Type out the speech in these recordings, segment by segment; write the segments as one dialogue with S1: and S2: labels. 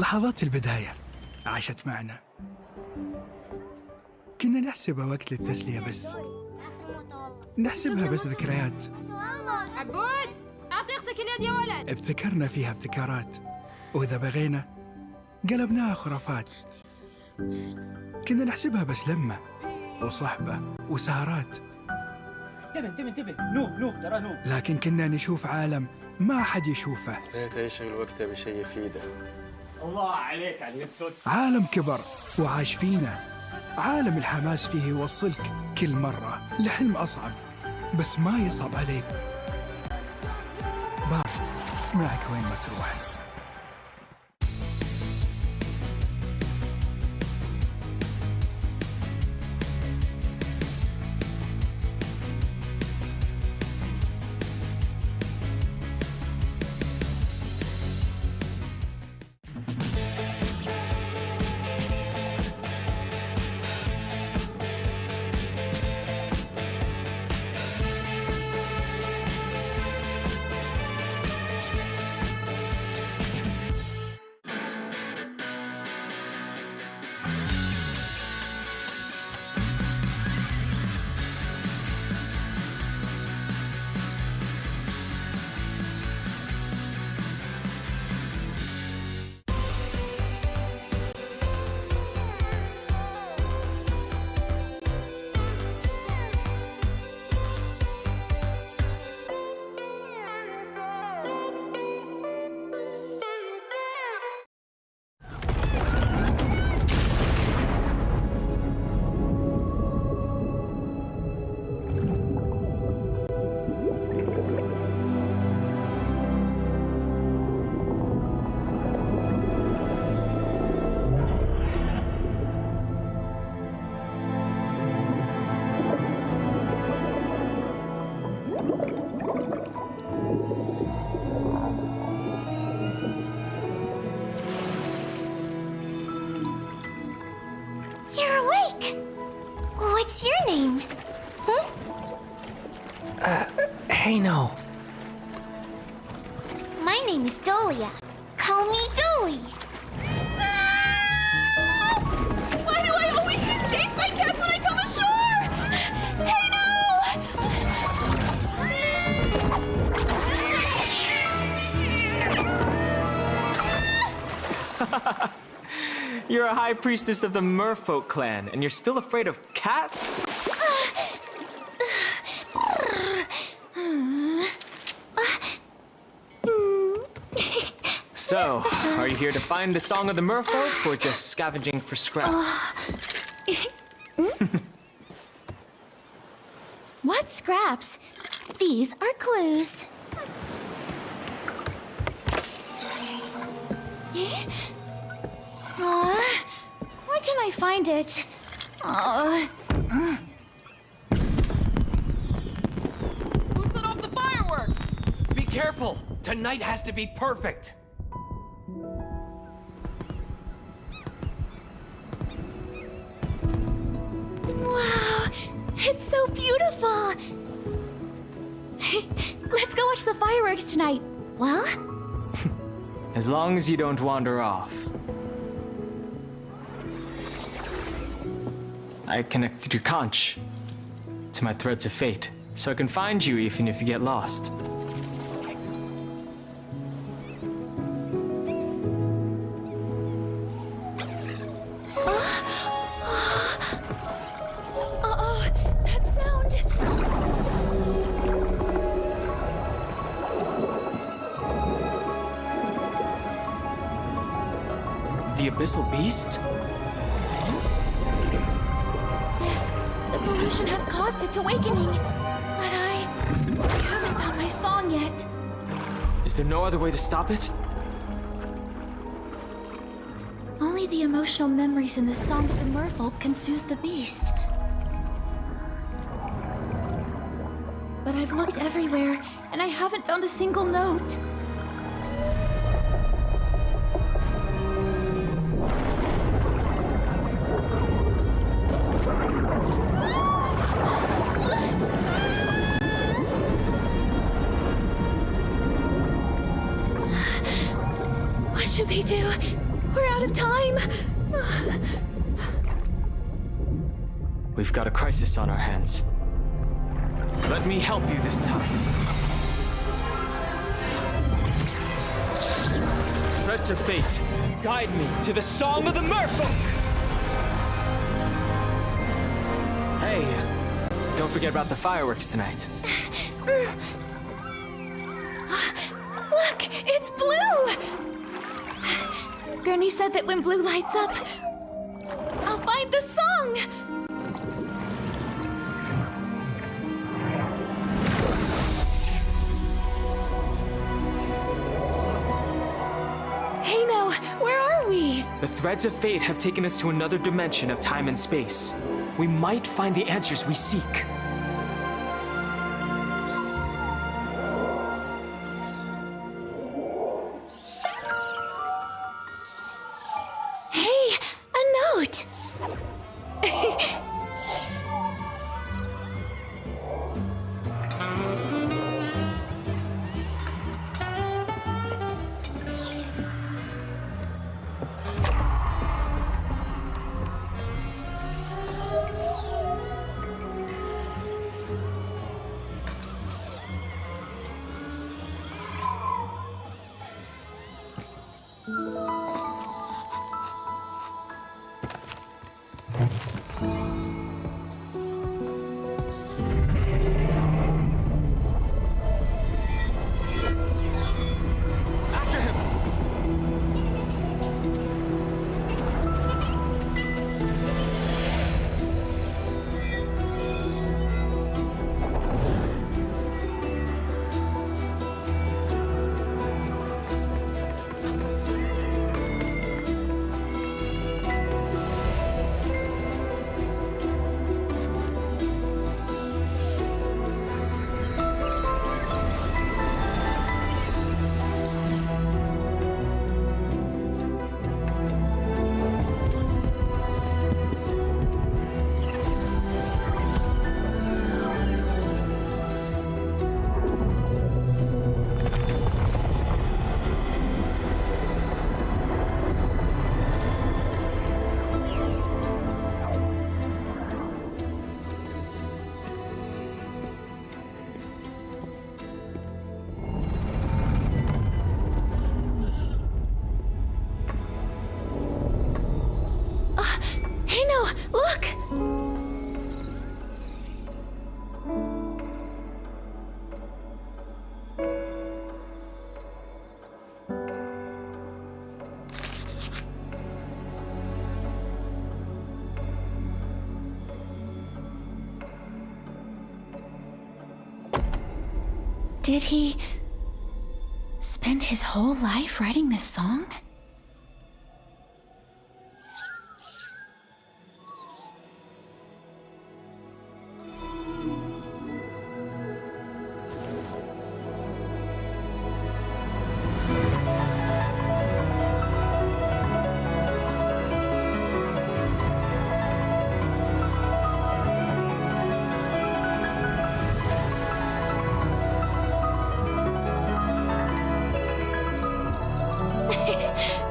S1: لحظات البداية عاشت معنا، كنا نحسبها وقت للتسلية بس، نحسبها بس ذكريات.
S2: عبود أعطي أختك اليد يا ولد.
S1: ابتكرنا فيها ابتكارات، وإذا بغينا قلبناها خرافات. كنا نحسبها بس لمة وصحبة وسهرات،
S3: انتبه نوب ترى نوب.
S1: لكن كنا نشوف عالم ما حد يشوفه.
S4: ليته يشغل وقته بشيء يفيده.
S3: الله عليك على الصوت.
S1: عالم كبر وعاش فينا، عالم الحماس فيه يوصلك كل مرة لحلم أصعب، بس ما يصعب عليك. بارد معك وين ما تروح.
S5: What's your name?
S6: Hey, no.
S5: My name is Dolia. Call me Dolly. Ah! Why do I always get chased by cats when I come ashore? Hey, no!
S6: You're a high priestess of the merfolk clan, and you're still afraid of cats? So, are you here to find the Song of the Merfolk, or just scavenging for scraps?
S5: What scraps? These are clues. Why can't I find it?
S7: Who set off the fireworks?
S8: Be careful! Tonight has to be perfect!
S5: Wow, it's so beautiful! Let's go watch the fireworks tonight. Well?
S6: As long as you don't wander off. I connected your conch to my threads of fate, so I can find you even if you get lost.
S5: That sound!
S8: The Abyssal Beast?
S5: Yes, the pollution has caused its awakening. But I haven't found my song yet.
S6: Is there no other way to stop it?
S5: Only the emotional memories in the Song of the Merfolk can soothe the beast. But I've looked everywhere, and I haven't found a single note. What should we do? out of time.
S6: We've got a crisis on our hands. Let me help you this time. Threads of fate, guide me to the song of the merfolk! Hey, don't forget about the fireworks tonight.
S5: Look, it's blue! Gurney said that when blue lights up, I'll find the song! Hey, no, where are we?
S6: The threads of fate have taken us to another dimension of time and space. We might find the answers we seek.
S5: Hey, a note! Hey, no, look! Did he spend his whole life writing this song?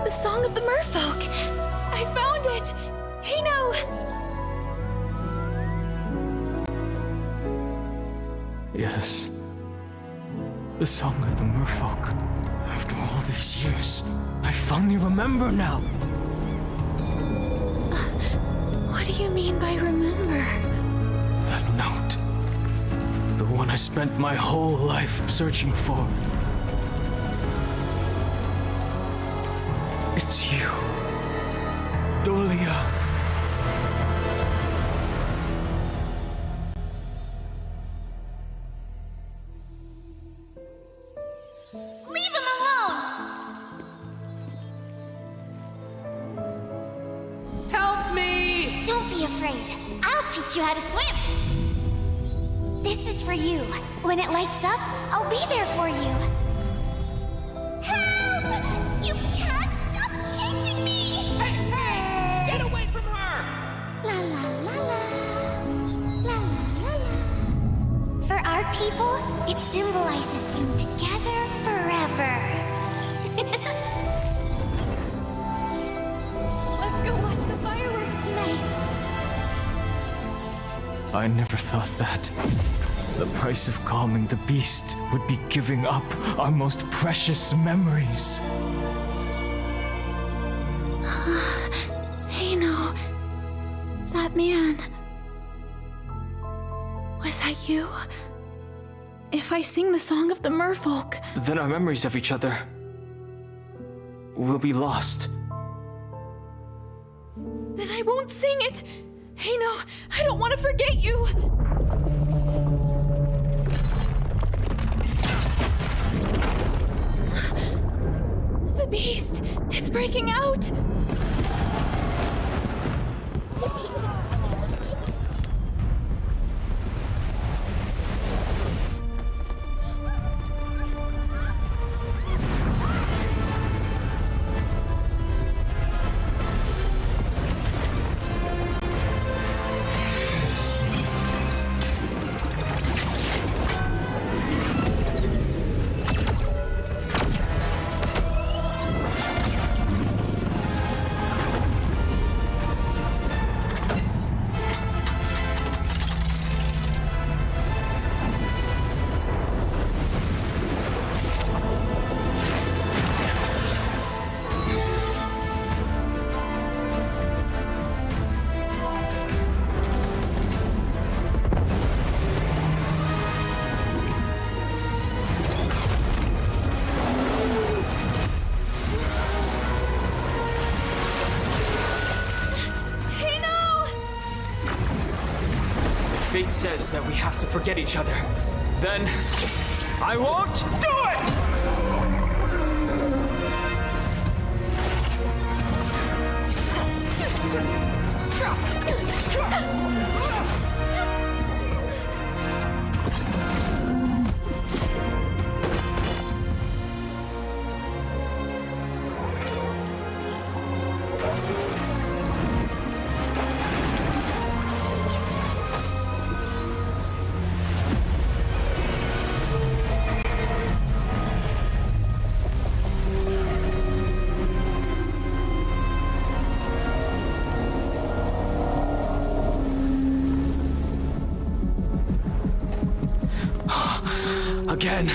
S5: The Song of the Merfolk! I found it! Hey, no!
S6: Yes. The Song of the Merfolk. After all these years, I finally remember now.
S5: What do you mean by remember?
S6: That note. The one I spent my whole life searching for. It's you, Dolia.
S2: Leave him alone!
S7: Help me!
S2: Don't be afraid. I'll teach you how to swim. This is for you. When it lights up, I'll be there for you. Help! You can't stop chasing me!
S7: Hey! Get away from her!
S2: La la la la. La la la la. For our people, it symbolizes being together forever.
S6: I never thought that the price of calming the beast would be giving up our most precious memories.
S5: Hey, no. That man. Was that you? If I sing the song of the merfolk,
S6: Then our memories of each other will be lost.
S5: then I won't sing it. Hey, no, I don't want to forget you. The beast, it's breaking out.
S6: Fate says that we have to forget each other. Then I won't do it! Again.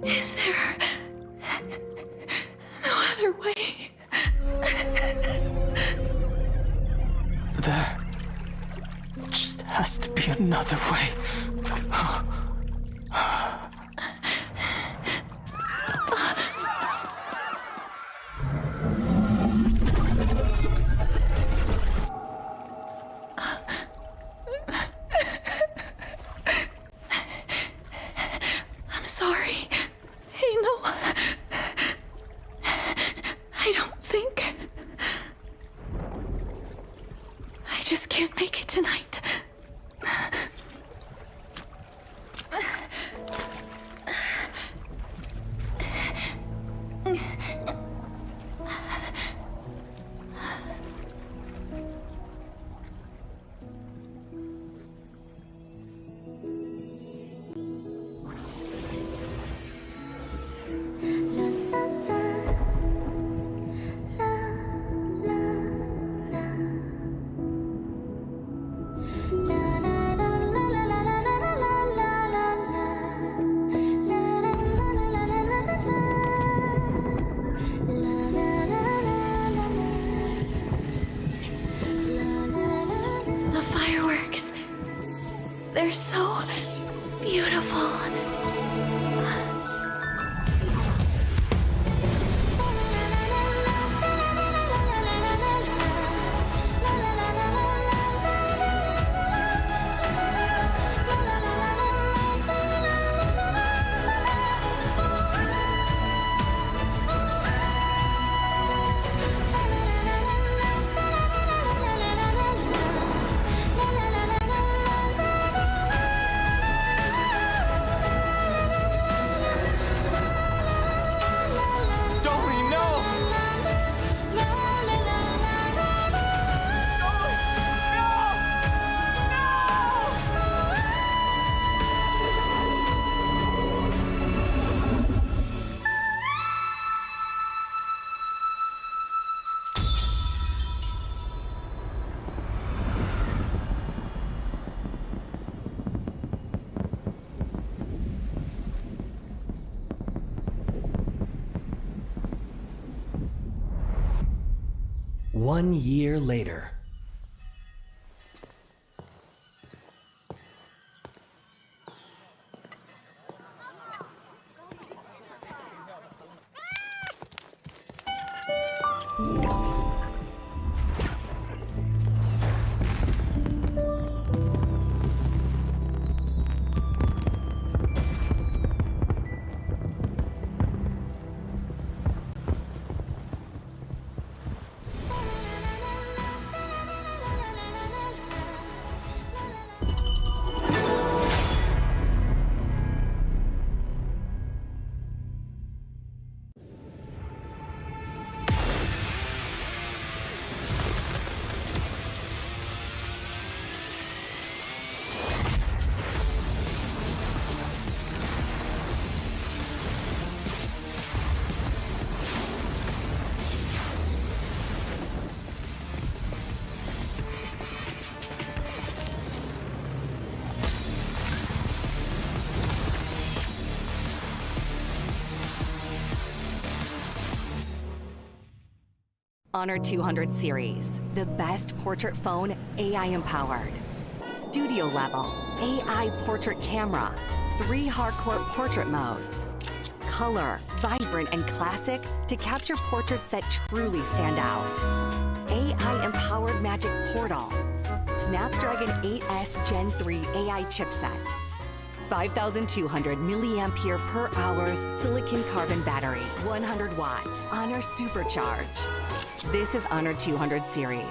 S5: Is there no other way?
S6: There just has to be another way.
S5: I'm sorry. Hey, no. I don't think. I just can't make it tonight. The fireworks. They're so beautiful.
S8: 1 year later.
S9: Honor 200 series, the best portrait phone AI empowered. Studio level, AI portrait camera, 3 hardcore portrait modes. Color, vibrant and classic to capture portraits that truly stand out. AI empowered magic portal. Snapdragon 8S Gen 3 AI chipset. 5,200 milliampere per hours silicon carbon battery, 100 watt, Honor Supercharge. This is Honor 200 series.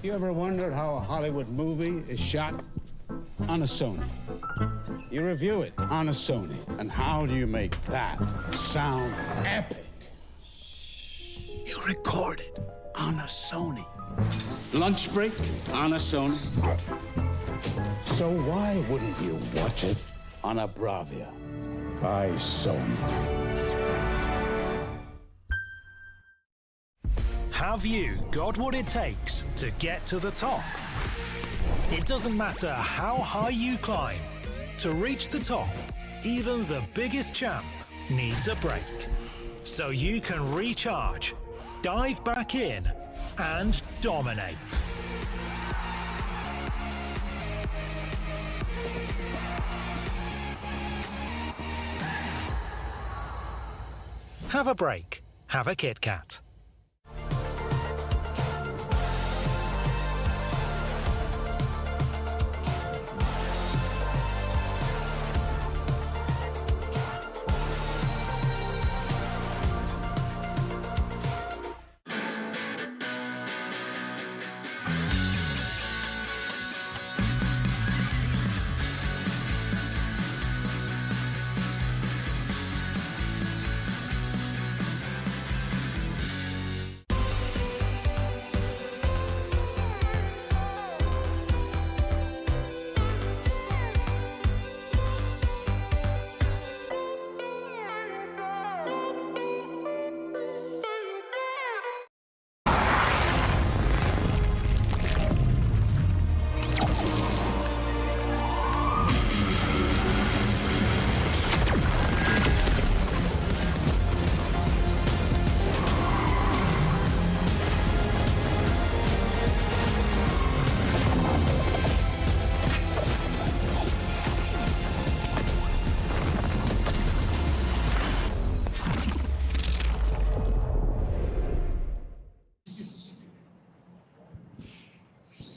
S10: You ever wondered how a Hollywood movie is shot? On a Sony. You review it on a Sony. And how do you make that sound epic? You record it on a Sony. Lunch break on a Sony. So why wouldn't you watch it on a Bravia by Sony?
S11: Have you got what it takes to get to the top? It doesn't matter how high you climb. To reach the top, even the biggest champ needs a break. So you can recharge, dive back in, and dominate. Have a break. Have a Kit Kat.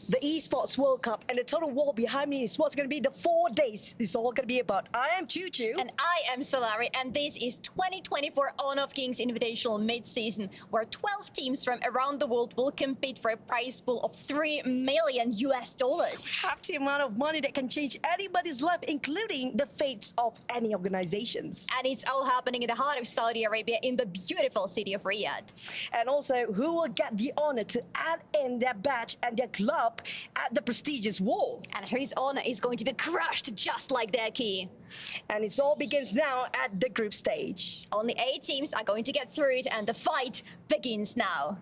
S12: The Esports World Cup and the total wall behind me is what's going to be the 4 days it's all going to be about. I am Choo Choo.
S13: And I am Solari, and this is 2024 Honor of Kings Invitational Midseason, where 12 teams from around the world will compete for a prize pool of $3 million.
S12: Half the amount of money that can change anybody's life, including the fates of any organizations.
S13: And it's all happening in the heart of Saudi Arabia in the beautiful city of Riyadh.
S12: And also, who will get the honor to add in their badge and their club at the prestigious wall?
S13: And whose honor is going to be crushed just like their key.
S12: And it all begins now at the group stage.
S13: Only 8 teams are going to get through it, and the fight begins now.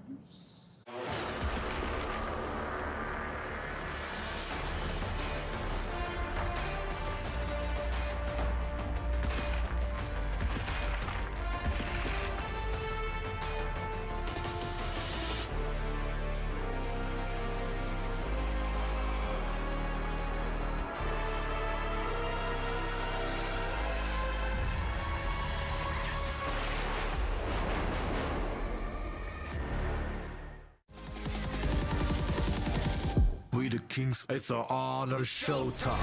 S6: the kings. It's an honor showtime.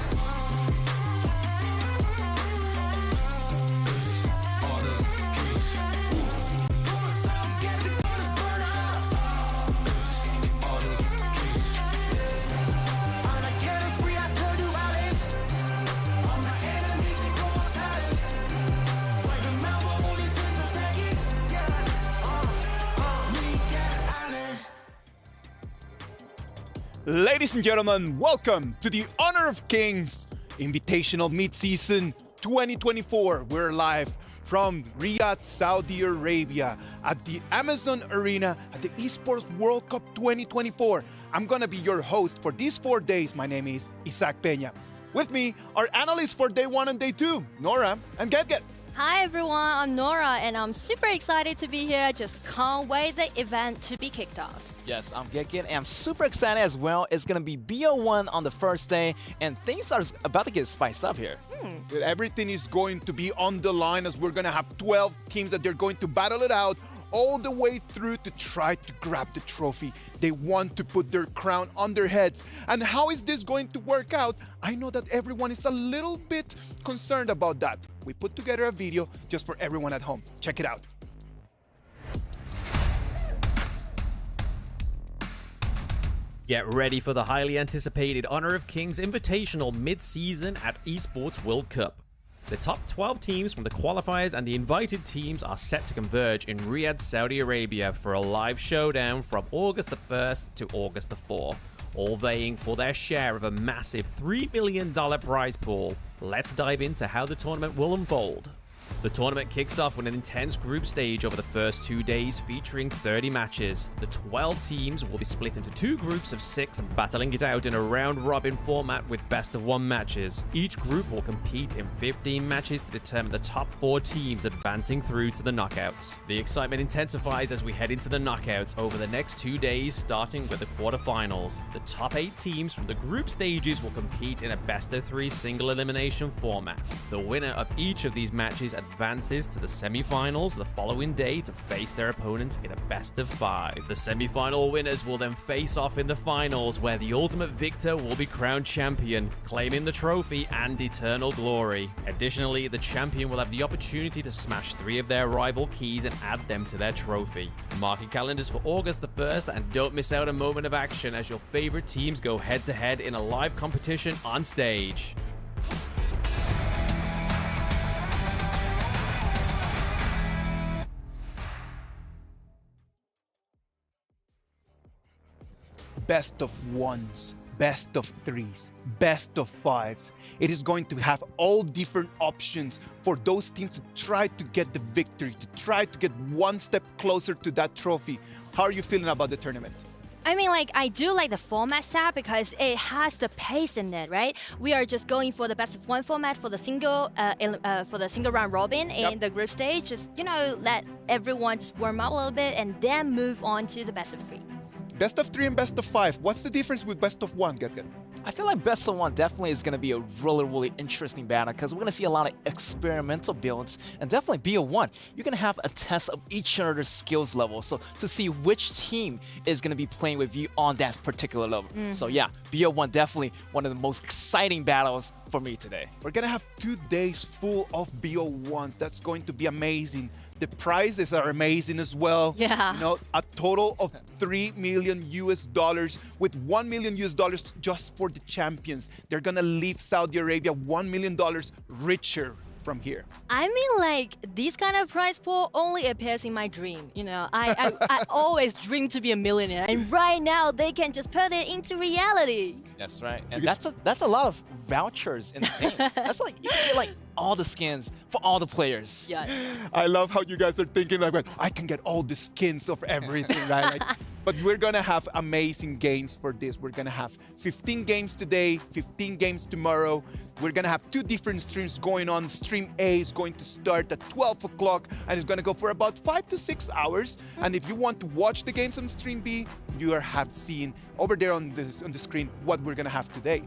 S14: Ladies and gentlemen, welcome to the Honor of Kings Invitational Midseason 2024. We're live from Riyadh, Saudi Arabia at the Amazon Arena at the Esports World Cup 2024. I'm gonna be your host for these 4 days. My name is Isaac Peña. With me are analysts for day 1 and day 2, Nora and Get.
S15: Hi everyone, I'm Nora and I'm super excited to be here. Just can't wait the event to be kicked off.
S16: Yes, I'm Gekit and I'm super excited as well. It's going to be BO1 on the first day and things are about to get spiced up here.
S14: Everything is going to be on the line as we're going to have 12 teams that they're going to battle it out all the way through to try to grab the trophy. They want to put their crown on their heads. And how is this going to work out? I know that everyone is a little bit concerned about that. We put together a video just for everyone at home. Check it out.
S17: Get ready for the highly anticipated Honor of Kings Invitational Mid-Season at Esports World Cup. The top 12 teams from the qualifiers and the invited teams are set to converge in Riyadh, Saudi Arabia for a live showdown from August the 1st to August the 4th, all vying for their share of a massive $3 million prize pool. Let's dive into how the tournament will unfold. The tournament kicks off with an intense group stage over the first 2 days featuring 30 matches. The 12 teams will be split into 2 groups of 6 battling it out in a round-robin format with best-of-1 matches. Each group will compete in 15 matches to determine the top 4 teams advancing through to the knockouts. The excitement intensifies as we head into the knockouts over the next 2 days, starting with the quarterfinals. The top 8 teams from the group stages will compete in a best-of-3 single elimination format. The winner of each of these matches advances to the semi-finals the following day to face their opponents in a best-of-5. The semi-final winners will then face off in the finals, where the ultimate victor will be crowned champion, claiming the trophy and eternal glory. Additionally, the champion will have the opportunity to smash 3 of their rival keys and add them to their trophy. Mark your calendars for August the 1st and don't miss out a moment of action as your favorite teams go head-to-head in a live competition on stage.
S14: Best of 1s, best of 3s, best of 5s. It is going to have all different options for those teams to try to get the victory, to try to get one step closer to that trophy. How are you feeling about the tournament?
S15: I mean, I do like the format set because it has the pace in it, right? We are just going for the best-of-1 format for the single round robin in the group stage. Just, let everyone just warm up a little bit and then move on to the best-of-3.
S14: Best of 3 and best of 5. What's the difference with best of 1, Get?
S16: I feel like best of 1 definitely is going to be a really interesting battle because we're going to see a lot of experimental builds, and definitely BO1, you're going to have a test of each other's skills level, so to see which team is going to be playing with you on that particular level. So yeah, BO1 definitely one of the most exciting battles for me today.
S14: We're going to have 2 days full of BO1s. That's going to be amazing. The prizes are amazing as well.
S15: Yeah.
S14: A total of $3 million with $1 million just for the champions. They're gonna leave Saudi Arabia $1 million richer from here.
S15: I mean, this kind of prize pool only appears in my dream. I always dream to be a millionaire, and right now they can just put it into reality.
S16: That's right, and that's a lot of vouchers in the game. That's you can get all the skins for all the players.
S15: Yeah.
S14: I love how you guys are thinking I can get all the skins of everything, right? But we're gonna have amazing games for this. We're gonna have 15 games today, 15 games tomorrow. We're gonna have 2 different streams going on. Stream A is going to start at 12 o'clock and it's gonna go for about 5 to 6 hours. And if you want to watch the games on Stream B, you have seen over there on the screen what we're gonna have today.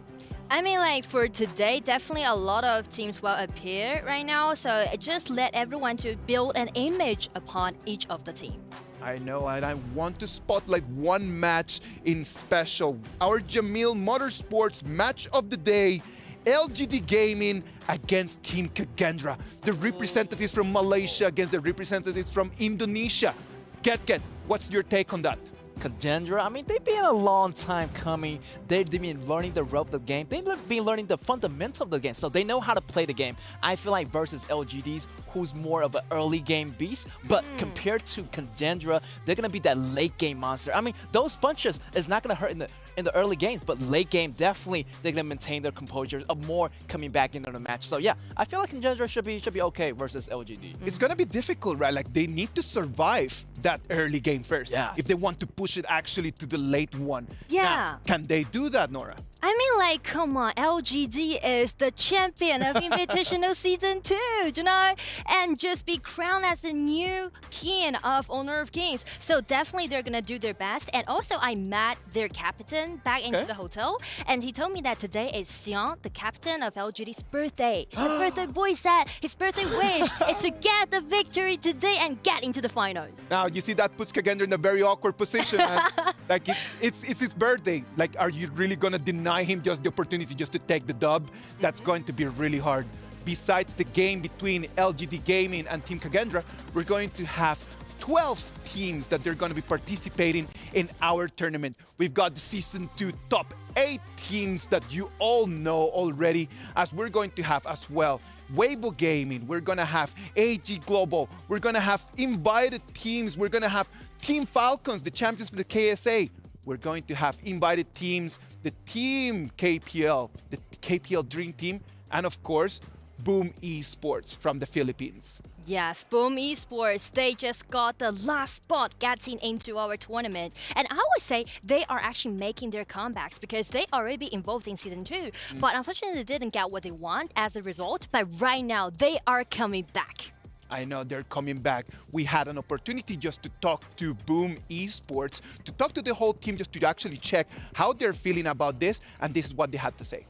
S15: I mean, for today, definitely a lot of teams will appear right now. So just let everyone to build an image upon each of the team.
S14: I know, and I want to spotlight one match in special. Our Jamil Motorsports match of the day, LGD Gaming against Team Kagendra. The representatives from Malaysia against the representatives from Indonesia. Ket, what's your take on that?
S16: Kagendra, I mean, they've been a long time coming. They've been learning the rope of the game. They've been learning the fundamentals of the game, so they know how to play the game. I feel like versus LGDs, who's more of an early game beast, but compared to Kagendra, they're gonna be that late game monster. I mean, those punches is not gonna hurt in the early games, but late game, definitely they're gonna maintain their composure of more coming back into the match. So yeah, I feel like Kagendra should be okay versus LGD.
S14: It's gonna be difficult, right? Like they need to survive that early game first.
S16: Yeah.
S14: If they want to push it actually to the late one.
S15: Yeah.
S14: Now, can they do that, Nora?
S15: I mean, like, come on, LGD is the champion of Invitational Season 2, you know? And just be crowned as the new king of Honor of Kings. So definitely they're gonna do their best. And also, I met their captain back into the hotel, and he told me that today is Xian, the captain of LGD's birthday. The birthday boy said his birthday wish is to get the victory today and get into the finals.
S14: Now, you see that puts Kagendra in a very awkward position. And, like, it's his birthday. Like, are you really gonna deny him just the opportunity just to take the dub? That's going to be really hard. Besides the game between LGD Gaming and Team Kagendra, we're going to have 12 teams that they're going to be participating in our tournament. We've got the Season 2 top 8 teams that you all know already, as we're going to have as well Weibo Gaming, we're going to have AG Global, we're going to have invited teams, we're going to have Team Falcons, the champions for the KSA. We're going to have invited teams, the Team KPL, the KPL Dream Team, and of course, Boom Esports from the Philippines.
S15: Yes, Boom Esports, they just got the last spot getting into our tournament. And I would say they are actually making their comebacks because they already be involved in Season 2. But unfortunately, they didn't get what they want as a result. But right now, they are coming back.
S14: I know they're coming back. We had an opportunity just to talk to Boom Esports, to talk to the whole team, just to actually check how they're feeling about this, and this is what they had to say.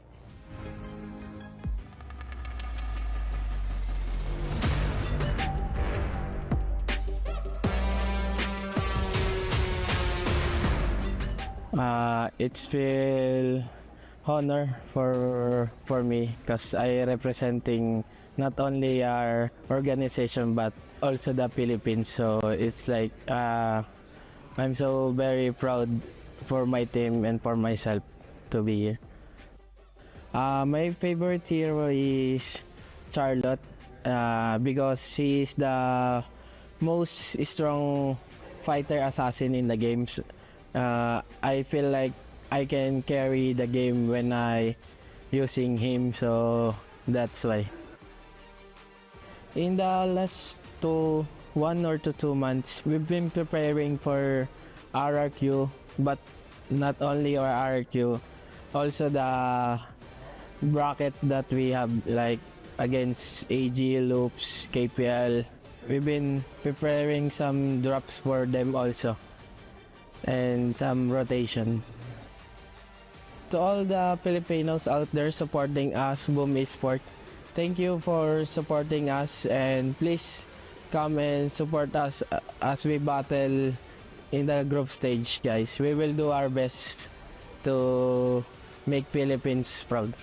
S18: It's feel honor for me because I representing not only our organization but also the Philippines. So it's like I'm so very proud for my team and for myself to be here. My favorite hero is Charlotte because she is the most strong fighter assassin in the games. I feel like I can carry the game when I using him, so that's why. In the last 1 or 2 months, we've been preparing for RRQ, but not only our RRQ, also the bracket that we have like against AG, Loops, KPL. We've been preparing some drops for them also and some rotation. To all the Filipinos out there supporting us, Boom Esports, thank you for supporting us, and please come and support us as we battle in the group stage, guys. We will do our best to make Philippines proud.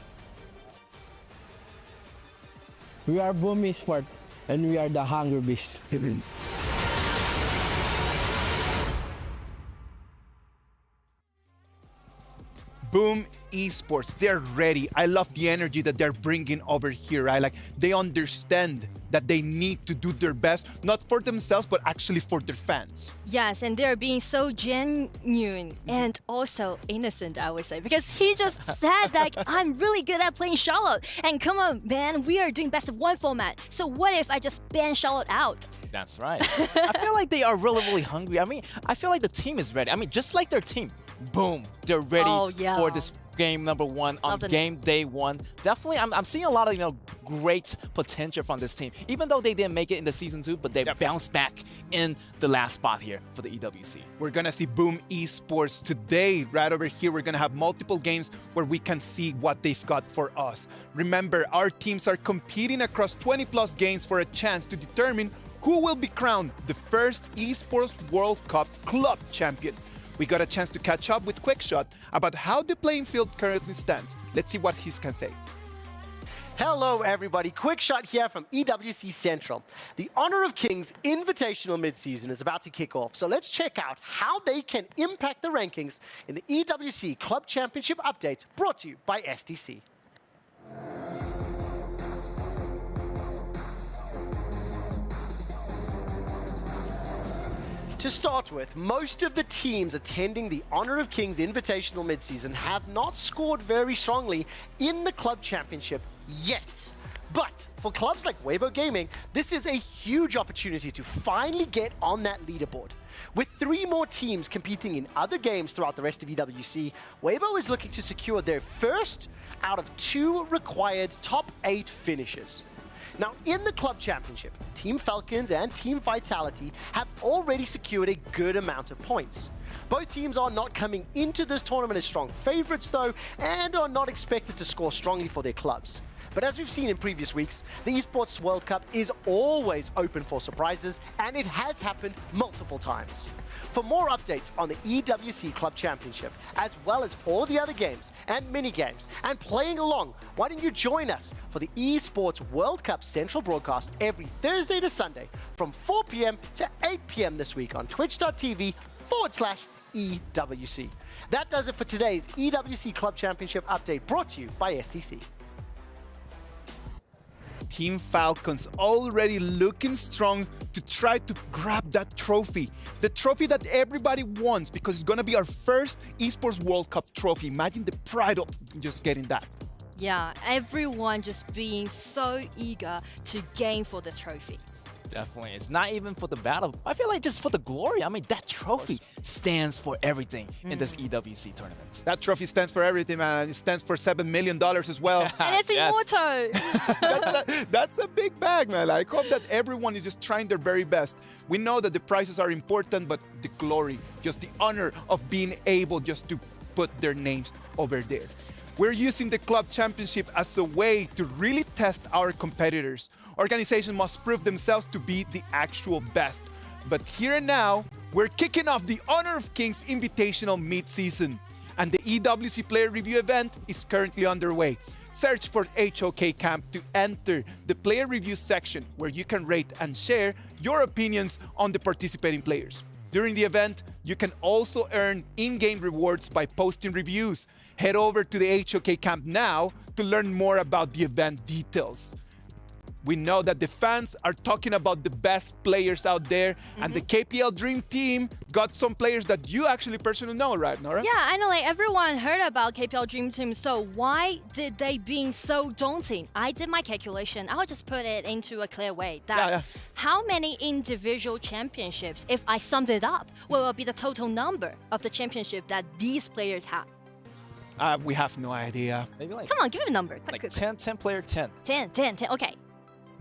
S18: We are Boom Esports and we are the Hungry Beast.
S14: Boom Esports, they're ready. I love the energy that they're bringing over here, right? Like, they understand that they need to do their best, not for themselves, but actually for their fans.
S15: Yes, and they're being so genuine and also innocent, I would say, because he just said like, I'm really good at playing Charlotte. And come on, man, we are doing best of 1 format. So what if I just ban Charlotte out?
S16: That's right. I feel like they are really, really hungry. I mean, I feel like the team is ready. I mean, just like their team, boom, they're ready for this game number 1 on game day 1. Definitely, I'm seeing a lot of great potential from this team. Even though they didn't make it in the Season 2, but they bounced back in the last spot here for the EWC.
S14: We're gonna see Boom Esports today. Right over here, we're gonna have multiple games where we can see what they've got for us. Remember, our teams are competing across 20+ games for a chance to determine who will be crowned the first Esports World Cup club champion. We got a chance to catch up with Quickshot about how the playing field currently stands. Let's see what he can say.
S19: Hello everybody, Quickshot here from EWC Central. The Honor of Kings Invitational Midseason is about to kick off, so let's check out how they can impact the rankings in the EWC Club Championship update brought to you by STC. To start with, most of the teams attending the Honor of Kings Invitational Midseason have not scored very strongly in the Club Championship yet. But for clubs like Weibo Gaming, this is a huge opportunity to finally get on that leaderboard. With 3 more teams competing in other games throughout the rest of EWC, Weibo is looking to secure their first out of 2 required top 8 finishes. Now, in the Club Championship, Team Falcons and Team Vitality have already secured a good amount of points. Both teams are not coming into this tournament as strong favorites, though, and are not expected to score strongly for their clubs. But as we've seen in previous weeks, the Esports World Cup is always open for surprises, and it has happened multiple times. For more updates on the EWC Club Championship, as well as all the other games and mini-games, and playing along, why don't you join us for the Esports World Cup Central broadcast every Thursday to Sunday from 4 p.m. to 8 p.m. this week on twitch.tv/EWC. That does it for today's EWC Club Championship update brought to you by STC.
S14: Team Falcons already looking strong to try to grab that trophy. The trophy that everybody wants because it's going to be our first Esports World Cup trophy. Imagine the pride of just getting that.
S15: Yeah, everyone just being so eager to game for the trophy.
S16: Definitely. It's not even for the battle. I feel like just for the glory. I mean, that trophy stands for everything in this EWC tournament.
S14: That trophy stands for everything, man. It stands for $7 million as well.
S15: And it's immortal.
S14: That's a big bag, man. I hope that everyone is just trying their very best. We know that the prizes are important, but the glory, just the honor of being able just to put their names over there. We're using the Club Championship as a way to really test our competitors. Organizations must prove themselves to be the actual best. But here and now, we're kicking off the Honor of Kings Invitational Midseason, and the EWC Player Review event is currently underway. Search for HoK Camp to enter the Player Review section where you can rate and share your opinions on the participating players. During the event, you can also earn in-game rewards by posting reviews. Head over to the HoK Camp now to learn more about the event details. We know that the fans are talking about the best players out there, and the KPL Dream Team got some players that you actually personally know, right, Nora?
S15: Yeah, I know, like everyone heard about KPL Dream Team, so why did they being so daunting? I did my calculation. I'll just put it into a clear way. That how many individual championships, if I summed it up, will be the total number of the championship that these players have?
S14: We have no idea.
S16: Maybe like...
S15: Come on, give it a number.
S16: Like 10 player 10.
S15: 10. Okay.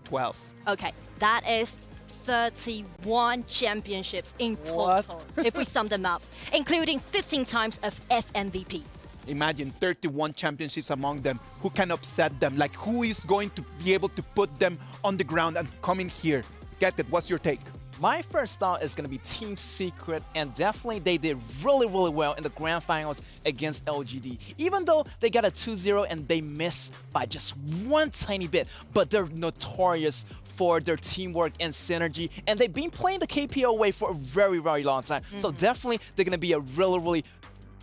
S14: 12.
S15: Okay, that is 31 championships in total, if we sum them up, including 15 times of FMVP.
S14: Imagine 31 championships among them. Who can upset them? Like, who is going to be able to put them on the ground and come in here? Get it? What's your take?
S16: My first thought is going to be Team Secret, and definitely they did really well in the grand finals against LGD. Even though they got a 2-0 and they missed by just one tiny bit, but they're notorious for their teamwork and synergy, and they've been playing the KPL way for a very long time. So definitely they're going to be a really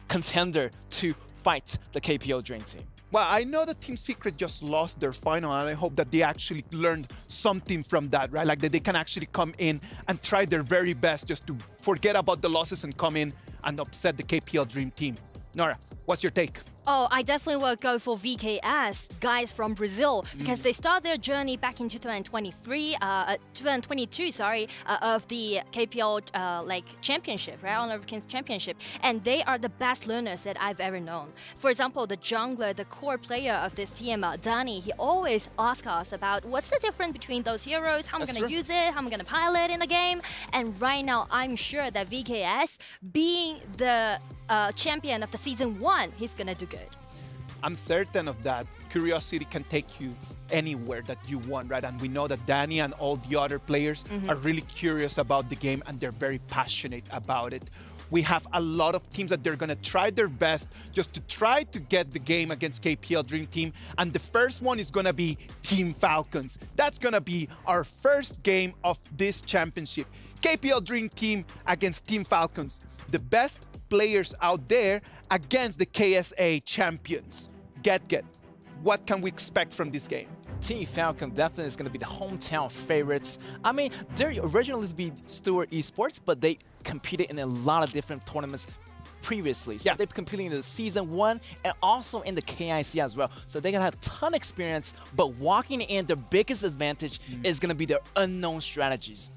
S16: contender to fight the KPL Dream Team.
S14: Well, I know that Team Secret just lost their final, and I hope that they actually learned something from that, right? Like that they can actually come in and try their very best just to forget about the losses and come in and upset the KPL Dream Team. Nora, what's your take?
S15: Oh, I definitely will go for VKS, guys from Brazil, because they started their journey back in 2022, of the KPL championship, right, Honor of Kings championship, and they are the best learners that I've ever known. For example, the jungler, the core player of this team, Danny, he always asks us about what's the difference between those heroes, how I'm going to use it, how I'm going to pilot in the game, and right now I'm sure that VKS, being the champion of the season 1, he's going to do good.
S14: I'm certain of that. Curiosity can take you anywhere that you want, right? And we know that Danny and all the other players are really curious about the game and they're very passionate about it. We have a lot of teams that they're gonna try their best just to try to get the game against KPL Dream Team. And the first one is gonna be Team Falcons. That's gonna be our first game of this championship. KPL Dream Team against Team Falcons. The best players out there against the KSA champions. Get. What can we expect from this game?
S16: Team Falcon definitely is going to be the hometown favorites. I mean, they're originally to be Stewart Esports, but they competed in a lot of different tournaments previously. So they've competed in the Season 1 and also in the KIC as well. So they're going to have a ton of experience, but walking in, their biggest advantage is going to be their unknown strategies.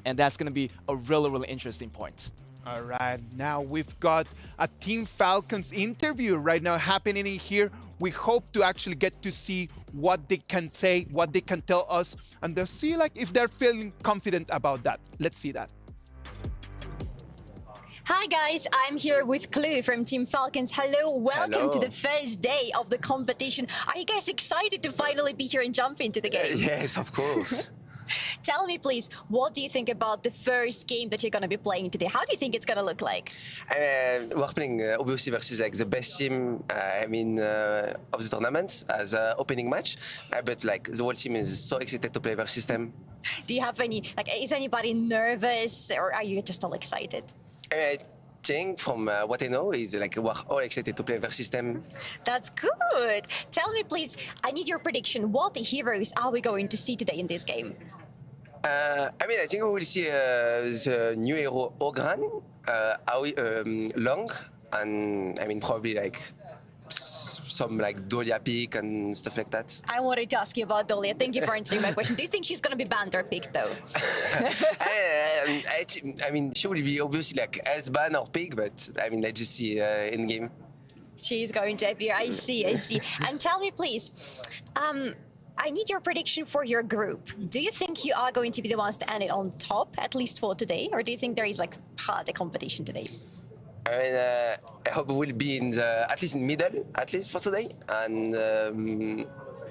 S16: And that's going to be a really, really interesting point.
S14: All right, now we've got a Team Falcons interview right now happening in here. We hope to actually get to see what they can say, what they can tell us, and they'll see like if they're feeling confident about that. Let's see that.
S13: Hi guys, I'm here with Clue from Team Falcons. Hello, welcome to the first day of the competition. Are you guys excited to finally be here and jump into the game?
S20: Yes, of course.
S13: Tell me, please, what do you think about the first game that you're going to be playing today? How do you think it's going to look like?
S20: We're playing obviously versus like the best team, of the tournament as an opening match. But like the whole team is so excited to play versus them.
S13: Do you have any, is anybody nervous or are you just all excited?
S20: I think from what I know is like we're all excited to play versus them.
S13: That's good. Tell me, please, I need your prediction. What heroes are we going to see today in this game?
S20: I think we will see the new hero HoK, Long, and probably like some like Dolia pick and stuff like that.
S13: I wanted to ask you about Dolia. Thank you for answering my question. Do you think she's going to be banned or picked though?
S20: She will be obviously like else ban or pick, but let's just see in game.
S13: She's going to appear. I see. And tell me, please, I need your prediction for your group. Do you think you are going to be the ones to end it on top, at least for today? Or do you think there is like harder competition today?
S20: I hope we'll be in the, at least in middle, at least for today. And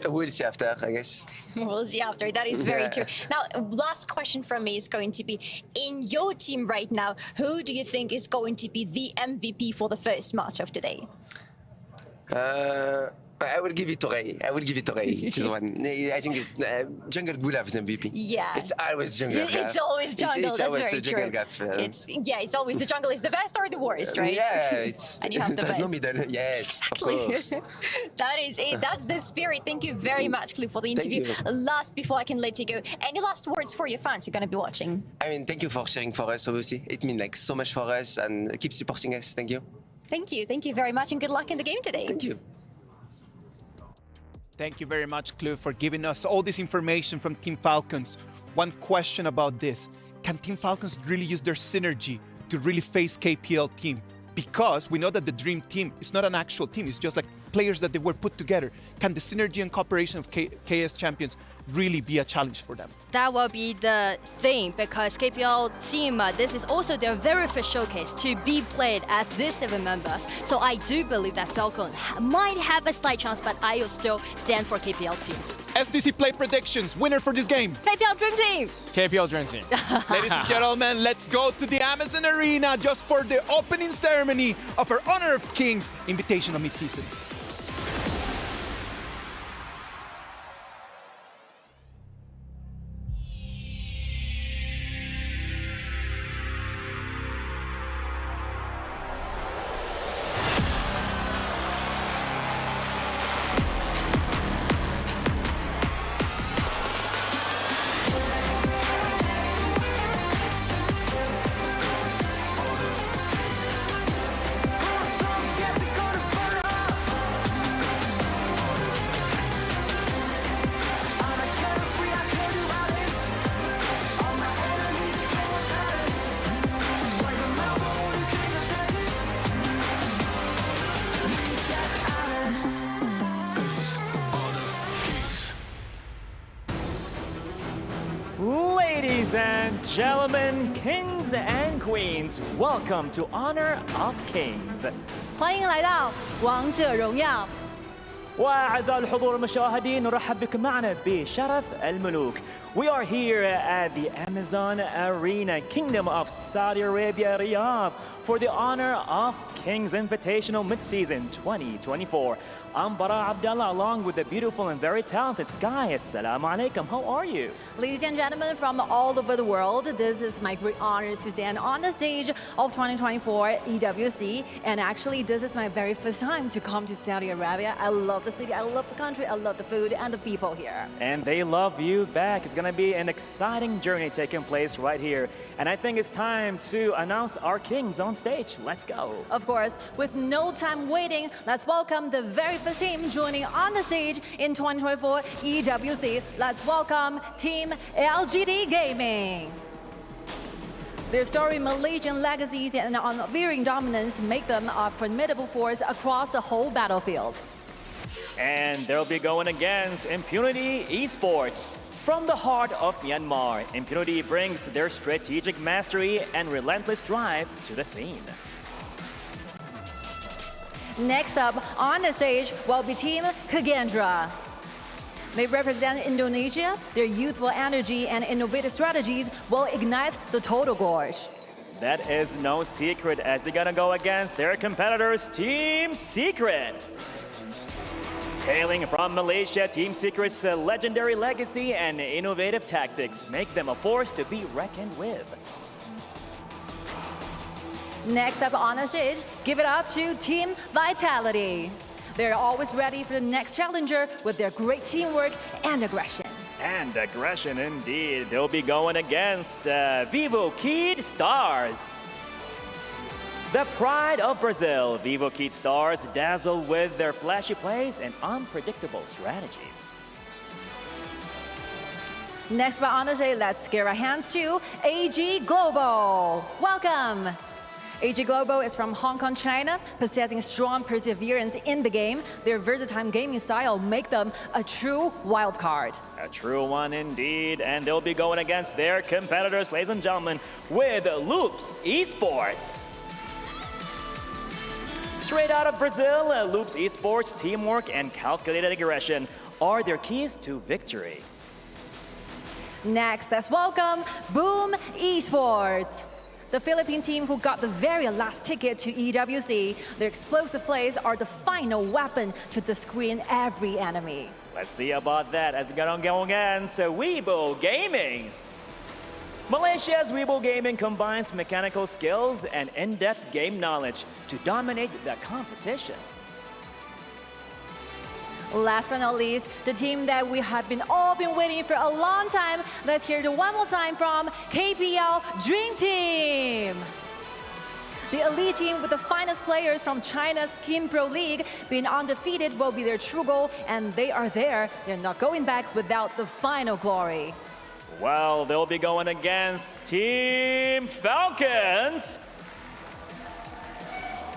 S20: we'll see after, I guess.
S13: We'll see after. That is very true. Now, last question from me is going to be, in your team right now, who do you think is going to be the MVP for the first match of today?
S20: I will give it to Ray. This one. I think it's Jungle Gulaf's MVP.
S13: Yeah.
S20: It's always Jungle.
S13: It's always Jungle.
S20: It's
S13: That's
S20: always
S13: very
S20: Jungle
S13: true.
S20: Gap.
S13: It's always the Jungle is the best or the worst, right?
S20: Yeah,
S13: and you have the
S20: there's
S13: best.
S20: no middle. Yes,
S13: exactly.
S20: Of course.
S13: That is it. That's the spirit. Thank you very much, Clue, for the interview. Last, before I can let you go, any last words for your fans who are going to be watching?
S20: Thank you for cheering for us. Obviously, it means like so much for us, and keep supporting us. Thank you.
S13: Thank you very much, and good luck in the game today.
S20: Thank you.
S14: Thank you very much, Clue, for giving us all this information from Team Falcons. One question about this. Can Team Falcons really use their synergy to really face KPL team? Because we know that the Dream Team is not an actual team. It's just like players that they were put together. Can the synergy and cooperation of KS champions really be a challenge for them?
S15: That will be the thing, because KPL team, this is also their very first showcase to be played as these 7 members. So I do believe that Falcon might have a slight chance, but I will still stand for KPL team.
S14: SDC Play predictions, winner for this game.
S15: KPL Dream Team!
S16: KPL Dream Team.
S14: Ladies and gentlemen, let's go to the Amazon Arena just for the opening ceremony of our Honor of Kings Invitational Midseason.
S21: Ladies and gentlemen, kings and queens, welcome to Honor of Kings.
S22: 欢迎来到王者荣耀。
S21: وأعزائي الحضور المشاهدين نرحب بكم معنا بشرف الملوك. We are here at the Amazon Arena, Kingdom of Saudi Arabia, Riyadh, for the honor of King's Invitational Midseason 2024. I'm Bara Abdallah along with the beautiful and very talented Sky. Assalamu alaikum. How are you?
S4: Ladies and gentlemen from all over the world, this is my great honor to stand on the stage of 2024 EWC. And actually, this is my very first time to come to Saudi Arabia. I love the city, I love the country, I love the food and the people here.
S21: And they love you back. It's going to be an exciting journey taking place right here. And I think it's time to announce our kings on stage. Let's go.
S4: Of course, with no time waiting, let's welcome the very first team joining on the stage in 2024 EWC. Let's welcome Team LGD Gaming. Their storied Malaysian legacies and unwavering dominance make them a formidable force across the whole battlefield.
S21: And they'll be going against Impunity Esports. From the heart of Myanmar, Impunity brings their strategic mastery and relentless drive to the scene.
S4: Next up on the stage will be Team Kagendra. They represent Indonesia. Their youthful energy and innovative strategies will ignite the total gorge.
S21: That is no secret as they're gonna go against their competitors, Team Secret. Hailing from Malaysia, Team Secret's legendary legacy and innovative tactics make them a force to be reckoned with.
S4: Next up on the stage, give it up to Team Vitality. They're always ready for the next challenger with their great teamwork and aggression.
S21: And aggression indeed. They'll be going against Vivo Kid Stars. The pride of Brazil, Vivo Kid Stars dazzle with their flashy plays and unpredictable strategies.
S4: Next up on the stage, let's give our hands to AG Global. Welcome. AG Global is from Hong Kong, China, possessing strong perseverance in the game. Their versatile gaming style make them a true wild card.
S21: A true one indeed, and they'll be going against their competitors, ladies and gentlemen, with Loops Esports. Straight out of Brazil, Loops Esports teamwork and calculated aggression are their keys to victory.
S4: Next, let's welcome Boom Esports. The Philippine team who got the very last ticket to EWC. Their explosive plays are the final weapon to screen every enemy.
S21: Let's see about that as they're gonna go against Weibo Gaming. Malaysia's Weibo Gaming combines mechanical skills and in-depth game knowledge to dominate the competition.
S4: Last but not least, the team that we have all been waiting for a long time. Let's hear it one more time from KPL Dream Team. The elite team with the finest players from China's Kim Pro League being undefeated will be their true goal, and they are there. They're not going back without the final glory.
S21: Well, they'll be going against Team Falcons.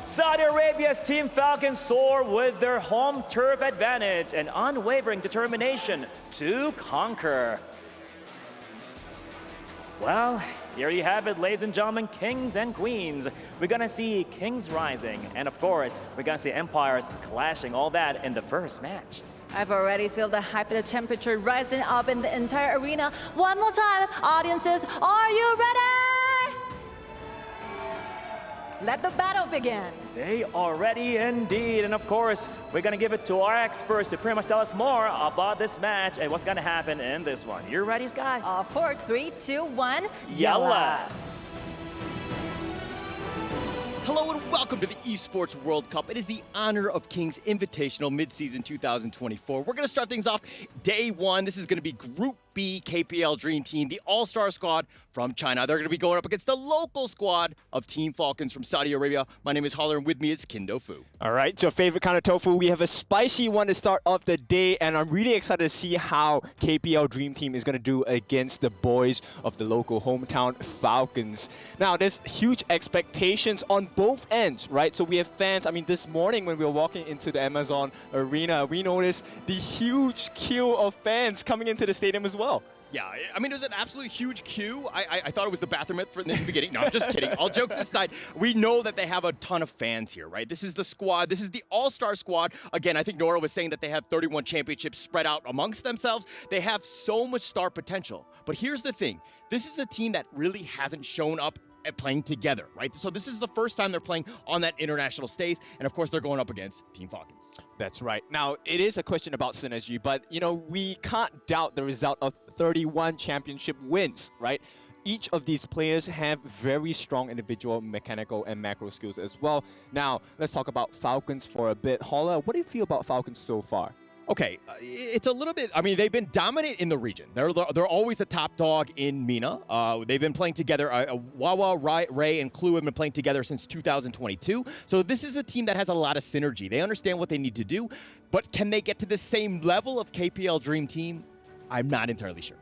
S21: Saudi Arabia's Team Falcons soar with their home turf advantage and unwavering determination to conquer. Well, here you have it, ladies and gentlemen, kings and queens. We're gonna see kings rising, and of course, we're gonna see empires clashing, all that in the first match.
S4: I've already felt the hype and the temperature rising up in the entire arena. One more time, audiences, are you ready? Let the battle begin.
S21: They are ready indeed, and of course, we're gonna give it to our experts to pretty much tell us more about this match and what's gonna happen in this one. You ready, Sky?
S4: Of course, 3, 2, 1,
S21: Yalla!
S22: Hello and welcome to the Esports World Cup. It is the Honor of Kings Invitational Midseason 2024. We're going to start things off day one. This is going to be Group B KPL Dream Team, the all-star squad from China. They're going to be going up against the local squad of Team Falcons from Saudi Arabia. My name is Holler, and with me is Kindo Fu.
S23: All right, so favorite kind of tofu. We have a spicy one to start off the day, and I'm really excited to see how KPL Dream Team is going to do against the boys of the local hometown Falcons. Now, there's huge expectations on both ends, right? So we have fans. I mean, this morning when we were walking into the Amazon Arena, we noticed the huge queue of fans coming into the stadium as well.
S22: Yeah, I mean, it was an absolutely huge queue. I thought it was the bathroom in the beginning. No, I'm just kidding. All jokes aside, we know that they have a ton of fans here, right? This is the squad. This is the all-star squad. Again, I think Nora was saying that they have 31 championships spread out amongst themselves. They have so much star potential. But here's the thing. This is a team that really hasn't shown up at playing together, right? So this is the first time they're playing on that international stage, and of course they're going up against Team Falcons.
S23: That's right. Now, it is a question about synergy, but, you know, we can't doubt the result of 31 championship wins, right? Each of these players have very strong individual mechanical and macro skills as well. Now, let's talk about Falcons for a bit. Holla, what do you feel about Falcons so far?
S22: Okay, it's a little bit, I mean, they've been dominant in the region. They're always the top dog in MENA. They've been playing together. Wawa, Ray, and Clue have been playing together since 2022. So this is a team that has a lot of synergy. They understand what they need to do, but can they get to the same level of KPL Dream Team? I'm not entirely sure.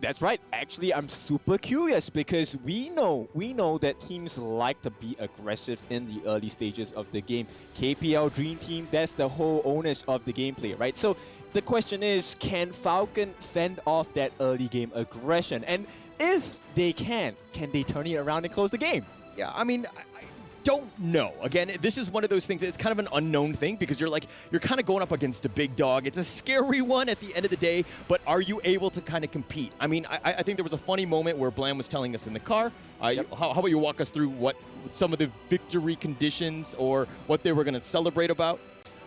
S23: That's right. Actually, I'm super curious because we know that teams like to be aggressive in the early stages of the game. KPL Dream Team, that's the whole onus of the gameplay, right? So the question is, can Falcon fend off that early game aggression? And if they can they turn it around and close the game?
S22: Yeah, I mean, I don't know. Again, this is one of those things, it's kind of an unknown thing because you're kind of going up against a big dog. It's a scary one at the end of the day, but are you able to kind of compete? I mean, I think there was a funny moment where Blam was telling us in the car. How about you walk us through what some of the victory conditions or what they were going to celebrate about?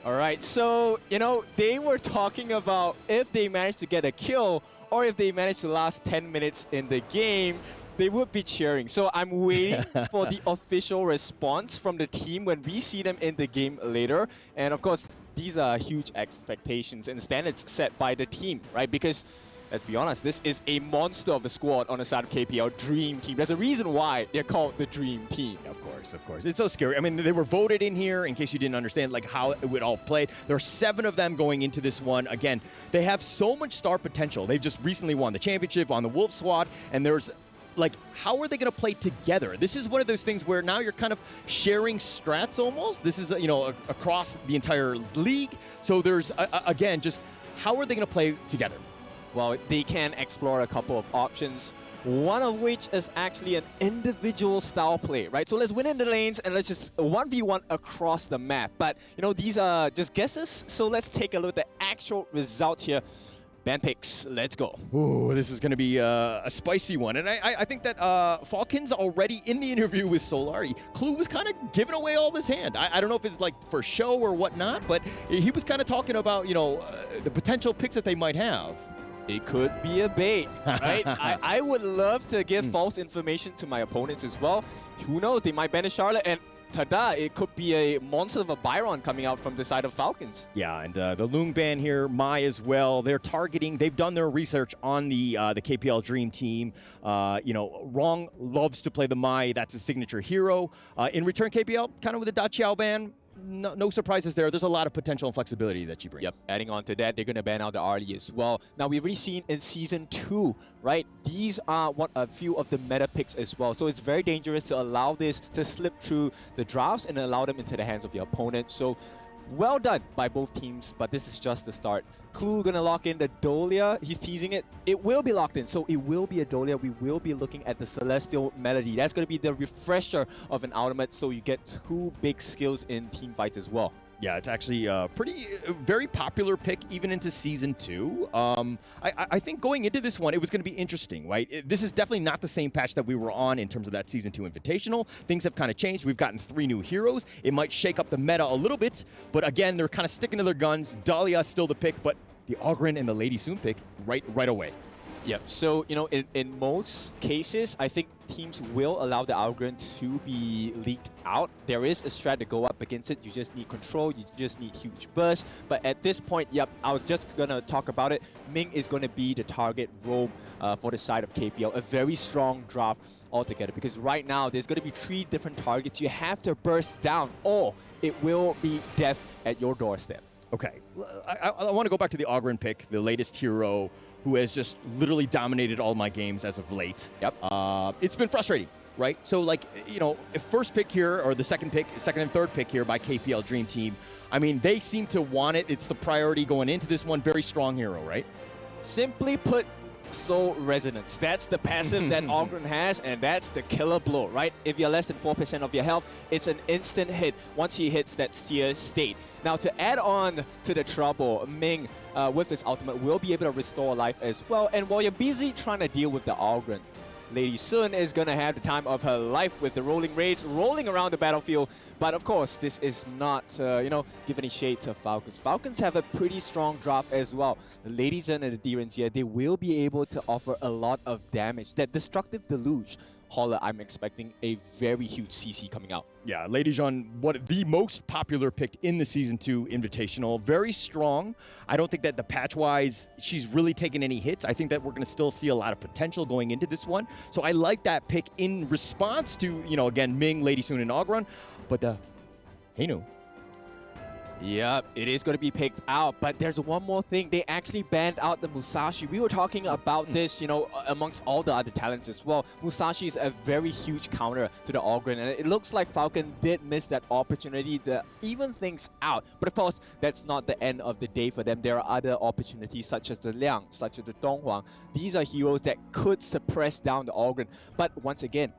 S23: All right, so, you know, they were talking about if they managed to get a kill or if they managed to last 10 minutes in the game, they would be cheering. So I'm waiting for the official response from the team when we see them in the game later. And of course, these are huge expectations and standards set by the team, right? Because let's be honest, this is a monster of a squad on the side of KPL Dream Team. There's a reason why they're called the Dream Team.
S22: Of course. It's so scary. I mean, they were voted in here, in case you didn't understand, like how it would all play. There are 7 of them going into this one. Again, they have so much star potential. They've just recently won the championship on the Wolf squad, and there's like, how are they going to play together? This is one of those things where now you're kind of sharing strats almost. This is, you know, across the entire league. So there's, again, just how are they going to play together?
S23: Well, they can explore a couple of options, one of which is actually an individual style play, right? So let's win in the lanes and let's just 1v1 across the map. But, you know, these are just guesses. So let's take a look at the actual results here. Band picks, let's go.
S22: Ooh, this is going to be a spicy one. And I think that Falcons already in the interview with Solari, Clue was kind of giving away all of his hand. I don't know if it's like for show or whatnot, but he was kind of talking about, you know, the potential picks that they might have.
S23: It could be a bait, right? I would love to give false information to my opponents as well. Who knows, they might ban a Charlotte and ta-da, it could be a monster of a Byron coming out from the side of Falcons.
S22: Yeah, and the Loong ban here, Mai as well. They're targeting, they've done their research on the KPL Dream Team. You know, Rong loves to play the Mai, that's his signature hero. In return, KPL, kind of with the Da Chiao ban, no surprises there. There's a lot of potential and flexibility that you bring.
S23: Yep, adding on to that, they're going to ban out the RD as well. Now, we've already seen in Season 2, right? These are a few of the meta picks as well. So it's very dangerous to allow this to slip through the drafts and allow them into the hands of the opponent. So well done by both teams, but this is just the start. Clue gonna lock in the Dolia. He's teasing it. It will be locked in, so it will be a Dolia. We will be looking at the Celestial Melody. That's gonna be the refresher of an ultimate, so you get 2 big skills in team fights as well.
S22: Yeah, it's actually a very popular pick even into Season 2. I think going into this one, it was going to be interesting, right? This is definitely not the same patch that we were on in terms of that Season 2 Invitational. Things have kind of changed. We've gotten 3 new heroes. It might shake up the meta a little bit, but again, they're kind of sticking to their guns. Dahlia still the pick, but the AUGEN and the Lady Soon pick right away.
S23: Yep. So, you know, in most cases, I think teams will allow the AUGEN to be leaked out. There is a strat to go up against it. You just need control. You just need huge burst. But at this point, yep, I was just going to talk about it. Ming is going to be the target roam for the side of KPL. A very strong draft altogether. Because right now, there's going to be 3 different targets you have to burst down, or it will be death at your doorstep.
S22: Okay. I want to go back to the AUGEN pick, the latest hero, who has just literally dominated all my games as of late.
S23: Yep.
S22: It's been frustrating, right? So, like, you know, first pick here, or the second and third pick here by KPL Dream Team, I mean, they seem to want it. It's the priority going into this one. Very strong hero, right?
S23: Simply put, Soul Resonance. That's the passive that AUGEN has, and that's the killer blow, right? If you're less than 4% of your health, it's an instant hit once he hits that seer state. Now, to add on to the trouble, Ming, with his ultimate, will be able to restore life as well. And while you're busy trying to deal with the AUGEN, Lady Sun is going to have the time of her life with the rolling raids rolling around the battlefield. But of course, this is not, give any shade to Falcons. Falcons have a pretty strong draft as well. The Lady Sun and the D-Rens here, they will be able to offer a lot of damage. That Destructive Deluge, Holla, I'm expecting a very huge CC coming out.
S22: Yeah, Lady Jean, the most popular pick in the Season 2 Invitational. Very strong. I don't think that the patch-wise, she's really taken any hits. I think that we're going to still see a lot of potential going into this one. So I like that pick in response to, again, Ming, Lady Sun, and AUGEN. But the Heino.
S23: Yep, it is going to be picked out, but there's one more thing. They actually banned out the Musashi. We were talking about this, amongst all the other talents as well. Musashi is a very huge counter to the AUGEN, and it looks like Falcon did miss that opportunity to even things out. But of course, that's not the end of the day for them. There are other opportunities such as the Liang, such as the Donghuang. These are heroes that could suppress down the AUGEN. But once again,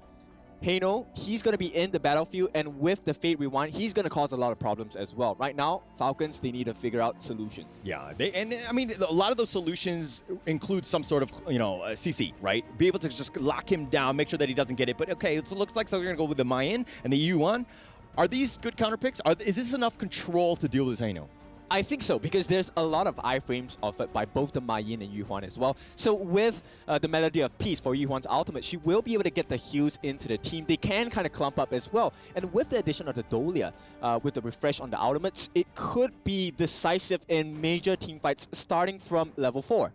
S23: Heino, he's going to be in the battlefield, and with the Fate Rewind, he's going to cause a lot of problems as well. Right now, Falcons, they need to figure out solutions.
S22: Yeah, a lot of those solutions include some sort of, CC, right? Be able to just lock him down, make sure that he doesn't get it. But okay, it looks like so we're going to go with the Mayan and the Yuan. Are these good counter picks? Is this enough control to deal with Heino?
S23: I think so, because there's a lot of iframes offered by both the Mayin and Yuhuan as well. So with the Melody of Peace for Yuhuan's ultimate, she will be able to get the heals into the team. They can kind of clump up as well. And with the addition of the Dolia, with the refresh on the ultimates, it could be decisive in major team fights starting from level 4.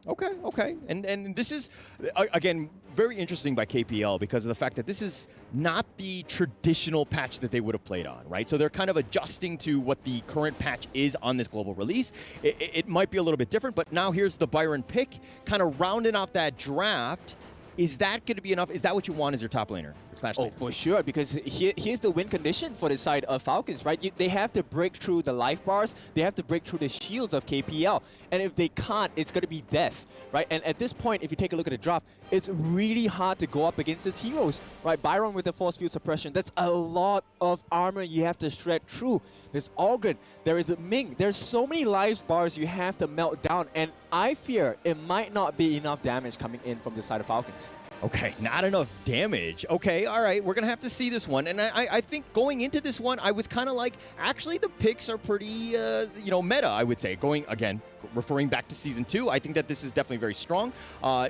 S22: Okay. And this is, again, very interesting by KPL because of the fact that this is not the traditional patch that they would have played on, right? So they're kind of adjusting to what the current patch is on this global release. It might be a little bit different, but now here's the Byron pick, kind of rounding out that draft. Is that going to be enough? Is that what you want as your top laner?
S23: Oh, for sure, because here's the win condition for the side of Falcons, right? They have to break through the life bars, they have to break through the shields of KPL, and if they can't, it's going to be death, right? And at this point, if you take a look at the draft, it's really hard to go up against his heroes, right? Byron with the force field suppression, that's a lot of armor you have to shred through. There's AUGEN, there is a Ming, there's so many life bars you have to melt down, and I fear it might not be enough damage coming in from the side of Falcons.
S22: Okay, not enough damage. Okay, all right, we're going to have to see this one. And I think going into this one, I was kind of like, actually, the picks are pretty, meta, I would say. Going, again, referring back to Season 2, I think that this is definitely very strong.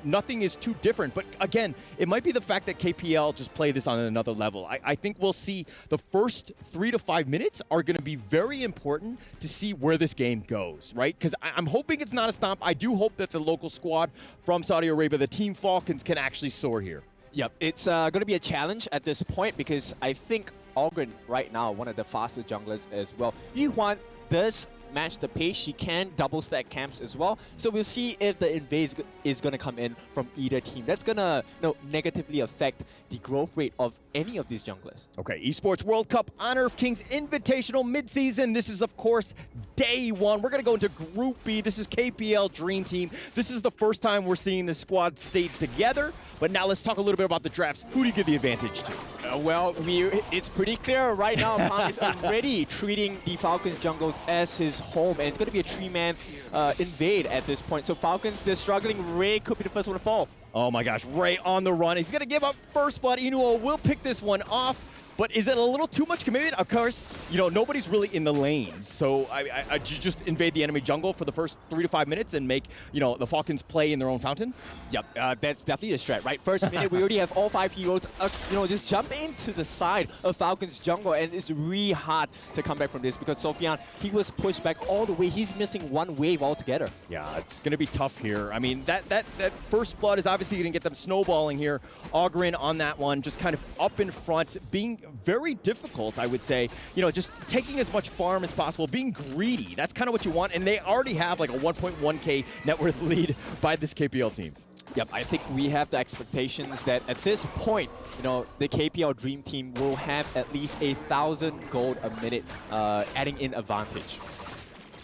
S22: Nothing is too different. But, again, it might be the fact that KPL just play this on another level. I think we'll see the first 3 to 5 minutes are going to be very important to see where this game goes, right? Because I'm hoping it's not a stomp. I do hope that the local squad from Saudi Arabia, the Team Falcons, can actually soar here.
S23: Yep, it's going to be a challenge at this point because I think AUGEN right now, one of the fastest junglers as well. Yuhuan does match the pace. She can double stack camps as well. So we'll see if the invade is going to come in from either team. That's going to negatively affect the growth rate of any of these junglers.
S22: Okay, Esports World Cup Honor of Kings Invitational Midseason. This is, of course, day 1. We're going to go into Group B. This is KPL Dream Team. This is the first time we're seeing the squad stay together. But now let's talk a little bit about the drafts. Who do you give the advantage to?
S23: It's pretty clear right now. Pan is already treating the Falcons jungles as his home, and it's going to be a 3-man invade at this point. So Falcons, they're struggling. Ray could be the first one to fall.
S22: Oh my gosh, Ray on the run. He's going to give up first blood. Inuo will pick this one off. But is it a little too much commitment? Of course, nobody's really in the lanes. So I just invade the enemy jungle for the first 3 to 5 minutes and make, the Falcons play in their own fountain?
S23: Yep, that's definitely the strat, right? First minute, we already have all 5 heroes, just jump into the side of Falcons jungle, and it's really hard to come back from this because Sofian, he was pushed back all the way. He's missing 1 wave altogether.
S22: Yeah, it's going to be tough here. I mean, that first blood is obviously going to get them snowballing here. AUGEN on that one, just kind of up in front, being very difficult, I would say. Just taking as much farm as possible, being greedy. That's kind of what you want, and they already have like a 1.1k net worth lead by this KPL team.
S23: Yep, I think we have the expectations that at this point, the KPL Dream Team will have at least 1,000 gold a minute, adding in advantage.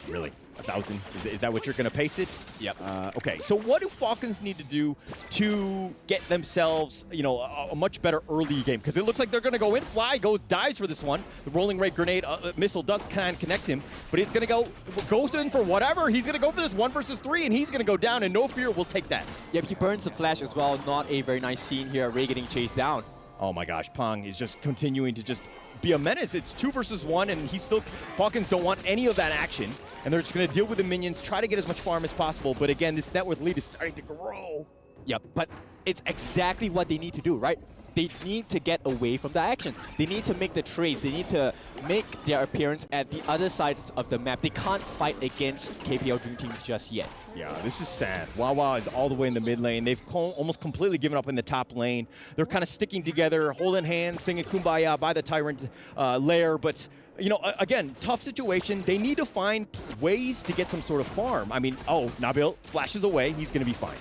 S22: Really? 1,000? Is that what you're going to pace it?
S23: Yep.
S22: Okay, so what do Falcons need to do to get themselves, you know, a much better early game? Because it looks like they're going to go in, Fly dives for this one. The rolling rate grenade missile does kind of connect him, but it's going to goes in for whatever. He's going to go for this 1 versus 3, and he's going to go down, and no fear will take that.
S23: Yep, he burns the flash as well. Not a very nice scene here. Ray getting chased down.
S22: Oh my gosh, Pong is just continuing to just be a menace. It's 2 versus 1, and Falcons don't want any of that action. And they're just going to deal with the minions, try to get as much farm as possible. But again, this net worth lead is starting to grow.
S23: Yep, but it's exactly what they need to do, right? They need to get away from the action. They need to make the trades. They need to make their appearance at the other sides of the map. They can't fight against KPL Dream Team just yet.
S22: Yeah, this is sad. Wawa is all the way in the mid lane. They've almost completely given up in the top lane. They're kind of sticking together, holding hands, singing Kumbaya by the Tyrant lair. But, you know, again, tough situation. They need to find ways to get some sort of farm. I mean, Nabil flashes away. He's going to be fine.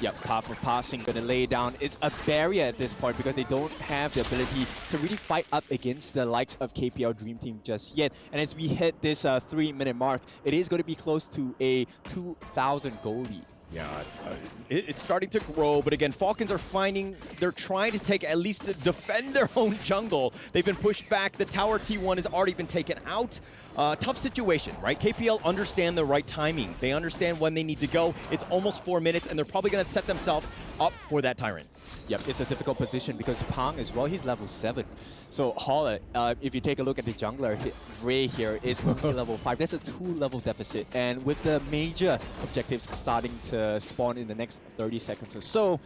S23: Yep, path of passing going to lay down. It's a barrier at this point because they don't have the ability to really fight up against the likes of KPL Dream Team just yet. And as we hit this 3-minute mark, it is going to be close to a 2,000 goal lead.
S22: Yeah, it's starting to grow, but again, Falcons are they're trying to take, at least to defend their own jungle. They've been pushed back. The tower T1 has already been taken out. Tough situation, right? KPL understand the right timings. They understand when they need to go. It's almost 4 minutes, and they're probably going to set themselves up for that Tyrant.
S23: Yep, it's a difficult position because Pang as well, he's level 7. So Holla, if you take a look at the jungler, Ray here is only level 5. That's a 2-level deficit. And with the major objectives starting to spawn in the next 30 seconds or so,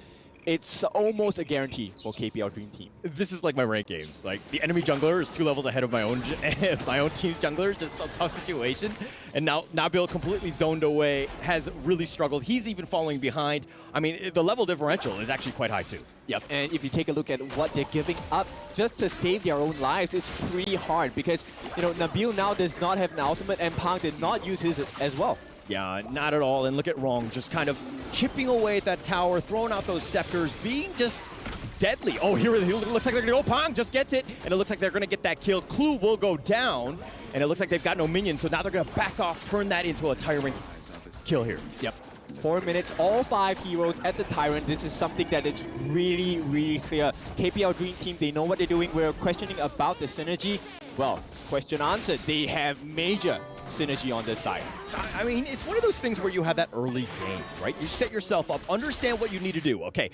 S23: it's almost a guarantee for KPL Dream Team.
S22: This is like my rank games. Like, the enemy jungler is 2 levels ahead of my own team's jungler. Just a tough situation. And now Nabil completely zoned away, has really struggled. He's even falling behind. I mean, the level differential is actually quite high too.
S23: Yep, and if you take a look at what they're giving up just to save their own lives, it's pretty hard because, you know, Nabil now does not have an ultimate and Pang did not use his as well.
S22: Yeah, not at all. And look at Wrong, just kind of chipping away at that tower, throwing out those scepters, being just deadly. Oh, here it looks like they're going to go. Pong just gets it, and it looks like they're going to get that kill. Clue will go down, and it looks like they've got no minions, so now they're going to back off, turn that into a Tyrant kill here.
S23: Yep. 4 minutes, all 5 heroes at the Tyrant. This is something that is really, really clear. KPL Dream Team, they know what they're doing. We're questioning about the synergy. Well, question answered. They have major synergy on this side.
S22: I mean, it's one of those things where you have that early game, right? You set yourself up, understand what you need to do. Okay,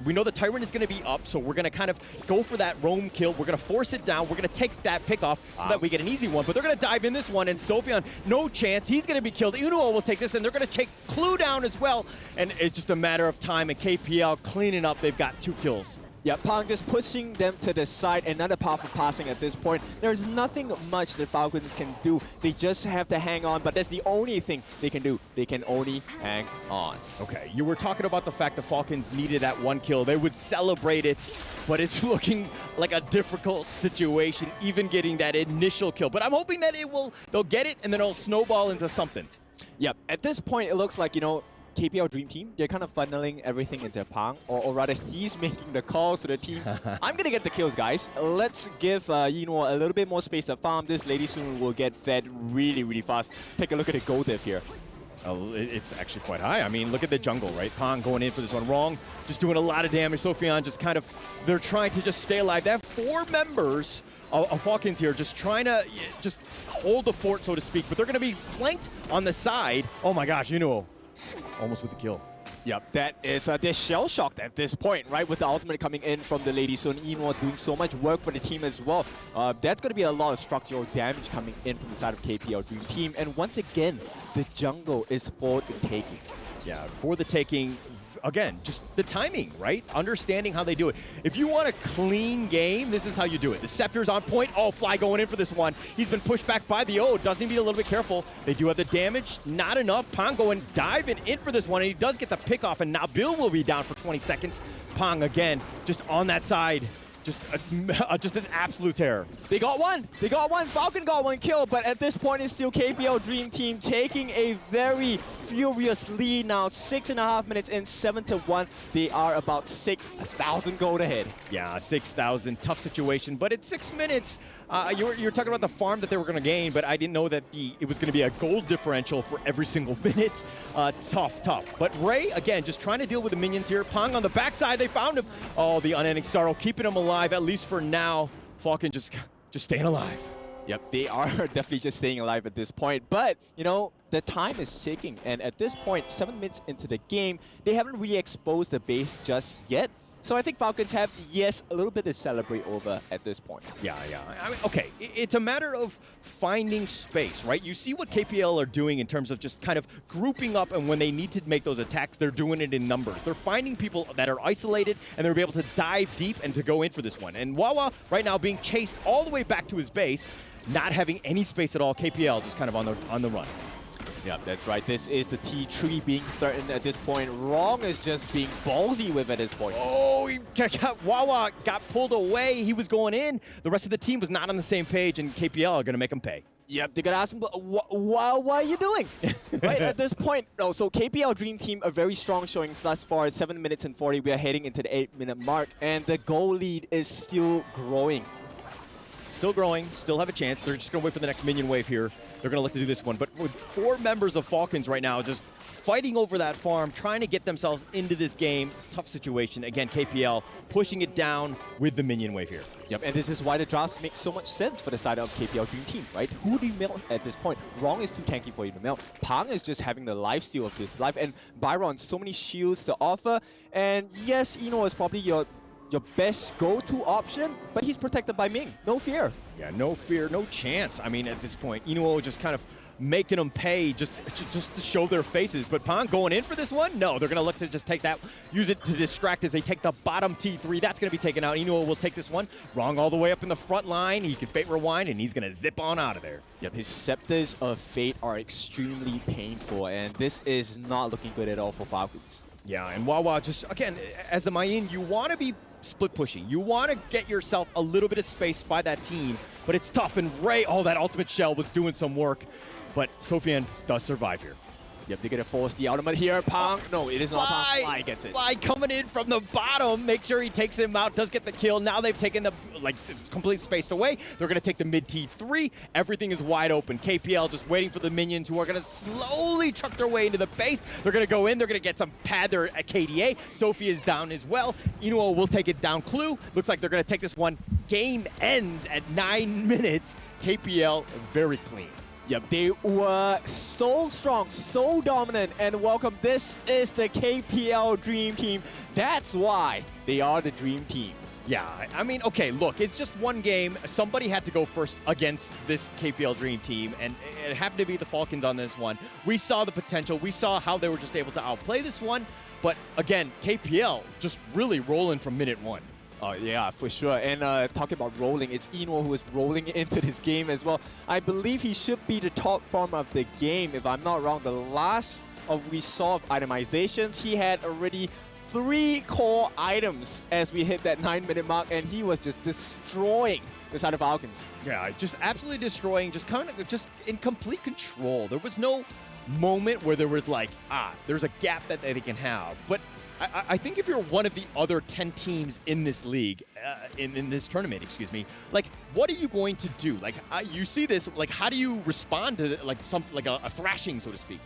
S22: we know the Tyrant is going to be up, so we're going to kind of go for that roam kill. We're going to force it down. We're going to take that pick off so that we get an easy one. But they're going to dive in this one, and Sophion, no chance. He's going to be killed. Unuo will take this, and they're going to take Clue down as well. And it's just a matter of time, and KPL cleaning up. They've got 2 kills.
S23: Yeah, Pang just pushing them to the side. Another powerful passing at this point. There's nothing much that Falcons can do. They just have to hang on, but that's the only thing they can do. They can only hang on.
S22: Okay, you were talking about the fact the Falcons needed that 1 kill. They would celebrate it, but it's looking like a difficult situation, even getting that initial kill. But I'm hoping that they'll get it, and then it'll snowball into something.
S23: Yep, at this point, it looks like, you know, KPL Dream Team, they're kind of funneling everything into Pang, or rather he's making the calls to the team. I'm going to get the kills, guys. Let's give Yinwo a little bit more space to farm. This lady soon will get fed really, really fast. Take a look at the gold diff here.
S22: Oh, it's actually quite high. I mean, look at the jungle, right? Pang going in for this one. Wrong, just doing a lot of damage. Sophion just kind of, they're trying to just stay alive. They have 4 members of Falcons here just trying to just hold the fort, so to speak, but they're going to be flanked on the side. Oh my gosh, Unuo. Almost with the kill.
S23: Yep, that is, they're shell-shocked at this point, right? With the ultimate coming in from the Lady Sun, Inwa doing so much work for the team as well. That's going to be a lot of structural damage coming in from the side of KPL Dream Team. And once again, the jungle is for the taking.
S22: Yeah, for the taking. Again, just the timing, right? Understanding how they do it. If you want a clean game, this is how you do it. The Scepter's on point. Oh, Fly going in for this one. He's been pushed back by the O. Does need to be a little bit careful. They do have the damage. Not enough. Pang going diving in for this one, and he does get the pick off, and Nabil will be down for 20 seconds. Pang, again, just on that side. Just an absolute terror.
S23: They got one. They got one. Falcon got 1 kill, but at this point, it's still KPL Dream Team taking a very furious lead now. 6.5 minutes in, 7-1. They are about 6,000 gold ahead.
S22: Yeah, 6,000. Tough situation, but it's 6 minutes. You were talking about the farm that they were going to gain, but I didn't know that it was going to be a gold differential for every single minute. Tough. But Ray, again, just trying to deal with the minions here. Pong on the backside, they found him. Oh, the unending sorrow, keeping him alive, at least for now. Falcon just staying alive.
S23: Yep, they are definitely just staying alive at this point. But, you know, the time is ticking. And at this point, 7 minutes into the game, they haven't really exposed the base just yet. So I think Falcons have, yes, a little bit to celebrate over at this point.
S22: Yeah. I mean, okay, it's a matter of finding space, right? You see what KPL are doing in terms of just kind of grouping up, and when they need to make those attacks, they're doing it in numbers. They're finding people that are isolated, and they'll be able to dive deep and to go in for this one. And Wawa right now being chased all the way back to his base, not having any space at all. KPL just kind of on the run.
S23: Yeah, that's right. This is the T3 being threatened at this point. Wrong is just being ballsy with at this point.
S22: Oh, Wawa got pulled away. He was going in. The rest of the team was not on the same page, and KPL are going to make him pay.
S23: Yep, they're going to ask him, what are you doing? Right at this point. Oh, so KPL Dream Team, a very strong showing thus far. 7 minutes and 40. We are heading into the 8-minute mark, and the goal lead is still growing.
S22: Still growing, still have a chance. They're just going to wait for the next minion wave here. They're going to look to do this one. But with 4 members of Falcons right now just fighting over that farm, trying to get themselves into this game. Tough situation. Again, KPL pushing it down with the minion wave here.
S23: Yep, and this is why the drafts make so much sense for the side of KPL Dream Team, right? Who do you melt at this point? Wrong is too tanky for you to melt. Pang is just having the lifesteal of this life. And Byron, so many shields to offer. And yes, Eno is probably your best go-to option, but he's protected by Ming. No fear.
S22: Yeah, no fear, no chance. I mean, at this point, Inuo just kind of making them pay just to show their faces. But Pong going in for this one? No, they're going to look to just take that, use it to distract as they take the bottom T3. That's going to be taken out. Inuo will take this one. Wrong all the way up in the front line. He can Fate Rewind, and he's going to zip on out of there.
S23: Yep, his Scepters of Fate are extremely painful, and this is not looking good at all for Falcons.
S22: Yeah, and Wawa just, again, as the Mayin, you want to be split pushing. You want to get yourself a little bit of space by that team, but it's tough. And Ray, that ultimate shell was doing some work, but Sofian does survive here.
S23: Yep, they're going to force the ultimate here. Pong. No, it is not Pong. Fly gets it.
S22: Fly coming in from the bottom. Make sure he takes him out. Does get the kill. Now they've taken the, complete spaced away. They're going to take the mid T3. Everything is wide open. KPL just waiting for the minions who are going to slowly truck their way into the base. They're going to go in. They're going to get some pad there at KDA. Sophie is down as well. Inuo will take it down. Clue. Looks like they're going to take this one. Game ends at 9 minutes. KPL very clean.
S23: Yep, they were so strong, so dominant, and welcome. This is the KPL Dream Team. That's why they are the Dream Team.
S22: Yeah, I mean, okay, look, it's just one game. Somebody had to go first against this KPL Dream Team, and it happened to be the Falcons on this one. We saw the potential. We saw how they were just able to outplay this one. But again, KPL just really rolling from minute 1.
S23: Oh, yeah, for sure. And talking about rolling, it's Eno who is rolling into this game as well. I believe he should be the top farmer of the game, if I'm not wrong. The last we saw of itemizations, he had already 3 core items as we hit that 9-minute mark, and he was just destroying the side of Falcons.
S22: Yeah, just absolutely destroying, just in complete control. There was no moment where there was like, there's a gap that they can have. But I think if you're one of the other 10 teams in this league, in this tournament, excuse me, like, what are you going to do? Like, you see this, like, how do you respond to like something like a thrashing, so to speak?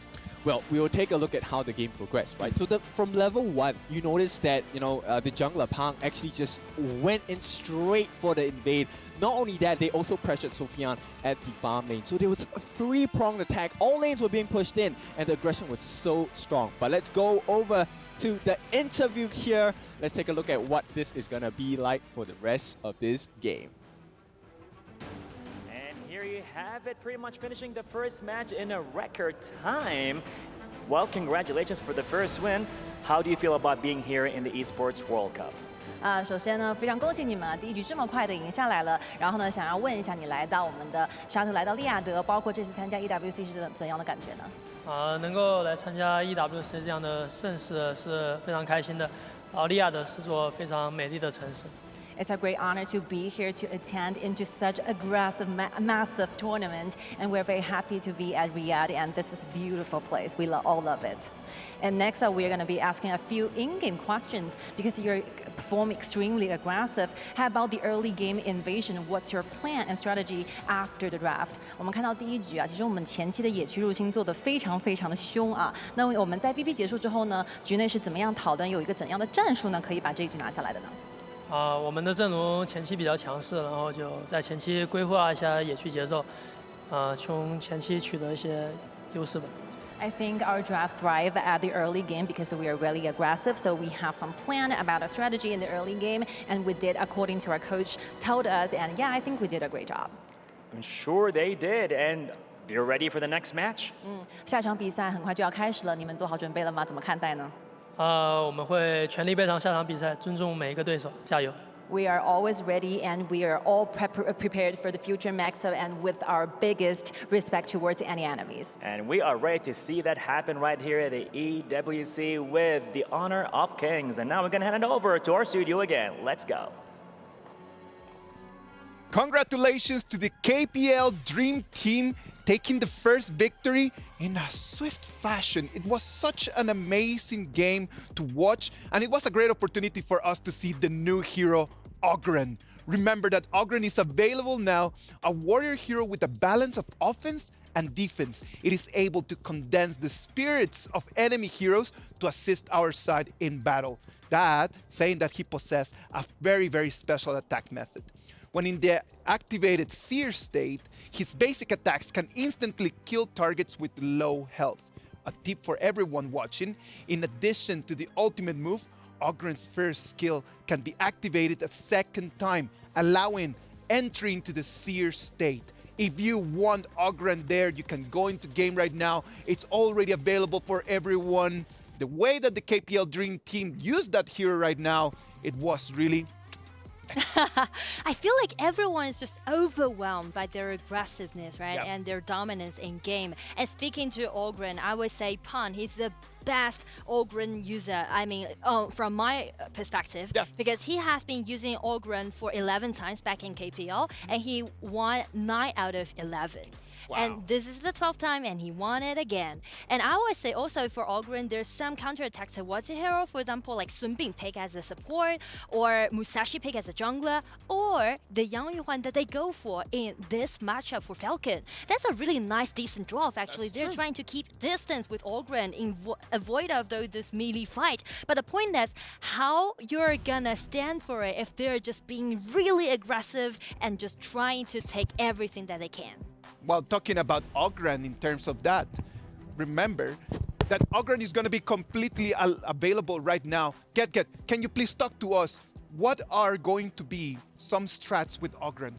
S23: Well, we will take a look at how the game progressed, right? So from level 1, you notice that, the jungler Pang actually just went in straight for the invade. Not only that, they also pressured Sofian at the farm lane. So there was a 3-pronged attack. All lanes were being pushed in, and the aggression was so strong. But let's go over to the interview here. Let's take a look at what this is going to be like for the rest of this game.
S21: Here you have it, pretty much finishing the first match in a record time. Well, congratulations for the first win. How do you feel about being here in the Esports World Cup?
S4: 首先呢，非常恭喜你们第一局这么快的赢下来了。然后呢，想要问一下你来到我们的沙特，来到利雅得，包括这次参加 EWC 是怎样的感觉呢？
S1: 能够来参加 EWC 这样的盛事是非常开心的。利雅得是座非常美丽的城市。
S4: It's a great honor to be here to attend into such aggressive, massive tournament, and we're very happy to be at Riyadh, and this is a beautiful place. We all love it. And next up, we're going to be asking a few in-game questions because you're performing extremely aggressive. How about the early game invasion? What's your plan and strategy after the draft? 我们看到第一局啊，其实我们前期的野区入侵做得非常的凶啊。那我们在 BP 结束之后呢，局内是怎么样讨论，有一个怎样的战术呢，可以把这一局拿下来的呢？
S1: 我们的阵容前期比较强势，然后就在前期规划一下野区节奏，从前期取得一些优势吧。
S4: I think our draft thrive at the early game because we are really aggressive. So we have some plan about a strategy in the early game, and we did according to our coach told us. And yeah, I think we did a great job.
S21: I'm sure they did, and they're ready for the next match.
S4: 下场比赛很快就要开始了，你们做好准备了吗？怎么看待呢？
S1: 我们会全力备战下场比赛，尊重每一个对手，加油！
S4: We are always ready, and we are all prepared for the future matchup, and with our biggest respect towards any enemies.
S21: And we are ready to see that happen right here at the EWC with the Honor of Kings. And now we're going to hand it over to our studio again. Let's go.
S14: Congratulations to the KPL Dream Team taking the first victory in a swift fashion. It was such an amazing game to watch, and it was a great opportunity for us to see the new hero, AUGEN. Remember that AUGEN is available now, a warrior hero with a balance of offense and defense. It is able to condense the spirits of enemy heroes to assist our side in battle. That saying that he possessed a very special attack method. When in the activated Seer state, his basic attacks can instantly kill targets with low health. A tip for everyone watching, in addition to the ultimate move, AUGEN's first skill can be activated a second time, allowing entry into the Seer state. If you want AUGEN there, you can go into game right now. It's already available for everyone. The way that the KPL Dream Team used that hero right now, it was really
S15: I feel like everyone is just overwhelmed by their aggressiveness, right?
S14: Yeah.
S15: And their dominance in game. And speaking to AUGEN, I would say Pan, he's the best AUGEN user, I mean, from my perspective, because he has been using AUGEN for 11 times back in KPL, and he won 9 out of 11.
S14: Wow.
S15: And this is the 12th time, and he won it again. And I always say also for AUGEN, there's some counterattacks towards a hero, for example, like Sun Bing pick as a support, or Musashi pick as a jungler, or the Yang Yuhuan that they go for in this matchup for Falcon. That's a really nice, decent draw, actually. They're trying to keep distance with AUGEN in avoid of this melee fight. But the point is how you're gonna stand for it if they're just being really aggressive and just trying to take everything that they can.
S14: While talking about AUGEN in terms of that, remember that AUGEN is going to be completely available right now. Get, can you please talk to us? What are going to be some strats with AUGEN?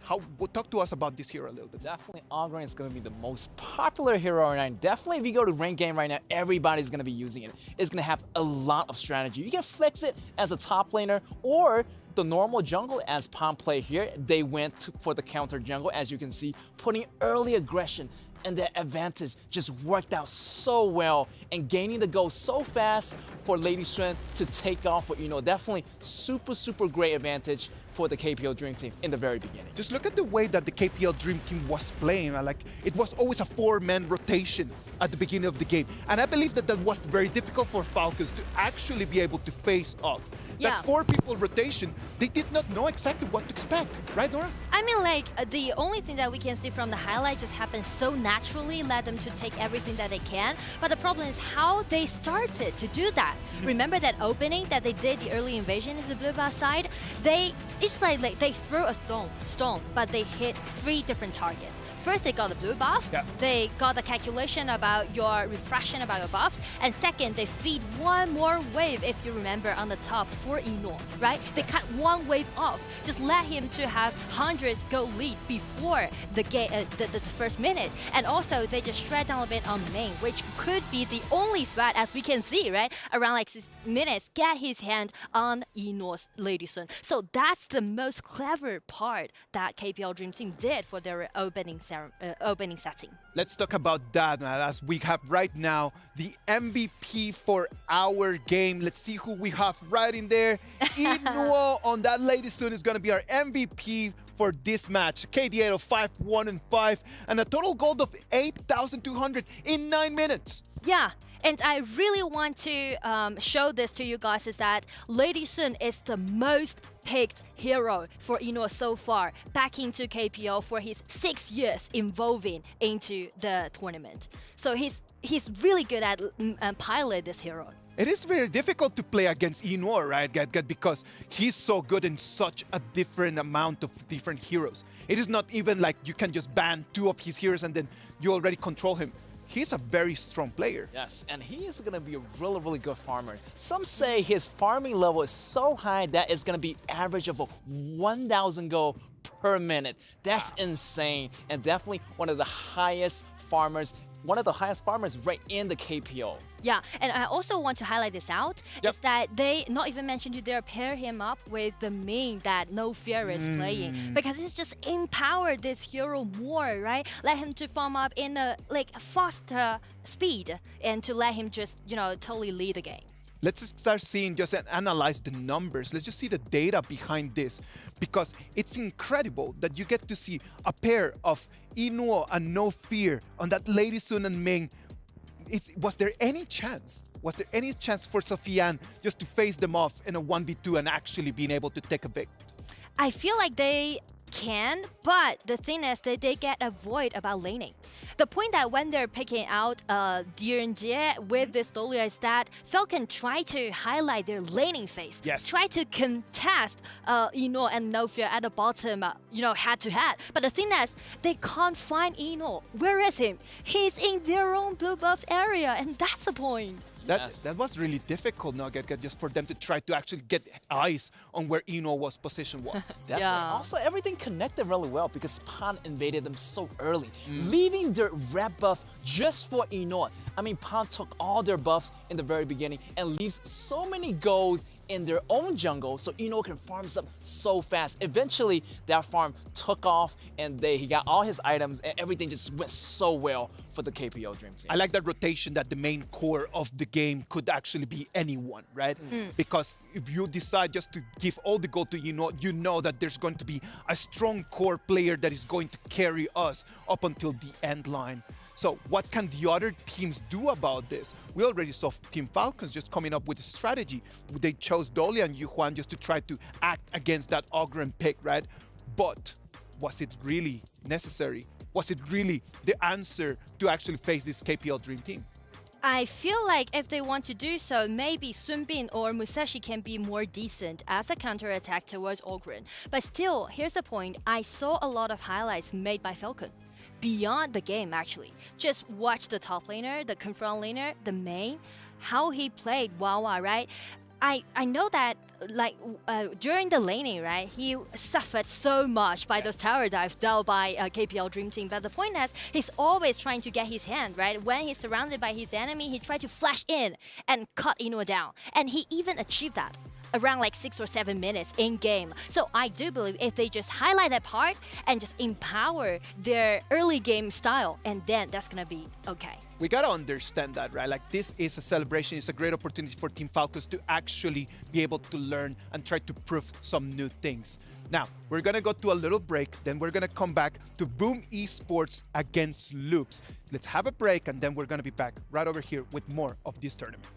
S14: Talk to us about this hero a little bit.
S16: Definitely AUGEN is going to be the most popular hero right now. Definitely if you go to ranked game right now, everybody's going to be using it. It's going to have a lot of strategy. You can flex it as a top laner or the normal jungle as Palm play here. They went for the counter jungle, as you can see, putting early aggression, and the advantage just worked out so well and gaining the goal so fast for Lady Xuan to take off with, definitely super great advantage for the KPL Dream Team in the very beginning.
S14: Just look at the way that the KPL Dream Team was playing. It was always a 4-man rotation at the beginning of the game. And I believe that was very difficult for Falcons to actually be able to face off.
S15: Yeah.
S14: That 4-people rotation, they did not know exactly what to expect. Right, Nora?
S15: I mean, the only thing that we can see from the highlight just happens so naturally, led them to take everything that they can. But the problem is how they started to do that. Remember that opening that they did, the early invasion in the blue buff side? It's like they threw a stone, but they hit 3 different targets. First, they got the blue buff.
S14: Yeah.
S15: They got the calculation about your refreshing about your buffs. And second, they feed 1 more wave, if you remember, on the top for Ino, right? They cut 1 wave off. Just let him to have hundreds go lead before the first minute. And also, they just shred down a bit on main, which could be the only threat, as we can see, right? Around like 6 minutes, get his hand on Ino's Lady Sun. So that's the most clever part that KPL Dream Team did for their opening set. opening setting.
S14: Let's talk about that, man, as we have right now the MVP for our game. Let's see who we have right in there. Inuo on that lady soon is going to be our MVP for this match. KDA of 5-1-5 and a total gold of 8,200 in 9 minutes.
S15: Yeah, and I really want to show this to you guys is that Lady Sun is the most picked hero for Inuo so far back into KPL for his 6 years involving into the tournament. So he's really good at pilot this hero.
S14: It is very difficult to play against Inuo, right, because he's so good in such a different amount of different heroes. It is not even like you can just ban 2 of his heroes and then you already control him. He's a very strong player.
S16: Yes, and he is going to be a really, really good farmer. Some say his farming level is so high that it's going to be average of 1,000 gold per minute. That's insane, and definitely one of the highest farmers right in the KPO.
S15: Yeah, and I also want to highlight this out, is that they not even mentioned to pair him up with the main that No Fear is playing, because it's just empowered this hero more, right? Let him to farm up in a faster speed and to let him just, totally lead the game.
S14: Let's just start seeing, just analyze the numbers. Let's just see the data behind this, because it's incredible that you get to see a pair of Inuo and No Fear on that Lady Sun and Ming. Was there any chance? Was there any chance for Sofiane just to face them off in a 1v2 and actually being able to take a victory?
S15: I feel like they can, but the thing is that they get a void about laning. The point that when they're picking out Direnjie with this Dolia is that Falcon try to highlight their laning phase.
S14: Yes.
S15: Try to contest Inuo and No Fear at the bottom, head to head. But the thing is, they can't find Inuo. Where is him? He's in their own blue buff area, and that's the point.
S14: That was really difficult, just for them to try to actually get eyes on where Inuo was position was.
S16: Definitely. Also, everything connected really well because Pan invaded them so early, leaving their red buff just for Inuo. I mean, Pan took all their buffs in the very beginning and leaves so many golds in their own jungle, so Inuo can farm up so fast. Eventually, that farm took off, and he got all his items, and everything just went so well for the KPO Dream Team.
S14: I like that rotation, that the main core of the game could actually be anyone, right? Because if you decide just to give all the gold to Inuo, you know that there's going to be a strong core player that is going to carry us up until the end line. So what can the other teams do about this? We already saw Team Falcons just coming up with a strategy. They chose Dolia and Yuhuan just to try to act against that Ogren pick, right? But was it really necessary? Was it really the answer to actually face this KPL Dream Team?
S15: I feel like if they want to do so, maybe Sunbin or Musashi can be more decent as a counterattack towards Ogren. But still, here's the point. I saw a lot of highlights made by Falcon. Beyond the game, actually. Just watch the top laner, the confront laner, the main, how he played Wawa, right? I know that during the laning, right, he suffered so much by those tower dives dealt by KPL Dream Team. But the point is, he's always trying to get his hand, right? When he's surrounded by his enemy, he tried to flash in and cut Inuo down. And he even achieved that around 6 or 7 minutes in game. So I do believe if they just highlight that part and just empower their early game style, and then that's gonna be okay.
S14: We gotta understand that, right? This is a celebration. It's a great opportunity for Team Falcons to actually be able to learn and try to prove some new things. Now, we're gonna go to a little break, then we're gonna come back to Boom Esports against Loops. Let's have a break, and then we're gonna be back right over here with more of this tournament.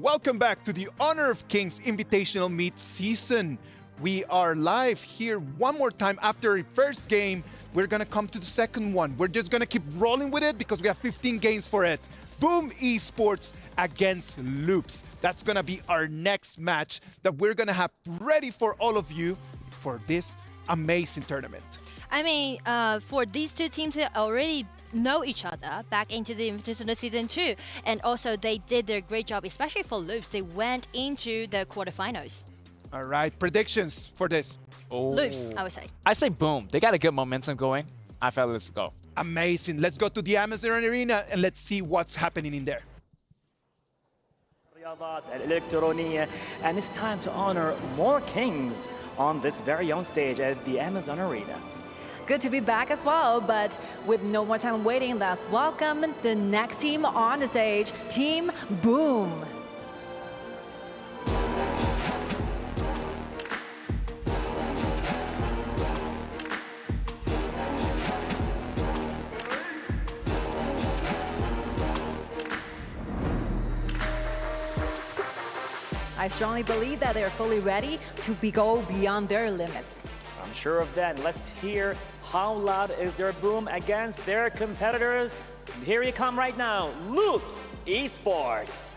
S14: Welcome back to the Honor of Kings Invitational Midseason. We are live here one more time after the first game. We're gonna come to the second one. We're just gonna keep rolling with it because we have 15 games for it. Boom Esports against Loops. That's gonna be our next match that we're gonna have ready for all of you for this amazing tournament.
S15: I mean, for these two teams, they already know each other back into the Invitational Season 2. And also, they did their great job, especially for Loops. They went into the quarterfinals.
S14: All right, predictions for this.
S15: Loops, I would say.
S16: I say Boom. They got a good momentum going. I felt let's go.
S14: Amazing. Let's go to the Amazon Arena and let's see what's happening in there.
S21: And it's time to honor more kings on this very own stage at the Amazon Arena.
S4: Good to be back as well, but with no more time waiting, let's welcome the next team on the stage, Team Boom. I strongly believe that they're fully ready to go beyond their limits.
S21: I'm sure of that. Let's hear how loud is their boom against their competitors. Here you come right now, Loops Esports.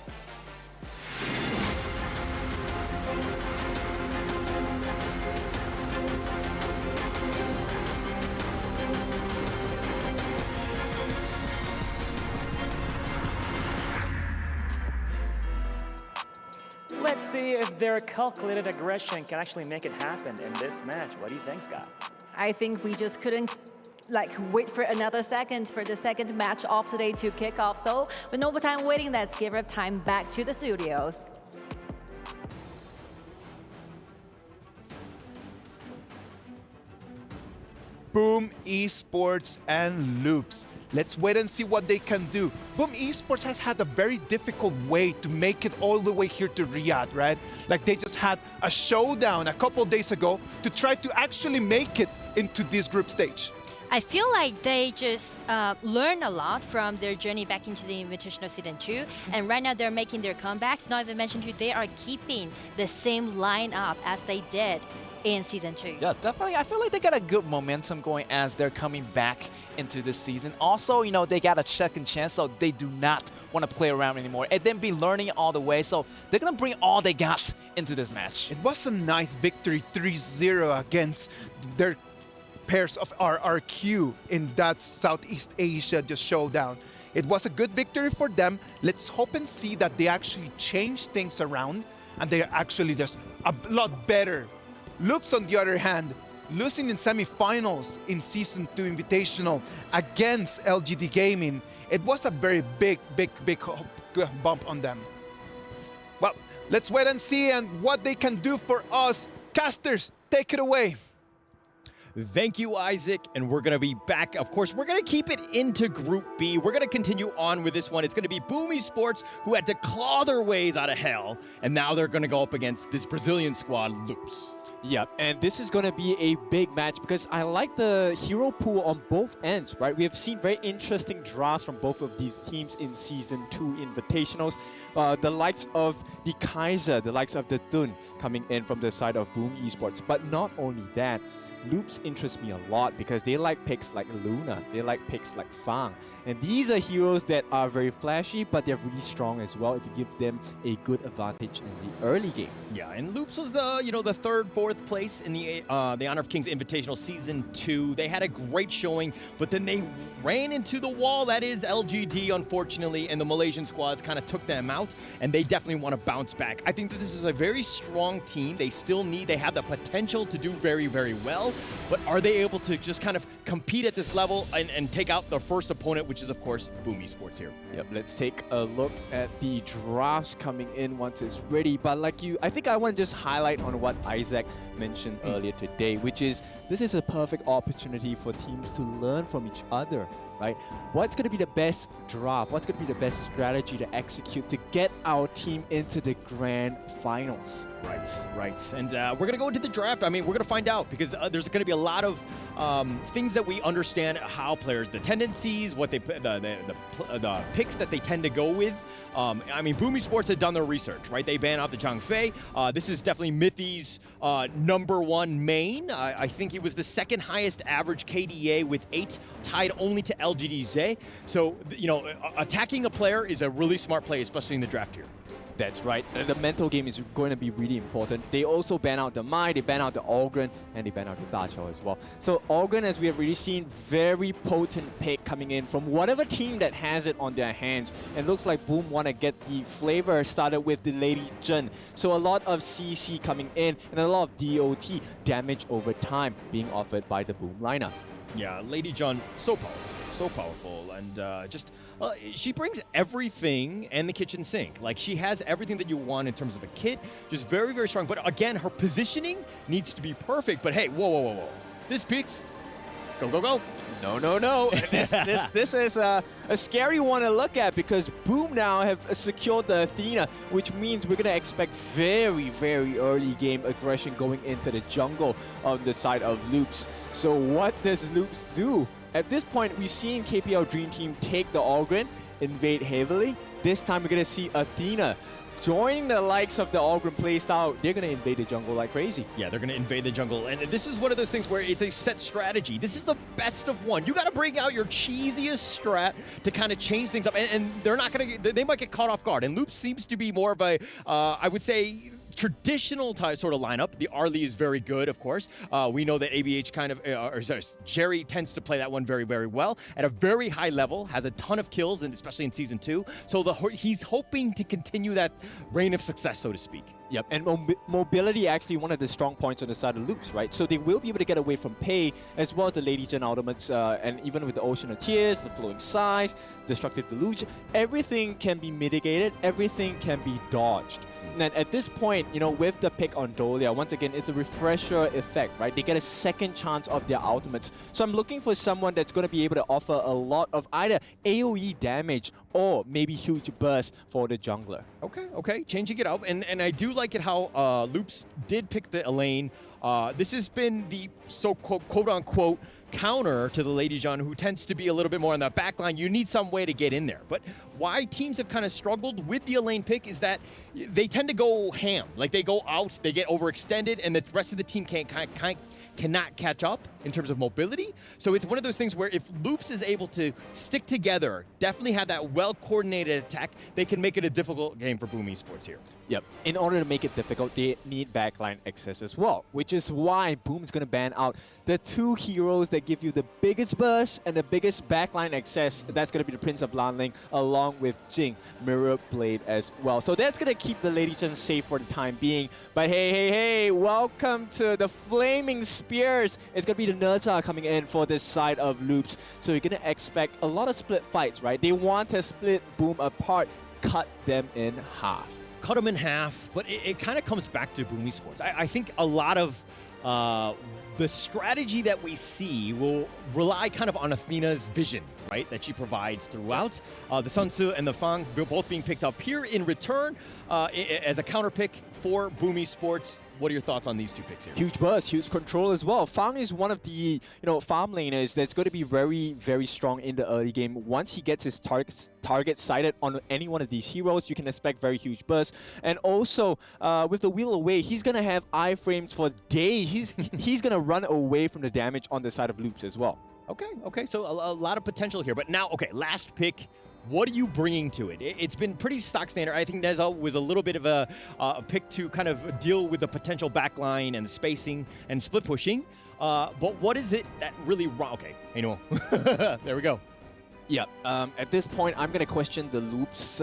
S21: Let's see if their calculated aggression can actually make it happen in this match. What do you think, Scott?
S4: I think we just couldn't wait for another second for the second match of today to kick off. So with no more time waiting, let's give up time back to the studios.
S14: Boom Esports and Loops. Let's wait and see what they can do. Boom Esports has had a very difficult way to make it all the way here to Riyadh, right? Like they just had a showdown a couple days ago to try to actually make it into this group stage.
S15: I feel like they just learned a lot from their journey back into the Invitational Season 2. And right now they're making their comebacks. Not even mentioned they are keeping the same lineup as they did in Season 2.
S16: Yeah, definitely. I feel like they got a good momentum going as they're coming back into this season. Also, you know, they got a second chance, so they do not want to play around anymore and then be learning all the way. So they're going to bring all they got into this match.
S14: It was a nice victory, 3-0 against their pairs of RRQ in that Southeast Asia just showdown. It was a good victory for them. Let's hope and see that they actually change things around and they're actually just a lot better. Loops, on the other hand, losing in semifinals in Season 2 Invitational against LGD Gaming, it was a very big bump on them. Well, let's wait and see and what they can do for us. Casters, take it away.
S22: Thank you, Isaac, and we're going to be back. Of course, we're going to keep it into Group B. We're going to continue on with this one. It's going to be Boom Esports, who had to claw their ways out of hell, and now they're going to go up against this Brazilian squad, Loops.
S23: Yeah, and this is going to be a big match because I like the hero pool on both ends, right? We have seen very interesting drafts from both of these teams in Season 2 Invitationals. The likes of the Kaiser, the likes of the Dun coming in from the side of Boom Esports. But not only that, Loops interest me a lot because they like picks like Luna, they like picks like Fang. And these are heroes that are very flashy, but they're really strong as well if you give them a good advantage in the early game.
S22: Yeah, and Loops was the third, fourth place in the Honor of Kings Invitational Season 2. They had a great showing, but then they ran into the wall. That is LGD, unfortunately, and the Malaysian squads kind of took them out, and they definitely want to bounce back. I think that this is a very strong team. They have the potential to do very, very well. But are they able to just kind of compete at this level and take out their first opponent, which is, of course, Boom Esports here?
S23: Yep, let's take a look at the drafts coming in once it's ready. But I think I want to just highlight on what Isaac mentioned earlier today, which is this is a perfect opportunity for teams to learn from each other, right? What's going to be the best draft? What's going to be the best strategy to execute to get our team into the grand finals?
S22: Right. And we're going to go into the draft. I mean, we're going to find out because there's there's going to be a lot of things that we understand how players, the tendencies, what they the picks that they tend to go with. I mean, Boom Esports had done their research, right? They ban out the Zhang Fei. This is definitely Mithy's #1 main. I think he was the second highest average KDA with 8, tied only to LGDZ. So, you know, attacking a player is a really smart play, especially in the draft here.
S23: That's right. The mental game is going to be really important. They also ban out the Mai, they ban out the AUGEN, and they ban out the Da Qiao as well. So AUGEN, as we have really seen, very potent pick coming in from whatever team that has it on their hands. And looks like Boom want to get the flavor started with the Lady Zhen. So a lot of CC coming in and a lot of DOT, damage over time, being offered by the Boom lineup.
S22: Yeah, Lady Zhen, so powerful, and she brings everything and the kitchen sink. Like, she has everything that you want in terms of a kit, just very, very strong. But again, her positioning needs to be perfect. But hey, whoa. This picks, go.
S23: No. this is a scary one to look at, because Boom now have secured the Athena, which means we're going to expect very, very early game aggression going into the jungle on the side of Loops. So what does Loops do? At this point, we've seen KPL Dream Team take the AUGEN, invade heavily. This time we're going to see Athena joining the likes of the AUGEN playstyle. They're going to invade the jungle like crazy.
S22: Yeah, they're going to invade the jungle. And this is one of those things where it's a set strategy. This is the best of one. You got to bring out your cheesiest strat to kind of change things up. And they're not going to, they might get caught off guard. And Loops seems to be more of a, I would say, traditional sort of lineup. The Arlie is very good, of course. We know that ABH kind of, Jerry tends to play that one very, very well at a very high level, has a ton of kills, and especially in Season 2. So he's hoping to continue that reign of success, so to speak.
S23: Yep, and mobility actually one of the strong points on the side of Loops, right? So they will be able to get away from Pei, as well as the Lady Zhen ultimates, and even with the Ocean of Tears, the Flowing Sighs, Destructive Deluge, everything can be mitigated, everything can be dodged. And at this point, you know, with the pick on Dolia, once again, it's a refresher effect, right? They get a second chance of their ultimates. So I'm looking for someone that's going to be able to offer a lot of either AoE damage or maybe huge burst for the jungler.
S22: Okay, changing it up. And I do like it how Loops did pick the Elaine. This has been the quote-unquote counter to the Lady Zhen, who tends to be a little bit more on the back line. You need some way to get in there. But why teams have kind of struggled with the Elaine pick is that they tend to go ham. Like, they go out, they get overextended, and the rest of the team cannot catch up in terms of mobility. So it's one of those things where if Loops is able to stick together, definitely have that well-coordinated attack, they can make it a difficult game for Boom Esports here.
S23: Yep. In order to make it difficult, they need backline access as well, which is why Boom is going to ban out the 2 heroes that give you the biggest burst and the biggest backline access. That's going to be the Prince of Lanling along with Jing, Mirror Blade as well. So that's going to keep the Lady Zhen safe for the time being. But hey, welcome to the Flaming Spears. It's going to be the Nerza coming in for this side of Loops. So you're going to expect a lot of split fights, right? They want to split Boom apart, cut them in half.
S22: Cut them in half, but it kind of comes back to Boom Esports. I think a lot of the strategy that we see will rely kind of on Athena's vision, right, that she provides throughout. The Sun Tzu and the Fang both being picked up here in return as a counter pick for Boom Esports. What are your thoughts on these 2 picks here?
S23: Huge burst, huge control as well. Fang is one of the farm laners that's going to be very, very strong in the early game. Once he gets his target sighted on any one of these heroes, you can expect very huge bursts. And also, with the Wheel Away, he's going to have iframes for days. He's going to run away from the damage on the side of Loops as well.
S22: Okay, so a lot of potential here. But now, okay, last pick. What are you bringing to it? It's been pretty stock standard. I think Neza was a little bit of a pick to kind of deal with the potential backline and the spacing and split pushing. But what is it that really wrong? Okay, Heino. There we go.
S23: Yeah, at this point, I'm going to question the Loops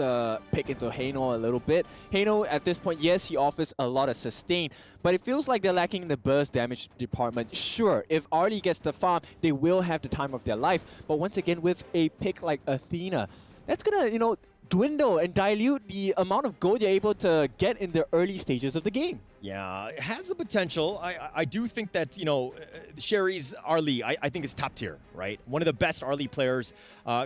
S23: pick into Heino a little bit. Heino, at this point, yes, he offers a lot of sustain, but it feels like they're lacking in the burst damage department. Sure, if Arlie gets the farm, they will have the time of their life. But once again, with a pick like Athena, that's going to, dwindle and dilute the amount of gold you're able to get in the early stages of the game.
S22: Yeah, it has the potential. I do think that, Sherry's Arlie, I think is top tier, right? One of the best Arlie players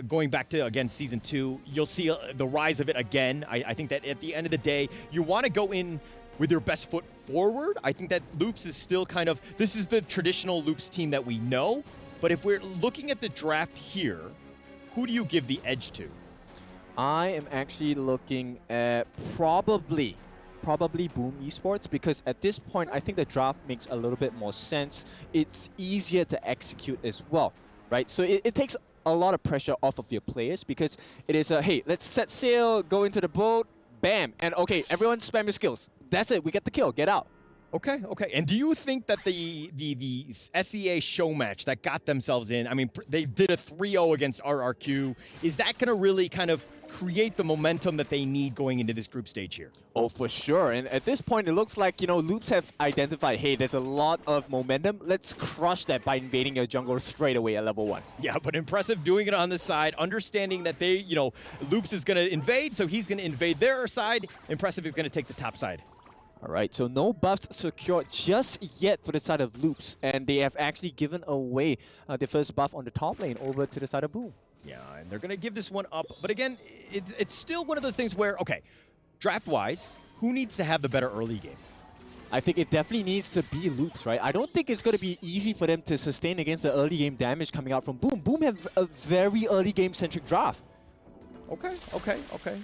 S22: going back to, again, Season 2. You'll see the rise of it again. I think that at the end of the day, you want to go in with their best foot forward. I think that Loops is still kind of, this is the traditional Loops team that we know. But if we're looking at the draft here, who do you give the edge to?
S23: I am actually looking at probably Boom Esports, because at this point, I think the draft makes a little bit more sense. It's easier to execute as well, right? So it takes a lot of pressure off of your players, because it is a, hey, let's set sail, go into the boat, bam, and okay, everyone spam your skills. That's it, we get the kill, get out.
S22: Okay, okay. And do you think that the SEA show match that got themselves in, I mean, they did a 3-0 against RRQ, is that going to really kind of create the momentum that they need going into this group stage here?
S23: Oh, for sure. And at this point, it looks like, you know, Loops have identified, hey, there's a lot of momentum. Let's crush that by invading your jungle straight away at level 1.
S22: Yeah, but Impressive doing it on the side, understanding that they, you know, Loops is going to invade, so he's going to invade their side. Impressive is going to take the top side.
S23: All right, so no buffs secured just yet for the side of Loops, and they have actually given away the first buff on the top lane over to the side of Boom.
S22: Yeah, and they're going to give this one up. But again, it's still one of those things where, okay, draft-wise, who needs to have the better early game?
S23: I think it definitely needs to be Loops, right? I don't think it's going to be easy for them to sustain against the early game damage coming out from Boom. Boom have a very early game-centric draft.
S22: Okay.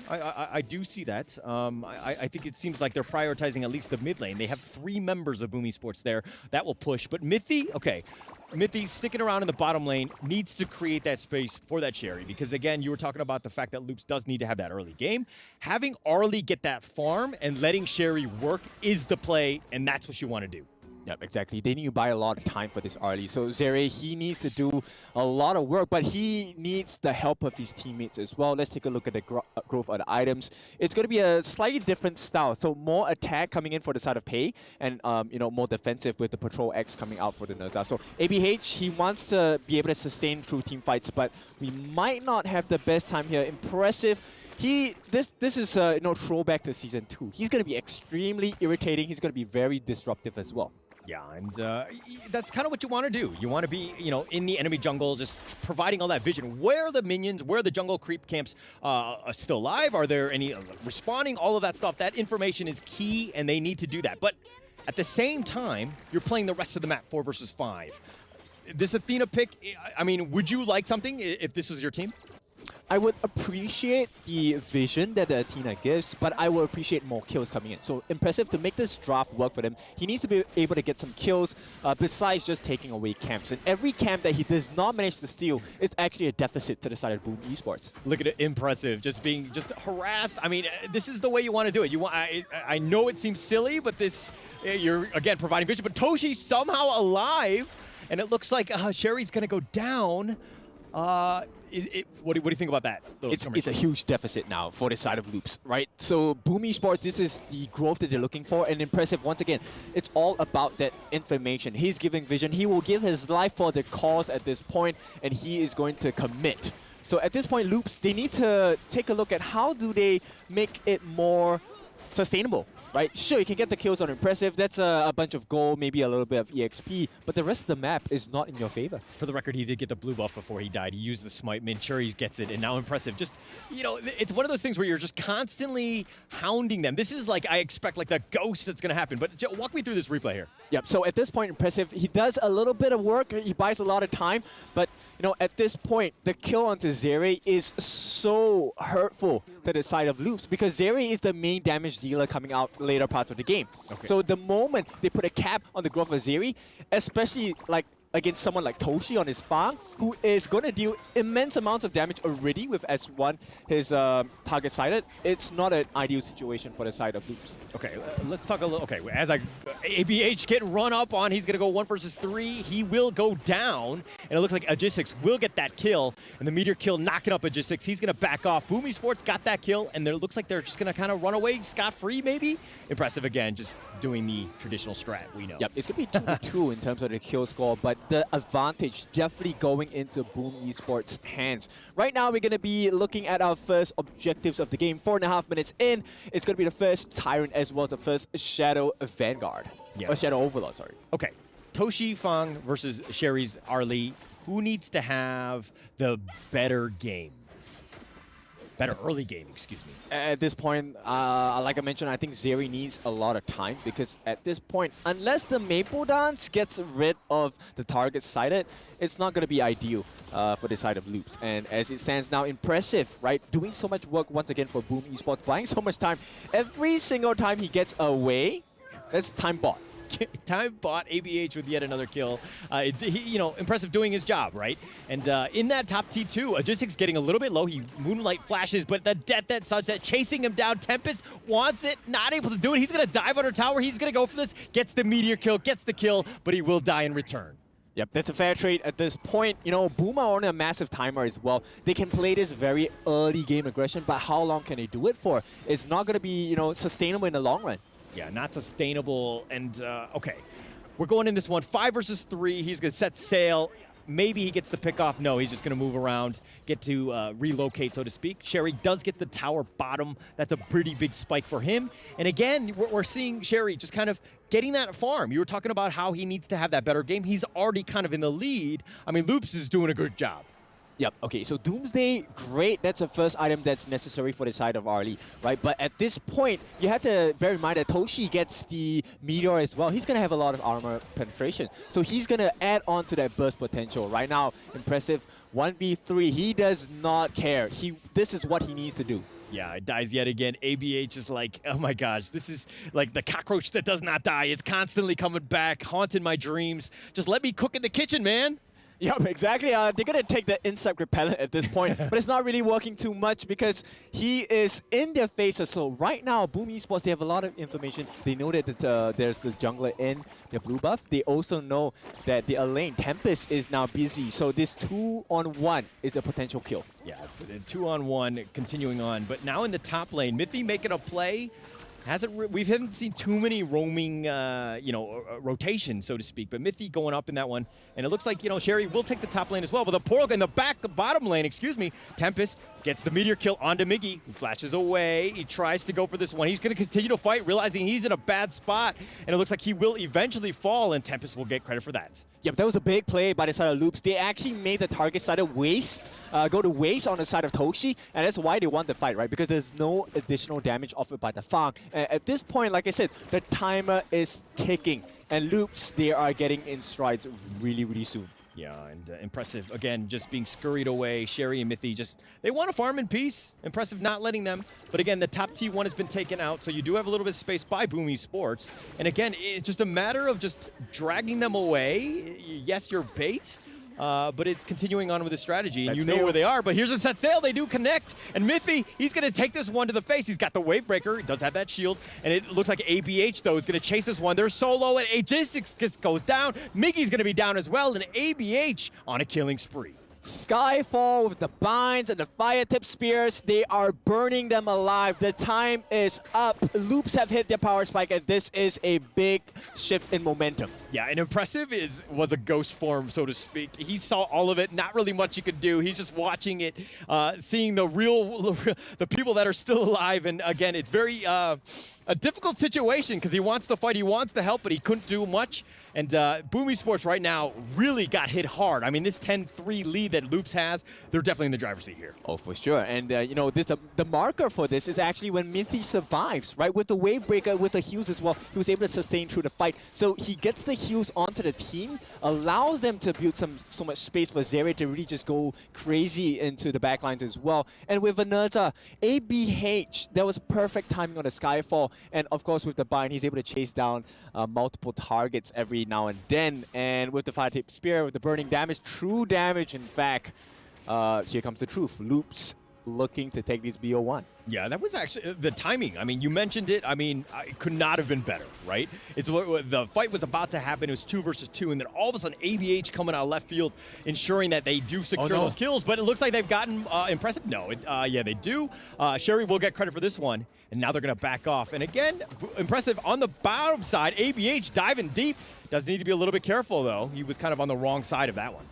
S22: I do see that. I think it seems like they're prioritizing at least the mid lane. They have 3 members of Boom Esports there. That will push. But Mithy, okay. Mithy sticking around in the bottom lane needs to create that space for that Sherry. Because again, you were talking about the fact that Loops does need to have that early game. Having Arlie get that farm and letting Sherry work is the play, and that's what you want to do.
S23: Yep, exactly. They need to buy a lot of time for this Arlie. So Zere, he needs to do a lot of work, but he needs the help of his teammates as well. Let's take a look at the growth of the items. It's going to be a slightly different style. So more attack coming in for the side of Pei, and you know, more defensive with the Patrol X coming out for the Nerza. So ABH, he wants to be able to sustain through team fights, but we might not have the best time here. Impressive. This is you know, throwback to Season 2. He's going to be extremely irritating. He's going to be very disruptive as well.
S22: Yeah, and that's kind of what you want to do. You want to be, you know, in the enemy jungle, just providing all that vision. Where are the minions? Where are the jungle creep camps still alive? Are there any respawning? All of that stuff. That information is key, and they need to do that. But at the same time, you're playing the rest of the map 4 versus 5. This Athena pick, I mean, would you like something if this was your team?
S23: I would appreciate the vision that the Athena gives, but I would appreciate more kills coming in. So Impressive, to make this draft work for them, he needs to be able to get some kills besides just taking away camps. And every camp that he does not manage to steal is actually a deficit to the side of Boom Esports.
S22: Look at it, Impressive, just being harassed. I mean, this is the way you want to do it. You want. I know it seems silly, but this, you're, again, providing vision. But Toshi somehow alive, and it looks like Sherry's going to go down. What do you think about that?
S23: It's a huge deficit now for the side of Loops, right? So Boom Esports, this is the growth that they're looking for, and Impressive, once again, it's all about that information. He's giving vision. He will give his life for the cause at this point, and he is going to commit. So at this point, Loops, they need to take a look at how do they make it more sustainable, right? Sure, you can get the kills on Impressive. That's a bunch of gold, maybe a little bit of EXP, but the rest of the map is not in your favor.
S22: For the record, he did get the blue buff before he died. He used the smite. Manchuri gets it, and now Impressive. Just, you know, it's one of those things where you're just constantly hounding them. This is like, I expect like the ghost that's going to happen. But walk me through this replay here.
S23: Yep, so at this point, Impressive, he does a little bit of work. He buys a lot of time, but you know, at this point, the kill onto Zere is so hurtful to the side of Loops because Zere is the main damage dealer coming out later parts of the game. Okay. So the moment they put a cap on the growth of Zere, especially like against someone like Toshi on his farm, who is going to deal immense amounts of damage already with S1, his target sighted, it's not an ideal situation for the side of Loops.
S22: Okay, let's talk a little. Okay, as ABH getting run up on, he's going to go 1 versus 3. He will go down, and it looks like Aegis will get that kill, and the meteor kill knocking up Aegis. He's going to back off. Boom Esports got that kill, and it looks like they're just going to kind of run away scot-free, maybe? Impressive again, just doing the traditional strat, we know.
S23: Yep, it's going to be 2-2 in terms of the kill score, but the advantage definitely going into Boom Esports' hands. Right now, we're going to be looking at our first objectives of the game. 4.5 minutes in, it's going to be the first Tyrant as well as the first Shadow Vanguard. Yeah. Or Shadow Overlord, sorry.
S22: Okay, Toshi Fang versus Sherry's Arlie. Who needs to have the better game? Better early game, excuse me.
S23: At this point, like I mentioned, I think Zeri needs a lot of time because at this point, unless the Maple Dance gets rid of the target sighted, it's not going to be ideal for the side of Loops. And as it stands now, impressive, right? Doing so much work once again for Boom Esports, buying so much time. Every single time he gets away, that's time bought.
S22: Time bought ABH with yet another kill. Impressive doing his job, right? And in that top T2, AUGEN getting a little bit low. He Moonlight flashes, but the Death that Sunset chasing him down. Tempest wants it, not able to do it. He's going to dive under tower. He's going to go for this. Gets the meteor kill, gets the kill, but he will die in return.
S23: Yep, that's a fair trade at this point. You know, Boom are on a massive timer as well. They can play this very early game aggression, but how long can they do it for? It's not going to be, sustainable in the long run.
S22: Yeah, not sustainable. And, okay, we're going in this one. 5 versus 3. He's going to set sail. Maybe he gets the pick off. No, he's just going to move around, get to relocate, so to speak. Sherry does get the tower bottom. That's a pretty big spike for him. And again, we're seeing Sherry just kind of getting that farm. You were talking about how he needs to have that better game. He's already kind of in the lead. I mean, Loops is doing a good job.
S23: Yep, okay, so Doomsday, great. That's the first item that's necessary for the side of Arlie, right? But at this point, you have to bear in mind that Toshi gets the Meteor as well. He's going to have a lot of armor penetration. So he's going to add on to that burst potential. Right now, impressive 1v3. He does not care. This is what he needs to do.
S22: Yeah, it dies yet again. ABH is like, oh my gosh, this is like the cockroach that does not die. It's constantly coming back, haunting my dreams. Just let me cook in the kitchen, man.
S23: Yep, exactly. They're going to take the insect repellent at this point, but it's not really working too much because he is in their faces. So right now, Boom Esports, they have a lot of information. They know that there's the jungler in the blue buff. They also know that the lane, Tempest, is now busy. So this 2-on-1 is a potential kill.
S22: Yeah, 2-on-1 continuing on. But now in the top lane, Mythy making a play. We haven't seen too many roaming, rotations, so to speak. But Mythy going up in that one. And it looks like, Sherry will take the top lane as well. But the portal in the bottom lane, Tempest gets the meteor kill onto Miggy, who flashes away. He tries to go for this one. He's going to continue to fight, realizing he's in a bad spot. And it looks like he will eventually fall, and Tempest will get credit for that.
S23: Yep, that was a big play by the side of Loops. They actually made the target side of go to waste on the side of Toshi, and that's why they won the fight, right? Because there's no additional damage offered by the Fang. At this point, like I said, the timer is ticking, and Loops, they are getting in strides really, really soon.
S22: Yeah, and impressive, again, just being scurried away. Sherry and Mythy they want to farm in peace. Impressive not letting them. But again, the top T1 has been taken out, so you do have a little bit of space by Boom Esports. And again, it's just a matter of just dragging them away. Yes, you're bait, but it's continuing on with the strategy, and you know where they are. But here's a set sail. They do connect, and Mythy, he's going to take this one to the face. He's got the wave breaker. He does have that shield, and it looks like ABH, though, is going to chase this one. They're solo, and AUGEN just goes down. Miggy's going to be down as well, and ABH on a killing spree.
S23: Skyfall with the binds and the fire tip spears, they are burning them alive. The time is up. Loops have hit their power spike, and this is a big shift in momentum.
S22: Yeah, and impressive was a ghost form, so to speak. He saw all of it, not really much he could do. He's just watching it, seeing the people that are still alive. And again, it's very a difficult situation because he wants to fight, he wants to help, but he couldn't do much. And Boom Esports right now really got hit hard. I mean, this 10-3 lead that Loops has, they're definitely in the driver's seat here.
S23: Oh, for sure. And, the marker for this is actually when Mythy survives, right? With the wave breaker, with the heals as well, he was able to sustain through the fight. So he gets the heals onto the team, allows them to build so much space for Zeri to really just go crazy into the backlines as well. And with another ABH, that was perfect timing on the Skyfall. And, of course, with the bind, he's able to chase down multiple targets every now and then. And with the fire tip spear, with the burning damage, true damage, in fact, here comes the truth. Loops looking to take these BO1.
S22: Yeah, that was actually the timing. I mean, you mentioned it. I mean, it could not have been better, right? The fight was about to happen. It was 2 versus 2, and then all of a sudden, ABH coming out of left field, ensuring that they do secure those kills. But it looks like they've gotten impressive. No, yeah, they do. Sherry will get credit for this one, and now they're going to back off. And again, impressive on the bottom side. ABH diving deep. Does need to be a little bit careful, though. He was kind of on the wrong side of that one.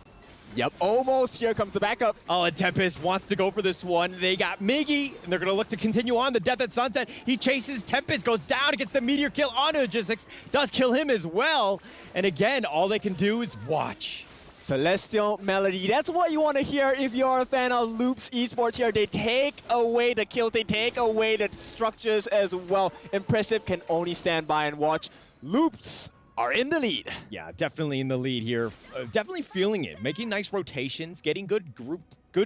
S23: Yep, almost. Here comes the backup.
S22: Oh, and Tempest wants to go for this one. They got Miggy, and they're going to look to continue on. The Death at Sunset. He chases Tempest, goes down, gets the meteor kill onto AUGEN. Does kill him as well. And again, all they can do is watch.
S23: Celestial Melody. That's what you want to hear if you're a fan of Loops Esports here. They take away the kills, they take away the structures as well. Impressive can only stand by and watch. Loops are in the lead.
S22: Yeah, definitely in the lead here. Definitely feeling it, making nice rotations, getting good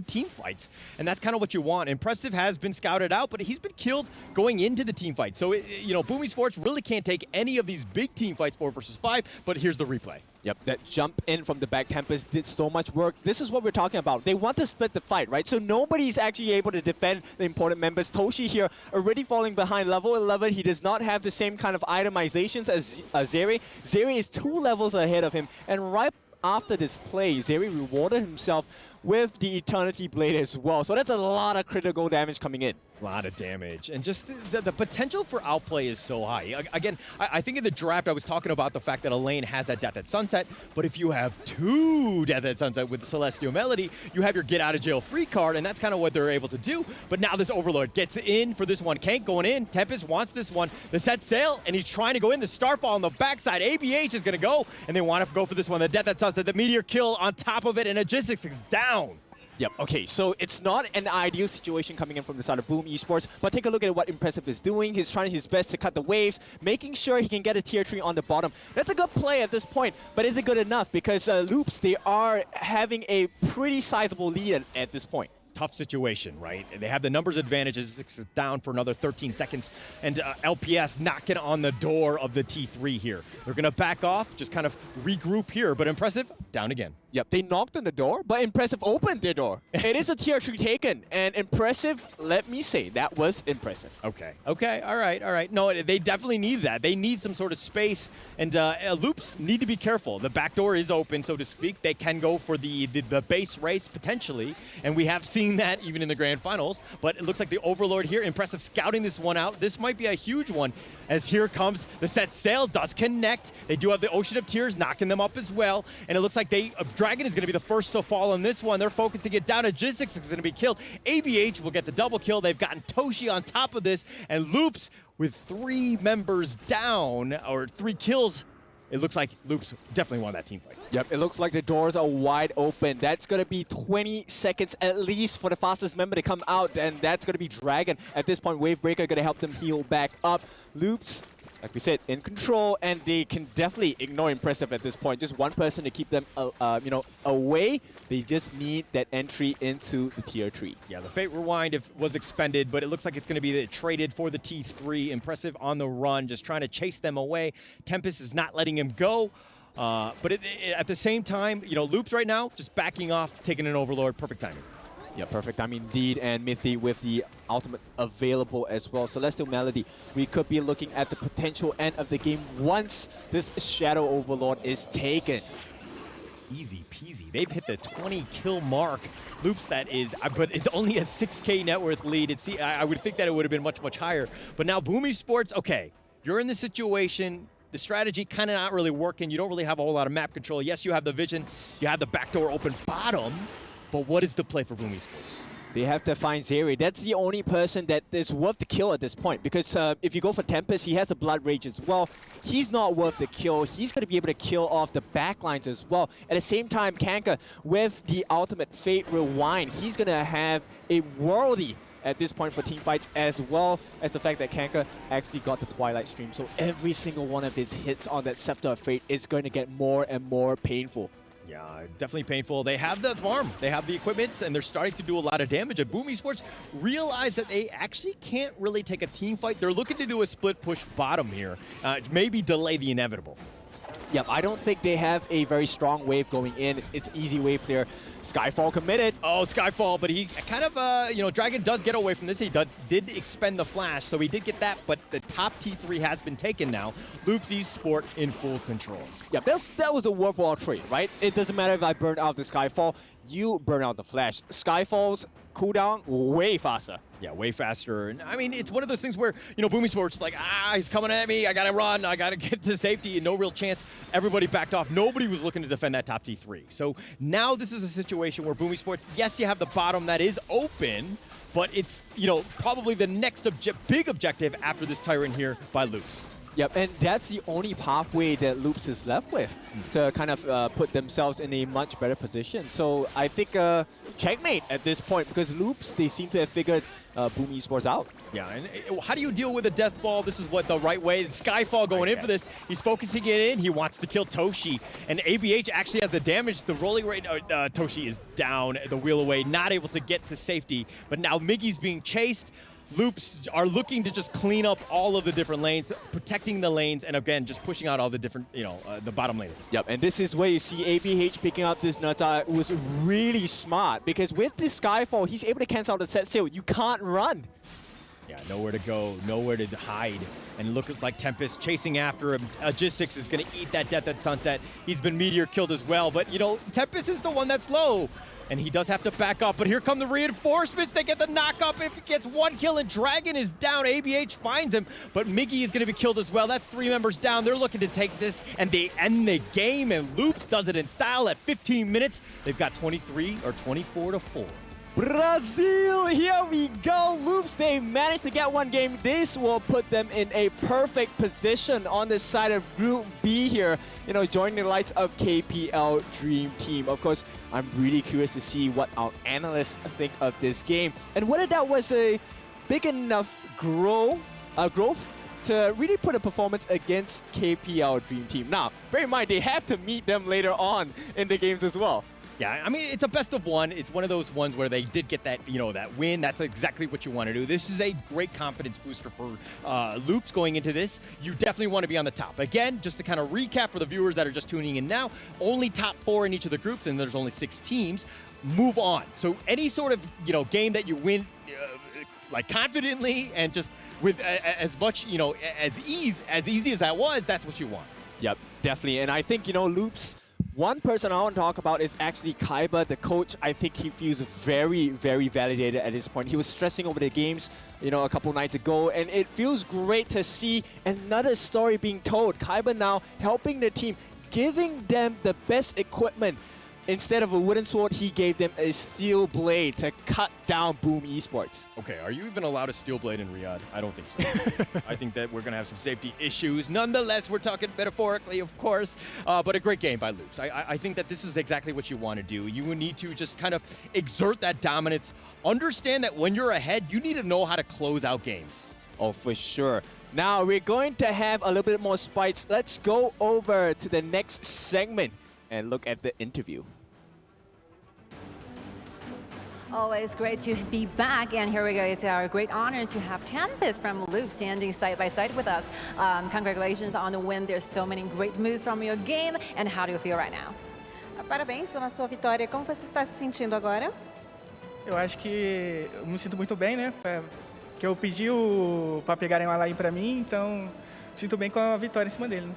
S22: team fights, and that's kind of what you want. Impressive has been scouted out, but he's been killed going into the team fight. So, you know, Boom Esports really can't take any of these big team fights 4 versus 5, but here's the replay.
S23: Yep, that jump in from the back Tempest did so much work. This is what we're talking about. They want to split the fight, right? So nobody's actually able to defend the important members. Toshi here already falling behind level 11. He does not have the same kind of itemizations as Zeri. Zeri is 2 levels ahead of him, and right after this play, Zeri rewarded himself with the Eternity Blade as well. So that's a lot of critical damage coming in.
S22: A lot of damage. And just the potential for outplay is so high. Again, I think in the draft I was talking about the fact that a lane has that Death at Sunset, but if you have 2 Death at Sunset with Celestial Melody, you have your get out of jail free card, and that's kind of what they're able to do. But now this Overlord gets in for this one. Kank going in. Tempest wants this one. The set sail, and he's trying to go in. The Starfall on the backside. ABH is going to go, and they want to go for this one. The Death at Sunset, the Meteor kill on top of it, and Logistics is down.
S23: Yep, okay, so it's not an ideal situation coming in from the side of Boom Esports, but take a look at what Impressive is doing. He's trying his best to cut the waves, making sure he can get a tier 3 on the bottom. That's a good play at this point, but is it good enough? Because Loops, they are having a pretty sizable lead at this point.
S22: Tough situation, right? They have the numbers advantage. It's down for another 13 seconds, and LPS knocking on the door of the T3 here. They're going to back off, just kind of regroup here, but Impressive down again.
S23: Yep, they knocked on the door, but Impressive opened their door. It is a tier 3 taken, and Impressive, let me say, that was impressive.
S22: Okay, all right. No, they definitely need that. They need some sort of space, and Loops need to be careful. The back door is open, so to speak. They can go for the base race, potentially, and we have seen that even in the grand finals, but it looks like the Overlord here, Impressive scouting this one out. This might be a huge one, as here comes the set sail, does connect. They do have the Ocean of Tears knocking them up as well, and it looks like Dragon is going to be the first to fall on this one. They're focusing it down. Logistics is going to be killed. ABH will get the double kill. They've gotten Toshi on top of this, and Loops with 3 members down, or 3 kills. It looks like Loops definitely won that team fight.
S23: Yep, it looks like the doors are wide open. That's going to be 20 seconds at least for the fastest member to come out, and that's going to be Dragon. At this point, Wavebreaker going to help them heal back up. Loops, like we said, in control, and they can definitely ignore Impressive at this point. Just one person to keep them away. They just need that entry into the tier 3.
S22: Yeah, the Fate Rewind was expended, but it looks like it's going to be traded for the T3. Impressive on the run, just trying to chase them away. Tempest is not letting him go. But at the same time, you know, Loops right now just backing off, taking an Overlord. Perfect timing.
S23: Yeah, perfect time indeed, and Mythy with the ultimate available as well. Celestial Melody, we could be looking at the potential end of the game once this Shadow Overlord is taken.
S22: Easy peasy. They've hit the 20 kill mark. Loops, that is, but it's only a 6K net worth lead. I would think that it would have been much, much higher. But now Boom Esports, okay, you're in this situation. The strategy kind of not really working. You don't really have a whole lot of map control. Yes, you have the vision. You have the backdoor open bottom. But what is the play for Boom Esports?
S23: They have to find Zeri. That's the only person that is worth the kill at this point. Because if you go for Tempest, he has the Blood Rage as well. He's not worth the kill. He's going to be able to kill off the backlines as well. At the same time, Kanka, with the ultimate Fate Rewind, he's going to have a worldy at this point for team fights, as well as the fact that Kanka actually got the Twilight Stream. So every single one of his hits on that Scepter of Fate is going to get more and more painful.
S22: Yeah, definitely painful. They have the farm, they have the equipment, and they're starting to do a lot of damage. And Boom Esports realize that they actually can't really take a team fight. They're looking to do a split push bottom here, maybe delay the inevitable.
S23: Yep, I don't think they have a very strong wave going in. It's easy wave clear. Skyfall committed.
S22: Oh, Skyfall, but he kind of, you know, Dragon does get away from this. He did expend the flash, so he did get that, but the top T3 has been taken now. Loops Esport in full control.
S23: Yeah, that was a worthwhile trade, right? It doesn't matter if I burn out the Skyfall, you burn out the flash. Skyfall's cooldown way faster.
S22: Yeah, way faster. And I mean, it's one of those things where, you know, Boom Esports is like, he's coming at me. I got to run. I got to get to safety. And no real chance. Everybody backed off. Nobody was looking to defend that top T3. So now this is a situation where Boom Esports, yes, you have the bottom that is open, but it's, you know, probably the next big objective after this Tyrant here by Loops.
S23: Yep, and that's the only pathway that Loops is left with to kind of put themselves in a much better position. So I think checkmate at this point, because Loops, they seem to have figured Boom Esports out.
S22: Yeah, and how do you deal with a death ball? This is what the right way. Skyfall going in for this. He's focusing it in. He wants to kill Toshi. And ABH actually has the damage. The rolling rate, Toshi is down the wheel away, not able to get to safety. But now Miggy's being chased. Loops are looking to just clean up all of the different lanes, protecting the lanes, and again, just pushing out all the different, the bottom lanes.
S23: Yep, and this is where you see ABH picking up this Nuta was really smart, because with this Skyfall, he's able to cancel out the set sail. You can't run.
S22: Yeah, nowhere to go, nowhere to hide. And it looks like Tempest chasing after him. Logistics is going to eat that death at Sunset. He's been Meteor killed as well, but, Tempest is the one that's low. And he does have to back up, but here come the reinforcements. They get the knock up. If he gets one kill and Dragon is down, ABH finds him, but Miggy is going to be killed as well. That's 3 members down. They're looking to take this, and they end the game, and Loops does it in style at 15 minutes. They've got 23 or 24-4.
S23: Brazil, here we go. Loops, they managed to get one game. This will put them in a perfect position on the side of Group B here, joining the likes of KPL Dream Team. Of course, I'm really curious to see what our analysts think of this game and whether that was a big enough growth to really put a performance against KPL Dream Team. Now, bear in mind, they have to meet them later on in the games as well.
S22: Yeah, I mean, it's a best of one. It's one of those ones where they did get that, that win. That's exactly what you want to do. This is a great confidence booster for Loops going into this. You definitely want to be on the top. Again, just to kind of recap for the viewers that are just tuning in now, only top 4 in each of the groups, and there's only 6 teams. Move on. So any sort of, game that you win, like confidently and just with as much, as easy as that was, that's what you want.
S23: Yep, definitely. And I think, Loops, one person I want to talk about is actually Kaiba, the coach. I think he feels very, very validated at this point. He was stressing over the games, a couple nights ago, and it feels great to see another story being told. Kaiba now helping the team, giving them the best equipment. Instead of a wooden sword, he gave them a steel blade to cut down Boom Esports.
S22: Okay, are you even allowed a steel blade in Riyadh? I don't think so. I think that we're going to have some safety issues. Nonetheless, we're talking metaphorically, of course, but a great game by Loops. I think that this is exactly what you want to do. You would need to just kind of exert that dominance. Understand that when you're ahead, you need to know how to close out games.
S23: Oh, for sure. Now, we're going to have a little bit more spikes. Let's go over to the next segment and look at the interview.
S4: Always great to be back, and here we go. It's our great honor to have Tempest from Loop standing side by side with us. Congratulations on the win. There's so many great moves from your game, and how do you feel right now?
S2: Parabéns pela sua vitória. Como você está se sentindo agora?
S3: Eu acho que eu me sinto muito bem, né? Que eu pedi para pegarem uma line para mim, então sinto bem com a vitória em cima dele. Né?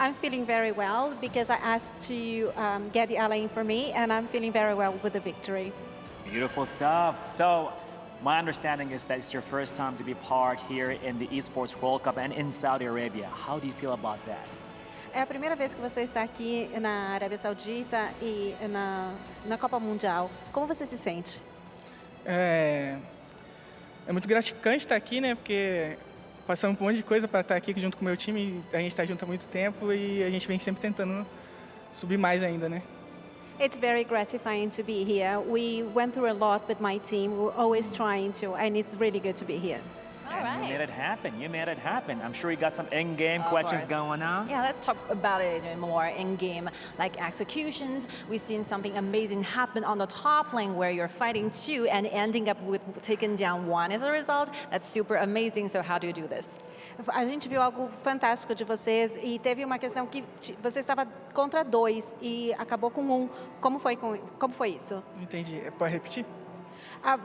S2: I'm feeling very well because I asked to get the ally for me, and I'm feeling very well with the victory.
S21: Beautiful stuff. So, my understanding is that it's your first time to be part here in the Esports World Cup and in Saudi Arabia. How do you feel about that?
S2: É a primeira vez que você está aqui na Arábia Saudita e na Copa Mundial. Como você se sente?
S3: É muito gratificante estar aqui, né? Porque passamos por um monte de coisa para estar aqui junto com o meu time. A gente está junto há muito tempo e a gente vem sempre tentando subir mais ainda, né?
S2: It's very gratifying to be here. We went through a lot with my team. We're always trying to, and it's really good to be here.
S21: All right. You made it happen. You made it happen. I'm sure you got some in-game questions going on.
S4: Yeah, let's talk about it more in-game, like executions. We've seen something amazing happen on the top lane where you're fighting 2 and ending up with taking down 1 as a result. That's super amazing. So how do you do this?
S2: A gente viu algo fantástico de vocês e teve uma questão que você estava contra 2 e acabou com 1. Como foi isso?
S3: Não entendi. Pode repetir?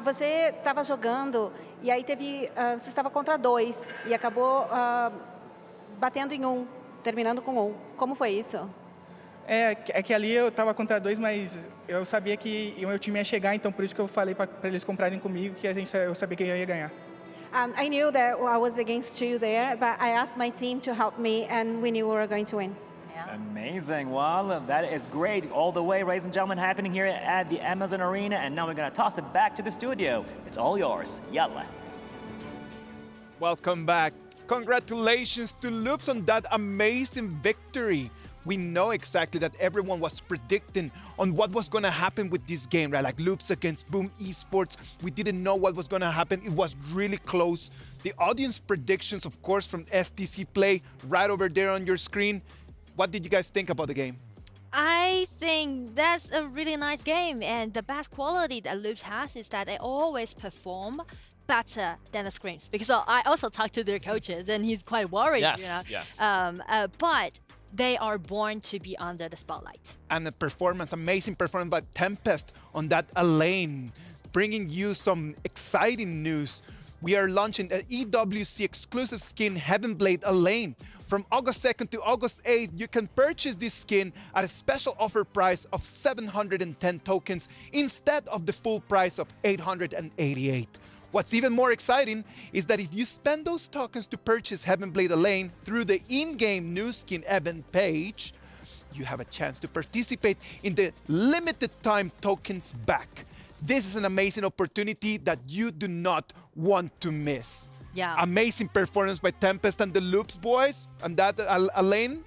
S2: Você estava jogando e aí você estava contra 2 e acabou batendo em 1, terminando com 1. Como foi isso?
S3: É que ali eu estava contra 2, mas eu sabia que o meu time ia chegar, então por isso que eu falei para eles comprarem comigo, que eu sabia que eu ia ganhar.
S2: I knew that I was against 2 there, but I asked my team to help me, and we knew we were going to win.
S21: Amazing. Well, that is great. All the way, ladies and gentlemen, happening here at the Amazon Arena. And now we're going to toss it back to the studio. It's all yours. Yalla.
S14: Welcome back. Congratulations to Loops on that amazing victory. We know exactly that everyone was predicting on what was going to happen with this game, right? Like Loops against Boom Esports. We didn't know what was going to happen. It was really close. The audience predictions, of course, from STC Play right over there on your screen. What did you guys think about the game?
S15: I think that's a really nice game, and the best quality that Loops has is that they always perform better than the scrims. Because I also talked to their coaches, and he's quite worried.
S16: Yes,
S15: you know?
S16: yes.
S15: But they are born to be under the spotlight.
S14: And the performance, amazing performance by Tempest on that lane, bringing you some exciting news. We are launching an EWC exclusive skin, Heavenblade Elaine. From August 2nd to August 8th, you can purchase this skin at a special offer price of 710 tokens instead of the full price of 888. What's even more exciting is that if you spend those tokens to purchase Heavenblade Elaine through the in-game new skin event page, you have a chance to participate in the limited time tokens back. This is an amazing opportunity that you do not want to miss.
S15: Yeah.
S14: Amazing performance by Tempest and the Loops boys. And that Elaine,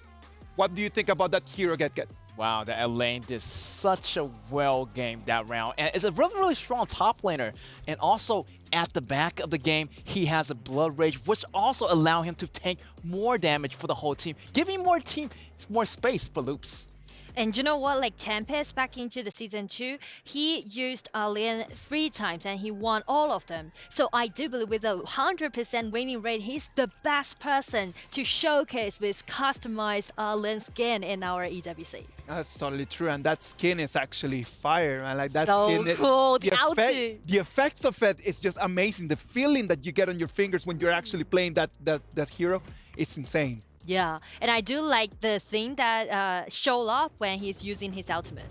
S14: what do you think about that hero get?
S16: Wow, the Elaine did such a well game that round. And is a really, really strong top laner. And also at the back of the game, he has a Blood Rage, which also allow him to tank more damage for the whole team, giving more space for Loops.
S15: And you know what, like Tempest back into the Season 2, he used Lin 3 times and he won all of them. So I do believe with a 100% winning rate, he's the best person to showcase with customized Lin skin in our EWC.
S14: That's totally true, and that skin is actually fire, man. Like that
S15: so
S14: skin,
S15: cool.
S14: the effects of it is just amazing. The feeling that you get on your fingers when you're actually playing that hero, it's insane.
S15: Yeah, and I do like the thing that show up when he's using his ultimate.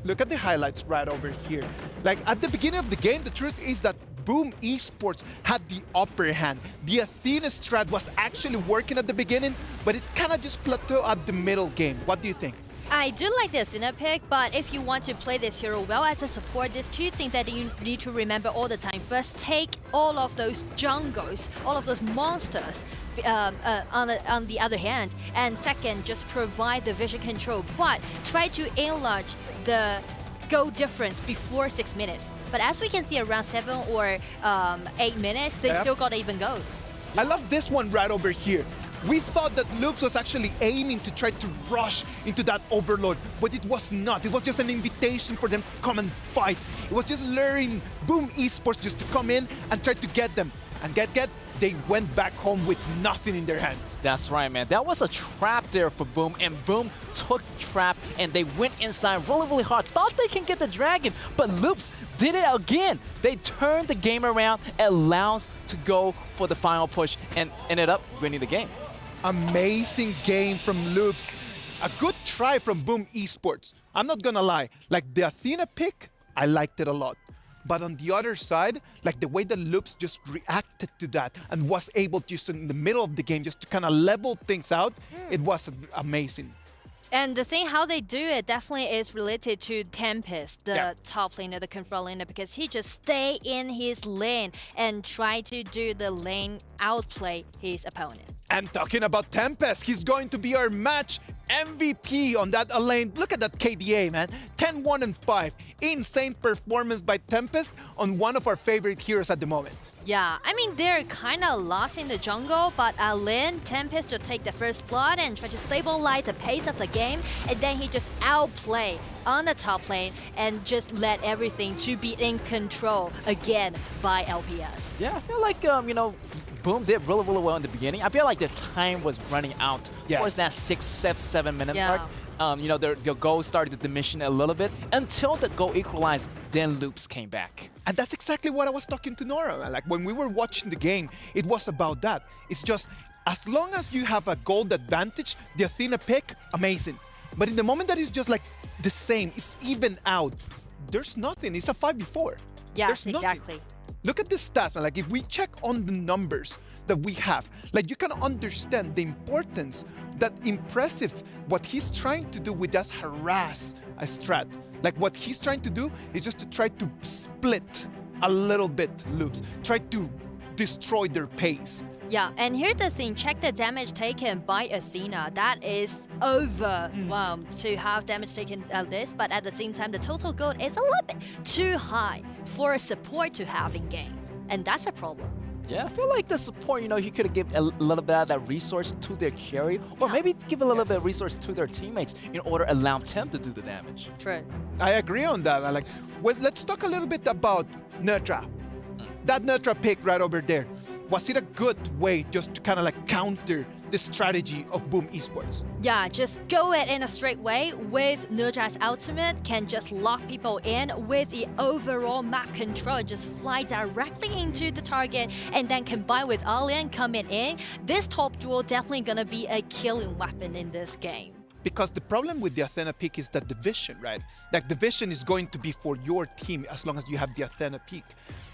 S14: Look at the highlights right over here. Like at the beginning of the game, the truth is that Boom Esports had the upper hand. The Athena strat was actually working at the beginning, but it kind of just plateaued at the middle game. What do you think?
S15: I do like the Athena pick, but if you want to play this hero well as a support, there's two things that you need to remember all the time. First, take all of those jungles, all of those monsters on the other hand. And second, just provide the vision control, but try to enlarge the goal difference before 6 minutes. But as we can see, around 7 or 8 minutes, they still got even goal.
S14: I love this one right over here. We thought that Loops was actually aiming to try to rush into that Overlord, but it was not. It was just an invitation for them to come and fight. It was just luring Boom Esports just to come in and try to get them. And get, they went back home with nothing in their hands.
S16: That's right, man. That was a trap there for Boom, and Boom took trap, and they went inside really, really hard. Thought they can get the dragon, but Loops did it again. They turned the game around, allows to go for the final push, and ended up winning the game.
S14: Amazing game from Loops. A good try from Boom Esports. I'm not gonna lie, like the Athena pick, I liked it a lot. But on the other side, like the way that Loops just reacted to that and was able to just in the middle of the game just to kind of level things out, it was amazing.
S15: And the thing how they do it definitely is related to Tempest, the top laner, the control laner, because he just stay in his lane and try to do the lane outplay his opponent.
S14: And talking about Tempest, he's going to be our match MVP on that lane. Look at that KDA, man. 10-1-5. Insane performance by Tempest on one of our favorite heroes at the moment.
S15: Yeah, I mean, they're kind of lost in the jungle, but Lin, Tempest just take the first blood and try to stabilize the pace of the game, and then he just outplay on the top lane and just let everything to be in control again by LPS.
S16: Yeah, I feel like, you know, Boom did really, really well in the beginning. I feel like the time was running out towards that 6, 7 minute mark. You know, their goal started to diminish a little bit until the goal equalized, then Loops came back.
S14: And that's exactly what I was talking to Nora. Like when we were watching the game, it was about that. It's just, as long as you have a gold advantage, the Athena pick, amazing. But in the moment that it's just like the same, it's even out, there's nothing. It's a 5v4.
S15: Yeah,
S14: there's
S15: exactly.
S14: Nothing. Look at the stats, man. Like if we check on the numbers that we have, like you can understand the importance, that impressive, what he's trying to do with that harass a strat. Like what he's trying to do is just to try to split a little bit Loops, try to destroy their pace.
S15: Yeah, and here's the thing, check the damage taken by Athena. That is overwhelmed to have damage taken at this, but at the same time, the total gold is a little bit too high for a support to have in game. And that's a problem.
S16: Yeah, I feel like the support, you know, he could have given a little bit of that resource to their carry, or maybe give a little bit of resource to their teammates in order to allow them to do the damage.
S15: True.
S14: I agree on that. Like, well, let's talk a little bit about Nutra. That Nutra pick right over there. Was it a good way just to kind of like counter the strategy of Boom Esports?
S15: Yeah, just go it in a straight way with Nutra's ultimate, can just lock people in with the overall map control, just fly directly into the target and then combine with Alien coming in. This top duel definitely gonna be a killing weapon in this game.
S14: Because the problem with the Athena pick is that the vision, right? Like the vision is going to be for your team as long as you have the Athena pick.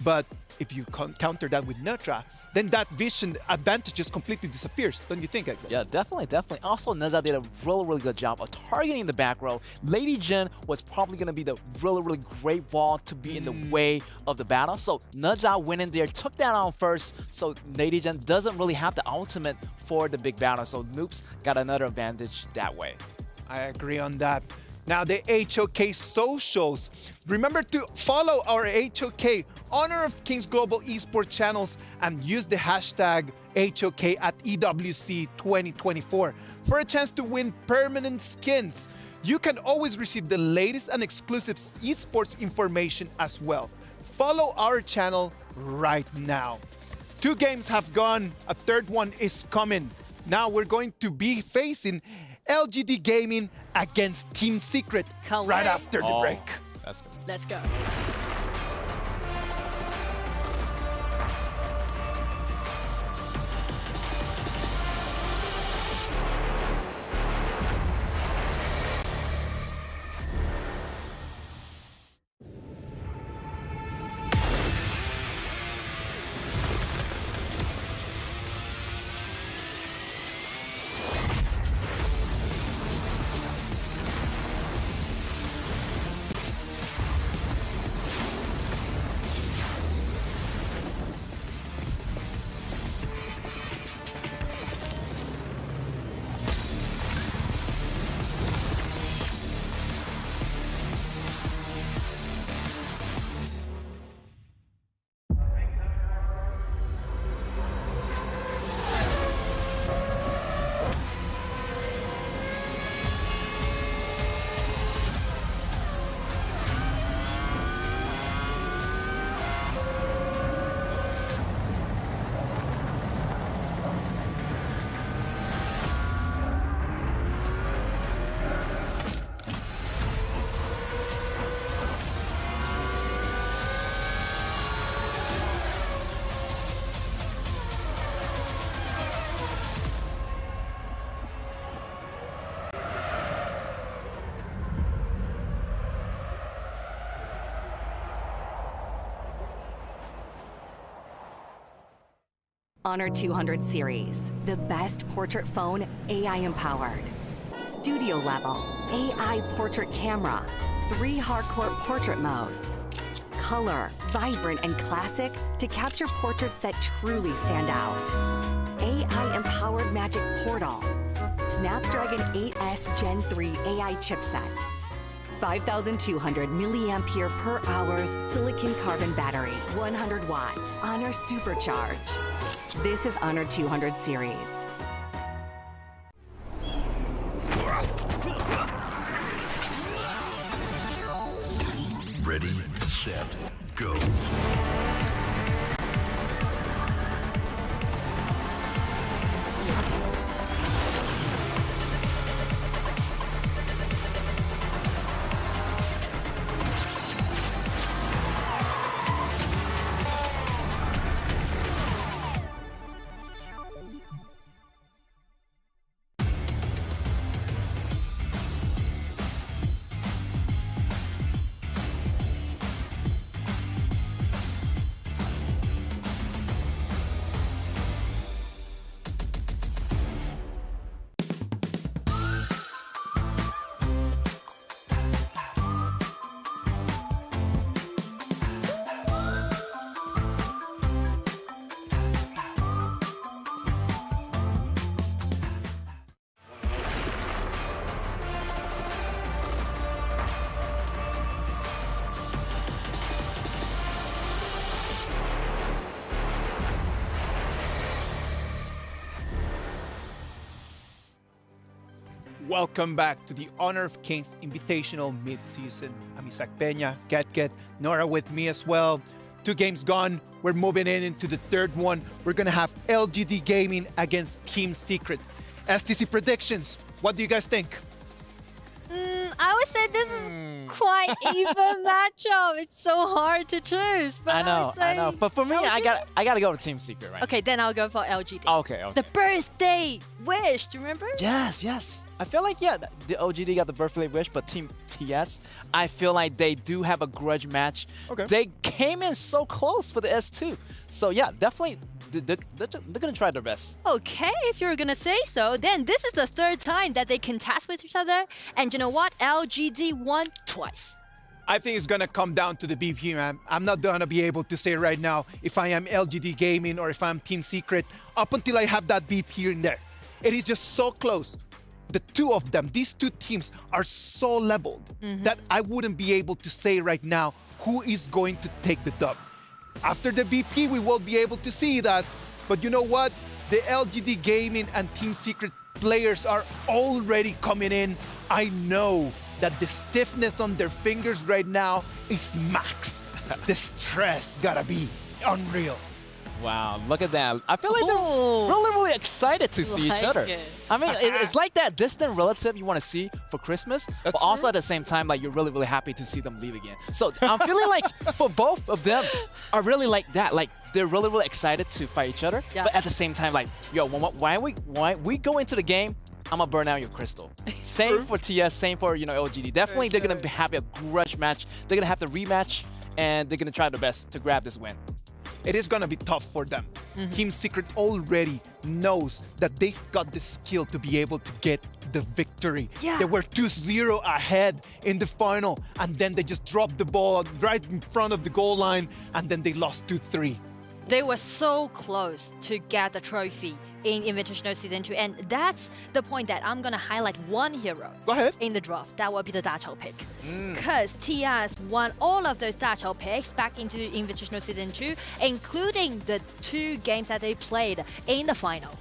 S14: But if you counter that with Nutra, then that vision advantage just completely disappears, don't you think?
S16: Yeah, definitely. Also, Neza did a really good job of targeting the back row. Lady Jin was probably going to be the really great wall to be in the way of the battle. So Neza went in there, took that on first, so Lady Jin doesn't really have the ultimate for the big battle. So Noops got another advantage that way.
S14: I agree on that. Now the HoK socials. Remember to follow our HoK Honor of Kings Global Esports channels and use the hashtag HoK at EWC 2024 for a chance to win permanent skins. You can always receive the latest and exclusive esports information as well. Follow our channel right now. 2 games have gone, a third one is coming. Now we're going to be facing LGD Gaming against Team Secret right after the break.
S16: That's good.
S15: Let's go.
S9: Honor 200 series, the best portrait phone AI empowered. Studio level, AI portrait camera, 3 hardcore portrait modes. Color, vibrant and classic to capture portraits that truly stand out. AI empowered magic portal. Snapdragon 8S Gen 3 AI chipset. 5,200 milliampere per hour silicon carbon battery, 100 watt, Honor Supercharge. This is Honor 200 series.
S5: Ready, set, go.
S14: Welcome back to the Honor of Kings Invitational Midseason. I'm Isaac Peña, Get, Nora with me as well. 2 games gone. We're moving into the third one. We're gonna have LGD Gaming against Team Secret. STC predictions. What do you guys think?
S15: I would say this is quite even matchup. It's so hard to choose. But
S16: I know. But for me,
S15: LGD?
S16: I gotta go with Team Secret, right?
S15: Okay, then I'll go for LGD.
S16: Okay.
S15: The birthday wish, do you remember?
S16: Yes. I feel like, yeah, the OGD got the birthday wish, but Team TS, I feel like they do have a grudge match.
S14: Okay.
S16: They came in so close for the S2. So, yeah, definitely, they're going to try their best.
S15: Okay, if you're gonna say so, then this is the 3rd time that they contest with each other. And you know what? LGD won twice.
S14: I think it's gonna come down to the BP, man. I'm not gonna be able to say right now if I am LGD Gaming or if I'm Team Secret up until I have that BP in there. It is just so close. The two of them, these 2 teams are so leveled that I wouldn't be able to say right now who is going to take the dub. After the BP, we will be able to see that. But you know what? The LGD Gaming and Team Secret players are already coming in. I know that the stiffness on their fingers right now is max. The stress gotta be unreal.
S16: Wow, look at that. I feel like they're really excited to see each other. I mean, it's like that distant relative you want to see for Christmas, but also at the same time, like, you're really happy to see them leave again. So I'm feeling like for both of them are really like that. Like, they're really excited to fight each other, but at the same time, like, yo, why we go into the game, I'm gonna burn out your crystal. Same for TS, same for, LGD. Definitely, they're gonna have a grudge match. They're gonna have the rematch, and they're gonna try their best to grab this win.
S14: It is gonna be tough for them. Team Secret already knows that they've got the skill to be able to get the victory.
S15: Yeah.
S14: They were 2-0 ahead in the final, and then they just dropped the ball right in front of the goal line, and then they lost 2-3.
S15: They were so close to get the trophy in Invitational Season 2, and that's the point that I'm gonna highlight one hero.
S14: Go ahead.
S15: In the draft. That will be the Dachau pick. Because TS won all of those Dachau picks back into Invitational Season 2, including the 2 games that they played in the final.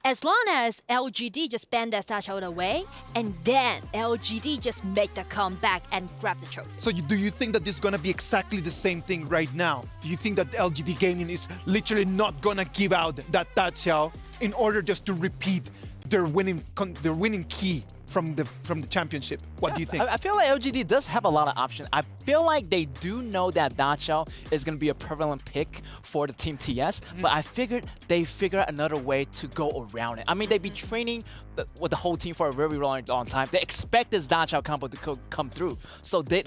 S15: As long as LGD just banned that Dachau away, and then LGD just make the comeback and grab the trophy.
S14: So do you think that this is gonna be exactly the same thing right now? Do you think that LGD Gaming is literally not gonna give out that Dachau in order just to repeat their winning key from the championship? What do you think?
S16: I feel like LGD does have a lot of options. I feel like they do know that Dachau is going to be a prevalent pick for the Team TS, but I figured they figure out another way to go around it. I mean, they've been training with the whole team for a very long time. They expect this Dachau combo to come through. So they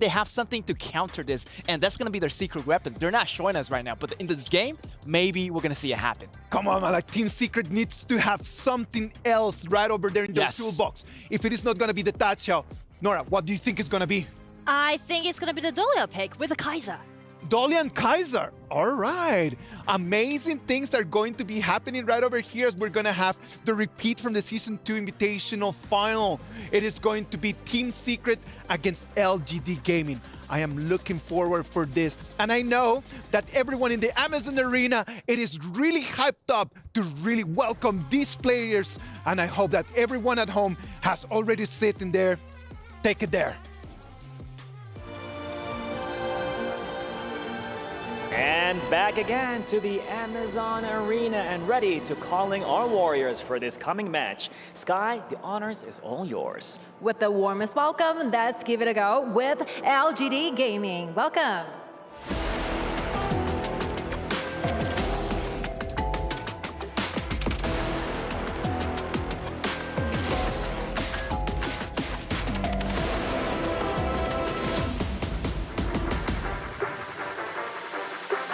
S16: have something to counter this, and that's going to be their secret weapon. They're not showing us right now, but in this game, maybe we're going to see it happen.
S14: Come on, man. Like, Team Secret needs to have something else right over there in their toolbox. If it is not going to be the Dachau, Nora, what do you think it's going to be?
S15: I think it's gonna be the Dolia pick with a Kaiser.
S14: Dolly and Kaiser. All right. Amazing things are going to be happening right over here as we're going to have the repeat from the Season 2 Invitational Final. It is going to be Team Secret against LGD Gaming. I am looking forward for this. And I know that everyone in the Amazon Arena, it is really hyped up to really welcome these players. And I hope that everyone at home has already sitting there. Take it there.
S21: And back again to the Amazon Arena and ready to calling our warriors for this coming match. Sky, the honors is all yours.
S4: With the warmest welcome, let's give it a go with LGD Gaming. Welcome.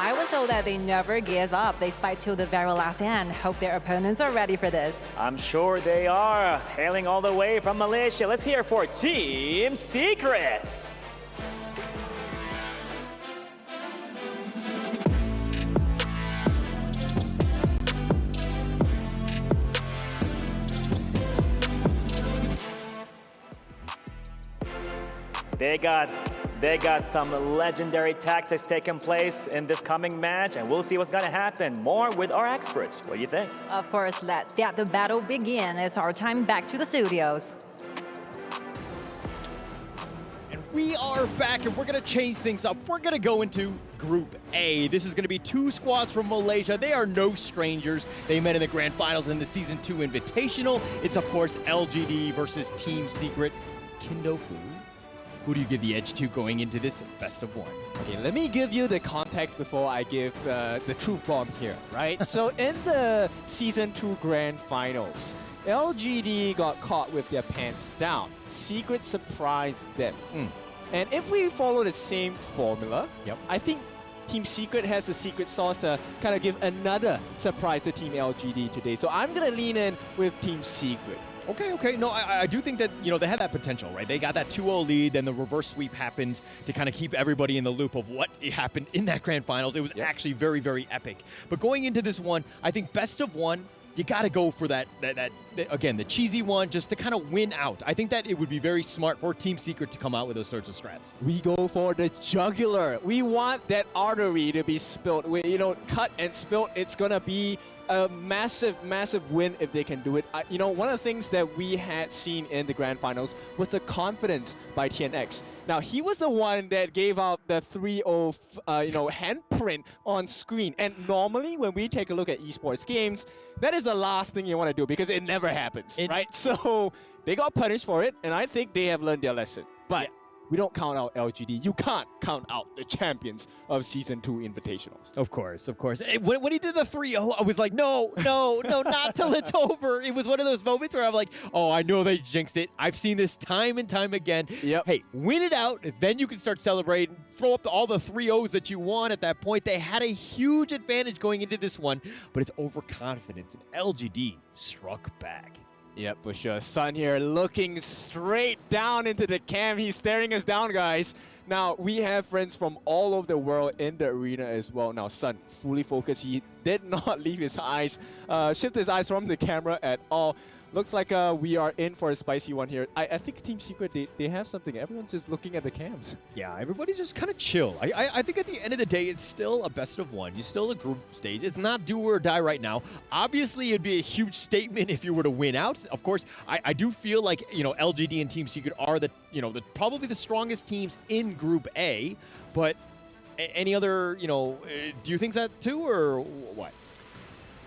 S4: I was told that they never give up. They fight till the very last end. Hope their opponents are ready for this.
S21: I'm sure they are. Hailing all the way from Malaysia, let's hear for Team Secret. They got some legendary tactics taking place in this coming match, and we'll see what's gonna happen. More with our experts. What do you think?
S4: Of course, let the battle begin. It's our time back to the studios.
S22: We are back and we're going to change things up. We're going to go into Group A. This is going to be 2 squads from Malaysia. They are no strangers. They met in the grand finals in the Season 2 Invitational. It's, of course, LGD versus Team Secret. Kindofu, who do you give the edge to going into this best of 1?
S23: Okay, let me give you the context before I give the truth bomb here, right? So in the Season 2 grand finals, LGD got caught with their pants down. Secret surprised them. And if we follow the same formula, I think Team Secret has the secret sauce to kind of give another surprise to Team LGD today. So I'm going to lean in with Team Secret.
S22: Okay. No, I do think that, they have that potential, right? They got that 2-0 lead, then the reverse sweep happened to kind of keep everybody in the loop of what happened in that grand finals. It was actually very, very epic. But going into this one, I think best of 1, you got to go for that, again, the cheesy one, just to kind of win out. I think that it would be very smart for Team Secret to come out with those sorts of strats.
S23: We go for the jugular. We want that artery to be spilled. Cut and spilled. It's going to be a massive, massive win if they can do it. One of the things that we had seen in the grand finals was the confidence by TNX. Now, he was the one that gave out the 3-0, handprint on screen. And normally, when we take a look at esports games, that is the last thing you want to do because it never happens, right? So they got punished for it, and I think they have learned their lesson. But we don't count out LGD. You can't count out the champions of Season 2 Invitationals.
S22: Of course. When he did the 3-0, I was like, no, not till it's over. It was one of those moments where I'm like, oh, I know they jinxed it. I've seen this time and time again. Hey, win it out, then you can start celebrating. Throw up all the 3-0s that you want at that point. They had a huge advantage going into this one, but it's overconfidence, and LGD struck back.
S23: Yep, for sure. Sun here looking straight down into the cam. He's staring us down, guys. Now, we have friends from all over the world in the arena as well. Now, Sun, fully focused. He did not leave his eyes, shift his eyes from the camera at all. Looks like we are in for a spicy one here. I think Team Secret, they have something. Everyone's just looking at the cams.
S22: Yeah, everybody's just kind of chill. I think at the end of the day, it's still a best of 1. You're still a group stage. It's not do or die right now. Obviously, it'd be a huge statement if you were to win out. Of course, I do feel like, LGD and Team Secret are probably the strongest teams in Group A. But any other, do you think that too, or what?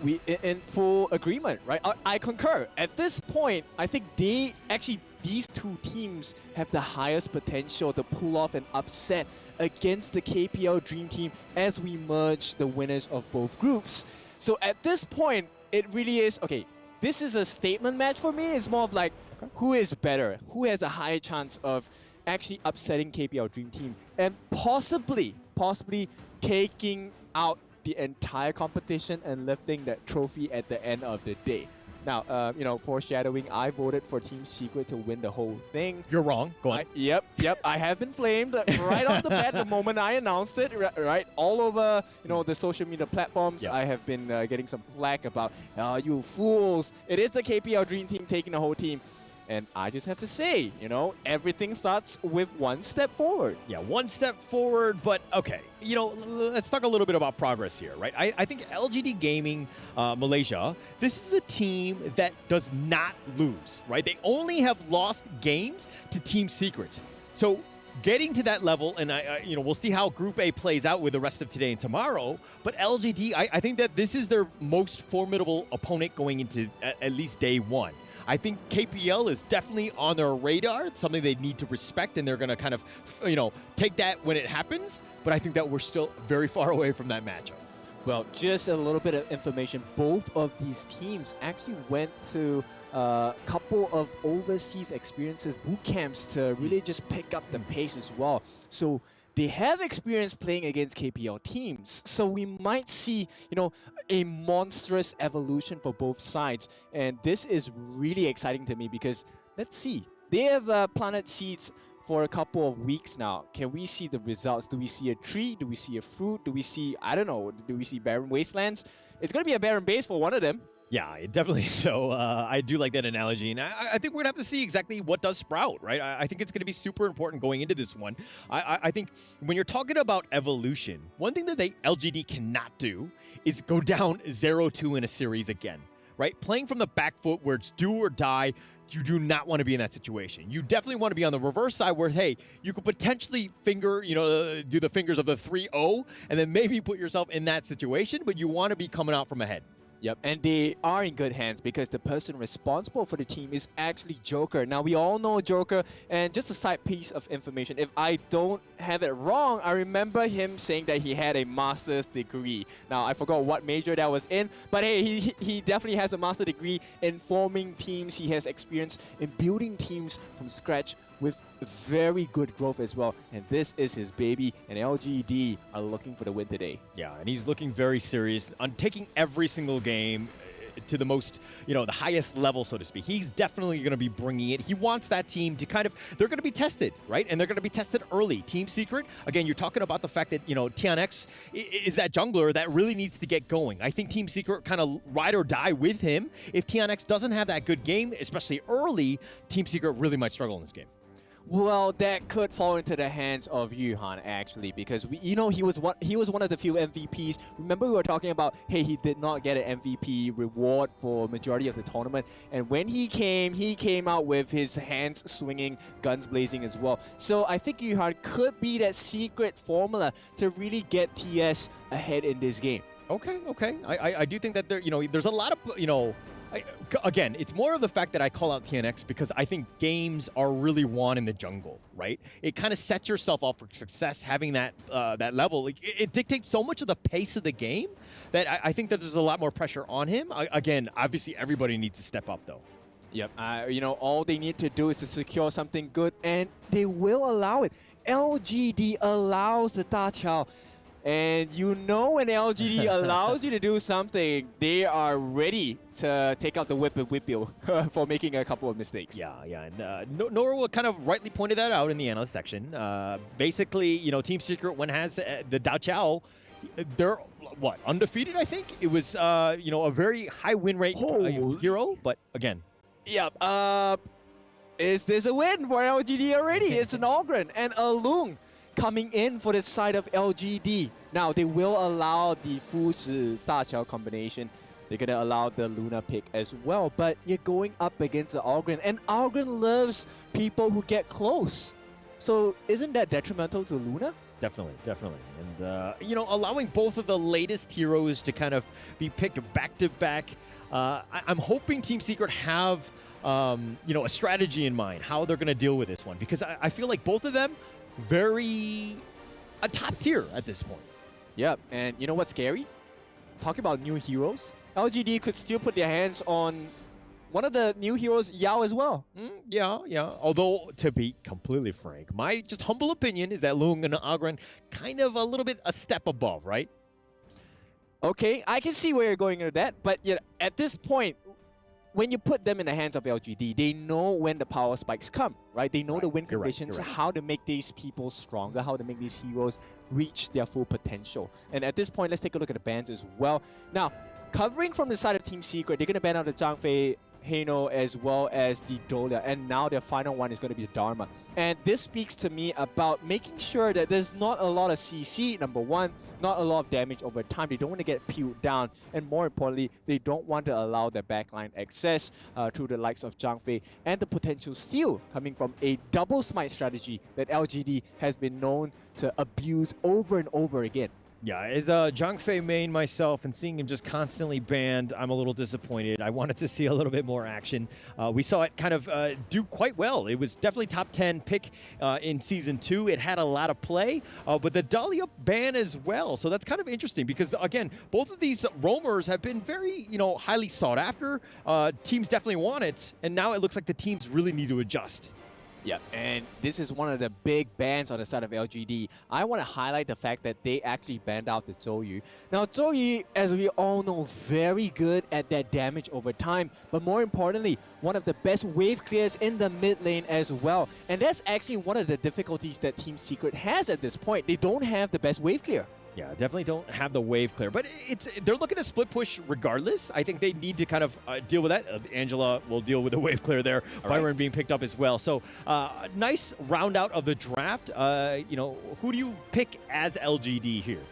S23: We in full agreement, right? I concur. At this point, I think these 2 teams have the highest potential to pull off an upset against the KPL Dream Team as we merge the winners of both groups. So at this point, it really is, okay, this is a statement match for me. It's more of like, who is better? Who has a higher chance of actually upsetting KPL Dream Team and possibly taking out the entire competition and lifting that trophy at the end of the day. Now, foreshadowing, I voted for Team Secret to win the whole thing.
S22: You're wrong. Go on.
S23: Yep. I have been flamed right off the bat the moment I announced it, right? All over, the social media platforms, I have been getting some flack about, you fools. It is the KPL Dream Team taking the whole team. And I just have to say, everything starts with 1 step forward.
S22: Yeah, 1 step forward, but okay. Let's talk a little bit about progress here, right? I think LGD Gaming Malaysia, this is a team that does not lose, right? They only have lost games to Team Secret. So getting to that level, and we'll see how Group A plays out with the rest of today and tomorrow, but LGD, I think that this is their most formidable opponent going into at least day 1. I think KPL is definitely on their radar. It's something they need to respect, and they're going to kind of, take that when it happens. But I think that we're still very far away from that matchup.
S23: Well, just a little bit of information. Both of these teams actually went to a couple of overseas experiences, boot camps, to really just pick up the pace as well. So they have experience playing against KPL teams, so we might see, a monstrous evolution for both sides. And this is really exciting to me because, let's see, they have planted seeds for a couple of weeks now. Can we see the results? Do we see a tree? Do we see a fruit? Do we see, do we see barren wastelands? It's going to be a barren base for one of them.
S22: Yeah, definitely. So I do like that analogy. And I think we're going to have to see exactly what does sprout, right? I think it's going to be super important going into this one. I think when you're talking about evolution, one thing that LGD cannot do is go down 0-2 in a series again, right? Playing from the back foot where it's do or die, you do not want to be in that situation. You definitely want to be on the reverse side where, hey, you could potentially finger, do the fingers of the 3-0 and then maybe put yourself in that situation, but you want to be coming out from ahead.
S23: Yep, and they are in good hands because the person responsible for the team is actually Joker. Now, we all know Joker, and just a side piece of information, if I don't have it wrong, I remember him saying that he had a master's degree. Now, I forgot what major that was in, but hey, he definitely has a master's degree in forming teams. He has experience in building teams from scratch with very good growth as well. And this is his baby, and LGD are looking for the win today.
S22: Yeah, and he's looking very serious on taking every single game to the most, the highest level, so to speak. He's definitely going to be bringing it. He wants that team to they're going to be tested, right? And they're going to be tested early. Team Secret, again, you're talking about the fact that, TNX is that jungler that really needs to get going. I think Team Secret kind of ride or die with him. If TNX doesn't have that good game, especially early, Team Secret really might struggle in this game.
S23: Well, that could fall into the hands of Yuhan actually, because he was one of the few MVPs. Remember, we were talking about, hey, he did not get an MVP reward for majority of the tournament, and when he came out with his hands swinging, guns blazing as well. So I think Yuhan could be that secret formula to really get TS ahead in this game.
S22: Okay. I do think that there's a lot of again, it's more of the fact that I call out TNX because I think games are really won in the jungle, right? It kind of sets yourself up for success having that that level. It dictates so much of the pace of the game that I think that there's a lot more pressure on him. Again, obviously everybody needs to step up though.
S23: Yep, all they need to do is to secure something good, and they will allow it. LGD allows the Da Chao. And when LGD allows you to do something, they are ready to take out the whip and whip you for making a couple of mistakes.
S22: Yeah. And Nora kind of rightly pointed that out in the analyst section. Basically, Team Secret, when has the Da Chao, they're, undefeated, I think? It was, a very high win rate hero, but again.
S23: Yep. Is this a win for LGD already? It's an AUGEN and a Lung coming in for the side of LGD. Now, they will allow the Fuzi Da Chao combination. They're going to allow the Luna pick as well. But you're going up against the AUGEN, and AUGEN loves people who get close. So isn't that detrimental to Luna?
S22: Definitely. And, allowing both of the latest heroes to kind of be picked back-to-back. I'm hoping Team Secret have, a strategy in mind, how they're going to deal with this one. Because I feel like both of them very a top tier at this point.
S23: Yep, and you know what's scary? Talking about new heroes, LGD could still put their hands on one of the new heroes, Yao, as well.
S22: Yeah. Although, to be completely frank, my just humble opinion is that Lung and AUGEN kind of a little bit a step above, right?
S23: Okay, I can see where you're going with that, but at this point, when you put them in the hands of LGD, they know when the power spikes come, right? They know the win conditions, how to make these people stronger, how to make these heroes reach their full potential. And at this point, let's take a look at the bans as well. Now, covering from the side of Team Secret, they're going to ban out the Zhang Fei, Heino, as well as the Dolia, and now their final one is going to be the Dharma. And this speaks to me about making sure that there's not a lot of CC, number one, not a lot of damage over time. They don't want to get peeled down, and more importantly, they don't want to allow their backline access to the likes of Zhang Fei, and the potential steal coming from a double smite strategy that LGD has been known to abuse over and over again.
S22: Yeah, as a Zhang Fei main myself and seeing him just constantly banned, I'm a little disappointed. I wanted to see a little bit more action. We saw it kind of do quite well. It was definitely top 10 pick in Season 2. It had a lot of play, but the Dahlia ban as well. So that's kind of interesting because, again, both of these roamers have been very, highly sought after. Teams definitely want it, and now it looks like the teams really need to adjust.
S23: Yeah, and this is one of the big bans on the side of LGD. I want to highlight the fact that they actually banned out the Zhouyu. Now, Zhouyu, as we all know, very good at that damage over time, but more importantly, one of the best wave clears in the mid lane as well. And that's actually one of the difficulties that Team Secret has at this point. They don't have the best wave clear.
S22: Yeah, definitely don't have the wave clear, but they're looking to split push regardless. I think they need to kind of deal with that. Angela will deal with the wave clear there. Byron being picked up as well. So nice round out of the draft. Who do you pick as LGD here?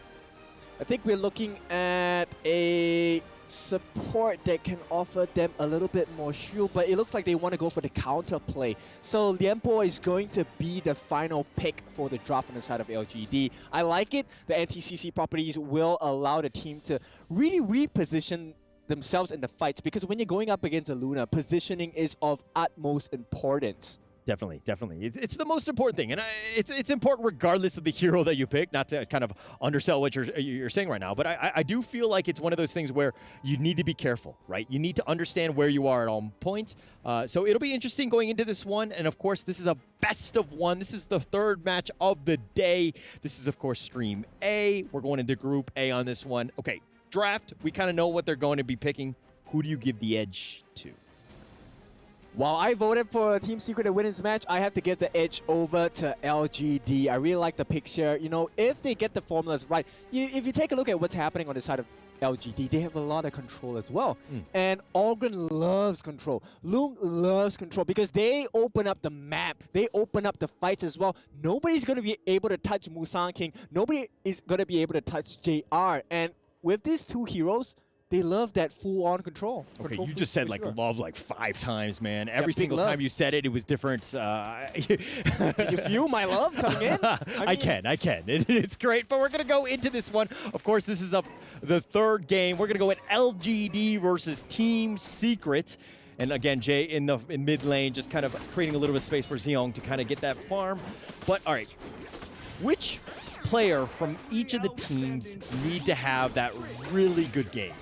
S23: I think we're looking at a support that can offer them a little bit more shield, but it looks like they want to go for the counter play. So Lianpo is going to be the final pick for the draft on the side of LGD. I like it. The anti-CC properties will allow the team to really reposition themselves in the fights, because when you're going up against a Luna, positioning is of utmost importance.
S22: Definitely, definitely. It's the most important thing, and it's important regardless of the hero that you pick. Not to kind of undersell what you're saying right now, but I do feel like it's one of those things where you need to be careful, right? You need to understand where you are at all points. So it'll be interesting going into this one, and of course, this is a best of one. This is the third match of the day. This is, of course, Stream A. We're going into Group A on this one. Okay, draft. We kind of know what they're going to be picking. Who do you give the edge to?
S23: While I voted for Team Secret to win this match, I have to give the edge over to LGD. I really like the picture. You know, if they get the formulas right, if you take a look at what's happening on the side of LGD, they have a lot of control as well. And AUGEN loves control. Loong loves control because they open up the map. They open up the fights as well. Nobody's going to be able to touch Musang King. Nobody is going to be able to touch JR. And with these two heroes, they love that full-on control.
S22: Okay, you just said like love like 5 times, man. Every single time you said it, it was different.
S23: Can you feel my love coming in?
S22: I can. It's great, but we're going to go into this one. Of course, this is the third game. We're going to go at LGD versus Team Secret. And again, Jay in mid lane, just kind of creating a little bit of space for Xiong to kind of get that farm. But all right, which player from each of the teams need to have that really good game?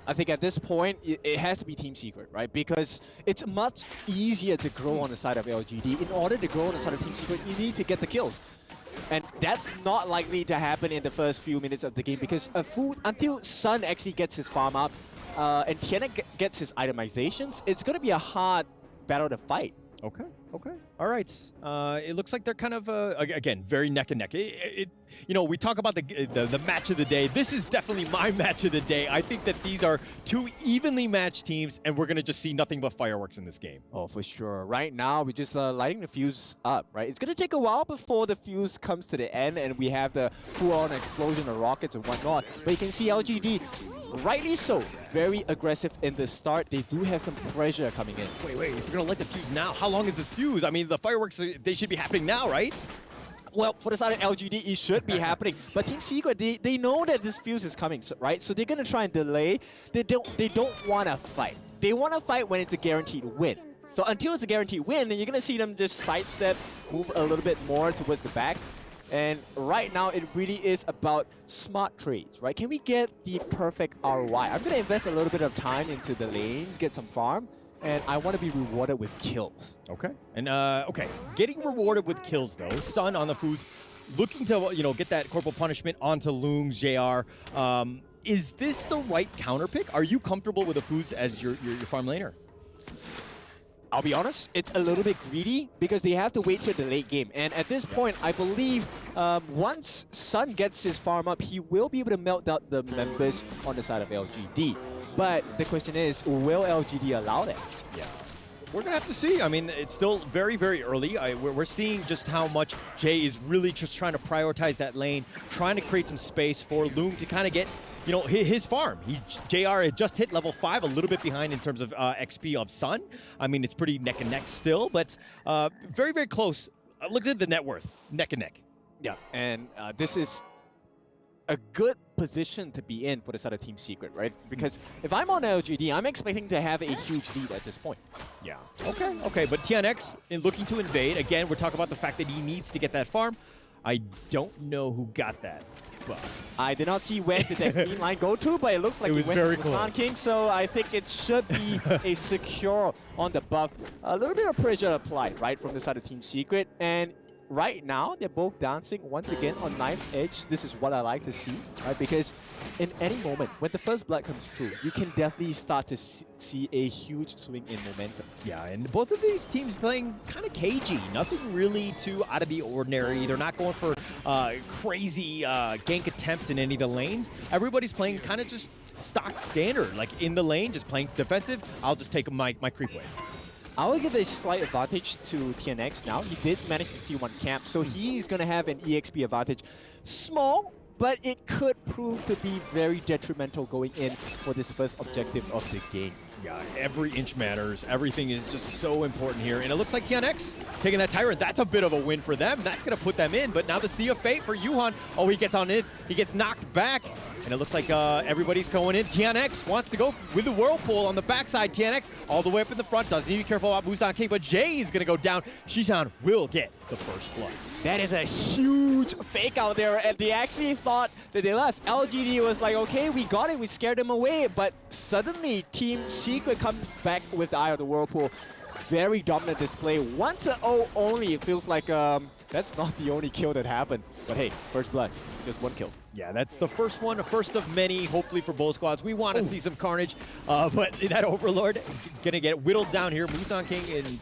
S23: I think at this point, it has to be Team Secret, right? Because it's much easier to grow on the side of LGD. In order to grow on the side of Team Secret, you need to get the kills. And that's not likely to happen in the first few minutes of the game, because until Sun actually gets his farm up and Tiana gets his itemizations, it's going to be a hard battle to fight.
S22: Okay. All right. It looks like they're kind of, again, very neck and neck. You know, we talk about the match of the day. This is definitely my match of the day. I think that these are two evenly matched teams, and we're going to just see nothing but fireworks in this game.
S23: Oh, for sure. Right now, we're just lighting the fuse up, right? It's going to take a while before the fuse comes to the end, and we have the full-on explosion of rockets and whatnot. But you can see LGD, rightly so, very aggressive in the start. They do have some pressure coming in.
S22: Wait, if you're going to light the fuse now, how long is this fuse? I mean, the fireworks, they should be happening now, right?
S23: Well, for the side of LGD, it should be happening. But Team Secret, they know that this fuse is coming, right? So they're going to try and delay. They don't want to fight. They want to fight when it's a guaranteed win. So until it's a guaranteed win, then you're going to see them just sidestep, move a little bit more towards the back. And right now, it really is about smart trades, right? Can we get the perfect ROI? I'm going to invest a little bit of time into the lanes, get some farm, and I want to be rewarded with kills.
S22: Okay. And, okay, getting rewarded with kills, though. Sun on the Foos, looking to, you know, get that corporal punishment onto Loong, JR. Is this the right counter pick? Are you comfortable with the Foos as your farm laner?
S23: I'll be honest, it's a little bit greedy because they have to wait till the late game. And at this point, I believe once Sun gets his farm up, he will be able to melt out the members on the side of LGD. But the question is, will LGD allow that?
S22: Yeah. We're going to have to see. I mean, it's still very, very early. We're seeing just how much Jay is really just trying to prioritize that lane, trying to create some space for Loong to kind of get, you know, his farm. JR had just hit level 5, a little bit behind in terms of XP of Sun. I mean, it's pretty neck and neck still, but very, very close. Look at the net worth, neck and neck.
S23: Yeah, and this is a good position to be in for the side of Team Secret, right? Because if I'm on LGD, I'm expecting to have a huge lead at this point.
S22: Yeah. Okay. But TNX looking to invade. Again, we're talking about the fact that he needs to get that farm. I don't know who got that. But
S23: I did not see where did that green line go to, but it looks like it went
S22: very
S23: to
S22: close.
S23: Sun King, so I think it should be a secure on the buff. A little bit of pressure applied, right, from the side of Team Secret, and right now, they're both dancing once again on knife's edge. This is what I like to see, right? Because in any moment, when the first blood comes through, you can definitely start to see a huge swing in momentum.
S22: Yeah, and both of these teams playing kind of cagey. Nothing really too out of the ordinary. They're not going for crazy gank attempts in any of the lanes. Everybody's playing kind of just stock standard, like in the lane, just playing defensive. I'll just take my creep wave.
S23: I will give a slight advantage to TNX now. He did manage to steal one camp, so he's going to have an EXP advantage. Small, but it could prove to be very detrimental going in for this first objective of the game.
S22: Yeah, every inch matters. Everything is just so important here. And it looks like TNX taking that Tyrant. That's a bit of a win for them. That's going to put them in. But now the Sea of Fate for Yuhan. Oh, he gets on it. He gets knocked back. And it looks like everybody's going in. TNX wants to go with the Whirlpool on the backside. TNX all the way up in the front. Doesn't need to be careful about Busan King. But Jay is going to go down. Shishan will get the first blood.
S23: That is a huge fake out there, and they actually thought that they left. LGD was like, okay, we got it, we scared them away, but suddenly Team Secret comes back with the Eye of the Whirlpool. Very dominant display. 1-0 only. It feels like that's not the only kill that happened. But hey, first blood, just one kill.
S22: Yeah, that's the first one, a first of many, hopefully for both squads. We want to see some carnage, but that Overlord gonna get whittled down here. Busan King and,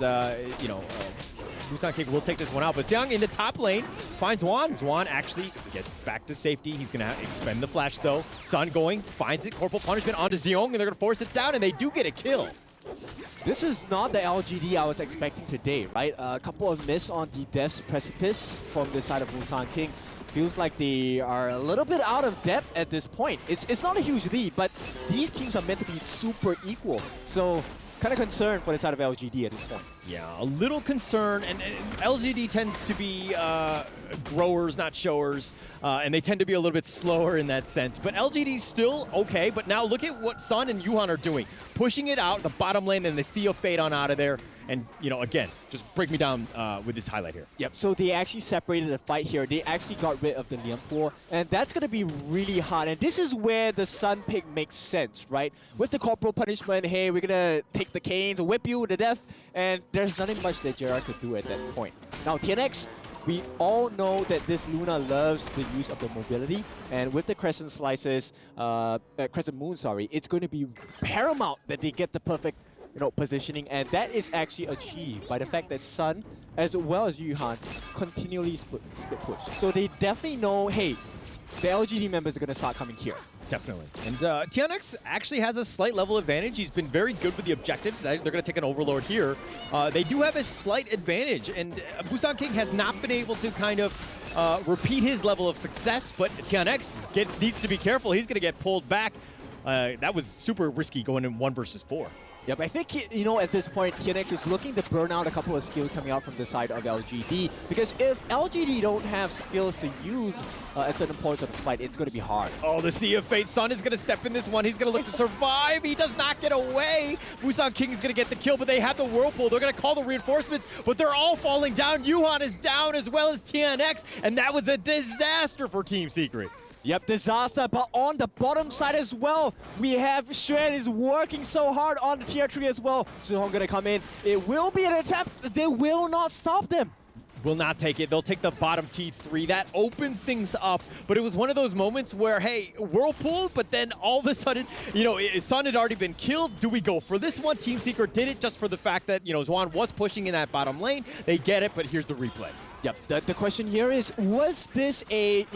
S22: Busan King will take this one out, but Xiang in the top lane finds Zwan. Zwan actually gets back to safety. He's going to expend the flash, though. Sun going, finds it, Corporal Punishment onto Xiong, and they're going to force it down, and they do get a kill.
S23: This is not the LGD I was expecting today, right? A couple of miss on the Death's Precipice from the side of Busan King. Feels like they are a little bit out of depth at this point. It's not a huge lead, but these teams are meant to be super equal. So kind of concerned for the side of LGD at this point.
S22: Yeah, a little concern, and LGD tends to be growers, not showers, and they tend to be a little bit slower in that sense. But LGD's still okay, but now look at what Sun and Yuhan are doing. Pushing it out, the bottom lane, and the Sea of Fate on out of there. And, again, just break me down with this highlight here.
S23: Yep, so they actually separated the fight here. They actually got rid of the Lianpo, and that's going to be really hard. And this is where the Sun pick makes sense, right? With the Corporal Punishment, hey, we're going to take the canes, whip you to death, and there's nothing much that JR could do at that point. Now, TNX, we all know that this Luna loves the use of the mobility, and with the Crescent Slices, Crescent Moon, sorry, it's going to be paramount that they get the perfect positioning, and that is actually achieved by the fact that Sun, as well as Yuhan, continually split push. So they definitely know, hey, the LGD members are going to start coming here.
S22: Definitely. And TNX actually has a slight level advantage. He's been very good with the objectives. They're going to take an Overlord here. They do have a slight advantage, and Busan King has not been able to kind of repeat his level of success, but TNX needs to be careful. He's going to get pulled back. That was super risky going in 1 versus 4.
S23: Yep, I think, at this point, TNX is looking to burn out a couple of skills coming out from the side of LGD. Because if LGD don't have skills to use at certain points of the fight, it's going to be hard.
S22: Oh, the Sea of Fate. Sun is going to step in this one. He's going to look to survive. He does not get away. Busan King is going to get the kill, but they have the Whirlpool. They're going to call the reinforcements, but they're all falling down. Yuhan is down as well as TNX, and that was a disaster for Team Secret.
S23: Yep, disaster, but on the bottom side as well, we have Xuan is working so hard on the tier 3 as well. Zuhong gonna come in. It will be an attempt. They will not stop them.
S22: Will not take it. They'll take the bottom T3. That opens things up, but it was one of those moments where, hey, Whirlpool, but then all of a sudden, Sun had already been killed. Do we go for this one? Team Secret did it just for the fact that, Zwan was pushing in that bottom lane. They get it, but here's the replay.
S23: Yep, the question here is, was this a,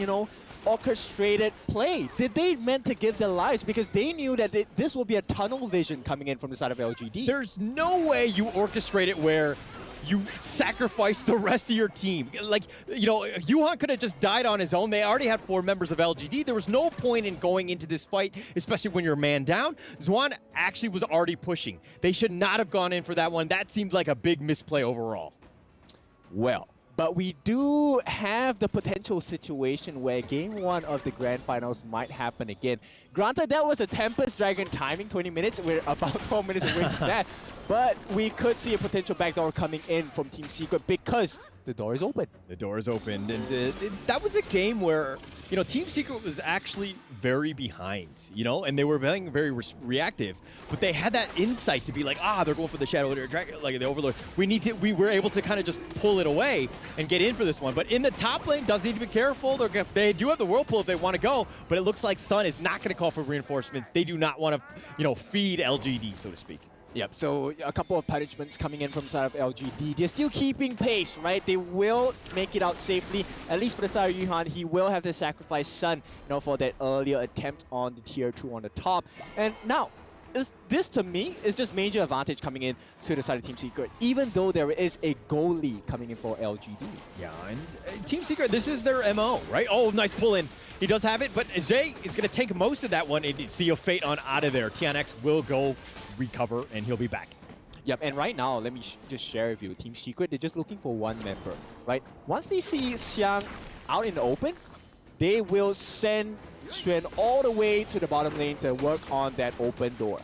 S23: orchestrated play? Did they meant to give their lives because they knew that this will be a tunnel vision coming in from the side of LGD?
S22: There's no way you orchestrate it where you sacrifice the rest of your team. Like, Yuhan could have just died on his own. They already had 4 members of LGD. There was no point in going into this fight, especially when you're man down. Zwan actually was already pushing. They should not have gone in for that one. That seems like a big misplay overall.
S23: Well, but we do have the potential situation where Game 1 of the Grand Finals might happen again. Granted, that was a Tempest Dragon timing, 20 minutes. We're about 12 minutes away from that. But we could see a potential backdoor coming in from Team Secret because the door is open.
S22: The door is open. And that was a game where, Team Secret was actually very behind, and they were being very reactive. But they had that insight to be like, they're going for the Shadow Dragon, like the Overlord. We were able to kind of just pull it away and get in for this one. But in the top lane, does need to be careful. They do have the Whirlpool if they want to go, but it looks like Sun is not going to call for reinforcements. They do not want to, feed LGD, so to speak.
S23: Yep, so a couple of punishments coming in from the side of LGD. They're still keeping pace, right? They will make it out safely. At least for the side of Yuhan, he will have to sacrifice Sun, for that earlier attempt on the tier 2 on the top. And now, this to me is just major advantage coming in to the side of Team Secret, even though there is a goal lead coming in for LGD.
S22: Yeah, and Team Secret, this is their MO, right? Oh, nice pull in. He does have it, but Jay is going to take most of that one and Sea of Fate on out of there. TNX will go recover, and he'll be back.
S23: Yep, and right now, let me just share with you, Team Secret, they're just looking for one member, right? Once they see Xiang out in the open, they will send Xuan all the way to the bottom lane to work on that open door.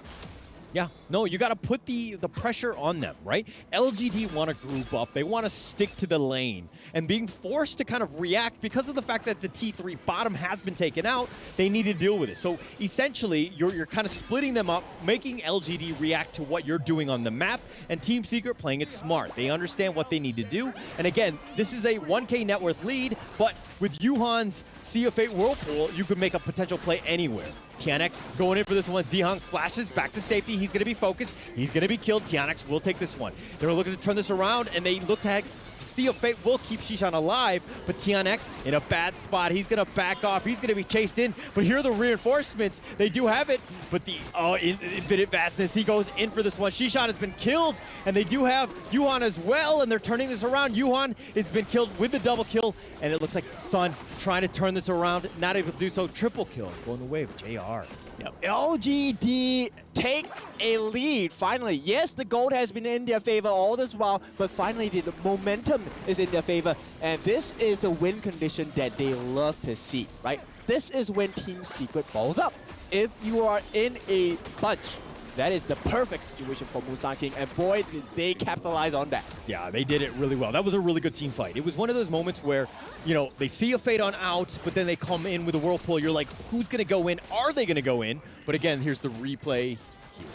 S22: Yeah, no, you got to put the pressure on them, right? LGD want to group up. They want to stick to the lane. And being forced to kind of react because of the fact that the T3 bottom has been taken out, they need to deal with it. So essentially, you're kind of splitting them up, making LGD react to what you're doing on the map, and Team Secret playing it smart. They understand what they need to do. And again, this is a 1K net worth lead, but with Yuhan's Sea of Fate Whirlpool, you could make a potential play anywhere. TNX going in for this one. Zihang flashes back to safety. He's going to be focused. He's going to be killed. TNX will take this one. They're looking to turn this around, and they look to Sea of Fate will keep Shishan alive, but TNX in a bad spot. He's going to back off. He's going to be chased in, but here are the reinforcements. They do have it, but the infinite vastness, he goes in for this one. Shishan has been killed, and they do have Yuhan as well, and they're turning this around. Yuhan has been killed with the double kill, and it looks like Sun trying to turn this around, not able to do so. Triple kill going the way of JR.
S23: Yep. LGD take a lead, finally. Yes, the gold has been in their favor all this while, but finally the momentum is in their favor, and this is the win condition that they love to see, right? This is when Team Secret balls up. If you are in a bunch, that is the perfect situation for Musang King, and boy, did they capitalize on that.
S22: Yeah, they did it really well. That was a really good team fight. It was one of those moments where, you know, they see a fate on out, but then they come in with a whirlpool. You're like, who's going to go in? Are they going to go in? But again, here's the replay here.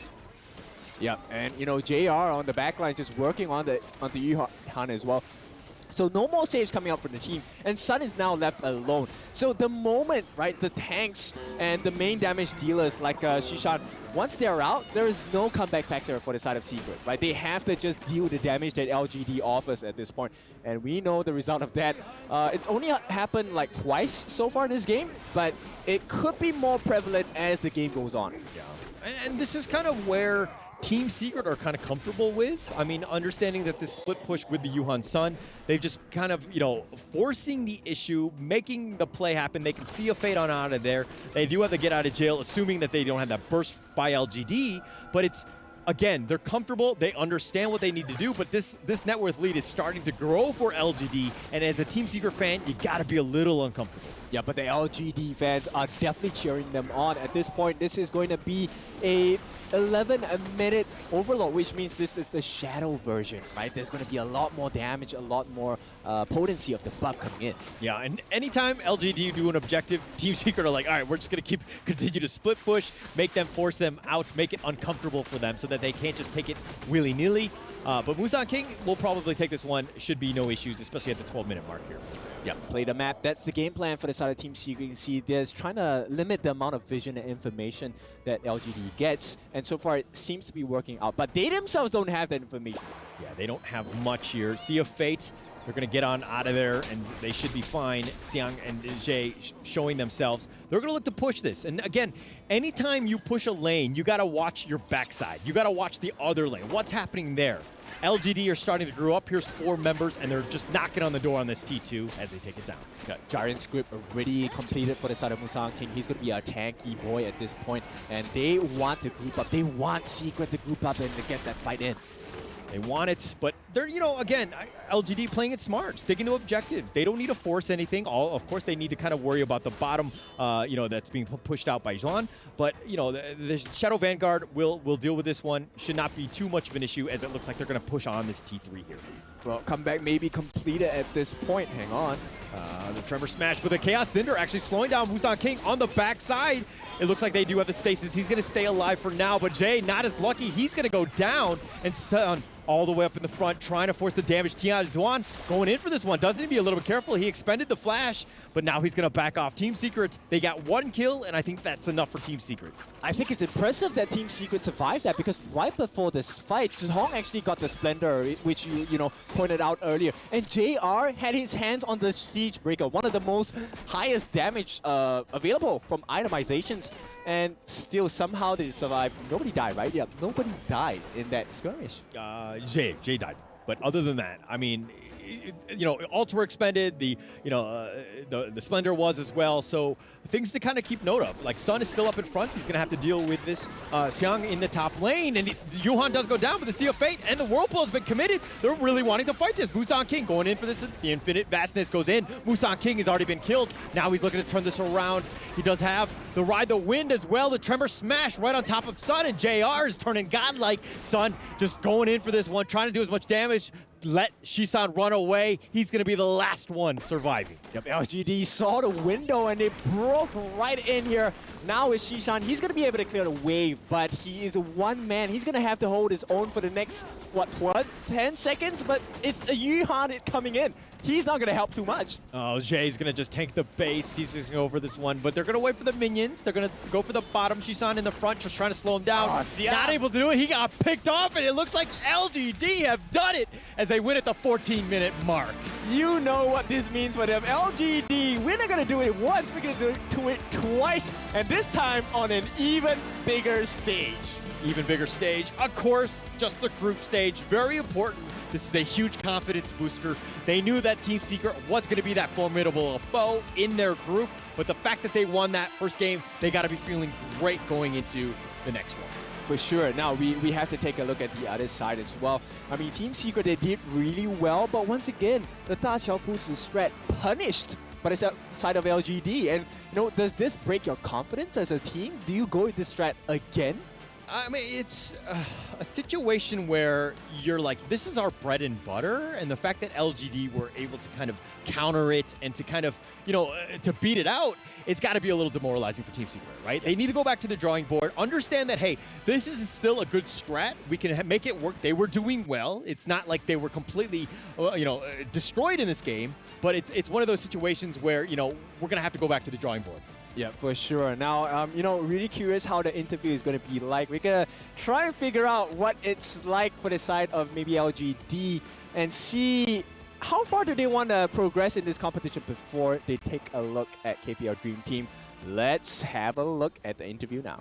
S23: Yeah, and you know, JR on the backline just working on the Yuhan as well. So no more saves coming out from the team, and Sun is now left alone. So the moment, right, the tanks and the main damage dealers like Shishan, once they're out, there is no comeback factor for the side of Secret, right? They have to just deal the damage that LGD offers at this point, and we know the result of that. It's only happened like twice so far in this game, but it could be more prevalent as the game goes on.
S22: Yeah, and this is kind of where Team Secret are kind of comfortable with. I mean, understanding that this split push with the Yuhan Sun, they've just kind of, you know, forcing the issue, making the play happen. They can see a fate on out of there. They do have to get out of jail, assuming that they don't have that burst by LGD, but it's, again, they're comfortable, they understand what they need to do, but this net worth lead is starting to grow for LGD, and as a Team Secret fan, you gotta be a little uncomfortable.
S23: Yeah, but the LGD fans are definitely cheering them on. At this point, this is going to be a 11-minute overload, which means this is the shadow version, right? There's going to be a lot more damage, a lot more potency of the buff coming in.
S22: Yeah, and anytime LGD do an objective, Team Secret are like, all right, we're just going to continue to split push, make them force them out, make it uncomfortable for them so that they can't just take it willy-nilly. But Musang King will probably take this one. Should be no issues, especially at the 12-minute mark here.
S23: Yeah, play the map. That's the game plan for the side of Team Secret. You can see they're trying to limit the amount of vision and information that LGD gets, and so far it seems to be working out. But they themselves don't have that information.
S22: Yeah, they don't have much here. Sea of Fate, they're going to get on out of there, and they should be fine. Xiang and Jay showing themselves. They're going to look to push this. And again, anytime you push a lane, you got to watch your backside. You got to watch the other lane. What's happening there? LGD are starting to grow up. Here's 4 members, and they're just knocking on the door on this T2 as they take it down.
S23: Giant script already completed for the side of Musang King. He's going to be a tanky boy at this point, and they want to group up. They want Secret to group up and to get that fight in.
S22: They want it, but they're, you know, again, LGD playing it smart, sticking to objectives. They don't need to force anything. Of course, they need to kind of worry about the bottom, you know, that's being pushed out by Zhuan. But, you know, the Shadow Vanguard will deal with this one. Should not be too much of an issue, as it looks like they're going to push on this T3 here.
S23: Well, comeback may be completed at this point. Hang on.
S22: The Tremor Smash with a Chaos Cinder actually slowing down Musang King on the backside. It looks like they do have the stasis. He's going to stay alive for now, but Jay not as lucky. He's going to go down, and Sun all the way up in the front, trying to force the damage. Tian Zhuan going in for this one. Doesn't he be a little bit careful? He expended the flash, but now he's going to back off. Team Secret, they got 1 kill, and I think that's enough for Team Secret.
S23: I think it's impressive that Team Secret survived that, because right before this fight, Hong actually got the Splendor, which you know pointed out earlier, and JR had his hands on the Siege Breaker, one of the most highest damage available from itemizations. and still somehow they survived. Nobody died, right? Yeah, nobody died in that skirmish.
S22: Jay died. But other than that, I mean, you know, ults were expended. The Splendor was as well. So things to kind of keep note of. Like Sun is still up in front. He's gonna have to deal with this. Xiang in the top lane, and Yuhan does go down, but the Sea of Fate and the Whirlpool has been committed. They're really wanting to fight this. Musan King going in for this. The Infinite Vastness goes in. Musan King has already been killed. Now he's looking to turn this around. He does have the Ride the Wind as well. The Tremor Smash right on top of Sun, and JR is turning godlike. Sun just going in for this one, trying to do as much damage. Let Shisan run away. He's going to be the last one surviving.
S23: Yep, LGD saw the window and they broke right in here. Now with Shisan, he's going to be able to clear the wave, but he is one man. He's going to have to hold his own for the next, what, 10 seconds? But it's a Yuhan coming in. He's not going to help too much.
S22: Oh, Jay's going to just tank the base. He's just going to go for this one, but they're going to wait for the minions. They're going to go for the bottom. Shisan in the front, just trying to slow him down. Not able to do it. He got picked off, and it looks like LGD have done it as they win at the 14-minute mark.
S23: You know what this means for them. LGD, we're not going to do it once. We're going to do it twice, and this time on an even bigger stage.
S22: Even bigger stage. Of course, just the group stage. Very important. This is a huge confidence booster. They knew that Team Secret was going to be that formidable foe in their group, but the fact that they won that first game, they got to be feeling great going into the next one.
S23: For sure. Now, we have to take a look at the other side as well. I mean, Team Secret, they did really well, but once again, the Daqiao Foods' strat punished by the side of LGD. And, you know, does this break your confidence as a team? Do you go with this strat again?
S22: I mean, it's a situation where you're like, this is our bread and butter, and the fact that LGD were able to kind of counter it and to kind of, you know, to beat it out, it's got to be a little demoralizing for Team Secret, right? They need to go back to the drawing board, understand that, hey, this is still a good strat. We can make it work. They were doing well. It's not like they were completely, you know, destroyed in this game, but it's one of those situations where, you know, we're going to have to go back to the drawing board.
S23: Yeah, for sure. Now, you know, really curious how the interview is going to be like. We're going to try and figure out what it's like for the side of maybe LGD and see how far do they want to progress in this competition before they take a look at KPL Dream Team. Let's have a look at the interview now.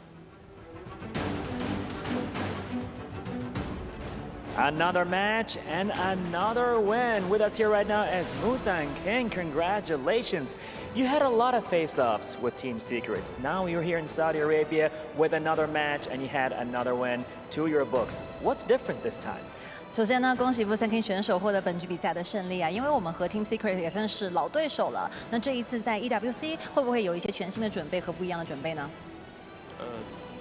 S21: Another match and another win. With us here right now is Musan King. Congratulations. You had a lot of face-offs with Team Secrets. Now you're here in Saudi Arabia with another match and you had another win to your books. What's different this time?
S4: 首先呢，恭喜Musan King 选手获得本局比赛的胜利啊！因为我们和 Team Secret 也算是老对手了。那这一次在 EWC 会不会有一些全新的准备和不一样的准备呢？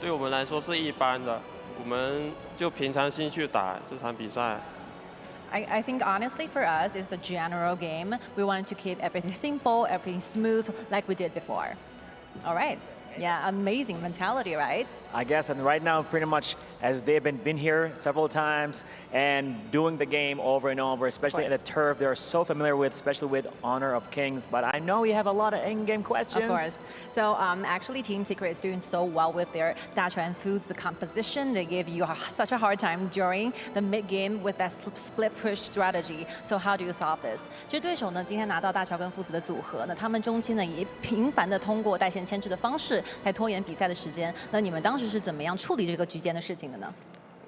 S7: 对我们来说是一般的。 我们就平常心去打这场比赛。
S4: I think honestly for us it's a general game. We wanted to keep everything simple, everything smooth like we did before. All right. Yeah, amazing mentality, right?
S21: I guess, and right now, pretty much as they've been here several times and doing the game over and over, especially at the turf, they're so familiar with, especially with Honor of Kings. But I know you have a lot of in-game questions.
S4: Of course. So actually, Team Secret is doing so well with their Daqiao Foods, the composition. They gave you such a hard time during the mid-game with that split push strategy. So how do you solve this? 其实对手呢，今天拿到Daqiao跟父子的组合，那他们中期呢也频繁的通过带线牵制的方式。 来拖延比赛的时间，那你们当时是怎么样处理这个局间的事情的呢？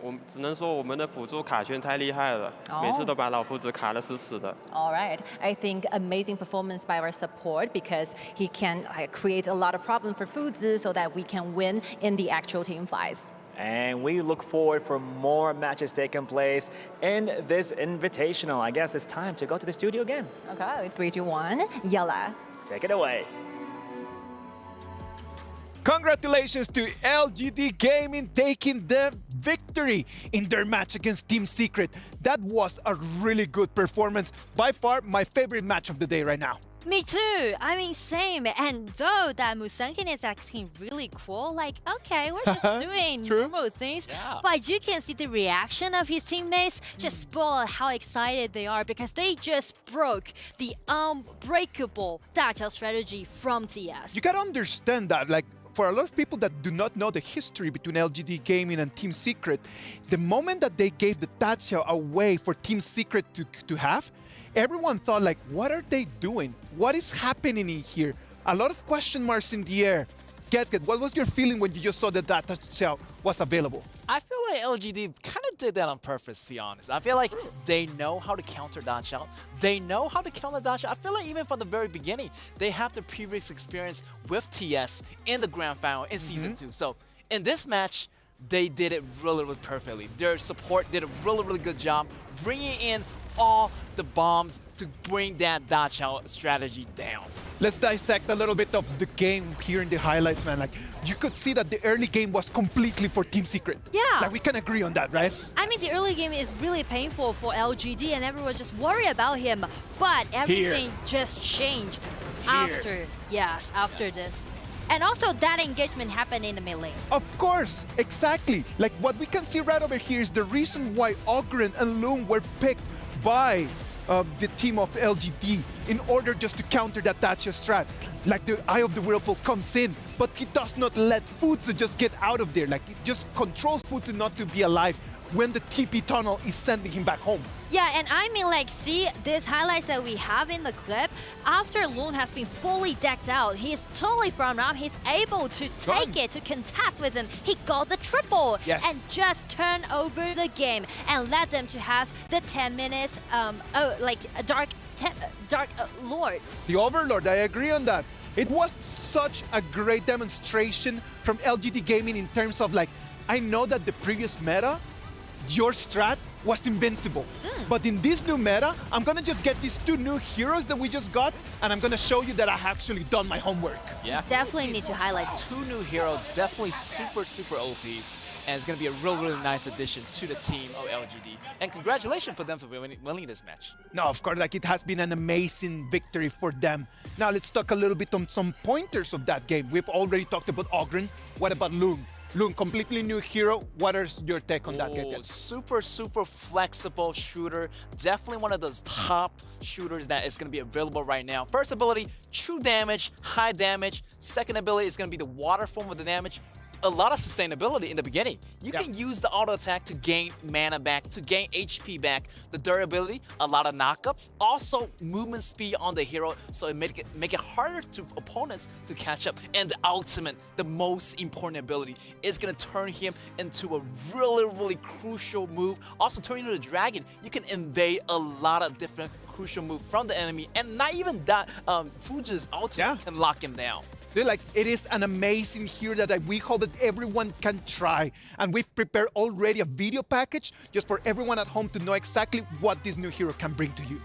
S7: 我只能说我们的辅助卡圈太厉害了，每次都把老夫子卡得死死的。
S4: All right, I think amazing performance by our support because he can create a lot of problem for Fuzi so that we can win in the actual team fights.
S21: And we look forward for more matches taking place in this invitational. I guess it's time to go to the studio again.
S4: Okay, 3, 2, 1, yalla.
S21: Take it away.
S14: Congratulations to LGD Gaming taking the victory in their match against Team Secret. That was a really good performance. By far, my favorite match of the day right now.
S15: Me too. I mean, same. And though that Musan King is acting really cool, like, okay, we're just doing normal things. Yeah. But you can see the reaction of his teammates just spoil how excited they are because they just broke the unbreakable Daqiao strategy from TS.
S14: You gotta understand that, like, for a lot of people that do not know the history between LGD Gaming and Team Secret, the moment that they gave the Daqiao away for Team Secret to have, everyone thought like, what are they doing? What is happening in here? A lot of question marks in the air. Get, what was your feeling when you just saw that that touchdown was available?
S16: I feel like LGD kind of did that on purpose, to be honest. I feel like they know how to counter dodge out. They know how to counter dodge out. I feel like even from the very beginning, they have the previous experience with TS in the grand final in Season 2. So in this match, they did it really, really perfectly. Their support did a really, really good job bringing in all the bombs to bring that dodge out strategy down.
S14: Let's dissect a little bit of the game here in the highlights, man. Like, you could see that the early game was completely for Team Secret.
S15: Yeah.
S14: Like, we can agree on that, right?
S15: I mean, the early game is really painful for LGD and everyone just worried about him. But everything just changed after, after this. And also that engagement happened in the mid lane.
S14: Of course, exactly. Like, what we can see right over here is the reason why AUGEN and Loom were picked by the team of LGD in order just to counter that Dacia strat. Like, the Eye of the Whirlpool comes in, but he does not let Futsu just get out of there. Like, it just controls Futsu not to be alive when the TP tunnel is sending him back home.
S15: Yeah, and I mean, like, see these highlights that we have in the clip. After Loon has been fully decked out, he's totally front up. He's able to take it, to contest with him. He got the triple and just turn over the game and let them to have the 10 minutes, like a Dark Lord.
S14: The Overlord, I agree on that. It was such a great demonstration from LGD Gaming in terms of, like, I know that the previous meta, your strat was invincible. But in this new meta, I'm gonna just get these two new heroes that we just got, and I'm gonna show you that I actually done my homework.
S16: Yeah,
S15: definitely need to highlight
S16: two new heroes, definitely super, super OP. And it's gonna be a really, really nice addition to the team of LGD. And congratulations for them for winning this match.
S14: No, of course, like, it has been an amazing victory for them. Now let's talk a little bit on some pointers of that game. We've already talked about AUGEN. What about Loom? Loom, completely new hero. What is your take on that?
S16: Super, super flexible shooter. Definitely one of those top shooters that is going to be available right now. First ability, true damage, high damage. Second ability is going to be the water form of the damage. A lot of sustainability in the beginning. You can use the auto attack to gain mana back, to gain HP back. The durability, a lot of knockups. Also movement speed on the hero, so it make it harder to opponents to catch up. And the ultimate, the most important ability, is gonna turn him into a really, really crucial move. Also turning into the dragon, you can invade a lot of different crucial moves from the enemy, and not even that Fuji's ultimate can lock him down.
S14: Dude, like, it is an amazing hero that we hope that everyone can try. And we've prepared already a video package just for everyone at home to know exactly what this new hero can bring to you.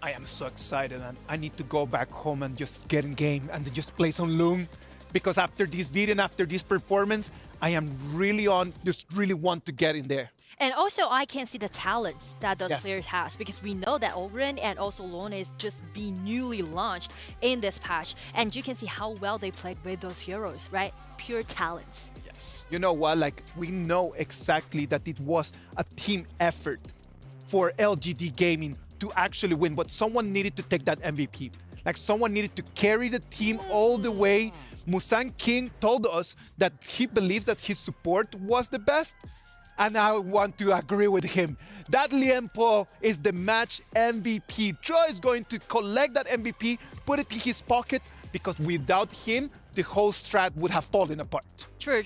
S14: I am so excited, and I need to go back home and just get in game and just play some Loom, because after this video and after this performance, I am really just really want to get in there.
S15: And also, I can see the talents that those players have, because we know that AUGEN and also Lone is just being newly launched in this patch, and you can see how well they played with those heroes, right? Pure talents.
S14: Yes. You know what? Like, we know exactly that it was a team effort for LGD Gaming to actually win, but someone needed to take that MVP. Like, someone needed to carry the team all the way. Musang King told us that he believes that his support was the best, and I want to agree with him. That Liempo is the match MVP. Joe is going to collect that MVP, put it in his pocket, because without him, the whole strat would have fallen apart.
S15: True.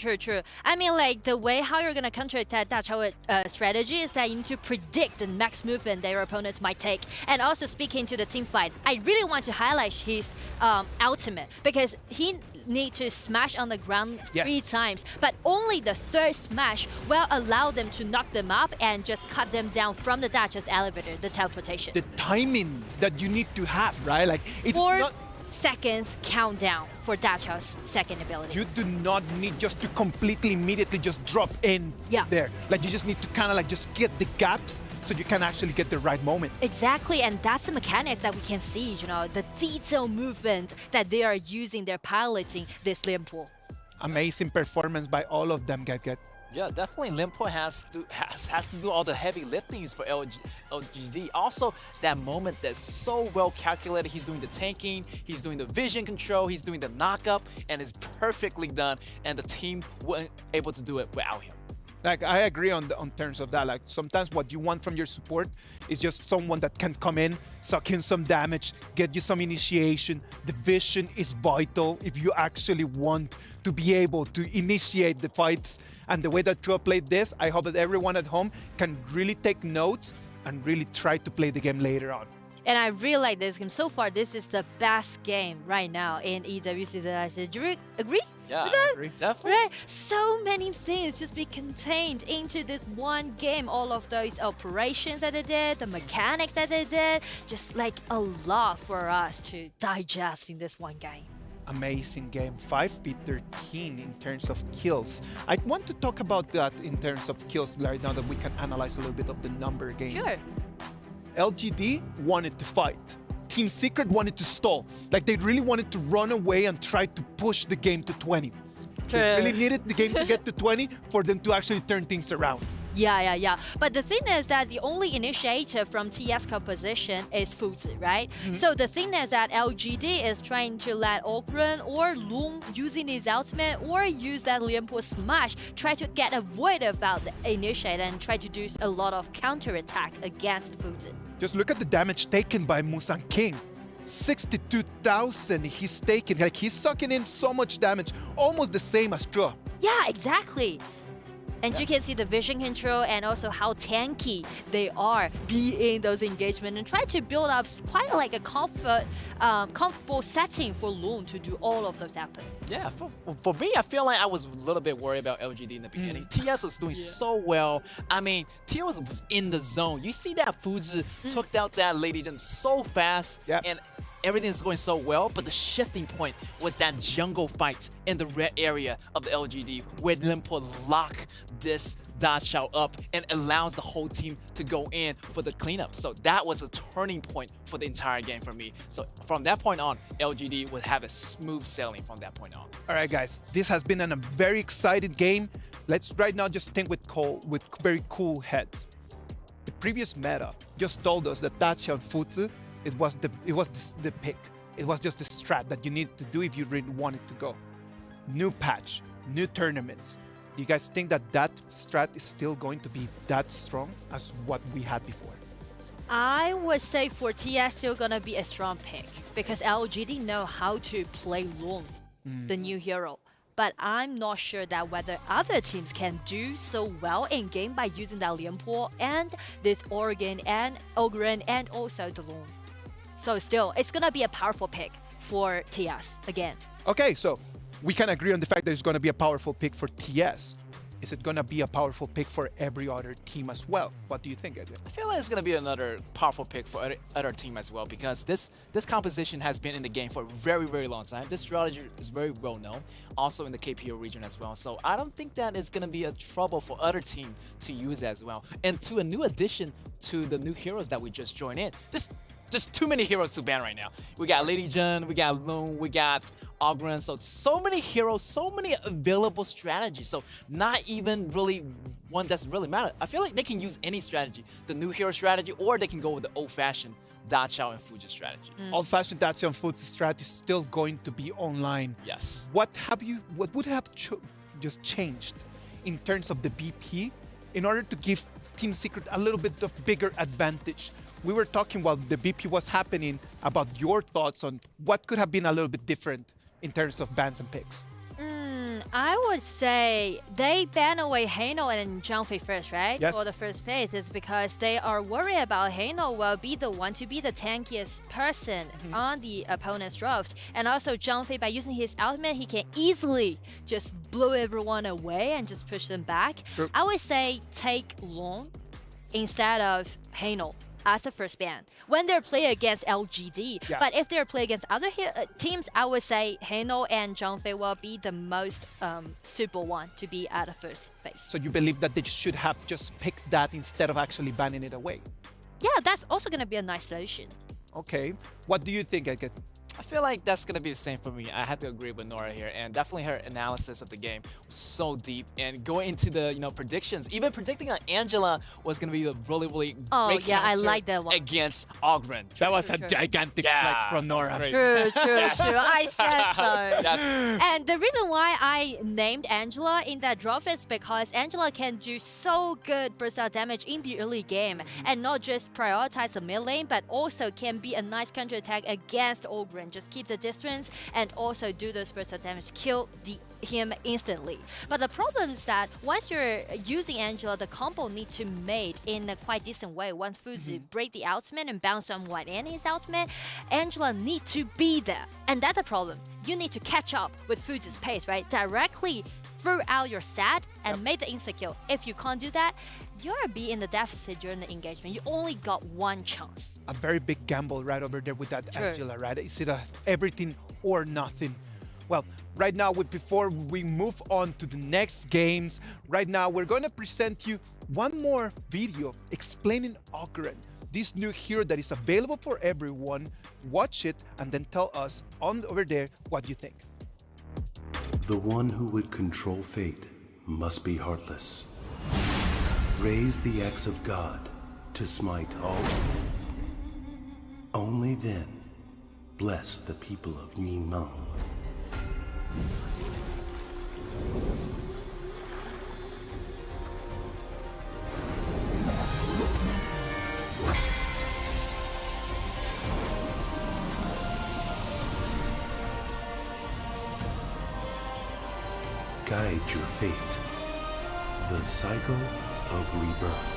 S15: I mean, like, the way how you're gonna counterattack that strategy is that you need to predict the next movement that your opponents might take. And also, speaking to the team fight, I really want to highlight his ultimate, because he need to smash on the ground 3 times, but only the 3rd smash will allow them to knock them up and just cut them down from the Dacha's elevator, the teleportation.
S14: The timing that you need to have, right? Like, it's
S15: 4
S14: not...
S15: seconds countdown for Dacha's second ability.
S14: You do not need just to completely immediately just drop in there. Like, you just need to kind of like just get the gaps so you can actually get the right moment.
S15: Exactly, and that's the mechanics that we can see, you know, the detailed movement that they are using, they're piloting this Limpo.
S14: Amazing performance by all of them, Get.
S16: Yeah, definitely Limpo has to do all the heavy liftings for LGD. Also, that moment that's so well calculated. He's doing the tanking, he's doing the vision control, he's doing the knockup, and it's perfectly done, and the team wasn't able to do it without him.
S14: Like, I agree on terms of that. Like, sometimes what you want from your support is just someone that can come in, suck in some damage, get you some initiation. The vision is vital if you actually want to be able to initiate the fights. And the way that Trua played this, I hope that everyone at home can really take notes and really try to play the game later on.
S15: And I really like this game. So far, this is the best game right now in EWC that I said. Do you agree?
S16: Yeah,
S15: with
S16: I
S15: that?
S16: agree. Definitely.
S15: Right? So many things just be contained into this one game. All of those operations that they did, the mechanics that they did, just like a lot for us to digest in this one game.
S14: Amazing game. 5v13 in terms of kills. I want to talk about that in terms of kills right now that we can analyze a little bit of the number game.
S15: Sure.
S14: LGD wanted to fight. Team Secret wanted to stall. Like, they really wanted to run away and try to push the game to 20. They really needed the game to get to 20 for them to actually turn things around.
S15: Yeah. But the thing is that the only initiator from TS composition is Fuzi, right? So the thing is that LGD is trying to let AUGEN or Loon using his ultimate or use that Limpo smash, try to get a void about the initiator and try to do a lot of counterattack against Fuzi.
S14: Just look at the damage taken by Musang King. 62,000 he's taking. Like, he's sucking in so much damage, almost the same as Trua.
S15: Yeah, exactly. And you can see the vision control and also how tanky they are being those engagements and try to build up quite like a comfortable setting for Loon to do all of those happen.
S16: Yeah, for me, I feel like I was a little bit worried about LGD in the beginning. TS was doing so well. I mean, TS was in the zone. You see that Fuzi took out that Lady Jin so fast, and everything's going so well, but the shifting point was that jungle fight in the red area of the LGD where Limpo lock this Dachao up and allows the whole team to go in for the cleanup. So that was a turning point for the entire game for me. So from that point on, LGD would have a smooth sailing from that point on.
S14: All right, guys, this has been a very exciting game. Let's right now just think with very cool heads. The previous meta just told us that Dachao and Fuzi, it was the pick. It was just the strat that you needed to do if you really wanted to go. New patch, new tournaments. Do you guys think that strat is still going to be that strong as what we had before?
S15: I would say for TS still gonna be a strong pick because LGD know how to play Loon, the new hero. But I'm not sure that whether other teams can do so well in game by using that Limpo and this AUGEN and AUGEN and also the Loon. So still, it's gonna be a powerful pick for TS again.
S14: Okay, so we can agree on the fact that it's gonna be a powerful pick for TS. Is it gonna be a powerful pick for every other team as well? What do you think, Edwin?
S16: I feel like it's gonna be another powerful pick for other team as well because this composition has been in the game for a very, very long time. This strategy is very well known, also in the KPO region as well. So I don't think that it's gonna be a trouble for other team to use as well. And to a new addition to the new heroes that we just joined in, just too many heroes to ban right now. We got Lady Jin, we got Loon, we got AUGEN, so many heroes, so many available strategies. So not even really one that's really matter. I feel like they can use any strategy, the new hero strategy, or they can go with the old-fashioned Dachao and Fuji strategy.
S14: Old-fashioned Dachao and Fuji strategy is still going to be online.
S16: Yes.
S14: What would have just changed in terms of the BP in order to give Team Secret a little bit of bigger advantage. We were talking while the BP was happening about your thoughts on what could have been a little bit different in terms of bans and picks.
S15: I would say they ban away Hano and Zhangfei first, right?
S14: Yes.
S15: For the first phase. It's because they are worried about Hano will be the one to be the tankiest person on the opponent's draft. And also Zhangfei, by using his ultimate, he can easily just blow everyone away and just push them back.
S14: True.
S15: I would say take Long instead of Hano as the first ban when they're playing against LGD.
S14: Yeah.
S15: But if they're playing against other teams, I would say Hano and Zhangfei will be the most suitable one to be at the first phase.
S14: So you believe that they should have just picked that instead of actually banning it away?
S15: Yeah, that's also going to be a nice solution.
S14: Okay. What do you think, Eket?
S16: I feel like that's going to be the same for me. I have to agree with Nora here, and definitely her analysis of the game was so deep. And going into the predictions, even predicting that Angela was going to be a really great
S15: yeah, I
S16: counter
S15: like that one.
S16: against AUGEN.
S14: That was a gigantic flex from Nora.
S15: True. I said so.
S16: Yes.
S15: And the reason why I named Angela in that draft is because Angela can do so good burst out damage in the early game and not just prioritize the mid lane, but also can be a nice counter attack against AUGEN. Just keep the distance and also do those burst of damage, kill him instantly. But the problem is that once you're using Angela, the combo needs to mate in a quite decent way. Once Fuzu break the ultimate and bounce someone in his ultimate, Angela need to be there. And that's a problem. You need to catch up with Fuzu's pace, right? Directly throw out your stat and make the insta-kill. If you can't do that, you're be in the deficit during the engagement. You only got one chance.
S14: A very big gamble right over there with that
S15: True.
S14: Angela, right? Is it a everything or nothing? Well, right now, before we move on to the next games, right now we're going to present you one more video explaining AUGEN, this new hero that is available for everyone. Watch it and then tell us over there what you think.
S5: The one who would control fate must be heartless. Raise the axe of God to smite all. Only then bless the people of Yimeng. Guide your fate. The cycle of rebirth.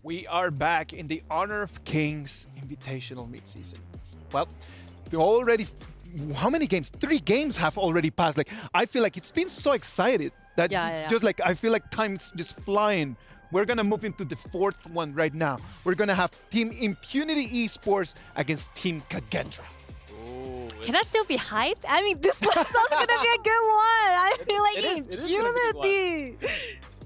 S14: We are back in the Honor of Kings Invitational Midseason. Well, already, how many games? 3 games have already passed. Like, I feel like it's been so excited that it's just like, I feel like time's just flying. We're gonna move into the 4th one right now. We're gonna have Team Impunity Esports against Team Kagendra.
S15: Can I still be hyped? I mean, this one's also gonna be a good one. I feel like Impunity.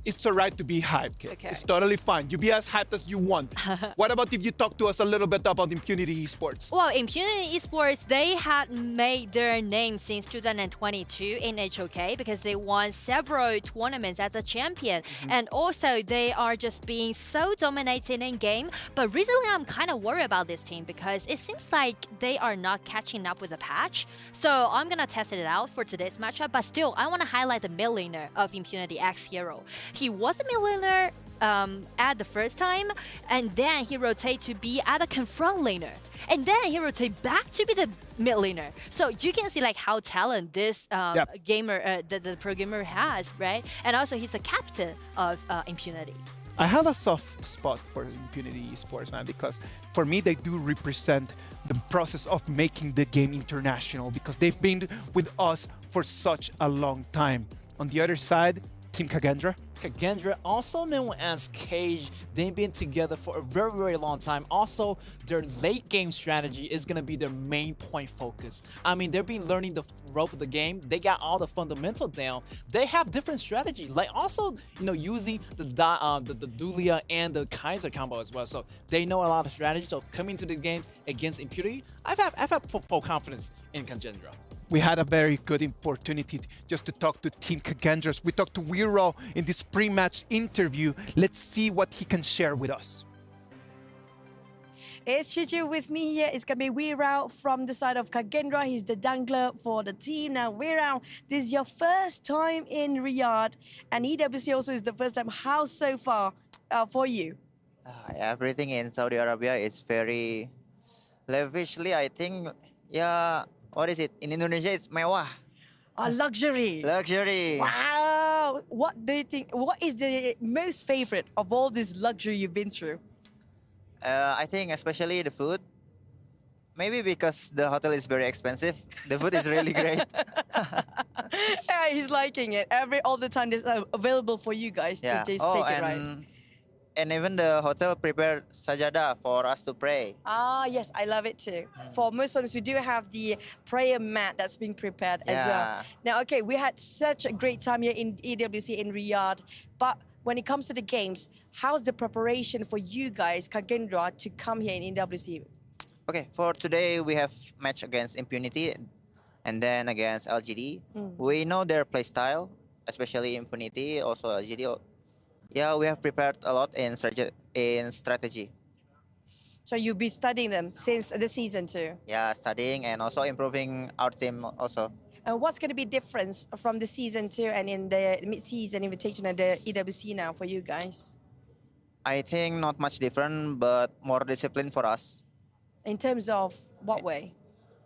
S14: It's alright to be hyped, kid.
S15: Okay.
S14: It's totally fine. You be as hyped as you want. What about if you talk to us a little bit about Impunity Esports?
S15: Well, Impunity Esports, they had made their name since 2022 in HoK because they won several tournaments as a champion. And also, they are just being so dominating in game. But recently, I'm kind of worried about this team because it seems like they are not catching up with the patch. So I'm going to test it out for today's matchup. But still, I want to highlight the mid laner of Impunity, X-Hero. He was a mid laner at the first time, and then he rotated to be at a confront laner, and then he rotated back to be the mid laner. So you can see like how talent this gamer, the pro gamer has, right? And also he's the captain of Impunity.
S14: I have a soft spot for Impunity Esports, man, because for me they do represent the process of making the game international because they've been with us for such a long time. On the other side, Team Kagendra.
S16: Kagendra, also known as Cage, they've been together for a very long time. Also, their late game strategy is going to be their main point focus. I mean, they've been learning the rope of the game. They got all the fundamental down. They have different strategies, like also, using the Dulia and the Kaiser combo as well. So they know a lot of strategy. So coming to the game against Impunity, I've had full confidence in Kagendra.
S14: we had a very good opportunity just to talk to Team Kagendra. We talked to Weibo in this pre-match interview. Let's see what he can share with us.
S12: It's Chichu with me here. It's going to be Weibo from the side of Kagendra. He's the dangler for the team. Now, Weibo, this is your first time in Riyadh, and EWC also is the first time. How so far for you?
S8: Everything in Saudi Arabia is very lavishly, I think. Yeah, what is it? In Indonesia, it's mewah.
S12: Luxury.
S8: Luxury.
S12: Wow. What do you think? What is the most favorite of all this luxury you've been through?
S8: I think especially the food. Maybe because the hotel is very expensive. The food is really great.
S12: Yeah, he's liking it. All the time, it's available for you guys to just take it, right?
S8: And even the hotel prepared sajada for us to pray.
S12: Ah, yes, I love it too. For Muslims, we do have the prayer mat that's being prepared as well. Now, okay, we had such a great time here in EWC in Riyadh, but when it comes to the games, how's the preparation for you guys, Kagendra, to come here in EWC?
S8: Okay, for today, we have match against Impunity and then against LGD. We know their play style, especially Impunity, also LGD. Yeah, we have prepared a lot in strategy.
S12: So you'll be studying them since the season too?
S8: Yeah, studying and also improving our team also.
S12: And what's going to be difference from the season 2 and in the mid-season invitation at the EWC now for you guys?
S8: I think not much different, but more discipline for us.
S12: In terms of what way?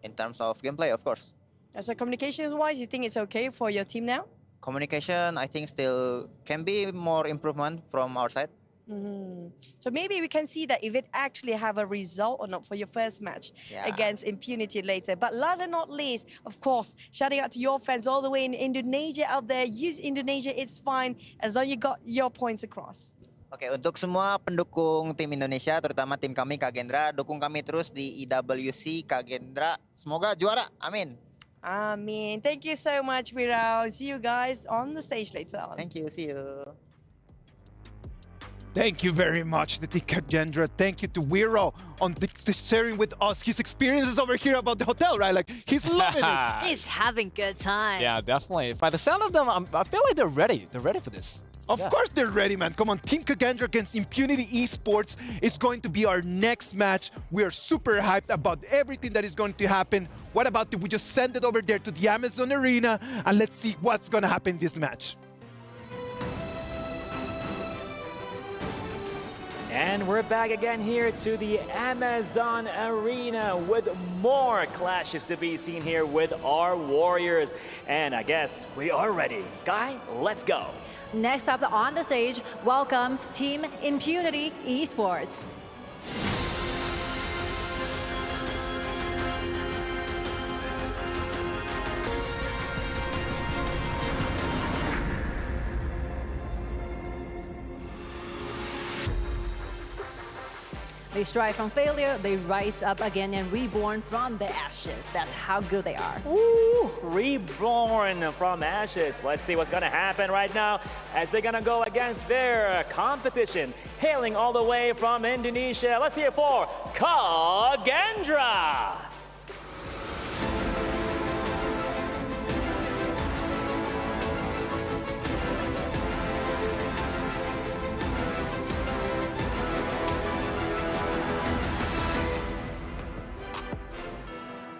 S8: In terms of gameplay, of course.
S12: So communication-wise, you think it's okay for your team now?
S8: Communication, I think still can be more improvement from our side.
S12: So maybe we can see that if it actually have a result or not for your first match against Impunity later. But last and not least, of course, shouting out to your fans all the way in Indonesia out there. Use Indonesia, it's fine as long as you got your points across.
S8: Oke, untuk semua pendukung tim Indonesia, terutama tim kami Kagendra, dukung kami terus di EWC Kagendra. Semoga juara, amin.
S12: Amin. Thank you so much, Weibo. See you guys on the stage later on.
S8: Thank you. See you.
S14: Thank you very much, the Kagendra. Thank you to Weibo on sharing with us his experiences over here about the hotel, right? Like, he's loving it.
S15: He's having good time.
S16: Yeah, definitely. By the sound of them, I feel like they're ready. They're ready for this.
S14: Of course they're ready, man. Come on, Team Kagendra against Impunity Esports is going to be our next match. We are super hyped about everything that is going to happen. What about if we just send it over there to the Amazon Arena and let's see what's going to happen in this match.
S21: And we're back again here to the Amazon Arena with more clashes to be seen here with our Warriors. And I guess we are ready. Sky, let's go.
S4: Next up on the stage, welcome Team Impunity Esports. They strive from failure, they rise up again and reborn from the ashes. That's how good they are.
S21: Ooh, reborn from ashes. Let's see what's gonna happen right now as they're gonna go against their competition. Hailing all the way from Indonesia, let's hear it for Kagendra.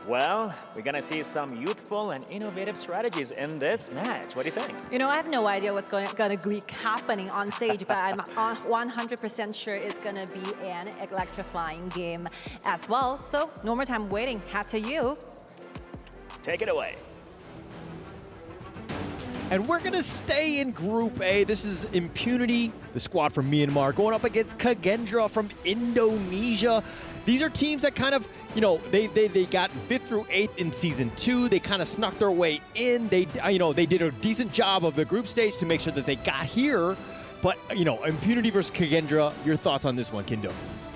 S21: Well, we're gonna see some youthful and innovative strategies in this match. What do you think?
S4: You know, I have no idea what's gonna be happening on stage, but I'm 100% sure it's gonna be an electrifying game as well. So, no more time waiting. Hat to you.
S21: Take it away.
S22: And we're gonna stay in Group A. This is Impunity, the squad from Myanmar, going up against Kagendra from Indonesia. These are teams that kind of, you know, they got 5th through 8th in Season 2. They kind of snuck their way in. They did a decent job of the group stage to make sure that they got here. But, you know, Impunity versus Kagendra, your thoughts on this one, Kindo?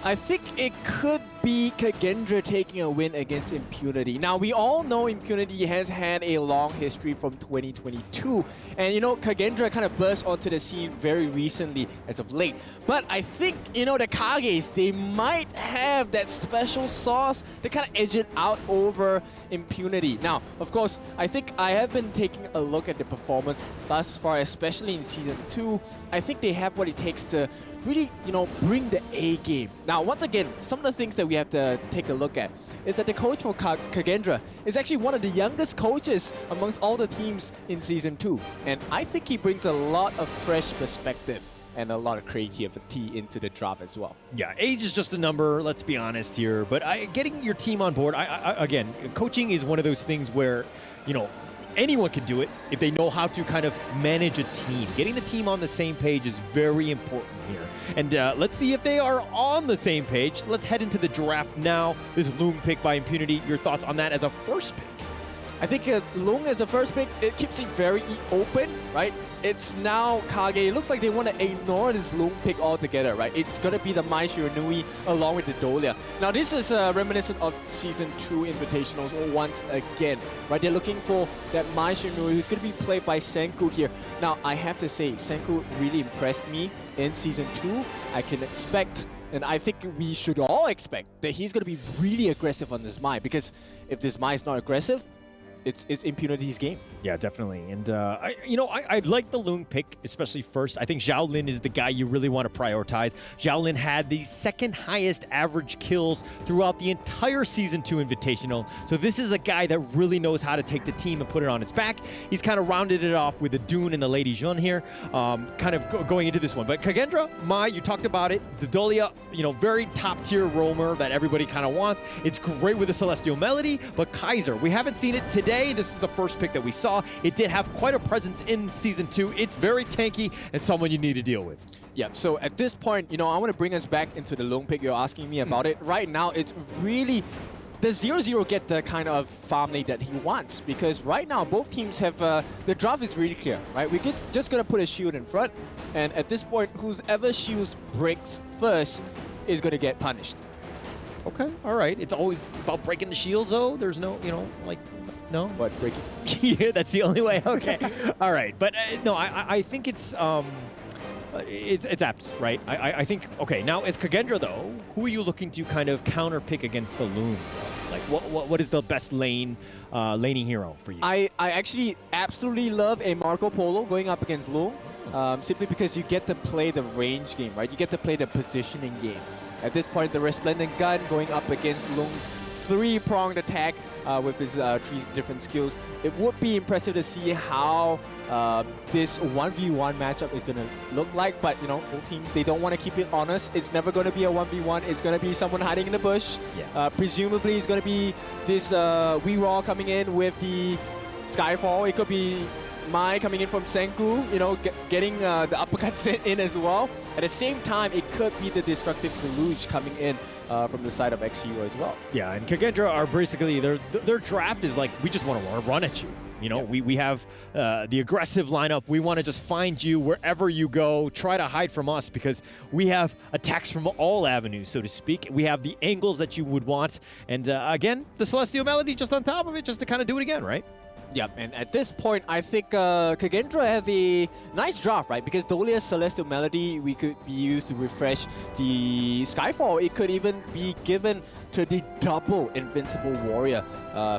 S23: I think it could be Kagendra taking a win against Impunity. Now, we all know Impunity has had a long history from 2022. And, you know, Kagendra kind of burst onto the scene very recently as of late. But I think, you know, the Kages, they might have that special sauce to kind of edge it out over Impunity. Now, of course, I think I have been taking a look at the performance thus far, especially in Season 2. I think they have what it takes to really, you know, bring the A game. Now, once again, some of the things that we have to take a look at is that the coach for Kagendra is actually one of the youngest coaches amongst all the teams in Season 2. And I think he brings a lot of fresh perspective and a lot of creativity into the draft as well.
S22: Yeah, age is just a number, let's be honest here. But getting your team on board, again, coaching is one of those things where, you know, anyone can do it if they know how to kind of manage a team. Getting the team on the same page is very important here. And let's see if they are on the same page. Let's head into the draft now. This Loong pick by Impunity. Your thoughts on that as a first pick?
S23: I think Loong as a first pick, it keeps it very open, right? It's now Kage. It looks like they want to ignore this Loong pick altogether, right? It's going to be the Mai Shiranui along with the Dolia. Now, this is reminiscent of Season 2 Invitationals once again, right? They're looking for that Mai Shiranui who's going to be played by Senku here. Now, I have to say, Senku really impressed me in Season 2. I can expect, and I think we should all expect, that he's going to be really aggressive on this Mai, because if this Mai is not aggressive, it's Impunity's game.
S22: Yeah, definitely. And, I like the Loong pick, especially first. I think Zhao Lin is the guy you really want to prioritize. Zhao Lin had the second highest average kills throughout the entire Season 2 Invitational. So this is a guy that really knows how to take the team and put it on its back. He's kind of rounded it off with the Dune and the Lady Jun here, kind of going into this one. But Kagendra, Mai, you talked about it. The Dolia, you know, very top-tier roamer that everybody kind of wants. It's great with the Celestial Melody, but Kaiser, we haven't seen it today. This is the first pick that we saw. It did have quite a presence in Season 2. It's very tanky and someone you need to deal with.
S23: Yeah, so at this point, you know, I want to bring us back into the Loong pick. You're asking me about it. Right now, it's really... Does 0-0 get the kind of farm lane that he wants? Because right now, both teams have... the draft is really clear, right? We're just going to put a shield in front. And at this point, whoever shields breaks first is going to get punished.
S22: Okay, all right. It's always about breaking the shields, though. There's no, you know, like... No?
S23: What, breaking?
S22: Yeah, that's the only way. Okay. All right. But no, I think it's apt, right? I think, okay, now as Kagendra, though, who are you looking to kind of counter pick against the Loong? Like, what is the best laning hero for you?
S23: I actually absolutely love a Marco Polo going up against Loong, simply because you get to play the range game, right? You get to play the positioning game. At this point, the Resplendent Gun going up against Loong's three-pronged attack with his three different skills. It would be impressive to see how this 1v1 matchup is going to look like, but you know, both teams, they don't want to keep it honest. It's never going to be a 1v1. It's going to be someone hiding in the bush.
S22: Yeah.
S23: Presumably, it's going to be this Weeraw coming in with the Skyfall. It could be Mai coming in from Senku, you know, getting the uppercuts in as well. At the same time, it could be the Destructive Deluge coming in from the side of XU as well.
S22: Yeah, and Kagendra are basically, their draft is like, we just want to run at you. You know, we have the aggressive lineup. We want to just find you wherever you go. Try to hide from us because we have attacks from all avenues, so to speak. We have the angles that you would want. And again, the Celestial Melody just on top of it, just to kind of do it again, right?
S23: Yeah, and at this point, I think Kagendra have a nice draft, right? Because Dolia's Celestial Melody, we could be used to refresh the Skyfall. It could even be given to the double Invincible Warrior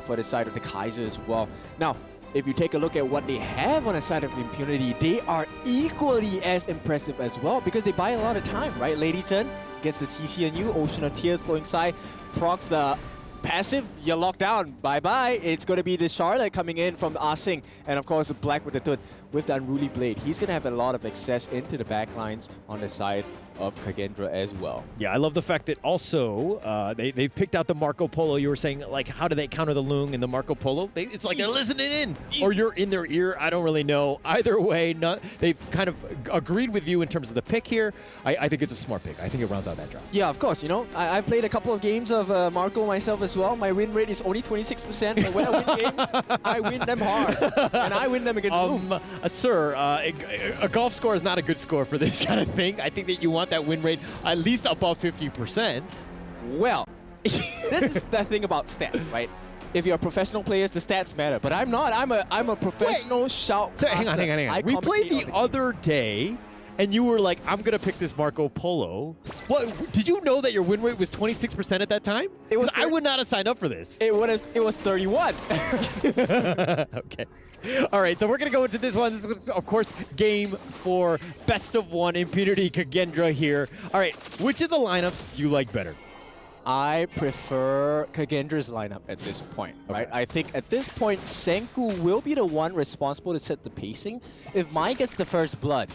S23: for the side of the Kaiser as well. Now, if you take a look at what they have on the side of Impunity, they are equally as impressive as well because they buy a lot of time, right? Lady Chen gets the CC on you, Ocean of Tears flowing side, procs the passive, you're locked down. Bye-bye. It's going to be the Charlotte coming in from Asing. And of course, Black with the Tun with the Unruly Blade. He's going to have a lot of access into the backlines on the side of Kagendra as well.
S22: Yeah, I love the fact that also they've picked out the Marco Polo. You were saying, like, how do they counter the Loong and the Marco Polo? It's like they're listening in. Or you're in their ear. I don't really know. Either way, they've kind of agreed with you in terms of the pick here. I think it's a smart pick. I think it rounds out that draft.
S23: Yeah, of course. You know, I've played a couple of games of Marco myself as well. My win rate is only 26%. But when I win games, I win them hard. And I win them against Loong.
S22: Sir, a golf score is not a good score for this kind of thing. I think that you want want that win rate at least above 50%.
S23: Well, this is the thing about stats, right? If you're a professional player, the stats matter. But I'm not. I'm a professional shout.
S22: So hang on. We played the other day, and you were like, I'm going to pick this Marco Polo. What? Did you know that your win rate was 26% at that time? It was. I would not have signed up for this.
S23: It was 31.
S22: Okay. All right, so we're going to go into this one. This is, of course, game 4, best of 1, Impunity Kagendra here. All right, which of the lineups do you like better?
S23: I prefer Kagendra's lineup at this point, right? I think at this point, Senku will be the one responsible to set the pacing. If Mai gets the first blood,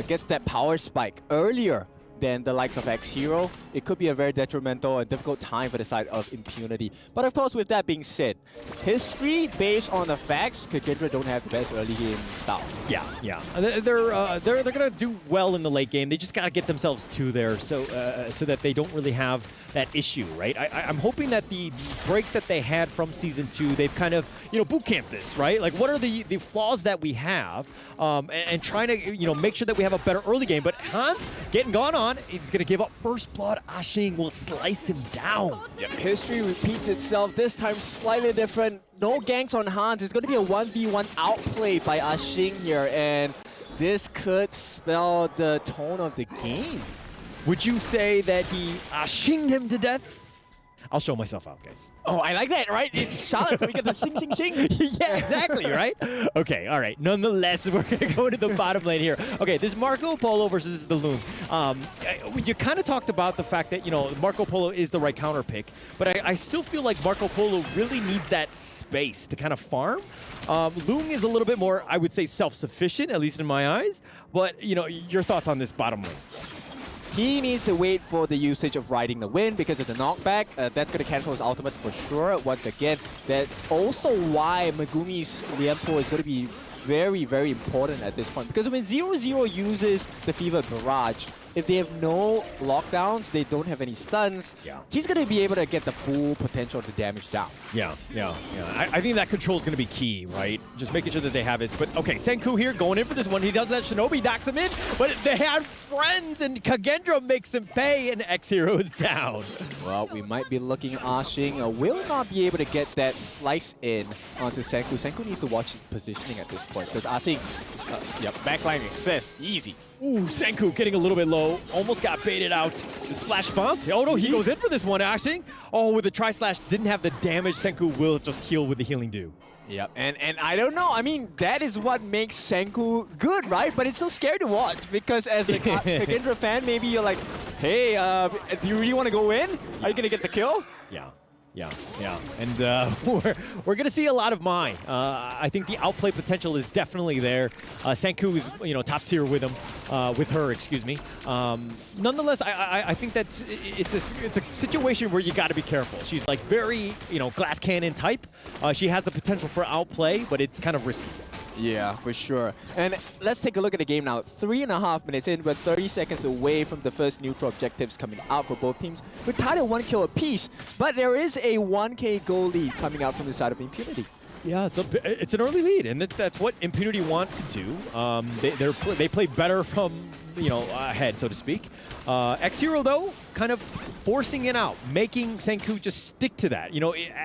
S23: gets that power spike earlier than the likes of X-Hero, it could be a very detrimental and difficult time for the side of Impunity. But of course, with that being said, history based on the facts, Kagendra don't have the best early game styles.
S22: Yeah. They're gonna do well in the late game. They just gotta get themselves to there, so that they don't really have that issue, right? I'm hoping that the break that they had from Season 2, they've kind of, boot camped this, right? Like, what are the flaws that we have, and trying to, make sure that we have a better early game. But Hans getting gone on, he's gonna give up first blood. Ashing will slice him down.
S23: Yep. History repeats itself, this time slightly different. No ganks on Hans. It's going to be a 1v1 outplay by Ashing here, and this could spell the tone of the game.
S22: Would you say that he Ashinged him to death? I'll show myself out, guys.
S23: Oh, I like that, right? It's Charlotte, so we get the shing, shing, shing.
S22: Yeah, exactly, right? Okay, all right. Nonetheless, we're going to go to the bottom lane here. Okay, this Marco Polo versus the Loom. You kind of talked about the fact that, Marco Polo is the right counter pick, but I still feel like Marco Polo really needs that space to kind of farm. Loom is a little bit more, I would say, self-sufficient, at least in my eyes. But, your thoughts on this bottom lane?
S23: He needs to wait for the usage of riding the wind because of the knockback. That's going to cancel his ultimate for sure. Once again, that's also why Megumi's Liempo is going to be very, very important at this point. Because when 0-0 uses the Fever Barrage, if they have no lockdowns, they don't have any stuns, he's going to be able to get the full potential of the damage down.
S22: Yeah. I think that control is going to be key, right? Just making sure that they have it. But okay, Senku here going in for this one. He does that. Shinobi knocks him in, but they had friends, and Kagendra makes him pay, and X-Hero is down.
S23: Well, we might be looking Ashing will not be able to get that slice in onto Senku. Senku needs to watch his positioning at this point, because Ashing, backline access, easy.
S22: Ooh, Senku getting a little bit low. Almost got baited out. The splash bounce. Oh no, he goes in for this one, Ashing. Oh, with the tri-slash, didn't have the damage. Senku will just heal with the healing dew.
S23: Yep, and I don't know. I mean, that is what makes Senku good, right? But it's so scary to watch because as a Kagendra fan, maybe you're like, hey, do you really want to go in? Are you going to get the kill?
S22: Yeah. And we're going to see a lot of Mai. I think the outplay potential is definitely there. Senku is, top tier with him, with her, excuse me. Nonetheless, I think that it's a situation where you got to be careful. She's like very, glass cannon type. She has the potential for outplay, but it's kind of risky.
S23: Yeah, for sure. And let's take a look at the game now. 3.5 minutes in, we're 30 seconds away from the first neutral objectives coming out for both teams. We're tied at 1 kill apiece, but there is a 1k goal lead coming out from the side of Impunity.
S22: Yeah, it's an early lead, and that's what Impunity want to do. They play better from ahead, so to speak. X-Hero, though, kind of forcing it out, making Senku just stick to that.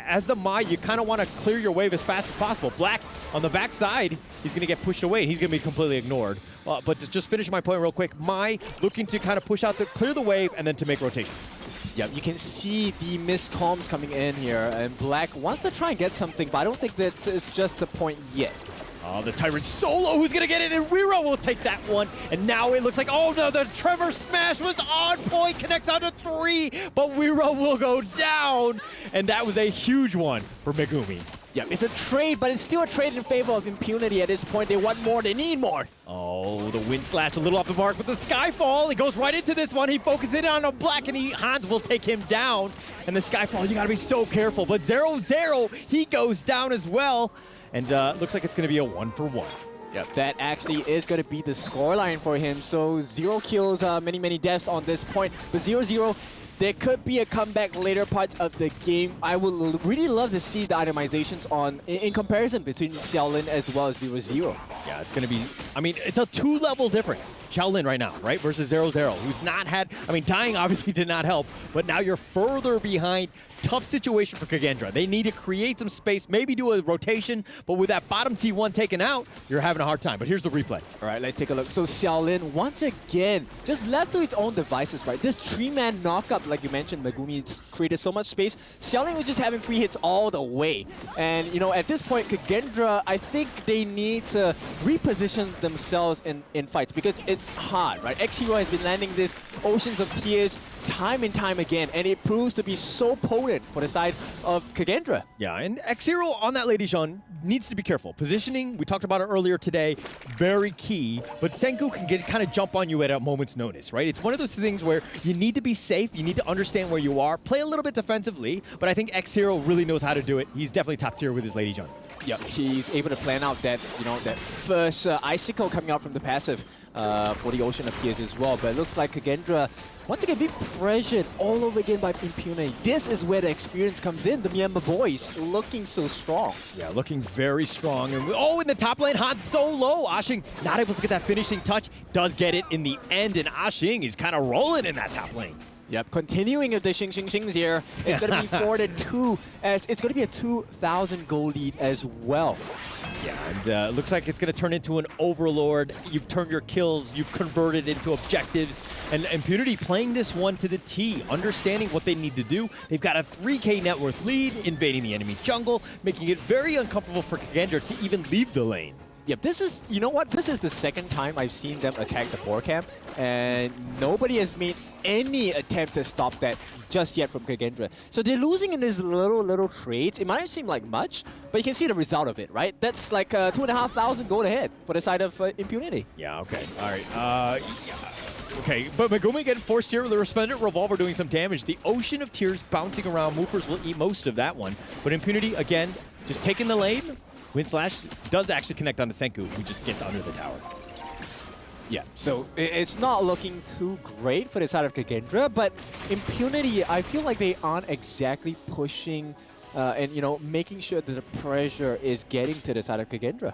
S22: As the Mai, you kind of want to clear your wave as fast as possible. Black on the backside, he's going to get pushed away, and he's going to be completely ignored. But to just finish my point real quick, Mai looking to kind of push out, clear the wave, and then to make rotations.
S23: Yeah, you can see the missed comms coming in here, and Black wants to try and get something, but I don't think that's just the point yet.
S22: Oh, the Tyrant solo, who's going to get it, and Wiro will take that one. And now it looks like, the Trevor smash was on point, connects onto 3, but Wiro will go down. And that was a huge one for Megumi.
S23: Yeah, it's a trade, but it's still a trade in favor of Impunity at this point. They want more, they need more.
S22: Oh, the wind slash a little off the mark, but the Skyfall, he goes right into this one. He focuses in on a Black, and Hans will take him down. And the Skyfall, you got to be so careful. But 0-0, he goes down as well. And looks like it's going to be a 1-for-1.
S23: Yep, that actually is going to be the scoreline for him. So 0 kills, many deaths on this point. But 0-0, there could be a comeback later parts of the game. I would really love to see the itemizations on in comparison between Xiaolin as well as 0-0.
S22: Yeah, it's going to be, I mean, it's a 2-level difference. Xiaolin right now, right, versus 0-0, who's not had, I mean, dying obviously did not help, but now you're further behind. Tough situation for Kagendra. They need to create some space, maybe do a rotation, but with that bottom T1 taken out, you're having a hard time. But here's the replay.
S23: All right, let's take a look. So Xiaolin, once again, just left to his own devices, right? This 3-man knockup, like you mentioned, Megumi created so much space. Xiaolin was just having free hits all the way. And, you know, at this point, Kagendra, I think they need to reposition themselves in fights because it's hard, right? X-Hero has been landing this oceans of tears time and time again, and it proves to be so potent for the side of Kagendra.
S22: Yeah, and X-Hero on that Lady Jean needs to be careful. Positioning, we talked about it earlier today, very key, but Senku can kind of jump on you at a moment's notice, right? It's one of those things where you need to be safe, you need to understand where you are, play a little bit defensively, but I think X-Hero really knows how to do it. He's definitely top tier with his Lady Jean.
S23: Yep, he's able to plan out that, you know, that first icicle coming out from the passive for the Ocean of Tears as well. But it looks like Kagendra, once again, being pressured all over again by Impunity. This is where the experience comes in. The Myanmar boys looking so strong.
S22: Yeah, looking very strong. And in the top lane, Han so low. Ashing not able to get that finishing touch. Does get it in the end, and Ashing is kind of rolling in that top lane.
S23: Yep, continuing with the Xings here. It's going to be 4-2, as it's going to be a 2,000 goal lead as well.
S22: Yeah, and it looks like it's going to turn into an Overlord. You've turned your kills, you've converted into objectives, and Impunity playing this one to the T, understanding what they need to do. They've got a 3K net worth lead, invading the enemy jungle, making it very uncomfortable for Kagendra to even leave the lane.
S23: Yep, this is, you know what? This is the second time I've seen them attack the 4 camp, and nobody has made any attempt to stop that just yet from Kagendra. So they're losing in these little trades. It might not seem like much, but you can see the result of it, right? That's like 2,500 gold ahead for the side of Impunity.
S22: Yeah, okay. All right. Yeah. Okay, but Megumi getting forced here with the Resplendent Revolver doing some damage. The Ocean of Tears bouncing around. Movers will eat most of that one. But Impunity, again, just taking the lane. Wind Slash does actually connect onto Senku, who just gets under the tower.
S23: Yeah, so it's not looking too great for the side of Kagendra, but Impunity, I feel like they aren't exactly pushing and, you know, making sure that the pressure is getting to the side of Kagendra.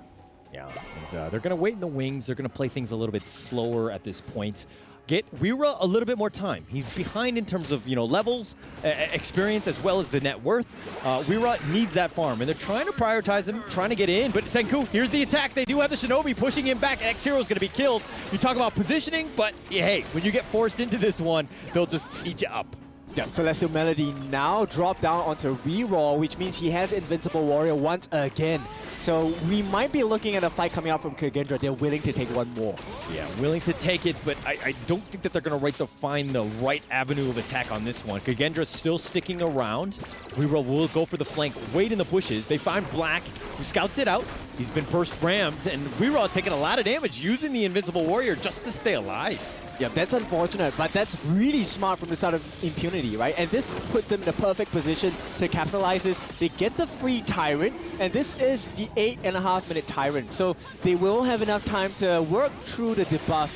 S22: Yeah, and they're going to wait in the wings. They're going to play things a little bit slower at this point. Get Weira a little bit more time. He's behind in terms of, you know, levels, experience, as well as the net worth. Weira needs that farm, and they're trying to prioritize him, trying to get in. But Senku, here's the attack. They do have the Shinobi pushing him back. X-Hero's going to be killed. You talk about positioning, but hey, when you get forced into this one, they'll just eat you up.
S23: Yeah, Celestial Melody now dropped down onto reroll, which means he has Invincible Warrior once again. So we might be looking at a fight coming out from Kagendra. They're willing to take one more.
S22: Yeah, willing to take it, but I don't think that they're going to find the right avenue of attack on this one. Kagendra's still sticking around. Reroll will go for the flank, wait in the bushes. They find Black, who scouts it out. He's been burst rammed, and Reroll taking a lot of damage using the Invincible Warrior just to stay alive.
S23: Yeah, that's unfortunate, but that's really smart from the side of Impunity, right? And this puts them in the perfect position to capitalize this. They get the free Tyrant, and this is the 8.5-minute Tyrant. So they will have enough time to work through the debuff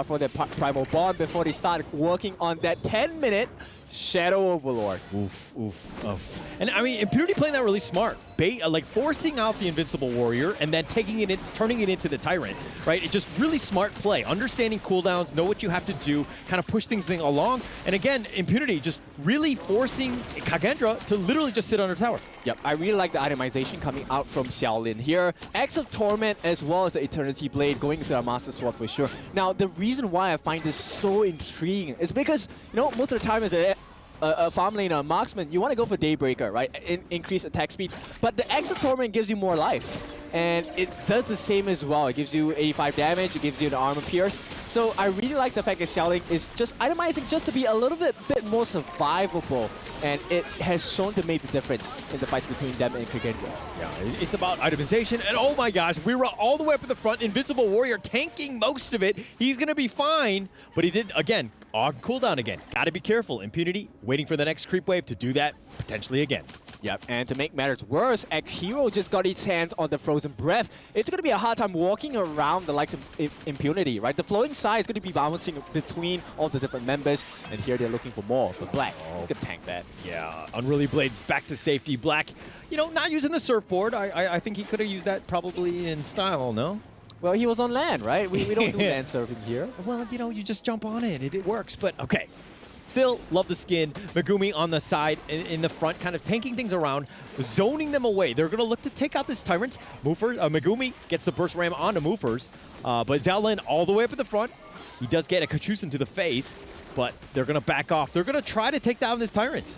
S23: for their Primal Bond before they start working on that 10-minute Shadow Overlord.
S22: Oof, oof, oof. And I mean, Impunity playing that really smart. Like forcing out the Invincible Warrior and then taking it in, turning it into the Tyrant, right? It's just really smart play. Understanding cooldowns, know what you have to do, kind of push things along. And again, Impunity just really forcing Kagendra to literally just sit on her tower.
S23: Yep, I really like the itemization coming out from Xiaolin here. Axe of Torment as well as the Eternity Blade going into the Master Sword for sure. Now, the reason why I find this so intriguing is because, you know, most of the time as a farm lane or marksman, you want to go for Daybreaker, right? Increase attack speed. But the Axe of Torment gives you more life. And it does the same as well. It gives you 85 damage, it gives you an armor pierce. So I really like the fact that Xiaolin is just itemizing just to be a little bit more survivable. And it has shown to make the difference in the fight between them and Kagendra.
S22: Yeah, it's about itemization. And oh my gosh, we were all the way up in the front. Invincible Warrior tanking most of it. He's going to be fine. But he did, again, AUGEN cooldown again. Gotta be careful. Impunity waiting for the next creep wave to do that potentially again.
S23: Yep, and to make matters worse, Hero just got his hands on the Frozen Breath. It's going to be a hard time walking around the likes of Impunity, right? The flowing side is going to be bouncing between all the different members, and here they're looking for more. But Black, he's going to tank that.
S22: Yeah, Unruly Blades back to safety. Black, you know, not using the surfboard. I think he could have used that probably in style, no?
S23: Well, he was on land, right? We don't do land surfing here.
S22: Well, you know, you just jump on it. It works, but okay. Still love the skin. Megumi on the side, in the front, kind of tanking things around, zoning them away. They're going to look to take out this Tyrant. Megumi gets the burst ram onto Moofers, but Zhaolin all the way up at the front. He does get a Kachusen to the face, but they're going to back off. They're going to try to take down this Tyrant.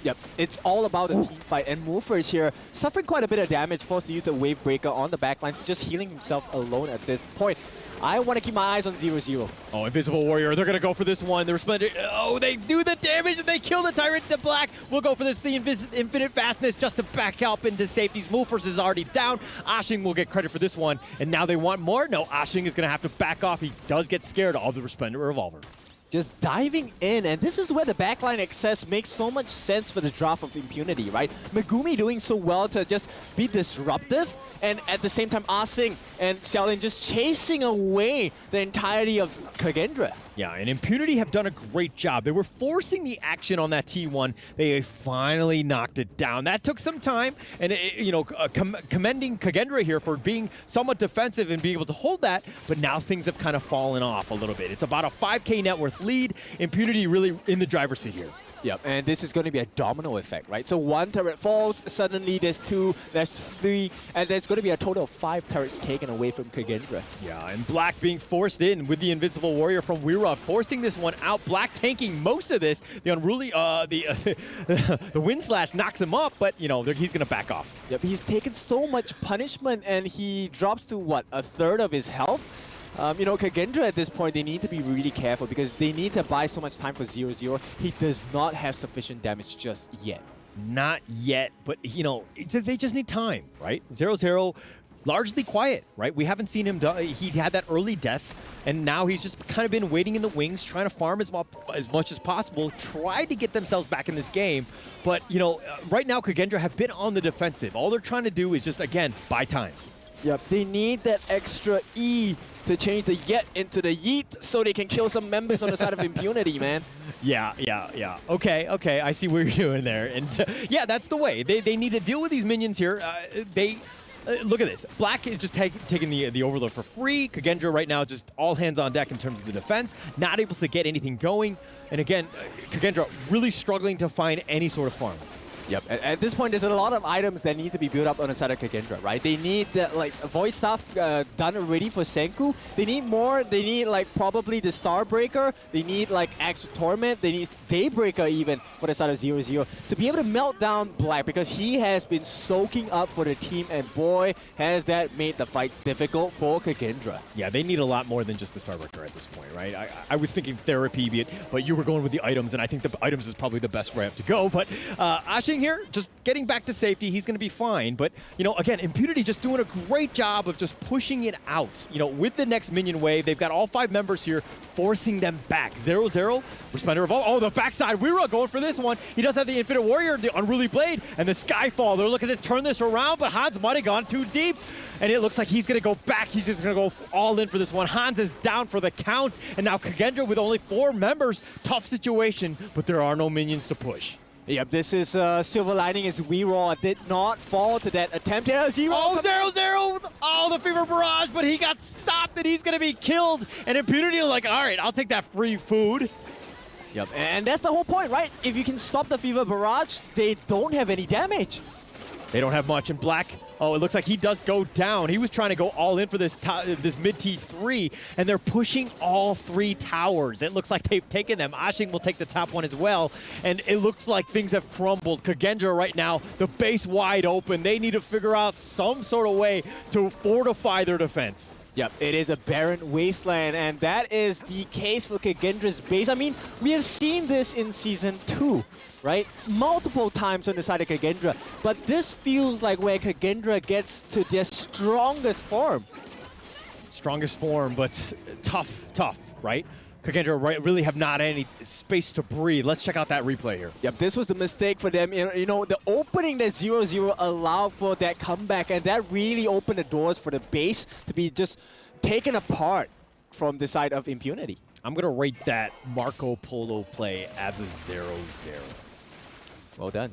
S23: Yep, it's all about a team fight, and Moofers here suffering quite a bit of damage, forced to use the Wave Breaker on the backlines, just healing himself alone at this point. I want to keep my eyes on 0-0.
S22: Oh, Invisible Warrior, they're going to go for this one. They're splendid. Oh, they do the damage, and they kill the Tyrant to Black. We'll go for this, the Infinite Fastness, just to back up into safeties. Moofers is already down. Ashing will get credit for this one, and now they want more. No, Ashing is going to have to back off. He does get scared of the Resplendent Revolver.
S23: Just diving in, and this is where the backline access makes so much sense for the draft of Impunity, right? Megumi doing so well to just be disruptive, and at the same time Asing and Xiaolin just chasing away the entirety of Kagendra.
S22: Yeah, and Impunity have done a great job. They were forcing the action on that T1. They finally knocked it down. That took some time, and you know, commending Kagendra here for being somewhat defensive and being able to hold that, but now things have kind of fallen off a little bit. It's about a 5K net worth lead. Impunity really in the driver's seat here.
S23: Yep, and this is going to be a domino effect, right? So one turret falls, suddenly there's 2, there's 3, and there's going to be a total of 5 turrets taken away from Kagendra.
S22: Yeah, and Black being forced in with the Invincible Warrior from Weera, forcing this one out. Black tanking most of this. The Unruly, the Wind Slash knocks him up, but, you know, he's going to back off.
S23: Yep, he's taken so much punishment, and he drops to, what, a third of his health? You know, Kagendra at this point, they need to be really careful because they need to buy so much time for 0-0. He does not have sufficient damage just yet.
S22: Not yet, but, you know, they just need time, right? 0-0, largely quiet, right? We haven't seen him, he had that early death, and now he's just kind of been waiting in the wings, trying to farm as much as possible, tried to get themselves back in this game. But, you know, right now, Kagendra have been on the defensive. All they're trying to do is just, again, buy time.
S23: Yep, they need that extra E to change the yet into the yeet so they can kill some members on the side of Impunity, man.
S22: Yeah. Okay, I see what you're doing there. And yeah, that's the way. They need to deal with these minions here. Look at this. Black is just taking the Overload for free. Kagendra right now just all hands on deck in terms of the defense. Not able to get anything going. And again, Kagendra really struggling to find any sort of farm.
S23: Yep, at this point, there's a lot of items that need to be built up on the side of Kagendra, right? They need that, like, voice stuff done already for Senku. They need more. They need, like, probably the Starbreaker. They need, like, Axe of Torment. They need Daybreaker even for the side of 0-0 to be able to melt down Black because he has been soaking up for the team, and boy, has that made the fights difficult for Kagendra.
S22: Yeah, they need a lot more than just the Starbreaker at this point, right? I was thinking Therapy, but you were going with the items, and I think the items is probably the best ramp to go. But Ashing here, just getting back to safety, he's going to be fine. But, you know, again, Impunity just doing a great job of just pushing it out. You know, with the next minion wave, they've got all 5 members here, forcing them back. 0-0, Resplendent Revolver. Oh, the backside, Weera going for this one. He does have the Infinite Warrior, the Unruly Blade, and the Skyfall. They're looking to turn this around, but Hans might have gone too deep. And it looks like he's going to go back. He's just going to go all in for this one. Hans is down for the count. And now Kagendra with only 4 members. Tough situation, but there are no minions to push.
S23: Yep, this is silver lining as Weera did not fall to that attempt. Yeah, 0.
S22: Oh, 0-0. Oh, the Fever Barrage, but he got stopped and he's going to be killed. And Impunity are like, all right, I'll take that free food.
S23: Yep, and that's the whole point, right? If you can stop the Fever Barrage, they don't have any damage.
S22: They don't have much. And Black, oh, it looks like he does go down. He was trying to go all in for this mid T3, and they're pushing all 3 towers. It looks like they've taken them. Ashing will take the top one as well, and it looks like things have crumbled. Kagendra right now, the base wide open. They need to figure out some sort of way to fortify their defense.
S23: Yep, it is a barren wasteland, and that is the case for Kagendra's base. I mean, we have seen this in Season 2. Right? Multiple times on the side of Kagendra. But this feels like where Kagendra gets to their strongest form.
S22: Strongest form, but tough, right? Kagendra really have not any space to breathe. Let's check out that replay here.
S23: Yep, this was the mistake for them. You know, the opening that 0-0 allowed for that comeback, and that really opened the doors for the base to be just taken apart from the side of Impunity.
S22: I'm going to rate that Marco Polo play as a 0-0.
S23: Well done.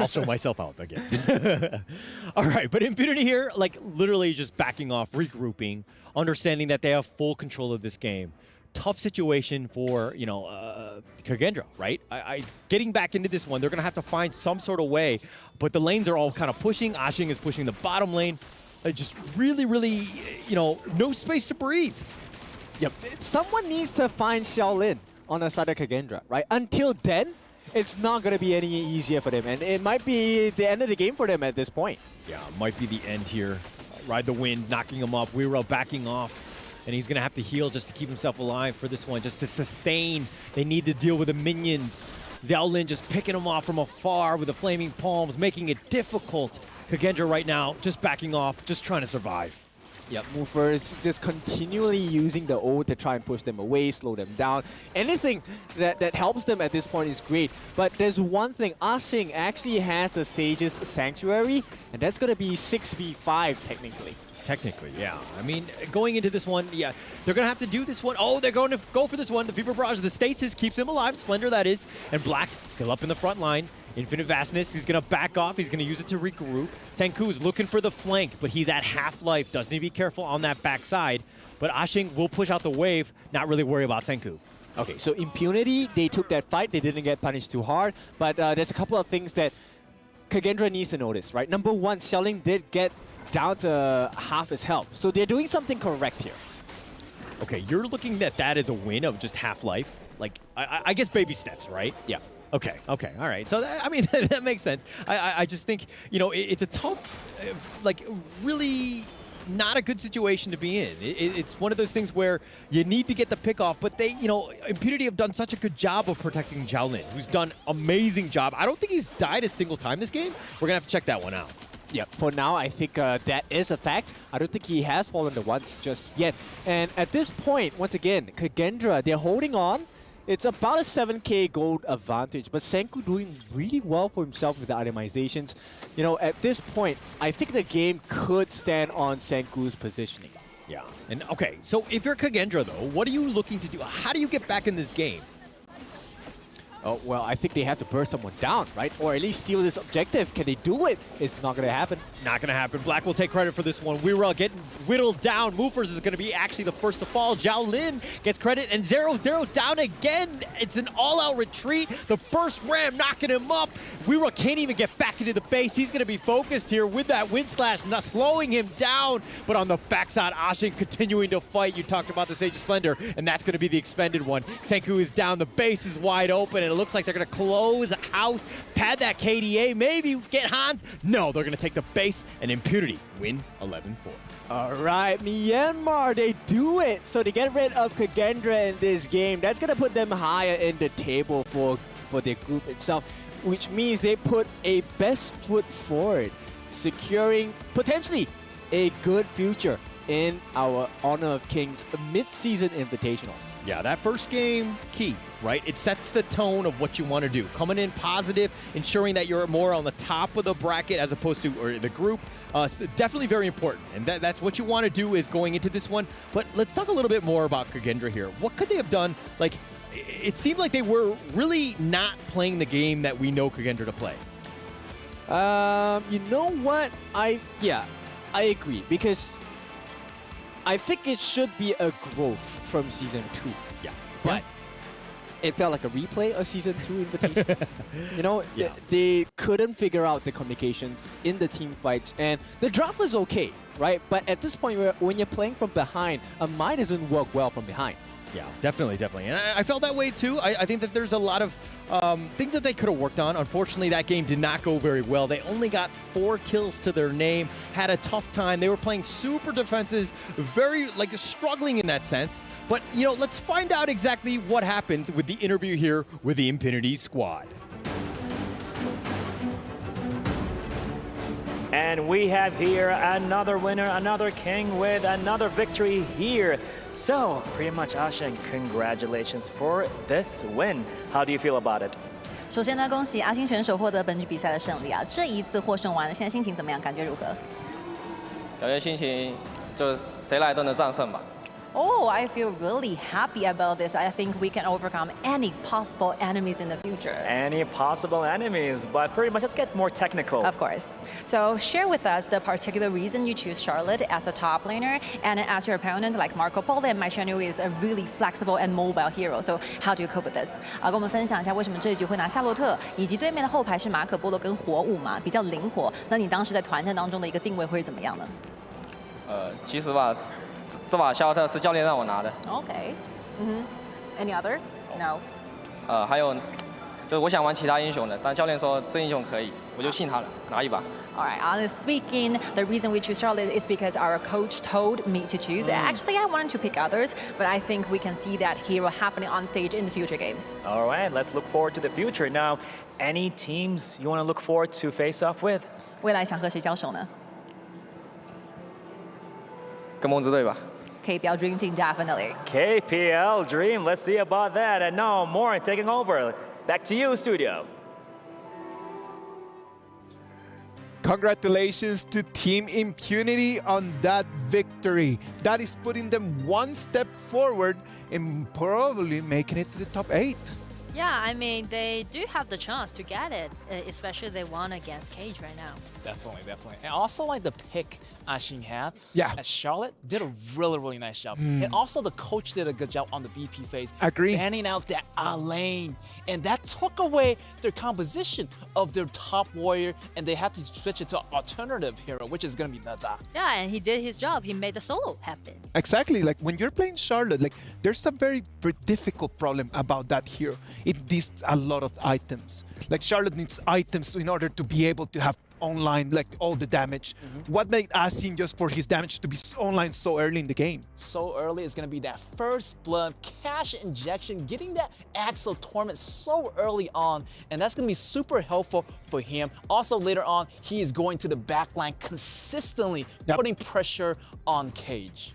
S22: I'll show myself out again. All right, but Impunity here, like literally just backing off, regrouping, understanding that they have full control of this game. Tough situation for, you know, Kagendra, right? Getting back into this one, they're going to have to find some sort of way, but the lanes are all kind of pushing. AUGEN is pushing the bottom lane. Just really, you know, no space to breathe.
S23: Yep, someone needs to find Xiaolin on the side of Kagendra, right? Until then, it's not going to be any easier for them, and it might be the end of the game for them at this point.
S22: Yeah, might be the end here. Ride the wind, knocking him up. Weiro backing off, and he's going to have to heal just to keep himself alive for this one, just to sustain. They need to deal with the minions. Xiaolin just picking him off from afar with the flaming palms, making it difficult. Kagendra right now just backing off, just trying to survive.
S23: Yep, movers just continually using the ult to try and push them away, slow them down. Anything that helps them at this point is great. But there's one thing, AUGEN actually has the Sage's Sanctuary, and that's going to be 6v5 technically.
S22: Technically, yeah. I mean, going into this one, yeah, they're going to have to do this one. Oh, they're going to go for this one. The Fever Barrage, the stasis keeps him alive. Splendor, that is. And Black still up in the front line. Infinite Vastness, he's going to back off. He's going to use it to regroup. Senku's looking for the flank, but he's at half-life. Does need to be careful on that backside. But AUGEN will push out the wave, not really worry about Senku.
S23: Okay, so Impunity, they took that fight. They didn't get punished too hard. But there's a couple of things that Kagendra needs to notice, right? Number one, Xiaolin did get down to half his health. So they're doing something correct here.
S22: Okay, you're looking at that as a win of just half-life? Like, I guess baby steps, right?
S23: Yeah.
S22: Okay, all right. So, I mean, that makes sense. I just think, you know, it's a tough, like, really not a good situation to be in. It's one of those things where you need to get the pick off, but they, you know, Impunity have done such a good job of protecting Xiaolin, who's done amazing job. I don't think he's died a single time this game. We're going to have to check that one out.
S23: Yeah, for now, I think that is a fact. I don't think he has fallen to once just yet. And at this point, once again, Kagendra, they're holding on. It's about a 7k gold advantage, but Senku doing really well for himself with the itemizations. You know, at this point, I think the game could stand on Senku's positioning.
S22: Yeah, and okay, so if you're Kagendra though, what are you looking to do? How do you get back in this game?
S23: Oh, well, I think they have to burst someone down, right? Or at least steal this objective. Can they do it? It's not going to happen.
S22: Not going to happen. Black will take credit for this one. We're getting whittled down. Movers is going to be actually the first to fall. Xiaolin gets credit, and 0-0 down again. It's an all-out retreat. The burst ram knocking him up. Weiro can't even get back into the base. He's going to be focused here with that wind slash, not slowing him down. But on the backside, AUGEN continuing to fight. You talked about the Sage of Splendor, and that's going to be the expended one. Senku is down. The base is wide open, and it looks like they're going to close the house, pad that KDA, maybe get Hans. No, they're going to take the base, and Impunity win 11-4.
S23: All right, Myanmar, they do it. So they get rid of Kagendra in this game. That's going to put them higher in the table for their group itself, which means they put a best foot forward, securing potentially a good future in our Honor of Kings mid-season invitationals.
S22: Yeah, that first game, key, right? It sets the tone of what you want to do. Coming in positive, ensuring that you're more on the top of the bracket as opposed to or the group. Definitely very important. And that's what you want to do is going into this one. But let's talk a little bit more about Kagendra here. What could they have done? Like, it seemed like they were really not playing the game that we know Kagendra to play.
S23: You know what? I agree, because I think it should be a growth from Season 2.
S22: Yeah.
S23: But it felt like a replay of Season 2 Invitation. You know, they couldn't figure out the communications in the team fights, and the draft was okay, right? But at this point, when you're playing from behind, a mine doesn't work well from behind.
S22: Yeah, definitely. And I felt that way too. I think that there's a lot of things that they could have worked on. Unfortunately, that game did not go very well. They only got 4 kills to their name, had a tough time. They were playing super defensive, very struggling in that sense. But, you know, let's find out exactly what happened with the interview here with the Impunity squad.
S21: And And we have here another winner, another king with another victory here. So, pretty much, AUGEN, congratulations for this win. How do you feel about it?
S4: 首先呢，恭喜阿星选手获得本局比赛的胜利啊！这一次获胜完了，现在心情怎么样？感觉如何？
S6: 感觉心情就谁来都能战胜吧。
S4: Oh, I feel really happy about this. I think we can overcome any possible enemies in the future.
S21: Any possible enemies, but pretty much let's get more technical.
S4: Of course. So share with us the particular reason you choose Charlotte as a top laner and as your opponent like Marco Polo and Maishanu is a really flexible and mobile hero. So how do you cope with this? 跟我们分享一下为什么这一局会拿夏洛特，以及对面的后排是马可波罗跟火舞嘛，比较灵活。那你当时在团战当中的一个定位会是怎么样呢？
S6: 其实吧。 这把夏洛特是教练让我拿的。
S4: Okay. Any other? No.
S6: 还有，就是我想玩其他英雄的，但教练说这英雄可以，我就信他了，拿一把。
S4: All right. Honestly speaking, the reason we choose Charlotte is because our coach told me to choose. Actually, I wanted to pick others, but I think we can see that hero happening on stage in the future games.
S21: All right. Let's look forward to the future. Now, any teams you want to look forward to face off with?
S4: 未来想和谁交手呢？
S6: 跟梦之队吧。
S4: KPL Dream Team, definitely.
S21: KPL Dream, let's see about that. And now, Morin taking over. Back to you, studio.
S14: Congratulations to Team Impunity on that victory. That is putting them one step forward and probably making it to the top 8.
S15: Yeah, I mean, they do have the chance to get it, especially they won against Cage right now.
S16: Definitely, definitely. And also like the pick AUGEN had.
S14: Yeah.
S16: As Charlotte did a really, really nice job. And also the coach did a good job on the BP phase.
S14: Agree.
S16: Banning out that lane. And that took away their composition of their top warrior. And they had to switch it to an alternative hero, which is going to be Naza.
S15: Yeah, and he did his job. He made the solo happen.
S14: Exactly. Like when you're playing Charlotte, like there's a very difficult problem about that hero. It needs a lot of items. Like Charlotte needs items in order to be able to have online like all the damage. What made AUGEN just for his damage to be online so early in the game?
S16: So early is going to be that first blood cash injection, getting that Axel Torment so early on, and that's going to be super helpful for him. Also later on, he is going to the backline consistently, putting pressure on Cage.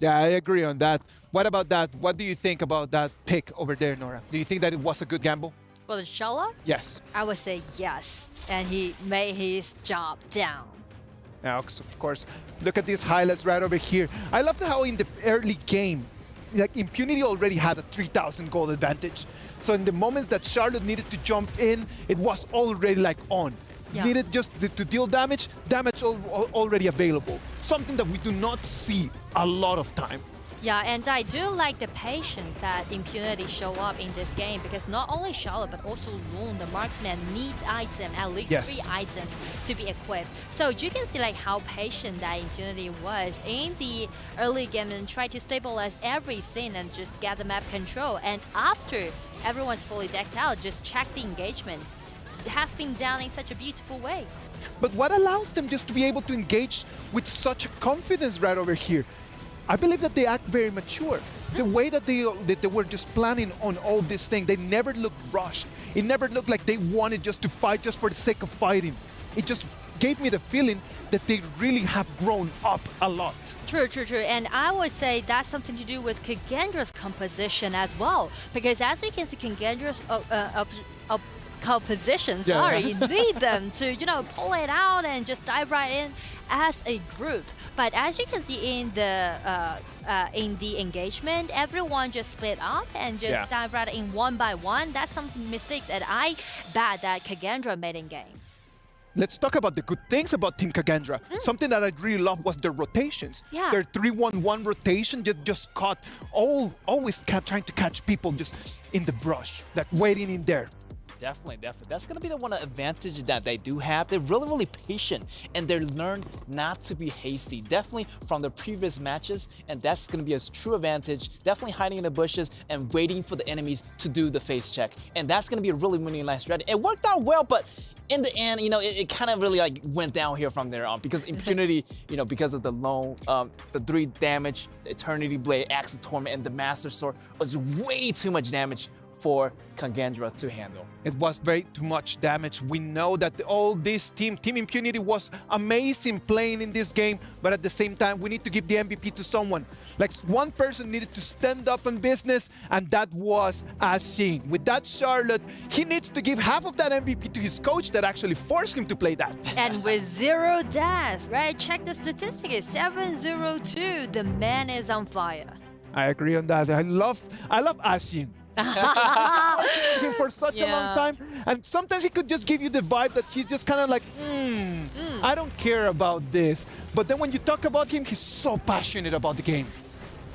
S14: Yeah, I agree on that. What about that? What do you think about that pick over there, Nora? Do you think that it was a good gamble?
S15: For the Charlotte?
S14: Yes.
S15: I would say yes. And he made his job down.
S14: Now, of course, look at these highlights right over here. I love how in the early game, like Impunity already had a 3,000 gold advantage. So in the moments that Charlotte needed to jump in, it was already like on.
S15: Yeah.
S14: Needed just to deal damage, already available. Something that we do not see a lot of time.
S15: Yeah, and I do like the patience that Impunity show up in this game because not only Charlotte but also Loon, the marksman, need item, at least 3 items to be equipped. So you can see like how patient that Impunity was in the early game and try to stabilize every scene and just get the map control. And after everyone's fully decked out, just check the engagement. It has been done in such a beautiful way.
S14: But what allows them just to be able to engage with such confidence right over here? I believe that they act very mature. The way that they were just planning on all this thing, they never looked rushed. It never looked like they wanted just to fight just for the sake of fighting. It just gave me the feeling that they really have grown up a lot.
S15: True. And I would say that's something to do with Kagendra's composition as well. Because as you can see, Kagendra's composition, need them to, pull it out and just dive right in as a group. But as you can see in the engagement, everyone just split up and just dive right in one by one. That's some mistakes that I bet that Kagendra made in game.
S14: Let's talk about the good things about Team Kagendra. Something that I really love was their rotations.
S15: Yeah.
S14: Their 3-1-1 rotation just caught always trying to catch people just in the brush, like waiting in there.
S16: Definitely. That's going to be the one advantage that they do have. They're really, really patient, and they learn not to be hasty. Definitely from the previous matches, and that's going to be a true advantage. Definitely hiding in the bushes and waiting for the enemies to do the face check. And that's going to be a really, really nice strategy. It worked out well, but in the end, it kind of really went down here from there on because Impunity, because of the low, the 3 damage, the Eternity Blade, Axel Torment, and the Master Sword was way too much damage for Kagendra to handle.
S14: It was very too much damage. We know that all this Team Impunity was amazing playing in this game, but at the same time, we need to give the MVP to someone. Like one person needed to stand up on business, and that was AUGEN. With that Charlotte, he needs to give half of that MVP to his coach that actually forced him to play that.
S15: And with 0 deaths, right? Check the statistics, 702. The man is on fire.
S14: I agree on that. I love AUGEN. Him for such a long time, and sometimes he could just give you the vibe that he's just kind of like, I don't care about this. But then when you talk about him, he's so passionate about the game.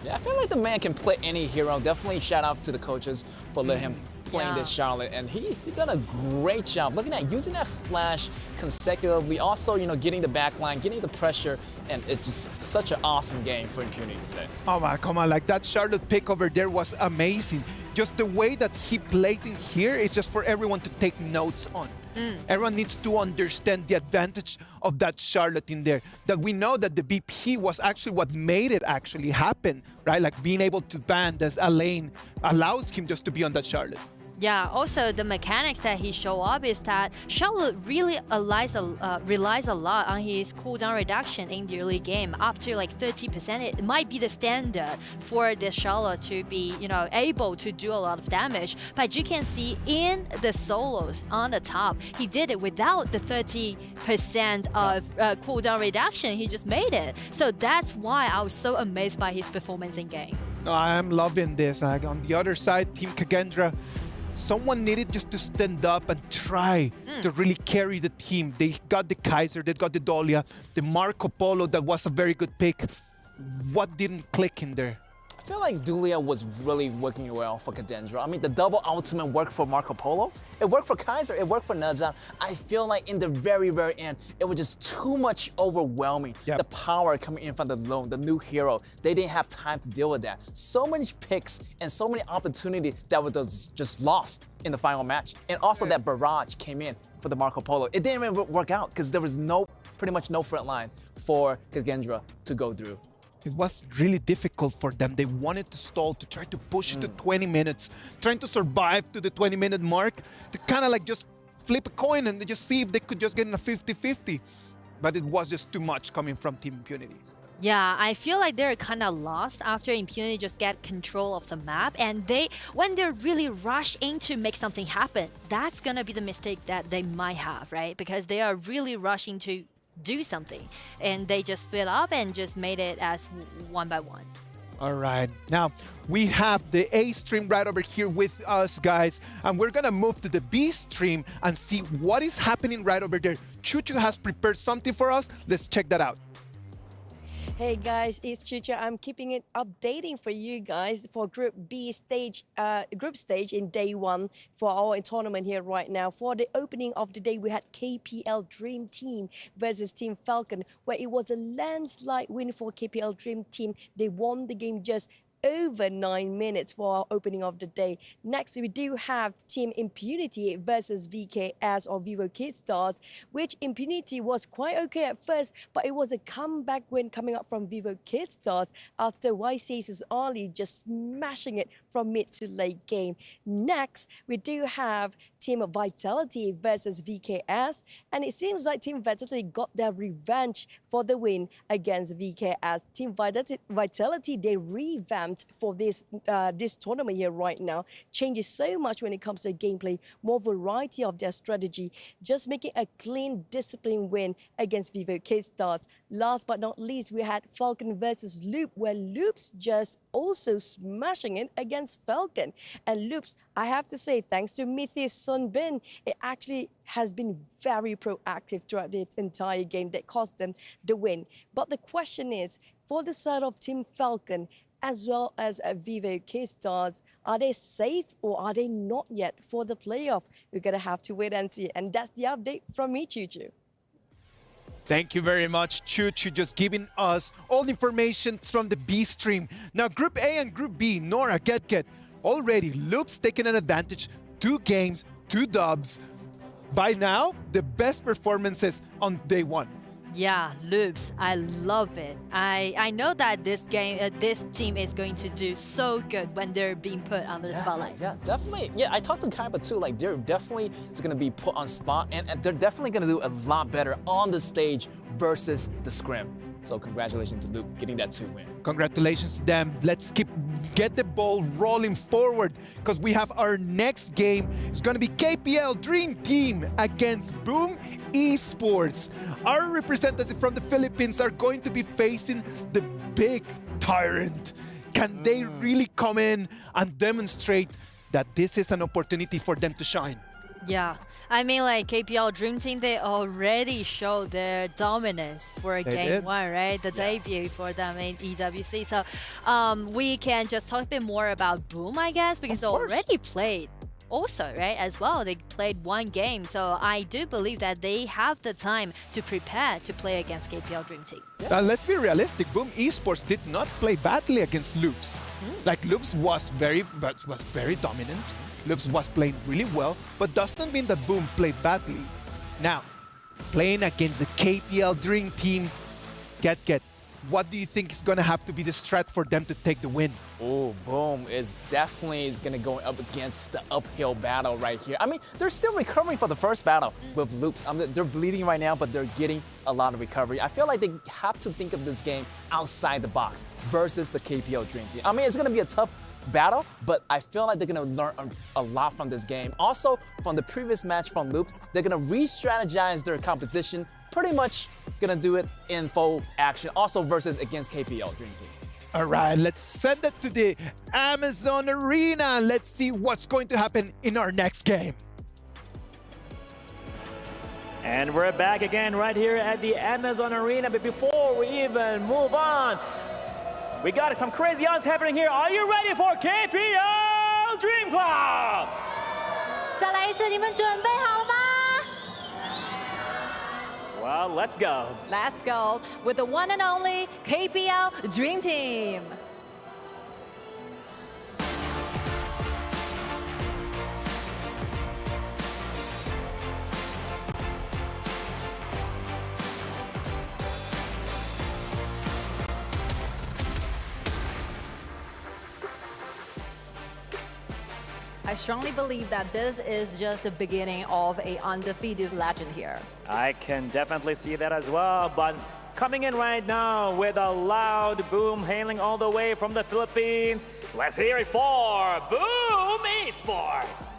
S16: Yeah, I feel like the man can play any hero. Definitely shout out to the coaches for letting him playing this Charlotte, and he done a great job. Looking at using that flash consecutively, also getting the back line, getting the pressure, and it's just such an awesome game for Impunity today.
S14: Oh my, come on, like that Charlotte pick over there was amazing. Just the way that he played in here is just for everyone to take notes on. Everyone needs to understand the advantage of that Charlotte in there. That we know that the BP was actually what made it actually happen, right? Like being able to ban as a lane allows him just to be on that Charlotte.
S15: Yeah, also the mechanics that he show up is that Charlotte really relies a lot on his cooldown reduction in the early game, up to like 30%. It might be the standard for this Charlotte to be, able to do a lot of damage. But you can see in the solos on the top, he did it without the 30% of cooldown reduction. He just made it. So that's why I was so amazed by his performance in game.
S14: I'm loving this. On the other side, Team Kagendra, someone needed just to stand up and try to really carry the team. They got the Kaiser, they got the Dolia, the Marco Polo, that was a very good pick. What didn't click in there?
S16: I feel like Dulia was really working well for Kagendra. I mean, the double ultimate worked for Marco Polo. It worked for Kaiser, it worked for Najam. I feel like in the very, very end, it was just too much overwhelming. The power coming in from the lone, the new hero. They didn't have time to deal with that. So many picks and so many opportunities that were just lost in the final match. And also that barrage came in for the Marco Polo. It didn't even work out because there was pretty much no front line for Kagendra to go through.
S14: It was really difficult for them. They wanted to stall, to try to push it to 20 minutes, trying to survive to the 20-minute mark, to kind of like just flip a coin and just see if they could just get in a 50-50. But it was just too much coming from Team Impunity.
S15: Yeah, I feel like they're kind of lost after Impunity just get control of the map, and when they're really rushed in to make something happen, that's gonna be the mistake that they might have, right? Because they are really rushing to do something, and they just split up and just made it as one by one.
S14: All right, now we have the A stream right over here with us, guys, and we're gonna move to the B stream and see what is happening right over there. Chuchu has prepared something for us. Let's check that out.
S12: Hey guys, it's Chucha. I'm keeping it updating for you guys for Group B stage, group stage in day 1 for our tournament here right now. For the opening of the day, we had KPL Dream Team versus Team Falcon, where it was a landslide win for KPL Dream Team. They won the game just over 9 minutes for our opening of the day. Next, we do have Team Impunity versus VKS or Vivo Kidstars, which Impunity was quite okay at first, but it was a comeback win coming up from Vivo Kidstars after YC's Ali just smashing it from mid to late game. Next, we do have Team Vitality versus VKS, and it seems like Team Vitality got their revenge for the win against VKS. Team Vitality, they revamped for this tournament here right now. Changes so much when it comes to gameplay, more variety of their strategy, just making a clean, disciplined win against Vivo Kidstars. Last but not least, we had Falcon versus Loop, where Loop's just also smashing it against Falcon. And Loops, I have to say, thanks to Mythis Sunbin, it actually has been very proactive throughout the entire game that cost them the win. But the question is, for the side of Team Falcon, as well as Vivo Kidstars, are they safe or are they not yet for the playoff? We're going to have to wait and see. And that's the update from me, Chuchu.
S14: Thank you very much, Chuchu, just giving us all the information from the B stream. Now, Group A and Group B, Nora, Get. Already, Loop's taking an advantage. 2 games, 2 dubs. By now, the best performances on day 1.
S15: Yeah, loops. I love it. I know that this team is going to do so good when they're being put under the spotlight.
S16: Yeah, definitely. Yeah, I talked to Kaiba too. Like, they're definitely going to be put on spot, and they're definitely going to do a lot better on the stage versus the scrim. So congratulations to Luke getting that 2-win.
S14: Congratulations to them. Let's get the ball rolling forward, because we have our next game. It's going to be KPL Dream Team against Boom Esports. Our representatives from the Philippines are going to be facing the big tyrant. Can they really come in and demonstrate that this is an opportunity for them to shine?
S15: Yeah, I mean, like, KPL Dream Team, they already showed their dominance for game 1, right? The debut for them in EWC. So we can just talk a bit more about Boom, I guess, because they already played also, right, as well. They played 1 game. So I do believe that they have the time to prepare to play against KPL Dream Team.
S14: Let's be realistic. Boom Esports did not play badly against Loops. Like, Loops was very dominant. Loops was playing really well, but doesn't mean that Boom played badly. Now, playing against the KPL Dream Team, what do you think is going to have to be the strat for them to take the win?
S16: Oh, Boom is definitely going to go up against the uphill battle right here. I mean, they're still recovering for the first battle with Loops. They're bleeding right now, but they're getting a lot of recovery. I feel like they have to think of this game outside the box versus the KPL Dream Team. I mean, it's going to be a tough battle, but I feel like they're going to learn a lot from this game. Also, from the previous match from Loop, they're going to re-strategize their composition, pretty much going to do it in full action, also versus against KPL Dream Team.
S14: All right, let's send it to the Amazon Arena. Let's see what's going to happen in our next game.
S21: And we're back again right here at the Amazon Arena, but before we even move on, we got some crazy odds happening here. Are you ready for KPL Dream Club?
S4: 再来一次，你们准备好了吗？
S21: Well, let's go.
S4: Let's go with the one and only KPL Dream Team. I strongly believe that this is just the beginning of an undefeated legend here.
S21: I can definitely see that as well, but coming in right now with a loud Boom hailing all the way from the Philippines, let's hear it for Boom Esports!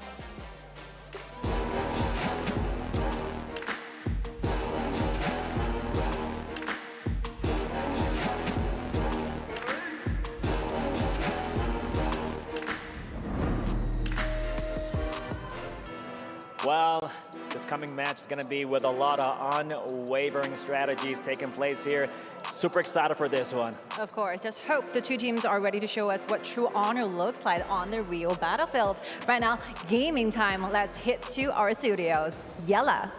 S21: Well, this coming match is going to be with a lot of unwavering strategies taking place here. Super excited for this one.
S4: Of course, just hope the two teams are ready to show us what true honor looks like on the real battlefield. Right now, gaming time. Let's hit to our studios. Yella.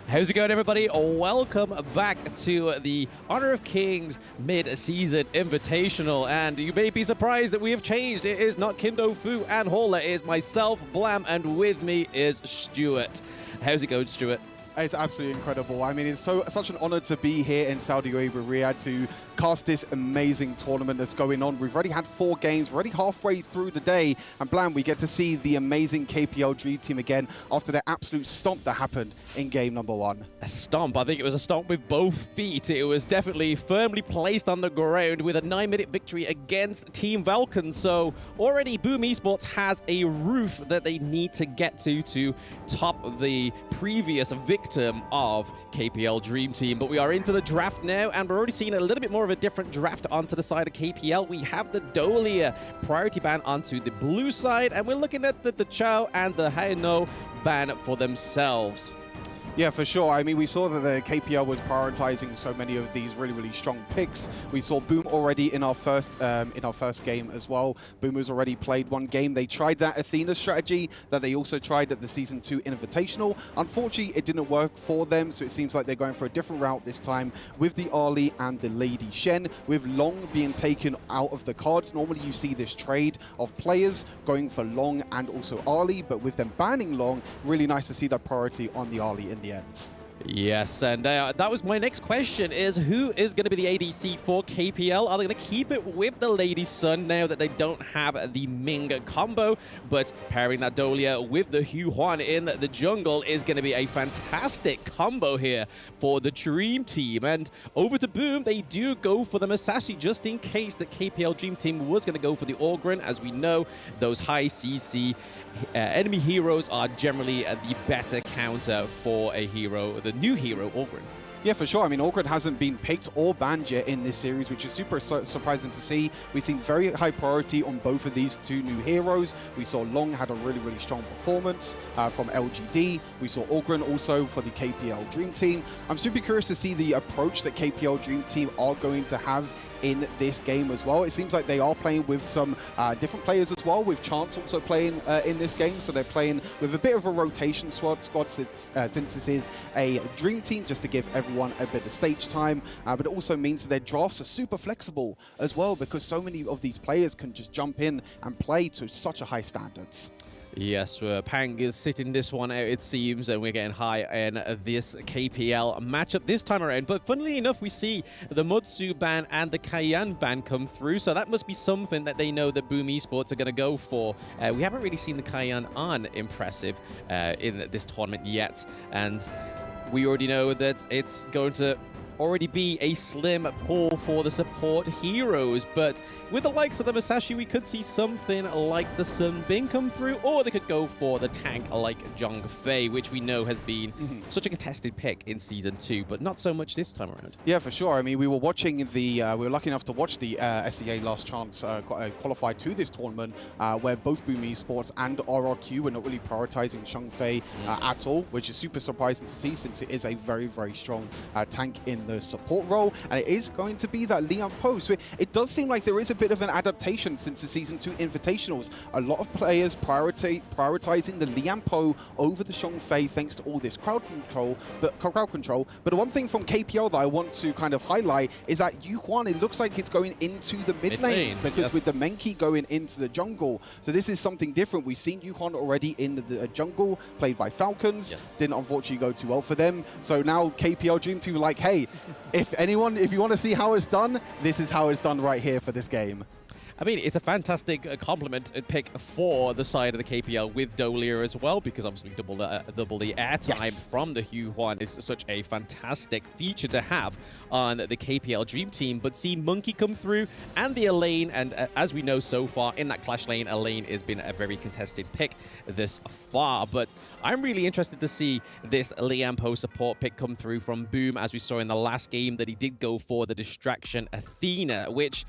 S10: How's it going, everybody? Welcome back to the Honor of Kings Mid-Season Invitational. And you may be surprised that we have changed. It is not Kindo Fu and Hola. It is myself, Blam, and with me is Stuart. How's it going, Stuart?
S11: It's absolutely incredible. I mean, it's such an honor to be here in Saudi Arabia, Riyadh, to cast this amazing tournament that's going on. We've already had 4 games, we're already halfway through the day, and Blam, we get to see the amazing KPL Dream Team again after the absolute stomp that happened in game number 1.
S10: A stomp. I think it was a stomp with both feet. It was definitely firmly placed on the ground with a 9-minute victory against Team Falcons. So already Boom Esports has a roof that they need to get to top the previous victim of KPL Dream Team. But we are into the draft now, and we're already seeing a little bit more of a different draft onto the side of KPL. We have the Dolia priority ban onto the blue side, and we're looking at the Chao and the Haino ban for themselves.
S11: Yeah, for sure. I mean, we saw that the KPL was prioritizing so many of these really, really strong picks. We saw Boom already in our first game as well. Boom has already played 1 game. They tried that Athena strategy that they also tried at the Season 2 Invitational. Unfortunately, it didn't work for them, so it seems like they're going for a different route this time with the Ali and the Lady Shen, with Long being taken out of the cards. Normally, you see this trade of players going for Long and also Ali, but with them banning Long, really nice to see that priority on the Ali in in the end.
S10: Yes, and that was my next question, is who is going to be the ADC for KPL? Are they going to keep it with the Lady Sun now that they don't have the Ming combo? But pairing that Dolia with the Hu Huan in the jungle is going to be a fantastic combo here for the Dream Team. And over to Boom, they do go for the Masashi just in case the KPL Dream Team was going to go for the AUGEN. As we know, those high CC enemy heroes are generally the better counter for a hero, the new hero, AUGEN.
S11: Yeah, for sure. I mean, AUGEN hasn't been picked or banned yet in this series, which is super surprising to see. We've seen very high priority on both of these two new heroes. We saw Long had a really strong performance from LGD. We saw AUGEN also for the KPL Dream Team. I'm super curious to see the approach that KPL Dream Team are going to have in this game as well. It seems like they are playing with some different players as well, with Chance also playing in this game. So they're playing with a bit of a rotation squad since this is a Dream Team, just to give everyone a bit of stage time. But it also means that their drafts are super flexible as well, because so many of these players can just jump in and play to such a high standards.
S10: Yes, Pang is sitting this one out, it seems, and we're getting high in this KPL matchup this time around. But funnily enough, we see the Mutsu ban and the Cayenne ban come through, so that must be something that they know that Boom Esports are going to go for. We haven't really seen the Cayenne on impressive in this tournament yet, and we already know that it's going to already be a slim pull for the support heroes, but with the likes of the Masashi, we could see something like the Sun Bin come through, or they could go for the tank like Zhong Fei, which we know has been such a contested pick in Season 2, but not so much this time around.
S11: Yeah, for sure. I mean, we were watching the, we were lucky enough to watch the SEA Last Chance qualify to this tournament, where both Boom Esports and RRQ were not really prioritizing Zhong Fei at all, which is super surprising to see, since it is a very strong tank in the support role, and it is going to be that Lian Po. So it does seem like there is a bit of an adaptation since the Season 2 Invitationals. A lot of players prioritizing the Lian Po over the Zhong Fei thanks to all this crowd control. But the one thing from KPL that I want to kind of highlight is that Yu Huan, it looks like it's going into the mid lane, because with the Menki going into the jungle. So this is something different. We've seen Yu Huan already in the jungle, played by Falcons. Didn't unfortunately go too well for them. So now KPL Dream Team like, hey, if you want to see how it's done, this is how it's done right here for this game.
S10: I mean, it's a fantastic compliment pick for the side of the KPL with Dolia as well, because obviously double the airtime from the Hu Huan is such a fantastic feature to have on the KPL Dream Team. But seeing Monkey come through and the Elaine, and as we know so far in that Clash lane, Elaine has been a very contested pick this far. But I'm really interested to see this Lian Po support pick come through from Boom, as we saw in the last game that he did go for the Distraction Athena, which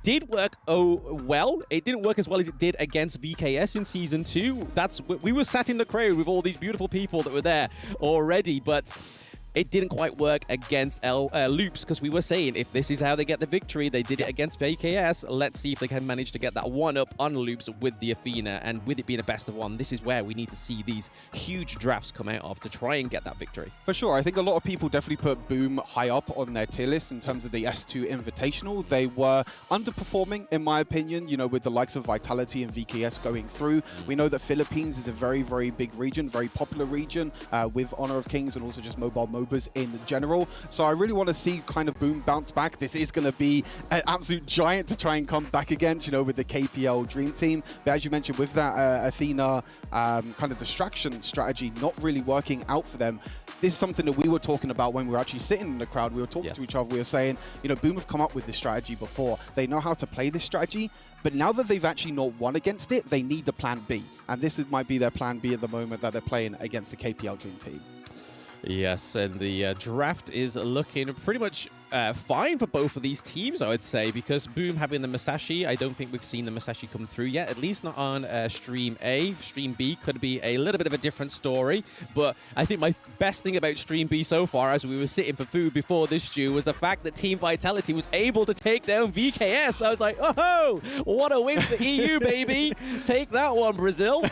S10: did work well. It didn't work as well as it did against VKS in Season 2. We were sat in the crowd with all these beautiful people that were there already, but it didn't quite work against Loops, because we were saying if this is how they get the victory, they did it against VKS. Let's see if they can manage to get that one up on Loops with the Athena. And with it being a best of one, this is where we need to see these huge drafts come out of to try and get that victory.
S11: For sure. I think a lot of people definitely put Boom high up on their tier list in terms of the S2 Invitational. They were underperforming, in my opinion, you know, with the likes of Vitality and VKS going through. We know that Philippines is a very big region, very popular region with Honor of Kings and also just mobile MOBAs in general. So I really want to see kind of Boom bounce back. This is going to be an absolute giant to try and come back against, you know, with the KPL Dream Team. But as you mentioned, with that Athena kind of distraction strategy not really working out for them, this is something that we were talking about when we were actually sitting in the crowd. We were talking to each other. We were saying, you know, Boom have come up with this strategy before. They know how to play this strategy. But now that they've actually not won against it, they need a plan B. And this might be their plan B at the moment that they're playing against the KPL Dream Team.
S10: Yes, and the draft is looking pretty much fine for both of these teams, I would say, because Boom having the Masashi, I don't think we've seen the Masashi come through yet, at least not on Stream A. Stream B could be a little bit of a different story, but I think my best thing about Stream B so far, as we were sitting for food before this, Stu, was the fact that Team Vitality was able to take down VKS. I was like, oh, what a win for EU, baby. Take that one, Brazil.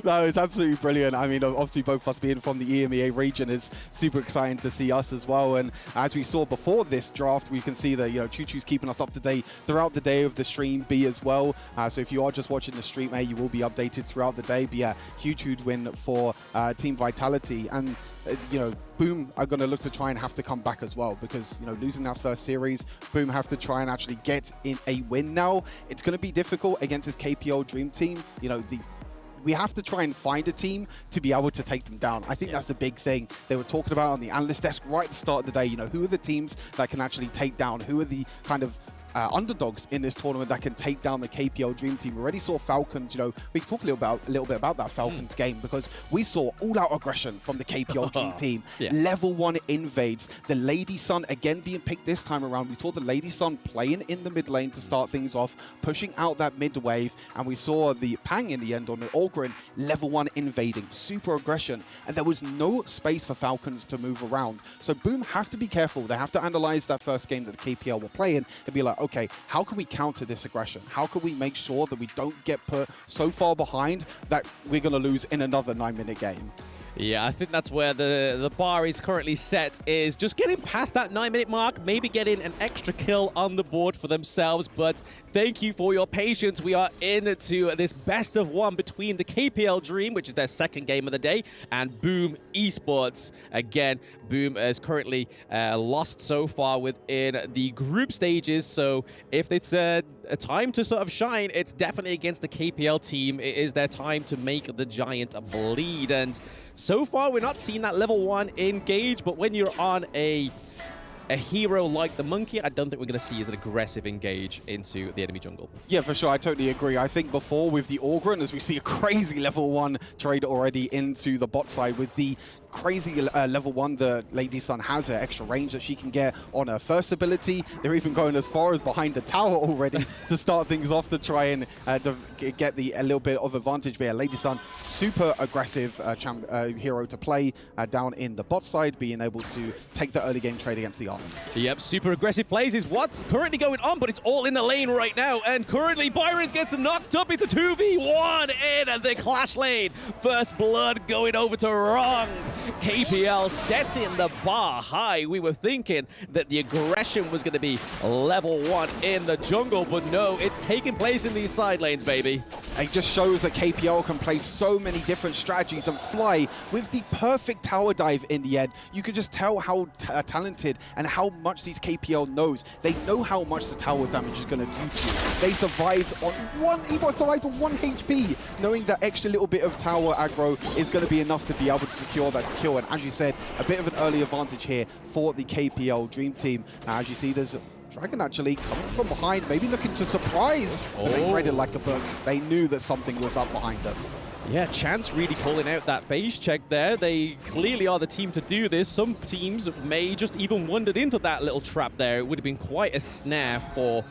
S11: No, it's absolutely brilliant. I mean, obviously both of us being from the EMEA region is super exciting to see us as well. And as we we saw before this draft, we can see that, Choo Choo's keeping us up to date throughout the day of the stream, B as well. So if you are just watching the stream, A, you will be updated throughout the day. But yeah, huge win for Team Vitality. And Boom are going to look to try and have to come back as well, because losing that first series, Boom have to try and actually get in a win now. It's going to be difficult against this KPL Dream Team. We have to try and find a team to be able to take them down. I think that's the big thing they were talking about on the analyst desk right at the start of the day. Who are the teams that can actually take down? Who are the kind of underdogs in this tournament that can take down the KPL Dream Team? We already saw Falcons. We can talk a little bit about that Falcons game, because we saw all-out aggression from the KPL Dream Team. Level 1 invades. The Lady Sun again being picked this time around. We saw the Lady Sun playing in the mid lane to start things off, pushing out that mid wave, and we saw the Pang in the end on the AUGEN. Level 1 invading, super aggression, and there was no space for Falcons to move around. So Boom have to be careful. They have to analyze that first game that the KPL were playing and be like, okay, how can we counter this aggression? How can we make sure that we don't get put so far behind that we're going to lose in another 9-minute game?
S10: Yeah, I think that's where the bar is currently set, is just getting past that 9-minute mark, maybe getting an extra kill on the board for themselves. But thank you for your patience. We are into this best of one between the KPL Dream, which is their second game of the day, and Boom Esports. Again, Boom is currently lost so far within the group stages. So if it's a time to sort of shine, it's definitely against the KPL team. It is their time to make the giant bleed. And so far, we're not seeing that level 1 engage, but when you're on a hero like the Monkey, I don't think we're going to see as an aggressive engage into the enemy jungle. Yeah, for sure. I totally agree. I think before with the AUGEN, as we see a crazy level 1 trade already into the bot side with the crazy level 1, the Lady Sun has her extra range that she can get on her first ability. They're even going as far as behind the tower already to start things off to try and get a little bit of advantage. But yeah, Lady Sun, super aggressive hero to play down in the bot side, being able to take the early game trade against the Arm. Yep, super aggressive plays is what's currently going on, but it's all in the lane right now. And currently, Byron gets knocked up. It's a 2v1 in the clash lane. First blood going over to Wrong. KPL setting the bar high. We were thinking that the aggression was going to be level 1 in the jungle, but no, it's taking place in these side lanes, baby.
S11: It just shows that KPL can play so many different strategies and fly with the perfect tower dive in the end. You can just tell how talented and how much these KPL knows. They know how much the tower damage is going to do to you. They survived on survived on 1 HP, knowing that extra little bit of tower aggro is going to be enough to be able to secure that kill. And as you said, a bit of an early advantage here for the KPL Dream Team. Now, as you see, there's Dragon actually coming from behind, maybe looking to surprise. They read it like a book. They knew that something was up behind them.
S10: Yeah, Chance really calling out that phase check there. They clearly are the team to do this. Some teams may just even wandered into that little trap there. It would have been quite a snare for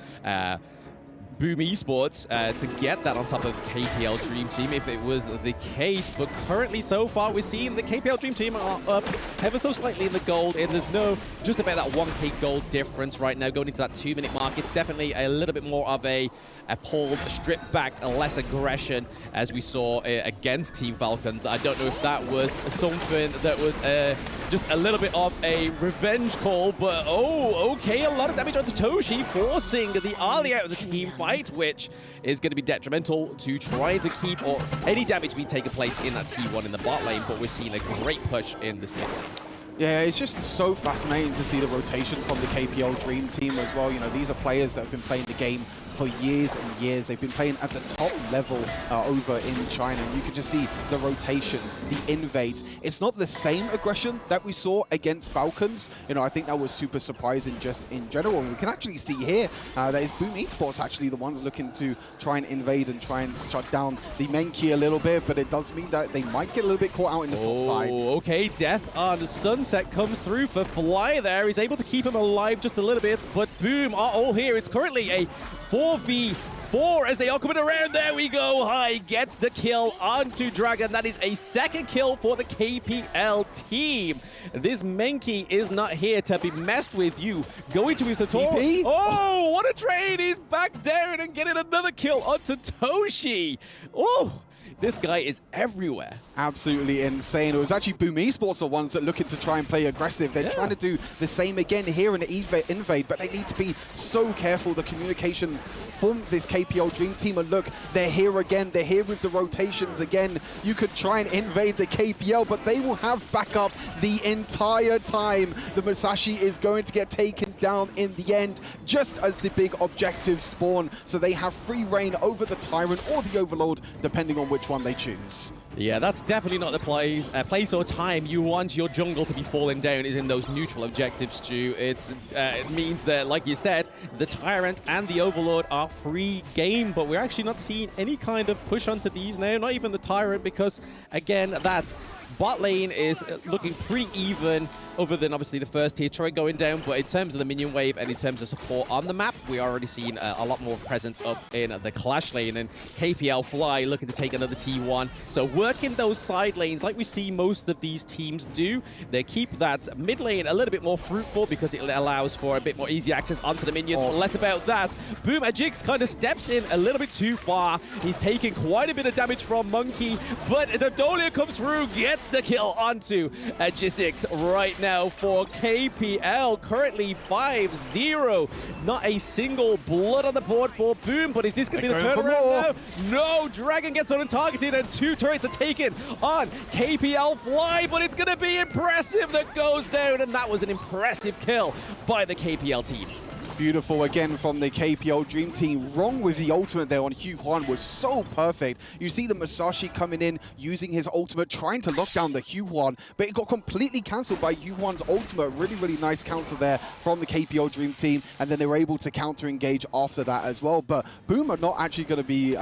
S10: Boom Esports to get that on top of KPL Dream Team if it was the case. But currently, so far, we're seeing the KPL Dream Team are up ever so slightly in the gold, and there's just about that 1k gold difference right now going into that 2-minute mark. It's definitely a little bit more of a pulled, stripped back, less aggression as we saw against Team Falcons. I don't know if that was something that was just a little bit of a revenge call, but okay, a lot of damage onto Toshi, forcing the Ali out of the team fight, which is going to be detrimental to trying to keep any damage being taken place in that T1 in the bot lane, but we're seeing a great push in this mid.
S11: Yeah, it's just so fascinating to see the rotation from the KPL Dream Team as well. These are players that have been playing the game for years and years. They've been playing at the top level over in China. And you can just see the rotations, the invades. It's not the same aggression that we saw against Falcons. I think that was super surprising just in general. And we can actually see here that it's Boom Esports actually the ones looking to try and invade and try and shut down the Menki a little bit. But it does mean that they might get a little bit caught out in the top sides.
S10: Okay, Death on Sunset comes through for Fly there. He's able to keep him alive just a little bit. But Boom are all here. It's currently a 4v 4 as they are coming around. There we go. High gets the kill onto Dragon. That is a second kill for the KPL team. This Menki is not here to be messed with. You going to his tutorial. Oh, what a trade. He's back down and getting another kill onto Toshi. Oh, this guy is everywhere.
S11: Absolutely insane. It was actually Boom Esports the ones that looking to try and play aggressive. They're trying to do the same again here in the Invade, but they need to be so careful. The communication from this KPL Dream Team, and look, they're here again. They're here with the rotations again. You could try and invade the KPL, but they will have backup the entire time. The Musashi is going to get taken down in the end, just as the big objectives spawn. So they have free reign over the Tyrant or the Overlord, depending on which one they choose.
S10: Yeah, that's definitely not the place or time you want your jungle to be falling down, is in those neutral objectives, Stu. It means that, like you said, the Tyrant and the Overlord are free game, but we're actually not seeing any kind of push onto these now, not even the Tyrant, because, again, that bot lane is looking pretty even, other than obviously the first tier Troy going down. But in terms of the minion wave and in terms of support on the map, we are already seeing a lot more presence up in the Clash lane, and KPL Fly looking to take another T1. So working those side lanes like we see most of these teams do. They keep that mid lane a little bit more fruitful because it allows for a bit more easy access onto the minions. But less about that. Boom, Ajix kind of steps in a little bit too far. He's taking quite a bit of damage from Monkey, but the Dolia comes through, gets the kill onto Ajix right now for KPL. Currently 5-0. Not a single blood on the board for Boom, but is this going to be the turnaround now? No, Dragon gets on and targeted, and 2 turrets are taken on KPL Fly, but it's going to be Impressive that goes down, and that was an impressive kill by the KPL team.
S11: Beautiful again from the KPL Dream Team. Wrong with the ultimate there on Hugh Huan was so perfect. You see the Musashi coming in, using his ultimate, trying to lock down the Hugh Huan, but it got completely cancelled by Hugh Huan's ultimate. Really, really nice counter there from the KPL Dream Team, and then they were able to counter-engage after that as well. But Boom are not actually going to be,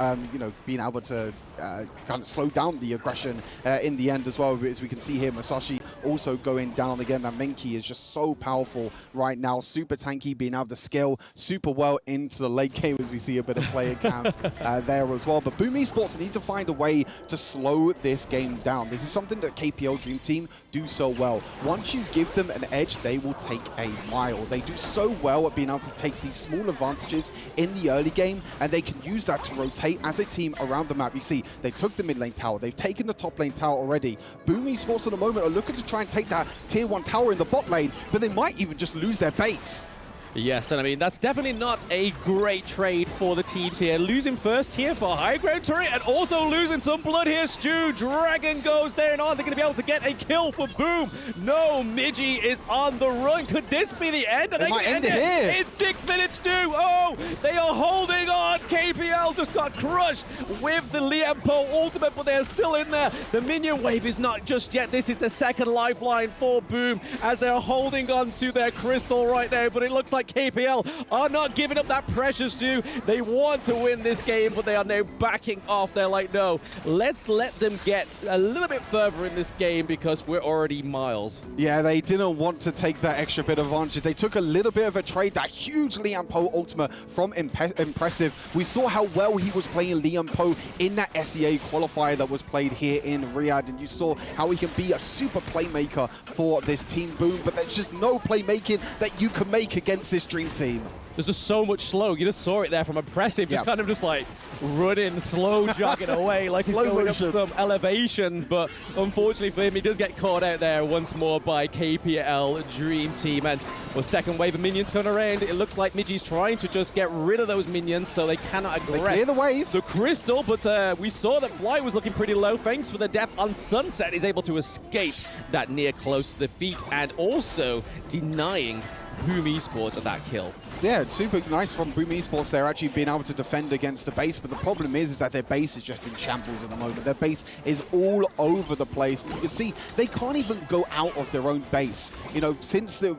S11: being able to kind of slow down the aggression in the end as well. As we can see here, Musashi also going down again. That Menki is just so powerful right now. Super tanky, being able to scale super well into the late game, as we see a bit of player camps there as well. But Boom Esports need to find a way to slow this game down. This is something that KPL Dream Team do so well. Once you give them an edge, they will take a mile. They do so well at being able to take these small advantages in the early game, and they can use that to rotate as a team around the map. You see, they took the mid lane tower. They've taken the top lane tower already. Boom Esports at the moment are looking to try and take that tier 1 tower in the bot lane, but they might even just lose their base.
S10: Yes, and I mean, that's definitely not a great trade for the teams here. Losing first tier for high ground turret and also losing some blood here, Stu. Dragon goes down. Are they going to be able to get a kill for Boom? No, Midgie is on the run. Could this be the end?
S11: They might end it here.
S10: In 6 minutes, Stu. Oh, they are holding on. KPL just got crushed with the Liampo ultimate, but they're still in there. The minion wave is not just yet. This is the second lifeline for Boom as they're holding on to their crystal right now, but it looks like KPL are not giving up that pressure, Stu. They want to win this game, but they are now backing off. They're like, no, let's let them get a little bit further in this game because we're already miles.
S11: Yeah, they didn't want to take that extra bit of advantage. They took a little bit of a trade, that huge Liam Poe ultimate from Impressive. We saw how well he was playing Liam Poe in that SEA qualifier that was played here in Riyadh, and you saw how he can be a super playmaker for this team Boom, but there's just no playmaking that you can make against this Dream Team.
S10: There's just so much slow. You just saw it there from Impressive, just kind of just like running, slow jogging away like he's going up some elevations. But unfortunately for him, he does get caught out there once more by KPL Dream Team. And with second wave of minions coming around, it looks like Midgie's trying to just get rid of those minions so they cannot aggress.
S11: They clear the wave.
S10: The crystal, but we saw that Fly was looking pretty low. Thanks for the death on Sunset. He's able to escape that near close to the feet and also denying Boom Esports of that kill.
S11: Yeah, it's super nice from Boom Esports. They're actually being able to defend against the base, but the problem is that their base is just in shambles at the moment. Their base is all over the place. You can see they can't even go out of their own base. You know, since the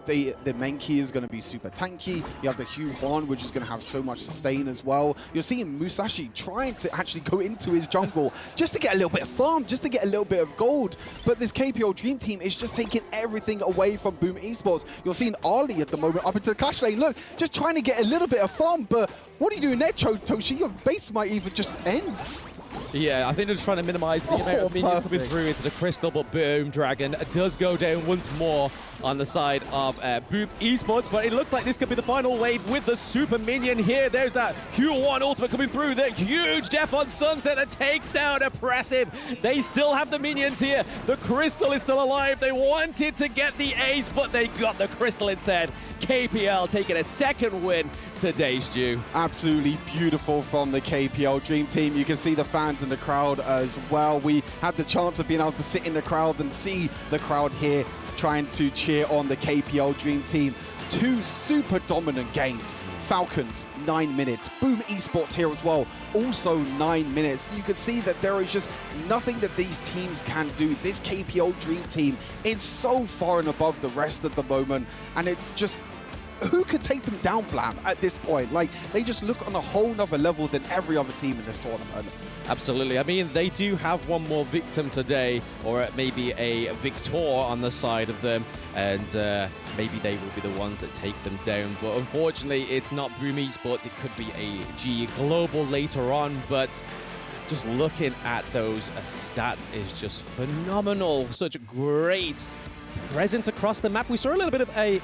S11: Menki is going to be super tanky, you have the Hugh Huan, which is going to have so much sustain as well. You're seeing Musashi trying to actually go into his jungle just to get a little bit of farm, just to get a little bit of gold. But this KPL Dream Team is just taking everything away from Boom Esports. You're seeing Ali at the moment up into the Clash lane. Look, just just trying to get a little bit of farm, but what are you doing there, Toshi? Your base might even just end.
S10: Yeah, I think they're just trying to minimize the amount of minions coming through into the crystal, but Boom Dragon does go down once more on the side of Boom Esports, but it looks like this could be the final wave with the super minion here. There's that Q1 ultimate coming through, the huge death on Sunset that takes down Oppressive. They still have the minions here. The crystal is still alive. They wanted to get the ace, but they got the crystal instead. KPL taking a second win today, Stu.
S11: Absolutely beautiful from the KPL Dream Team. You can see the fans in the crowd as well. We had the chance of being able to sit in the crowd and see the crowd here trying to cheer on the KPL Dream Team. 2 super dominant games. Falcons, 9 minutes. Boom Esports here as well, also 9 minutes. You can see that there is just nothing that these teams can do. This KPL Dream Team is so far and above the rest at the moment, and it's just, who could take them down, Blam, at this point? Like, they just look on a whole nother level than every other team in this tournament.
S10: Absolutely. I mean, they do have one more victim today, or maybe a victor on the side of them, and maybe they will be the ones that take them down. But unfortunately, it's not Boom Esports. It could be a G Global later on, but just looking at those stats is just phenomenal. Such great presence across the map. We saw a little bit of a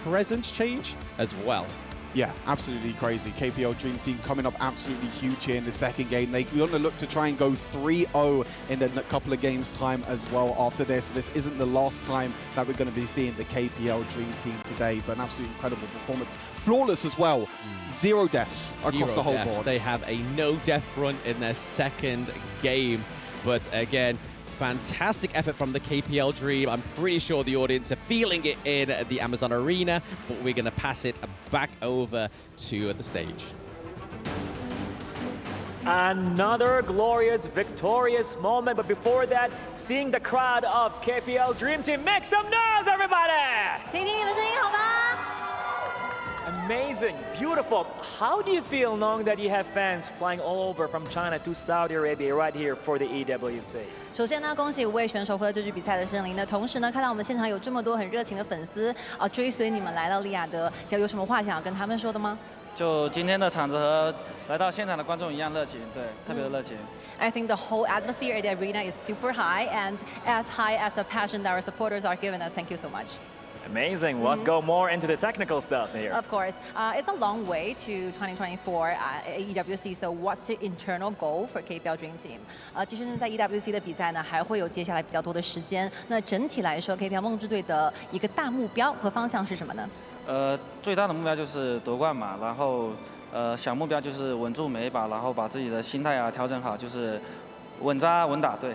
S10: presence change as well.
S11: Yeah, absolutely crazy. KPL Dream Team coming up absolutely huge here in the second game. They're going to look to try and go 3-0 in a couple of games' time as well after this. This isn't the last time that we're going to be seeing the KPL Dream Team today, but an absolutely incredible performance. Flawless as well. 0 deaths across the whole board.
S10: They have a no-death run in their second game, but again, fantastic effort from the KPL Dream. I'm pretty sure the audience are feeling it in the Amazon Arena, but we're going to pass it back over to the stage.
S21: Another glorious, victorious moment, but before that, seeing the crowd of KPL Dream Team, make some noise, everybody!
S4: 听听你们声音好吗？
S21: Amazing, beautiful. How do you feel knowing that you have fans flying all over from China to Saudi Arabia right here for the EWC?
S4: 首先呢，恭喜5位选手获得这局比赛的胜利。那同时呢，看到我们现场有这么多很热情的粉丝追随你们来到利雅得，有什么话想要跟他们说的吗？
S17: 就今天的场子和来到现场的观众一样热情，对，特别的热情。
S4: I think the whole atmosphere at the arena is super high and as high as the passion that our supporters are giving us. Thank you so much.
S21: Amazing. Let's go more into the technical stuff here.
S4: Of course. It's a long way to 2024 EWC, so what's the internal goal for KPL Dream Team? 其实呢，在 EWC 的比赛呢，还会有接下来比较多的时间。那整体来说 ，KPL 梦之队的一个大目标和方向是什么呢？
S17: 最大的目标就是夺冠嘛，然后小目标就是稳住每一把，然后把自己的心态调整好，就是稳扎稳打，对。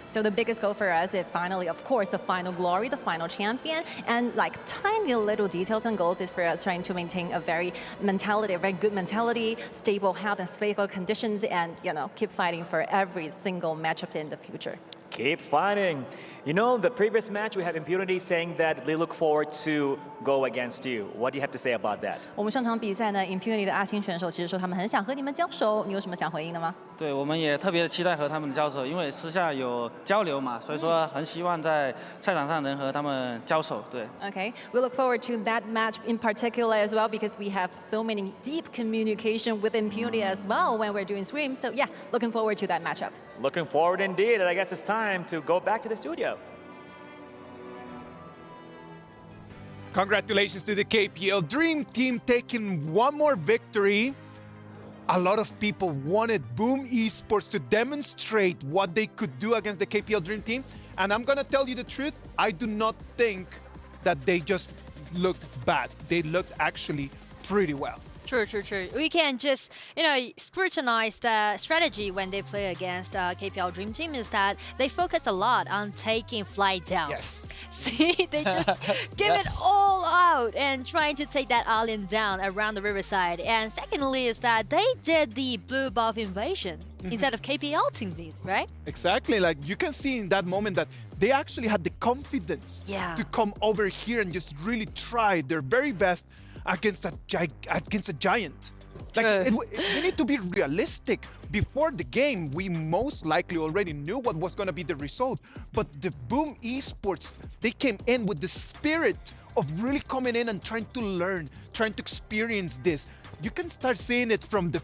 S4: So the biggest goal for us is finally, of course, the final glory, the final champion, and like tiny little details and goals is for us trying to maintain a very good mentality, stable health and stable conditions, and keep fighting for every single matchup in the future.
S21: Keep fighting. You know, the previous match we have Impunity saying that they look forward to go against you. What do you have to say about that?
S4: 我们上场比赛呢 ，Impunity 的阿星选手其实说他们很想和你们交手，你有什么想回应的吗？
S17: 对，我们也特别期待和他们的交手，因为私下有交流嘛，所以说很希望在赛场上能和他们交手。对。
S4: Okay, we look forward to that match in particular as well because we have so many deep communication with Impunity as well when we're doing streams. So yeah, looking forward to that matchup.
S21: Looking forward indeed, and I guess it's time to go back to the studio.
S14: Congratulations to the KPL Dream Team taking one more victory. A lot of people wanted Boom Esports to demonstrate what they could do against the KPL Dream Team. And I'm going to tell you the truth, I do not think that they just looked bad. They looked actually pretty well.
S15: True. We can just, scrutinize the strategy when they play against KPL Dream Team is that they focus a lot on taking flight down.
S14: Yes.
S15: See, they just give it all out and trying to take that island down around the riverside. And secondly is that they did the blue buff invasion instead of KPL team did, right?
S14: Exactly. Like you can see in that moment that they actually had the confidence to come over here and just really try their very best against a giant. Like we need to be realistic. Before the game, we most likely already knew what was going to be the result. But the Boom Esports, they came in with the spirit of really coming in and trying to learn, trying to experience this. You can start seeing it from the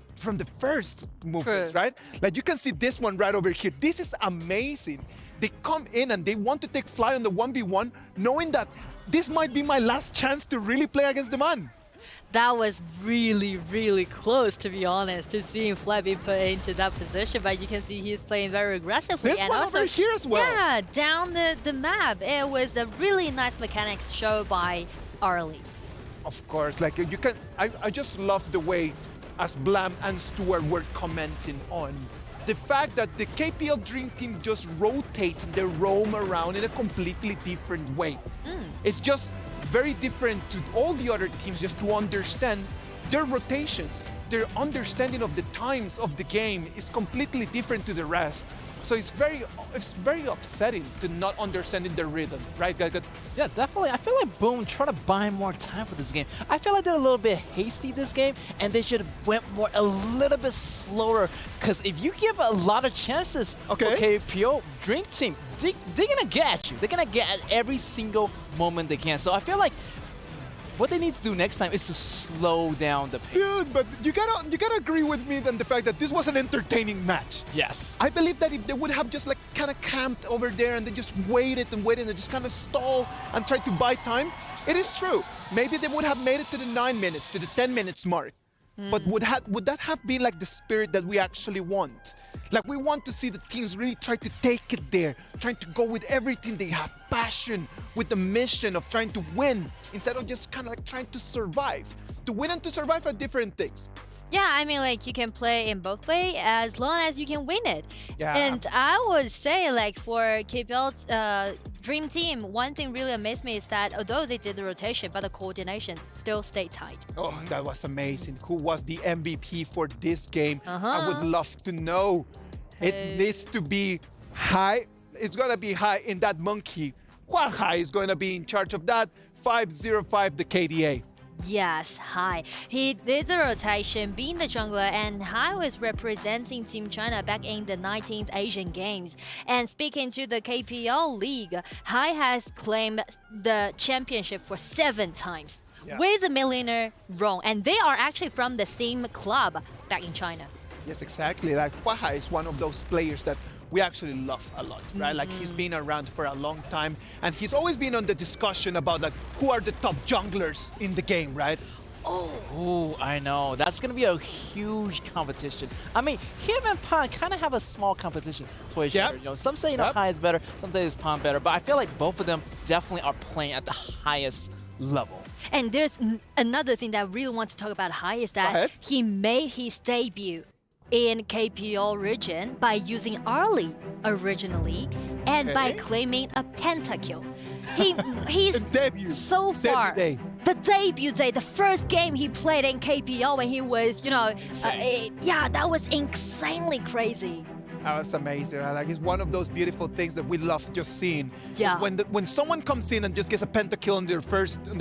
S14: first movements, right? Like you can see this one right over here. This is amazing. They come in and they want to take fly on the 1v1, knowing that this might be my last chance to really play against the man.
S13: That was really, really close, to be honest, to seeing Fly be put into that position. But you can see he's playing very aggressively.
S14: This
S13: and
S14: one
S13: also,
S14: over here as well.
S13: Yeah, down the map. It was a really nice mechanics show by Arlie.
S14: Of course, like you can, I just love the way as Blam and Stuart were commenting on the fact that the KPL Dream Team just rotates and they roam around in a completely different way. It's just very different to all the other teams, just to understand their rotations. Their understanding of the times of the game is completely different to the rest. So it's very upsetting to not understanding the rhythm, right, guys?
S16: Yeah, definitely. I feel like Boom tried to buy more time for this game. I feel like they're a little bit hasty this game, and they should have went a little bit slower. Because if you give a lot of chances, okay, KPO Dream Team, they're gonna get at you. They're gonna get at every single moment they can. So I feel like what they need to do next time is to slow down the pace.
S14: Dude, but you gotta agree with me on the fact that this was an entertaining match.
S16: Yes.
S14: I believe that if they would have just like kind of camped over there and they just waited and just kind of stall and tried to buy time, it is true. Maybe they would have made it to the 9 minutes, to the 10 minutes mark. But would that have been like the spirit that we actually want? Like we want to see the teams really try to take it there, trying to go with everything they have, passion, with the mission of trying to win, instead of just kind of like trying to survive. To win and to survive are different things.
S13: Yeah, I mean, like, you can play in both ways as long as you can win it.
S14: Yeah.
S13: And I would say, like, for KPL's Dream Team, one thing really amazed me is that although they did the rotation, but the coordination still stayed tight.
S14: Oh, that was amazing. Who was the MVP for this game? I would love to know. It needs to be high. It's going to be high in that monkey. What high is going to be in charge of that? 505, the KDA.
S13: Yes, Hai. He did the rotation, being the jungler, and Hai was representing Team China back in the 19th Asian Games. And speaking to the KPL League, Hai has claimed the championship for 7 times with the millionaire Rong, and they are actually from the same club back in China.
S14: Yes, exactly. Like Huaha is one of those players that we actually love a lot, right? Like he's been around for a long time, and he's always been on the discussion about like who are the top junglers in the game, right?
S16: Oh, I know. That's going to be a huge competition. I mean, him and Pan kind of have a small competition for each other. You know, some say Hai is better, some say it's Pan better, but I feel like both of them definitely are playing at the highest level.
S13: And there's another thing that I really want to talk about Hai is that he made his debut in KPL region by using Arlie originally and by claiming a pentakill. He's so far the debut day, the first game he played in KPL when he was, you know, yeah, that was insanely crazy.
S14: That was amazing. Like it's one of those beautiful things that we love just seeing.
S13: Yeah.
S14: When someone comes in and just gets a pentakill in their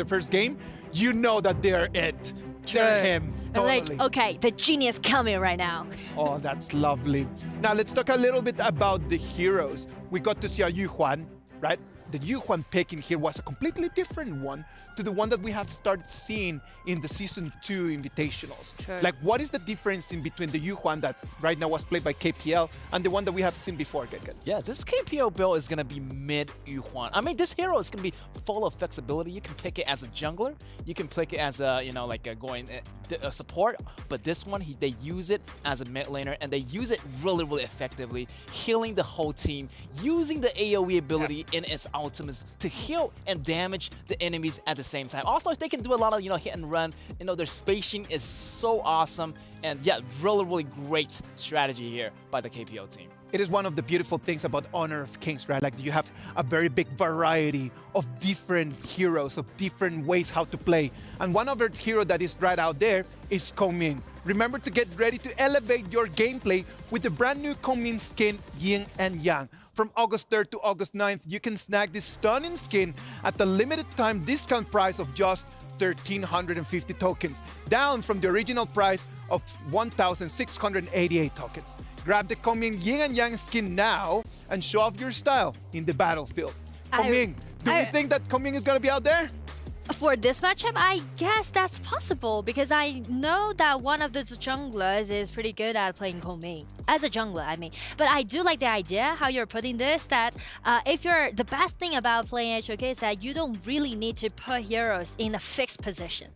S14: first game, you know that they're it. They're him. Totally.
S13: Like, okay, the genius coming right now.
S14: Oh, that's lovely. Now let's talk a little bit about the heroes. We got to see a Yu Huan, right? The Yu Huan pick in here was a completely different one to the one that we have started seeing in the Season 2 Invitationals. Like, what is the difference in between the Yu Huan that right now was played by KPL and the one that we have seen before, Gegen?
S16: Yeah, this KPL build is going to be mid Yu Huan. I mean, this hero is going to be full of flexibility. You can pick it as a jungler. You can pick it as a, you know, like a support. But this one, they use it as a mid laner, and they use it really, really effectively, healing the whole team, using the AoE ability in its ultimates to heal and damage the enemies at the same time. Also, if they can do a lot of, you know, hit and run, you know, their spacing is so awesome. And yeah, really, really great strategy here by the KPL team.
S14: It is one of the beautiful things about Honor of Kings, right? Like you have a very big variety of different heroes, of different ways how to play. And one other hero that is right out there is Komin. Remember to get ready to elevate your gameplay with the brand new Komin skin, Yin and Yang. From August 3rd to August 9th, you can snag this stunning skin at the limited time discount price of just 1,350 tokens, down from the original price of 1,688 tokens. Grab the Komin Yin and Yang skin now and show off your style in the battlefield. Komin, do we think that Komin is going to be out there?
S15: For this matchup, I guess that's possible because I know that one of the junglers is pretty good at playing Coming. As a jungler, I mean. But I do like the idea how you're putting this, that if you're the best thing about playing HoK is that you don't really need to put heroes in a fixed position.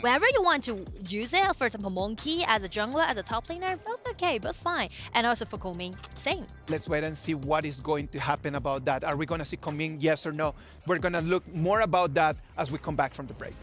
S15: Whenever you want to use it, for example, Monkey as a jungler, as a top laner, both okay, both fine. And also for Coming, same.
S14: Let's wait and see what is going to happen about that. Are we going to see Coming, yes or no? We're going to look more about that as we come back from the break.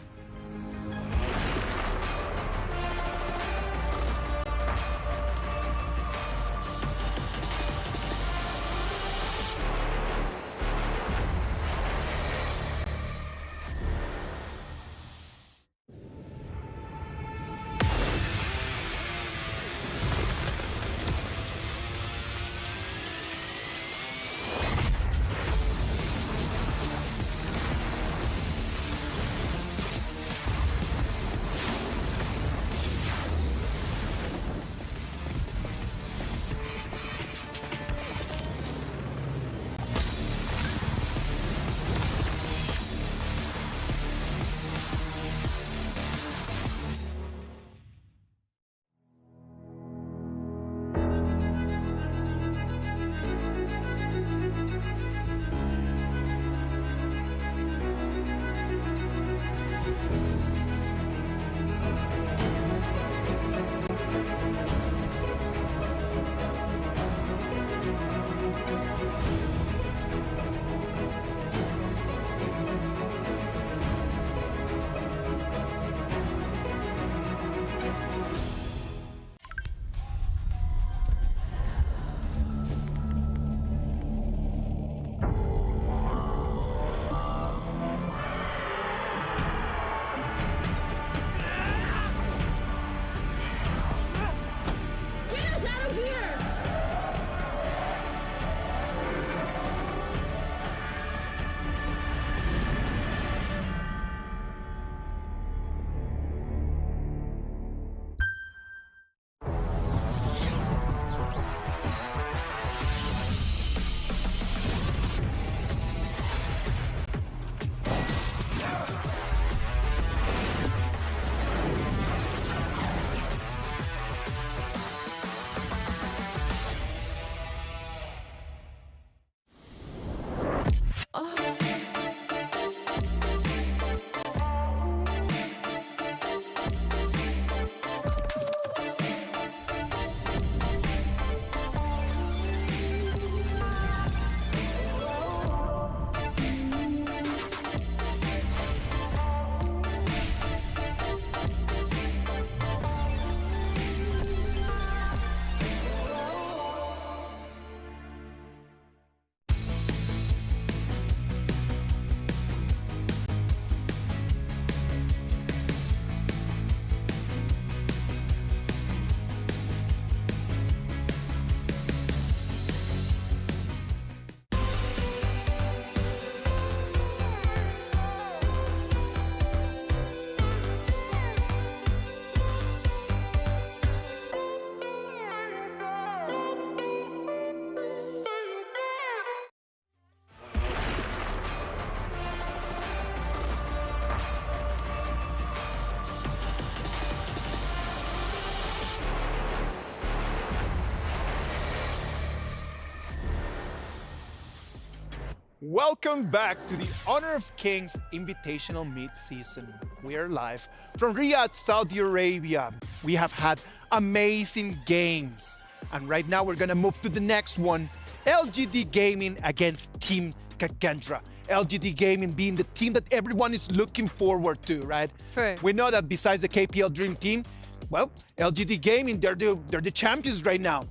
S14: Welcome back to the Honor of Kings Invitational Midseason. We are live from Riyadh, Saudi Arabia. We have had amazing games. And right now we're gonna move to the next one. LGD Gaming against Team Kagendra. LGD Gaming being the team that everyone is looking forward to, right?
S15: True.
S14: We know that besides the KPL Dream Team, well, LGD Gaming, they're the champions right now.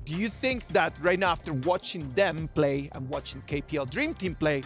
S14: Do you think that right now, after watching them play and watching KPL Dream Team play,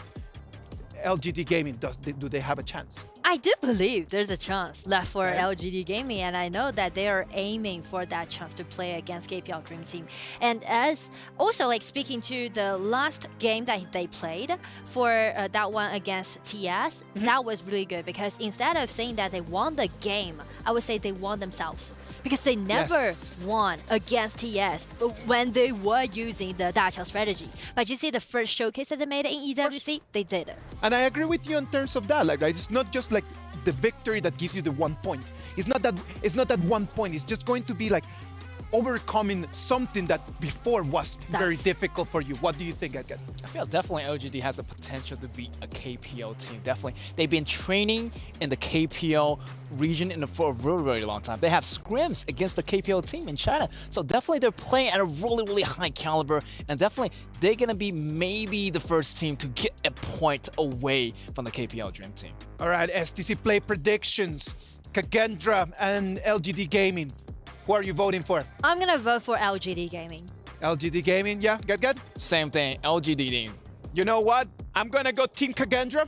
S14: LGD Gaming, do they have a chance?
S15: I do believe there's a chance left for LGD Gaming, and I know that they are aiming for that chance to play against KPL Dream Team. And as also like speaking to the last game that they played for that one against TS, that was really good because instead of saying that they won the game, I would say they won themselves. Because they never won against TS when they were using the Dachao strategy. But you see the first showcase that they made in EWC, they did it.
S14: And I agree with you in terms of that. Like, right? It's not just like the victory that gives you the 1 point. It's not that 1 point. It's just going to be like overcoming something that before was very difficult for you. What do you think, Edgar?
S16: I feel definitely LGD has the potential to be a KPL team. Definitely. They've been training in the KPL region for a really, really long time. They have scrims against the KPL team in China. So definitely they're playing at a really, really high caliber. And definitely they're going to be maybe the first team to get a point away from the KPL Dream Team.
S14: All right, STC Play predictions. Kagendra and LGD Gaming. Who are you voting for?
S13: I'm gonna vote for LGD Gaming.
S14: LGD Gaming, yeah, good?
S16: Same thing, LGD team.
S14: You know what? I'm gonna go Team Kagendra,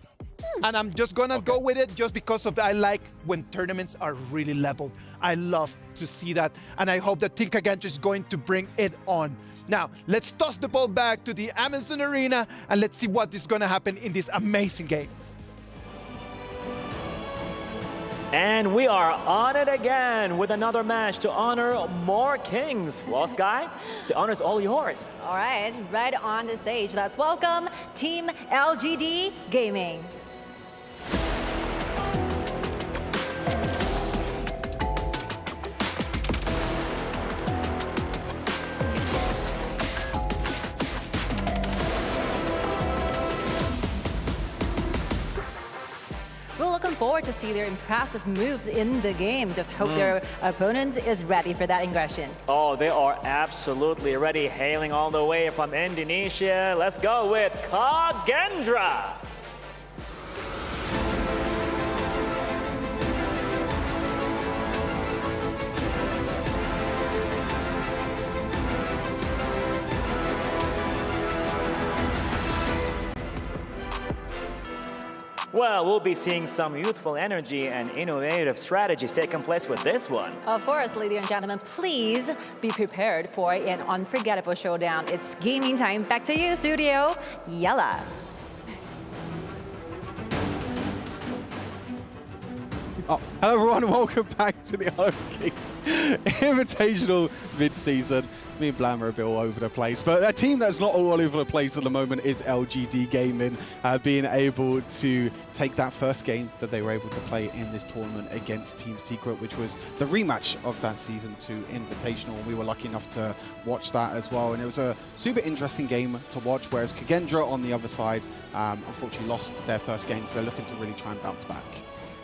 S14: and I'm just gonna go with it just because of I like when tournaments are really leveled. I love to see that, and I hope that Team Kagendra is going to bring it on. Now, let's toss the ball back to the Amazon Arena, and let's see what is gonna happen in this amazing game.
S21: And we are on it again with another match to honor more kings. Well, Sky, the honor is all yours.
S4: All right, right on the stage, let's welcome Team LGD Gaming. We're looking forward to see their impressive moves in the game. Just hope their opponent is ready for that aggression.
S21: Oh, they are absolutely ready, hailing all the way from Indonesia. Let's go with Kagendra. Well, we'll be seeing some youthful energy and innovative strategies taking place with this one.
S4: Of course, ladies and gentlemen, please be prepared for an unforgettable showdown. It's gaming time. Back to you, studio. Yalla.
S11: Oh, hello everyone, welcome back to the HoK Invitational Midseason. Me and Blam are a bit all over the place, but a team that's not all over the place at the moment is LGD Gaming, being able to take that first game that they were able to play in this tournament against Team Secret, which was the rematch of that Season 2 Invitational. We were lucky enough to watch that as well, and it was a super interesting game to watch, whereas Kagendra on the other side unfortunately lost their first game, so they're looking to really try and bounce back.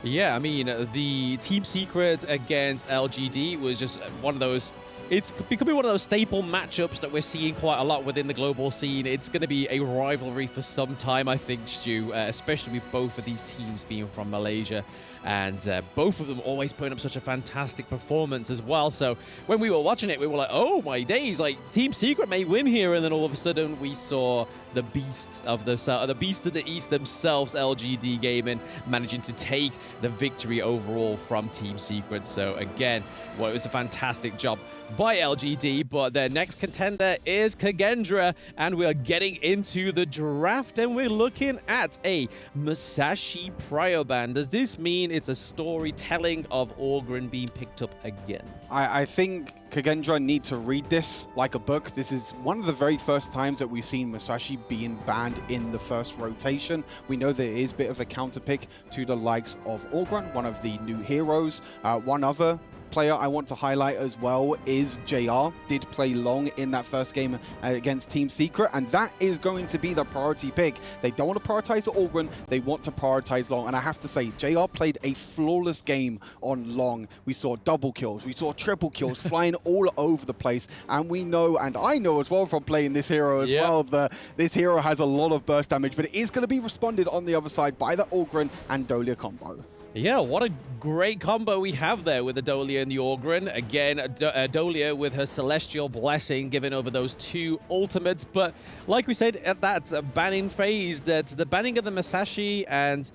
S10: Yeah, I mean, the Team Secret against LGD was just one of those... It could be one of those staple matchups that we're seeing quite a lot within the global scene. It's going to be a rivalry for some time, I think, Stu, especially with both of these teams being from Malaysia. And both of them always putting up such a fantastic performance as well. So when we were watching it, we were like, oh my days, like Team Secret may win here. And then all of a sudden we saw the beasts of the south, the beasts of the east themselves, LGD Gaming, managing to take the victory overall from Team Secret. So again, well, it was a fantastic job by LGD, but their next contender is Kagendra, and we are getting into the draft, and we're looking at a Musashi Prio ban. Does this mean it's a storytelling of AUGEN being picked up again?
S11: I think Kagendra need to read this like a book. This is one of the very first times that we've seen Musashi being banned in the first rotation. We know there is a bit of a counterpick to the likes of AUGEN, one of the new heroes. One other player I want to highlight as well is JR. Did play long in that first game against Team Secret, and that is going to be the priority pick. They don't want to prioritize AUGEN, they want to prioritize long, and I have to say, JR played a flawless game on long. We saw double kills, we saw triple kills flying all over the place, and we know, and I know as well from playing this hero as well, that this hero has a lot of burst damage, but it is going to be responded on the other side by the AUGEN and Dolia combo.
S10: Yeah, what a great combo we have there with the Dolia and the AUGEN. Again, Dolia with her Celestial Blessing giving over those two ultimates. But like we said at that banning phase, that the banning of the Musashi, and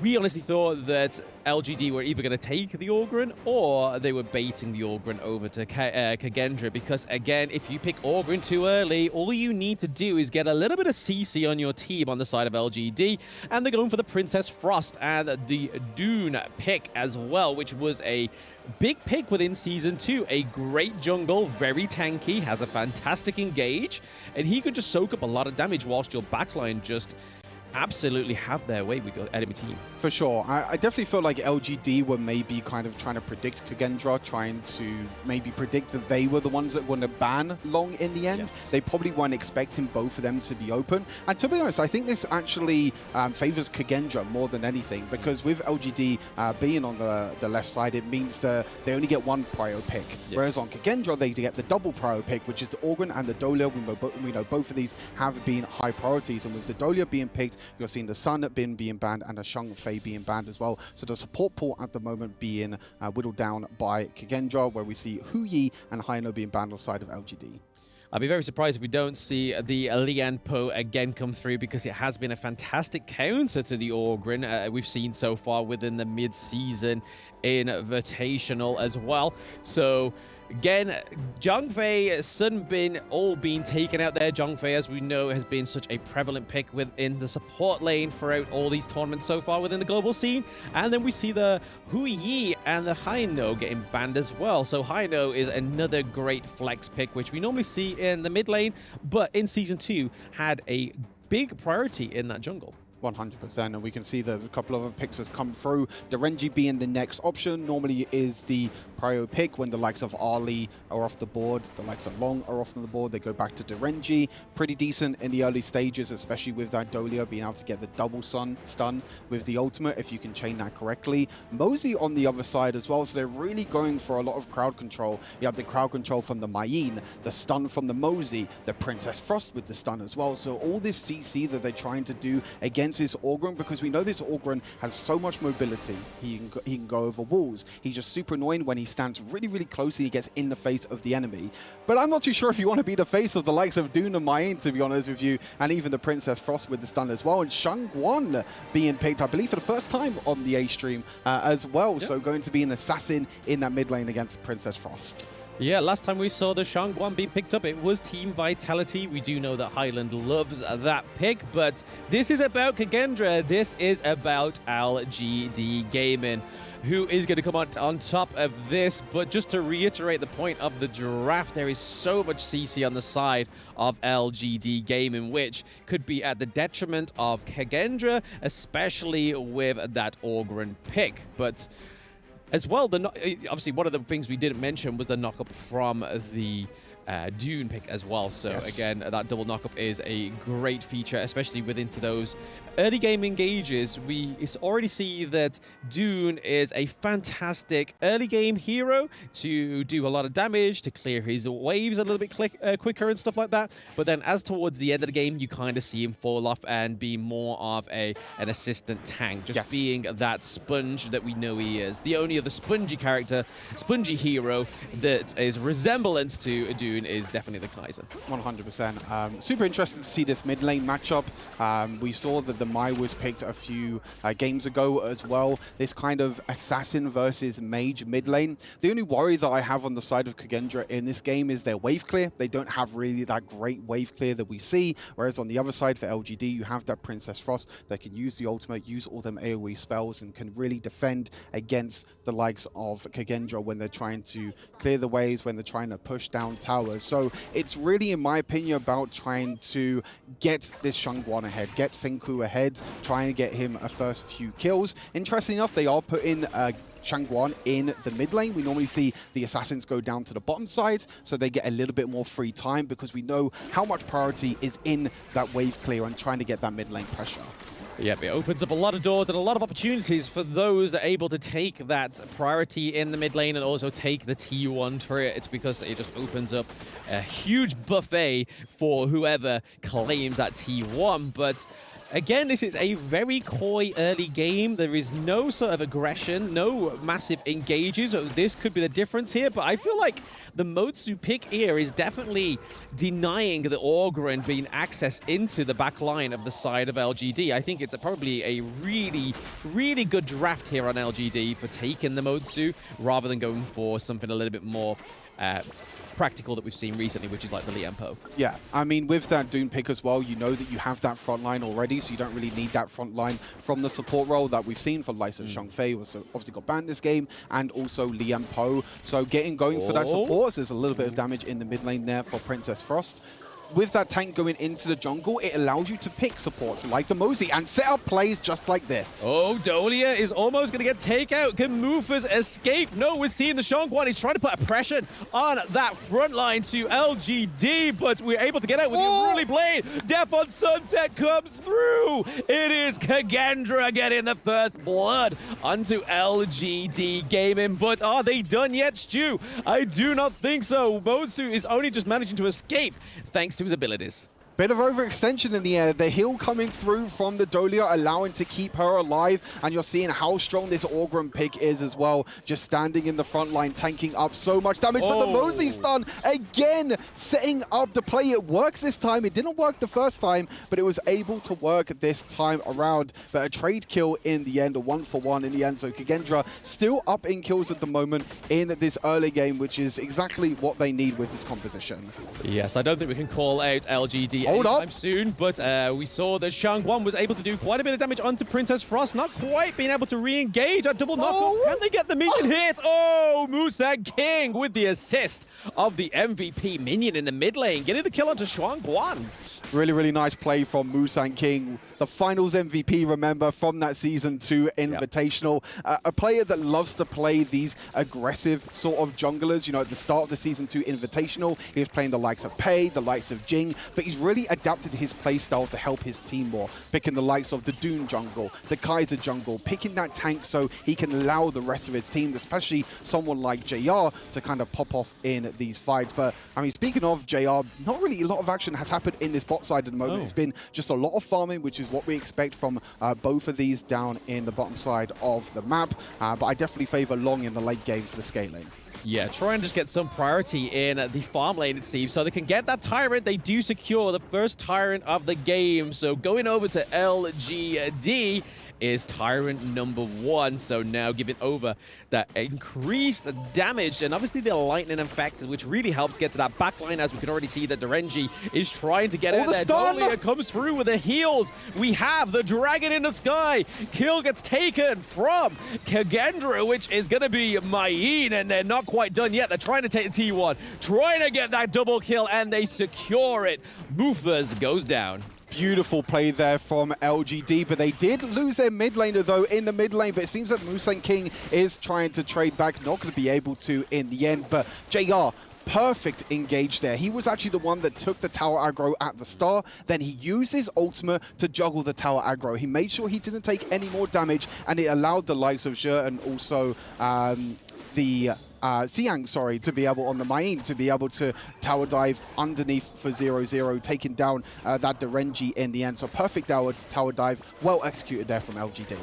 S10: we honestly thought that LGD were either going to take the AUGEN or they were baiting the AUGEN over to Kagendra, because again, if you pick AUGEN too early, all you need to do is get a little bit of CC on your team on the side of LGD, and they're going for the Princess Frost and the Dune pick as well, which was a big pick within Season 2. A great jungle, very tanky, has a fantastic engage, and he could just soak up a lot of damage whilst your backline just absolutely have their way with the enemy team.
S11: For sure. I definitely feel like LGD were maybe kind of trying to predict Kagendra, trying to maybe predict that they were the ones that were going to ban Long in the end.
S10: Yes.
S11: They probably weren't expecting both of them to be open. And to be honest, I think this actually favors Kagendra more than anything, because with LGD being on the left side, it means that they only get one prio pick.
S10: Yeah.
S11: Whereas on Kagendra, they get the double prio pick, which is the AUGEN and the Dolia. We know both of these have been high priorities. And with the Dolia being picked, you're seeing the Sun being banned and a Shang Fei being banned as well. So the support pool at the moment being whittled down by Kagendra, where we see Huyi and Haino being banned on the side of LGD.
S10: I'd be very surprised if we don't see the Lian Po again come through, because it has been a fantastic counter to the AUGEN we've seen so far within the mid-season Invitational as well. So again, Zhang Sun Bin all being taken out there. Zhang, as we know, has been such a prevalent pick within the support lane throughout all these tournaments so far within the global scene. And then we see the Huyi and the Haino getting banned as well. So Haino is another great flex pick, which we normally see in the mid lane, but in Season 2 had a big priority in that jungle.
S11: 100%, and we can see that a couple of other picks has come through. Derenji being the next option normally is the prio pick when the likes of Ali are off the board, the likes of Long are off the board, they go back to Derenji. Pretty decent in the early stages, especially with that Dolia being able to get the double stun with the ultimate, if you can chain that correctly. Mosey on the other side as well, so they're really going for a lot of crowd control. You have the crowd control from the Mayin, the stun from the Mosey, the Princess Frost with the stun as well. So all this CC that they're trying to do against this AUGEN, because we know this AUGEN has so much mobility. He can go over walls. He's just super annoying when he stands really, really closely. He gets in the face of the enemy. But I'm not too sure if you want to be the face of the likes of Dune and Mayin, to be honest with you, and even the Princess Frost with the stun as well. And Shangguan being picked, I believe, for the first time on the A stream as well. Yep. So going to be an assassin in that mid lane against Princess Frost.
S10: Yeah, last time we saw the Shangguan being picked up, it was Team Vitality. We do know that Highland loves that pick, but this is about Kagendra. This is about LGD Gaming, who is going to come on top of this. But just to reiterate the point of the draft, there is so much CC on the side of LGD Gaming, which could be at the detriment of Kagendra, especially with that AUGEN pick. But as well, obviously, one of the things we didn't mention was the knockup from the Dune pick as well. So yes, again, that double knockup is a great feature, especially within those early game engages. We already see that Dune is a fantastic early game hero to do a lot of damage, to clear his waves a little bit quicker and stuff like that. But then as towards the end of the game, you kind of see him fall off and be more of an assistant tank, just being that sponge that we know he is. The only other spongy hero that is resemblance to Dune is definitely the Kaiser.
S11: 100%. Super interesting to see this mid lane matchup. We saw that the Mai was picked a few games ago as well. This kind of assassin versus mage mid lane. The only worry that I have on the side of Kagendra in this game is their wave clear. They don't have really that great wave clear that we see. Whereas on the other side for LGD, you have that Princess Frost that can use the ultimate, use all them AoE spells, and can really defend against the likes of Kagendra when they're trying to clear the waves, when they're trying to push down towers. So it's really, in my opinion, about trying to get this Shangguan ahead, get Senku ahead, try and get him a first few kills. Interesting enough, they are putting Shangguan in the mid lane. We normally see the assassins go down to the bottom side, so they get a little bit more free time, because we know how much priority is in that wave clear and trying to get that mid lane pressure.
S10: Yep, it opens up a lot of doors and a lot of opportunities for those that are able to take that priority in the mid lane and also take the T1 turret. It's because it just opens up a huge buffet for whoever claims that T1. But again, this is a very coy early game. There is no sort of aggression, no massive engages. So this could be the difference here, but I feel like the Motsu pick here is definitely denying the AUGEN being access into the back line of the side of LGD. I think it's probably a really, really good draft here on LGD for taking the Motsu rather than going for something a little bit more practical that we've seen recently, which is like the Lian Po.
S11: Yeah, I mean, with that Dune pick as well, you know that you have that front line already, so you don't really need that front line from the support role that we've seen for Lysa Shang Fei, was obviously got banned this game, and also Lian Po. So getting going for that support, there's a little bit of damage in the mid lane there for Princess Frost. with that tank going into the jungle, it allows you to pick supports like the Mosey and set up plays just like this.
S10: Oh, Dolia is almost going to get takeout. Can Mufas escape? No, we're seeing the Shangguan. He's trying to put a pressure on that front line to LGD, but we're able to get out with the Unruly Blade. Death on Sunset comes through. It is Kagendra getting the first blood onto LGD Gaming, but are they done yet, Stu? I do not think so. Motsu is only just managing to escape thanks to his abilities.
S11: Bit of overextension in the air. The heal coming through from the Dolia, allowing to keep her alive. And you're seeing how strong this Orgrim pick is as well. Just standing in the front line, tanking up so much damage. But the Mosey stun, again, setting up the play. It works this time. It didn't work the first time, but it was able to work this time around. But a trade kill in the end, a 1-for-1 in the end. So Kagendra still up in kills at the moment in this early game, which is exactly what they need with this composition.
S10: Yes, I don't think we can call out LGD
S11: Hold up.
S10: anytime soon, but we saw that Shangguan was able to do quite a bit of damage onto Princess Frost, not quite being able to re-engage. A double knockoff. Can they get the minion hit? Oh, Musang King with the assist of the MVP minion in the mid lane, getting the kill onto Shangguan.
S11: Really, really nice play from Musang King. The finals MVP, remember, from that Season 2 Invitational. A player that loves to play these aggressive sort of junglers. You know, at the start of the Season 2 Invitational, he was playing the likes of Pei, the likes of Jing, but he's really adapted his playstyle to help his team more. Picking the likes of the Dune jungle, the Kaiser jungle, picking that tank so he can allow the rest of his team, especially someone like JR, to kind of pop off in these fights. But, I mean, speaking of JR, not really a lot of action has happened in this bot side at the moment. It's been just a lot of farming, which is what we expect from both of these down in the bottom side of the map. But I definitely favor Long in the late game for the scaling.
S10: Yeah, try and just get some priority in the farm lane, it seems, so they can get that Tyrant. They do secure the first Tyrant of the game. So going over to LGD is Tyrant number 1. So now giving over that increased damage and obviously the lightning effect, which really helps get to that backline, as we can already see that Derenji is trying to get in there. Dolia comes through with the heals. We have the dragon in the sky. Kill gets taken from Kagendra, which is going to be Mayin, and they're not quite done yet. They're trying to take the T1, trying to get that double kill, and they secure it. Mufas goes down.
S11: Beautiful play there from LGD, but they did lose their mid laner though in the mid lane, but it seems that Musang King is trying to trade back, not going to be able to in the end. But JR, perfect engage there. He was actually the one that took the tower aggro at the start, then he used his ultimate to juggle the tower aggro. He made sure he didn't take any more damage, and it allowed the likes of Zhe and also the Xiang, sorry, to be able, on the Mayin, to be able to tower dive underneath for 0-0, taking down that Derenji in the end. So perfect tower dive, well executed there from LGD.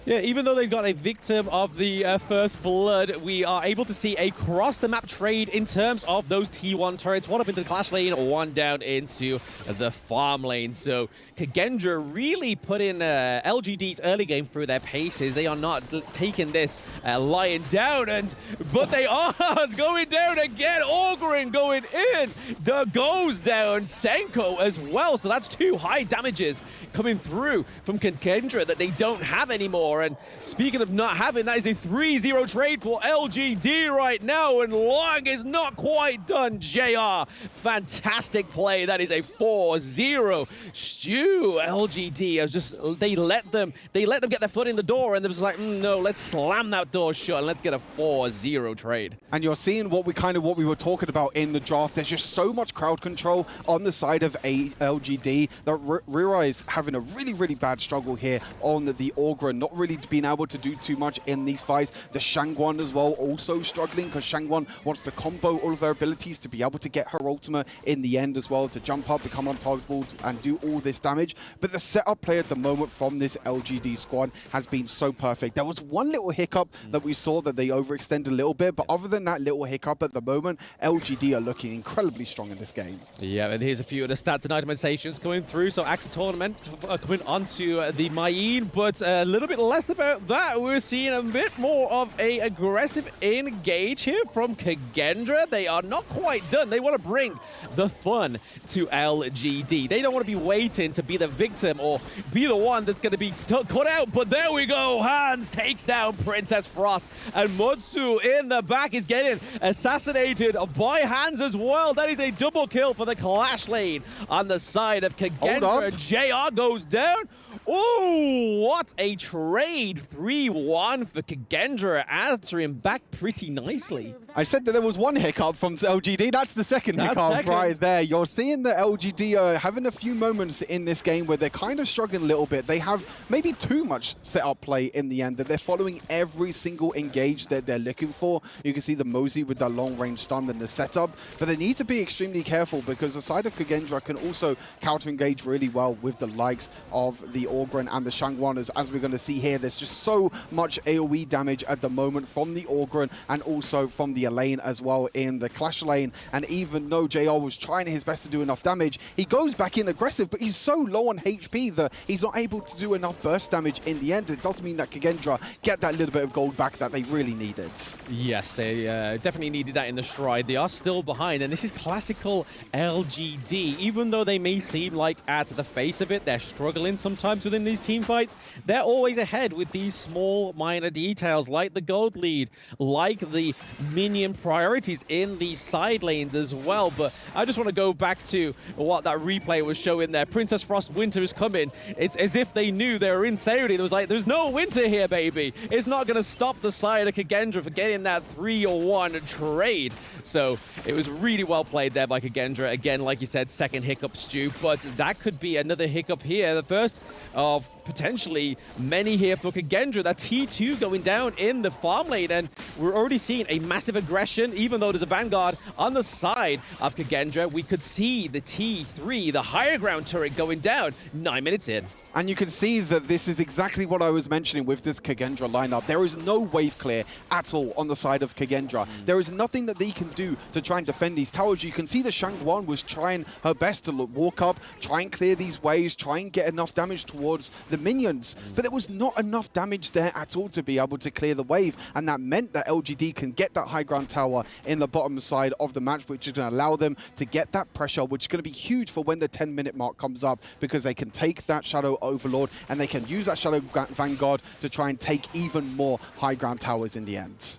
S10: Yeah, even though they got a victim of the first blood, we are able to see a cross-the-map trade in terms of those T1 turrets. One up into the Clash lane, one down into the farm lane. So Kagendra really put in LGD's early game through their paces. They are not taking this lying down, but they are going down again. Orgrim going in. The goes down. Senko as well. So that's 2 high damages coming through from Kagendra that they don't have anymore. And speaking of not having, that is a 3-0 trade for LGD right now, and Long is not quite done. JR, fantastic play. That is a 4-0. Stu, LGD, they let them get their foot in the door, and they was like, no, let's slam that door shut and let's get a 4-0 trade.
S11: And you're seeing what we were talking about in the draft. There's just so much crowd control on the side of LGD that Rira is having a really, really bad struggle here on the Orgrim, not really being able to do too much in these fights. The Shangguan as well also struggling, because Shangguan wants to combo all of her abilities to be able to get her ultimate in the end as well, to jump up, become untargetable, and do all this damage. But the setup play at the moment from this LGD squad has been so perfect. There was one little hiccup that we saw, that they overextended a little bit, but other than that little hiccup at the moment, LGD are looking incredibly strong in this game. Yeah,
S10: and here's a few of the stats and itemizations coming through. So Axe Tournament coming onto the Mayin, but a little bit less less about that. We're seeing a bit more of a aggressive engage here from Kagendra. They are not quite done. They want to bring the fun to LGD. They don't want to be waiting to be the victim or be the one that's going to be cut out. But there we go. Hans takes down Princess Frost. And Mutsu in the back is getting assassinated by Hans as well. That is a double kill for the Clash lane on the side of Kagendra. JR goes down. Ooh, what a trade. 3-1 for Kagendra, answering back pretty nicely.
S11: I said that there was one hiccup from LGD. That's the second hiccup right there. You're seeing the LGD are having a few moments in this game where they're kind of struggling a little bit. They have maybe too much setup play in the end, that they're following every single engage that they're looking for. You can see the Mosey with that long-range stun and the setup, but they need to be extremely careful because the side of Kagendra can also counter-engage really well with the likes of the AUGEN and the Shangwon. As we're going to see here, there's just so much AoE damage at the moment from the AUGEN and also from the Elaine as well in the Clash lane. And even though JR was trying his best to do enough damage, he goes back in aggressive, but he's so low on HP that he's not able to do enough burst damage in the end. It does mean that Kagendra get that little bit of gold back that they really needed.
S10: Yes, they definitely needed that in the stride. They are still behind, and this is classical LGD. Even though they may seem like at the face of it, they're struggling sometimes within these team fights, they're always ahead with these small minor details like the gold lead, like the minion priorities in the side lanes as well. But I just want to go back to what that replay was showing there. Princess Frost winter is coming. It's as if they knew they were in Saudi. It was like, there's no winter here, baby. It's not going to stop the side of Kagendra for getting that 3-1 trade. So it was really well played there by Kagendra. Again, like you said, second hiccup, Stu, but that could be another hiccup here. The first of potentially many here for Kagendra. That T2 going down in the farm lane, and we're already seeing a massive aggression. Even though there's a Vanguard on the side of Kagendra, we could see the T3, the higher ground turret, going down 9 minutes in.
S11: And you can see that this is exactly what I was mentioning with this Kagendra lineup. There is no wave clear at all on the side of Kagendra. There is nothing that they can do to try and defend these towers. You can see the Shangwon was trying her best to walk up, try and clear these waves, try and get enough damage towards the minions. But there was not enough damage there at all to be able to clear the wave. And that meant that LGD can get that high ground tower in the bottom side of the match, which is going to allow them to get that pressure, which is going to be huge for when the 10-minute mark comes up, because they can take that Shadow Overlord and they can use that Shadow Vanguard to try and take even more high ground towers in the end.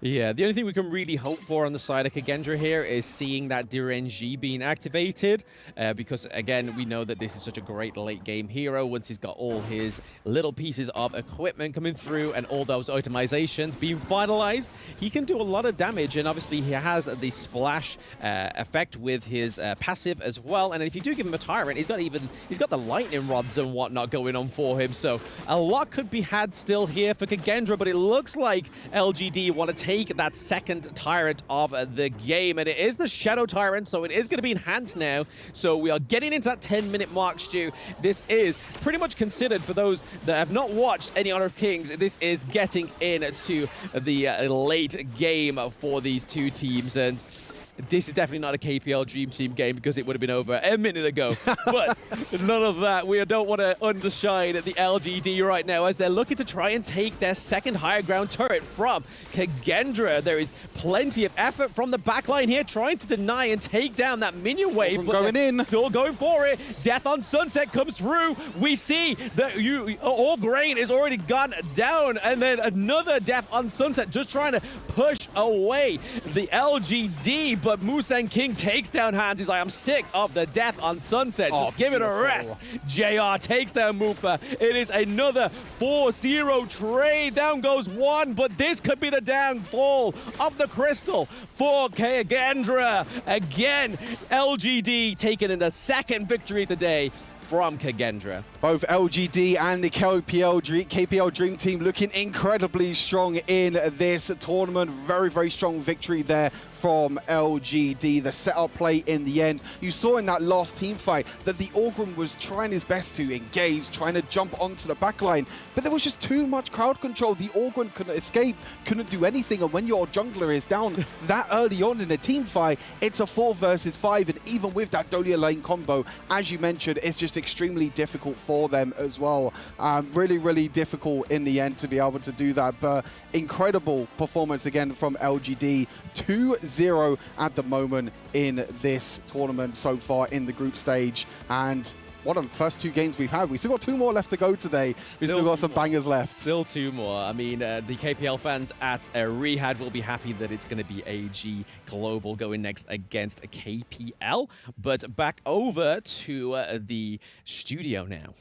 S10: Yeah, the only thing we can really hope for on the side of Kagendra here is seeing that Direnji being activated, because, again, we know that this is such a great late-game hero. Once he's got all his little pieces of equipment coming through and all those itemizations being finalized, he can do a lot of damage, and obviously he has the splash effect with his passive as well. And if you do give him a Tyrant, he's got the lightning rods and whatnot going on for him, so a lot could be had still here for Kagendra, but it looks like LGD want to take that second Tyrant of the game, and it is the Shadow Tyrant, so it is going to be enhanced now. So we are getting into that 10-minute mark, Stu. This is pretty much considered, for those that have not watched any Honor of Kings, this is getting into the late game for these two teams, and this is definitely not a KPL Dream Team game, because it would have been over a minute ago. But none of that. We don't want to undershine the LGD right now, as they're looking to try and take their second higher ground turret from Kagendra. There is plenty of effort from the backline here, trying to deny and take down that minion wave. But
S11: going in.
S10: Still going for it. Death on Sunset comes through. We see that all grain is already gone down, and then another Death on Sunset, just trying to push away the LGD. But Musang King takes down Hans. He's like, I'm sick of the Death on Sunset. Just give it a rest. JR takes down Mufa. It is another 4-0 trade. Down goes one, but this could be the downfall of the Crystal for Kagendra. Again, LGD taking in the second victory today from Kagendra.
S11: Both LGD and the KPL Dream Team looking incredibly strong in this tournament. Very, very strong victory there from LGD. The setup play in the end. You saw in that last team fight that the AUGEN was trying his best to engage, trying to jump onto the backline, but there was just too much crowd control. The AUGEN couldn't escape, couldn't do anything, and when your jungler is down that early on in a team fight, it's a 4 versus 5, and even with that Dolia lane combo, as you mentioned, it's just extremely difficult for them as well. Really, really difficult in the end to be able to do that, but incredible performance again from LGD. 2-0 at the moment in this tournament so far in the group stage, and one of the first 2 games we've had. We still got 2 more left to go today. We still got some bangers left.
S10: Still 2 more. I mean, the KPL fans at Rehad will be happy that it's going to be AG Global going next against KPL. But back over to the studio now.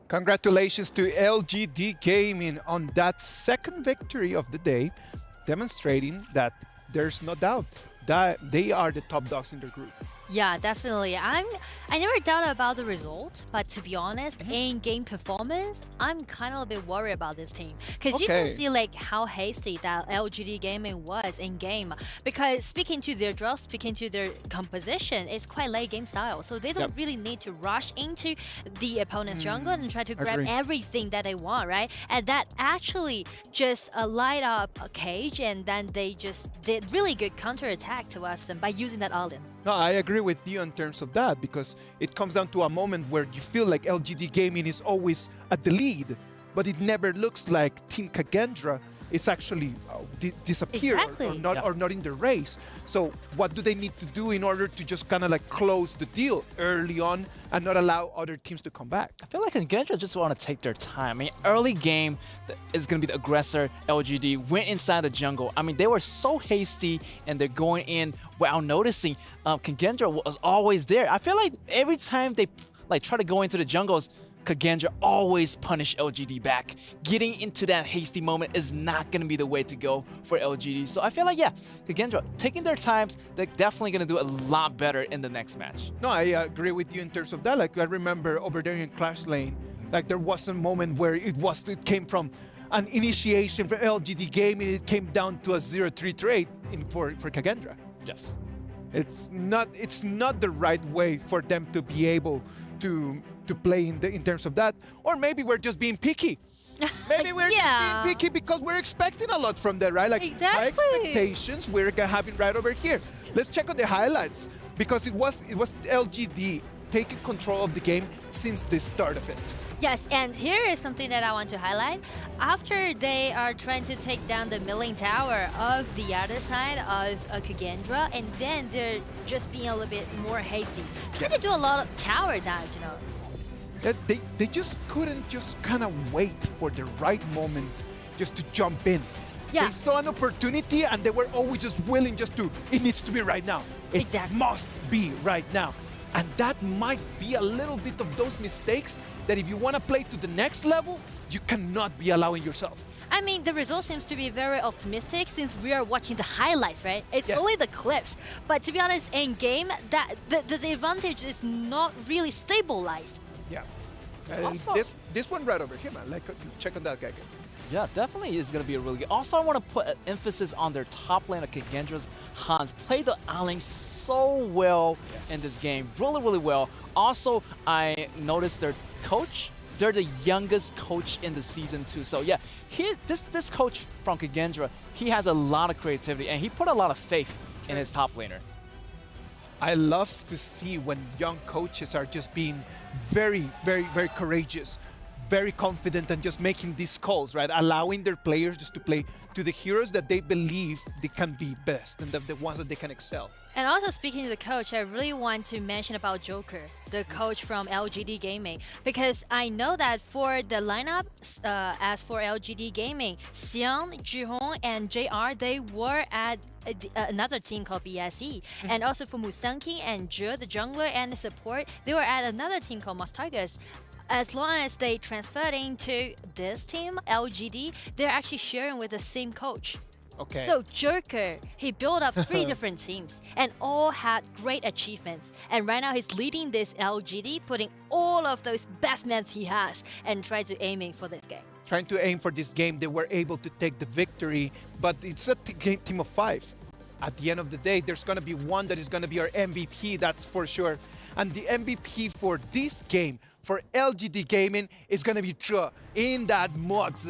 S14: Congratulations to LGD Gaming on that second victory of the day, demonstrating that there's no doubt that they are the top dogs in their group.
S13: Yeah, definitely. I never doubted about the result, but to be honest, in-game performance, I'm kind of a bit worried about this team. Because you can see like how hasty that LGD Gaming was in-game. Because speaking to their draw, speaking to their composition, it's quite late game style. So they don't really need to rush into the opponent's jungle and try to grab everything that they want, right? And that actually just light up a cage, and then they just did really good counter-attack to us by using that all-in.
S14: No, I agree with you in terms of that, because it comes down to a moment where you feel like LGD Gaming is always at the lead, but it never looks like Team Kagendra is actually disappeared or not in the race. So what do they need to do in order to just kind of like close the deal early on and not allow other teams to come back?
S16: I feel like Kagendra just want to take their time. I mean, early game is going to be the aggressor. LGD went inside the jungle. I mean, they were so hasty and they're going in without noticing. Kagendra was always there. I feel like every time they like try to go into the jungles, Kagendra always punish LGD back. Getting into that hasty moment is not going to be the way to go for LGD. So I feel like, yeah, Kagendra taking their times, they're definitely going to do a lot better in the next match.
S14: No, I agree with you in terms of that. Like, I remember over there in Clash Lane, like there was a moment where it came from an initiation for LGD Gaming, it came down to a 0-3 trade for Kagendra.
S16: Yes.
S14: It's not the right way for them to be able to play in terms of that. Or maybe we're just being picky. Maybe we're just being picky because we're expecting a lot from that, right? Like high expectations we're having right over here. Let's check out the highlights, because it was LGD taking control of the game since the start of it.
S13: Yes, and here is something that I want to highlight. After they are trying to take down the milling tower of the other side of Kagendra, and then they're just being a little bit more hasty. Trying to do a lot of tower damage, you know.
S14: They just couldn't just kind of wait for the right moment just to jump in.
S13: Yeah.
S14: They saw an opportunity and they were always just willing it needs to be right now. It must be right now. And that might be a little bit of those mistakes that if you want to play to the next level, you cannot be allowing yourself.
S13: I mean, the result seems to be very optimistic since we are watching the highlights, right? It's only the clips. But to be honest, in game, the advantage is not really stabilized.
S14: Yeah. And this one right over here, man. Like, check on that guy.
S16: Yeah, definitely is going to be a really good. Also, I want to put an emphasis on their top lane of Kagendra's Hans. Played the island so well in this game. Really, really well. Also, I noticed their coach. They're the youngest coach in the season too. So yeah, this coach from Kagendra, he has a lot of creativity and he put a lot of faith in his top laner.
S14: I love to see when young coaches are just being very, very, very courageous, very confident, and just making these calls, right? Allowing their players just to play to the heroes that they believe they can be best and the ones that they can excel.
S13: And also speaking to the coach, I really want to mention about Joker, the coach from LGD Gaming, because I know that for the lineup, as for LGD Gaming, Xiang, Jihong, and JR, they were at another team called BSE. And also for Musang King and Zhe, the jungler and the support, they were at another team called Moss Tigers. As long as they transferred into this team, LGD, they're actually sharing with the same coach.
S14: Okay.
S13: So Joker, he built up 3 different teams and all had great achievements. And right now he's leading this LGD, putting all of those best men he has and trying to aiming for this game.
S14: Trying to aim for this game, they were able to take the victory, but it's a team of 5. At the end of the day, there's going to be one that is going to be our MVP, that's for sure. And the MVP for this game, for LGD Gaming, is going to be Zhe in that mods.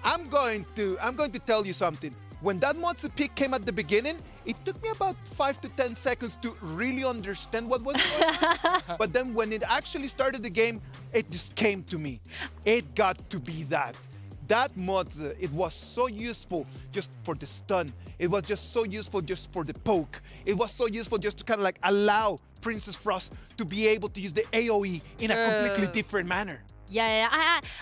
S14: I'm going to tell you something. when that Motsu pick came at the beginning, it took me about 5 to 10 seconds to really understand what was going on. But then when it actually started the game, it just came to me. It got to be that. That Motsu, it was so useful just for the stun. It was just so useful just for the poke. It was so useful just to kind of like allow Princess Frost to be able to use the AoE in a completely different manner.
S13: Yeah,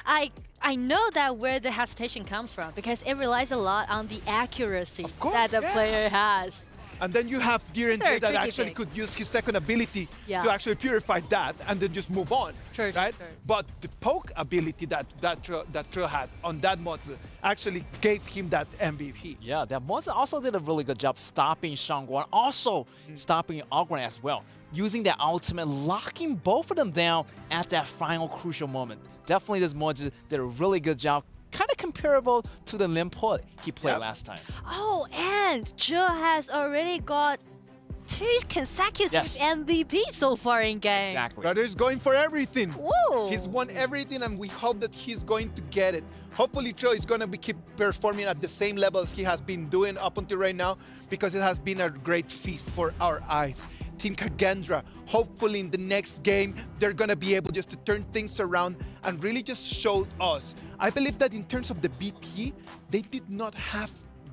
S13: I know that where the hesitation comes from because it relies a lot on the accuracy that the player has.
S14: And then you have Direndra that actually
S13: thing.
S14: could use his second ability
S13: Yeah.
S14: to actually purify that and then just move on, right?
S13: True.
S14: But the poke ability that Tro had on that Motsu actually gave him that MVP.
S16: Yeah, that Motsu also did a really good job stopping Shangguan, also stopping AUGEN as well. Using that ultimate, locking both of them down at that final crucial moment. Definitely this Motsu did a really good job, kind of comparable to the Limport he played last time.
S13: Oh, and Joe has already got 2 consecutive MVPs so far in game.
S16: Exactly.
S14: Brother's going for everything.
S13: Whoa.
S14: He's won everything, and we hope that he's going to get it. Hopefully, Cho is going to keep performing at the same level as he has been doing up until right now, because it has been a great feast for our eyes. Team Kagendra, hopefully in the next game, they're going to be able just to turn things around and really just show us. I believe that in terms of the BP, they did not have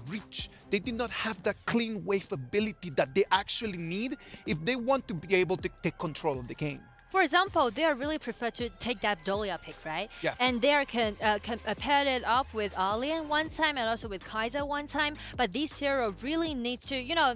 S14: reach. They did not have that clean wave ability that they actually need if they want to be able to take control of the game.
S13: For example, they really prefer to take that Dolia pick, right?
S14: Yeah.
S13: And they can pair it up with Alien one time and also with Kaiser one time. But this hero really needs to, you know,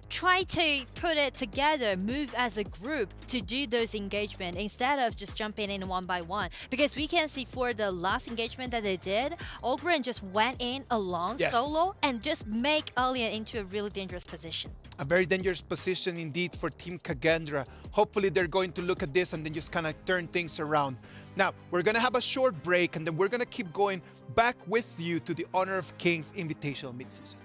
S13: try to put it together, move as a group to do those engagement instead of just jumping in one by one. Because we can see for the last engagement that they did, AUGEN just went in alone solo and just make Alien into a really dangerous position.
S14: A very dangerous position indeed for Team Kagendra. Hopefully they're going to look at this and then just kind of turn things around. Now, we're going to have a short break and then we're going to keep going back with you to the Honor of Kings Invitational Midseason.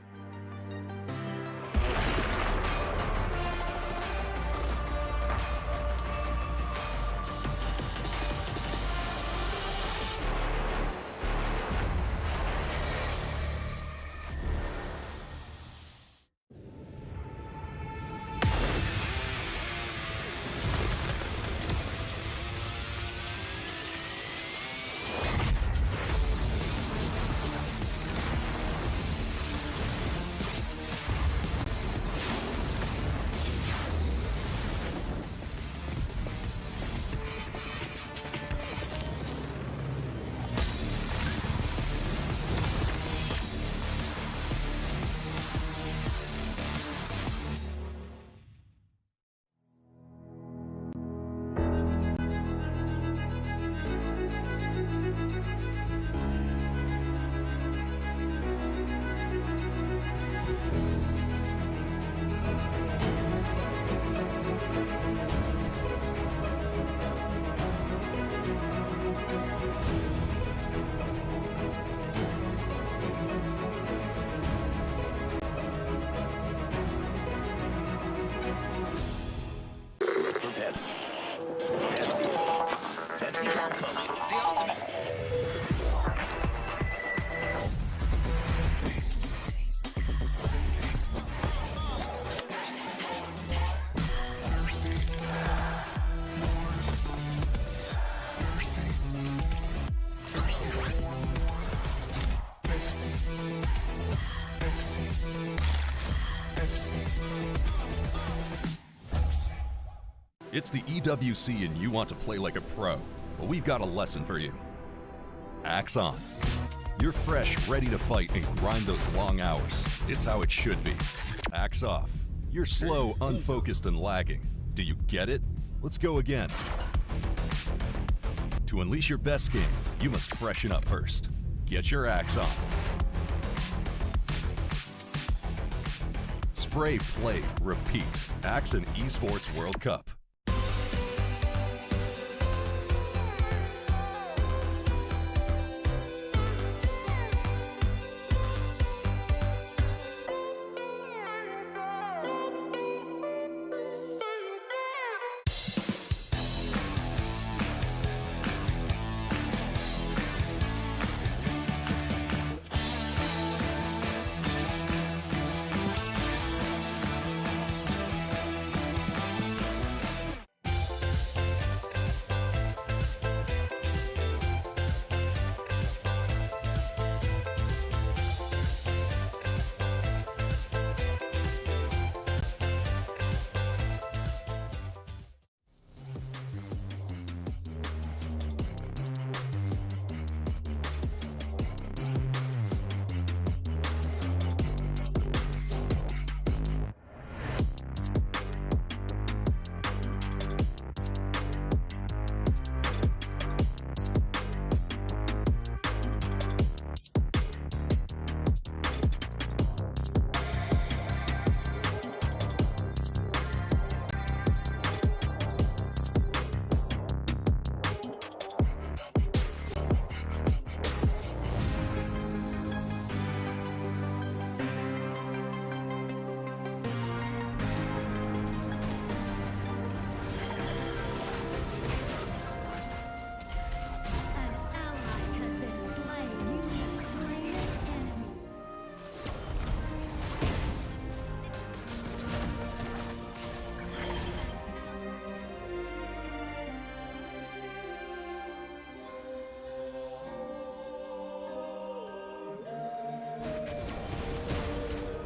S18: It's the EWC and you want to play like a pro. Well, we've got a lesson for you. Axe on. You're fresh, ready to fight and grind those long hours. It's how it should be. Axe off. You're slow, unfocused, and lagging. Do you get it? Let's go again. To unleash your best game, you must freshen up first. Get your axe on. Spray, play, repeat. Axe and Esports World Cup.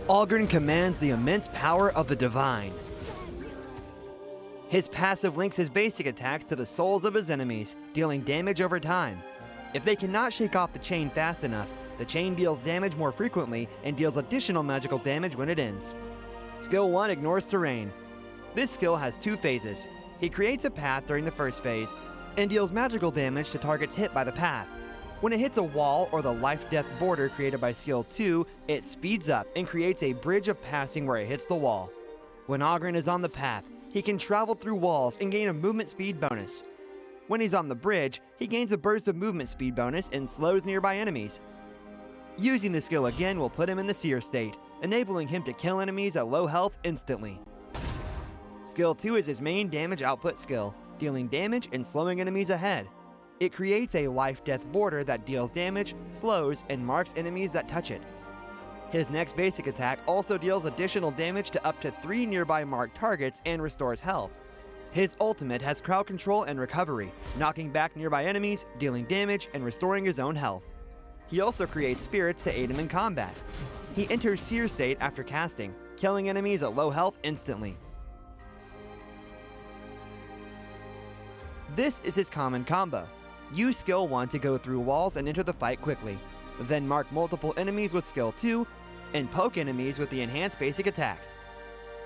S1: AUGEN commands the immense power of the Divine. His passive links his basic attacks to the souls of his enemies, dealing damage over time. If they cannot shake off the chain fast enough, the chain deals damage more frequently and deals additional magical damage when it ends. Skill 1 ignores terrain. This skill has 2 phases. He creates a path during the first phase and deals magical damage to targets hit by the path. When it hits a wall or the life-death border created by Skill 2, it speeds up and creates a bridge of passing where it hits the wall. When AUGEN is on the path, he can travel through walls and gain a movement speed bonus. When he's on the bridge, he gains a burst of movement speed bonus and slows nearby enemies. Using the skill again will put him in the Seer state, enabling him to kill enemies at low health instantly. Skill 2 is his main damage output skill, dealing damage and slowing enemies ahead. It creates a life-death border that deals damage, slows, and marks enemies that touch it. His next basic attack also deals additional damage to up to 3 nearby marked targets and restores health. His ultimate has crowd control and recovery, knocking back nearby enemies, dealing damage, and restoring his own health. He also creates spirits to aid him in combat. He enters Seer state after casting, killing enemies at low health instantly. This is his common combo. Use Skill 1 to go through walls and enter the fight quickly. Then mark multiple enemies with Skill 2, and poke enemies with the enhanced basic attack.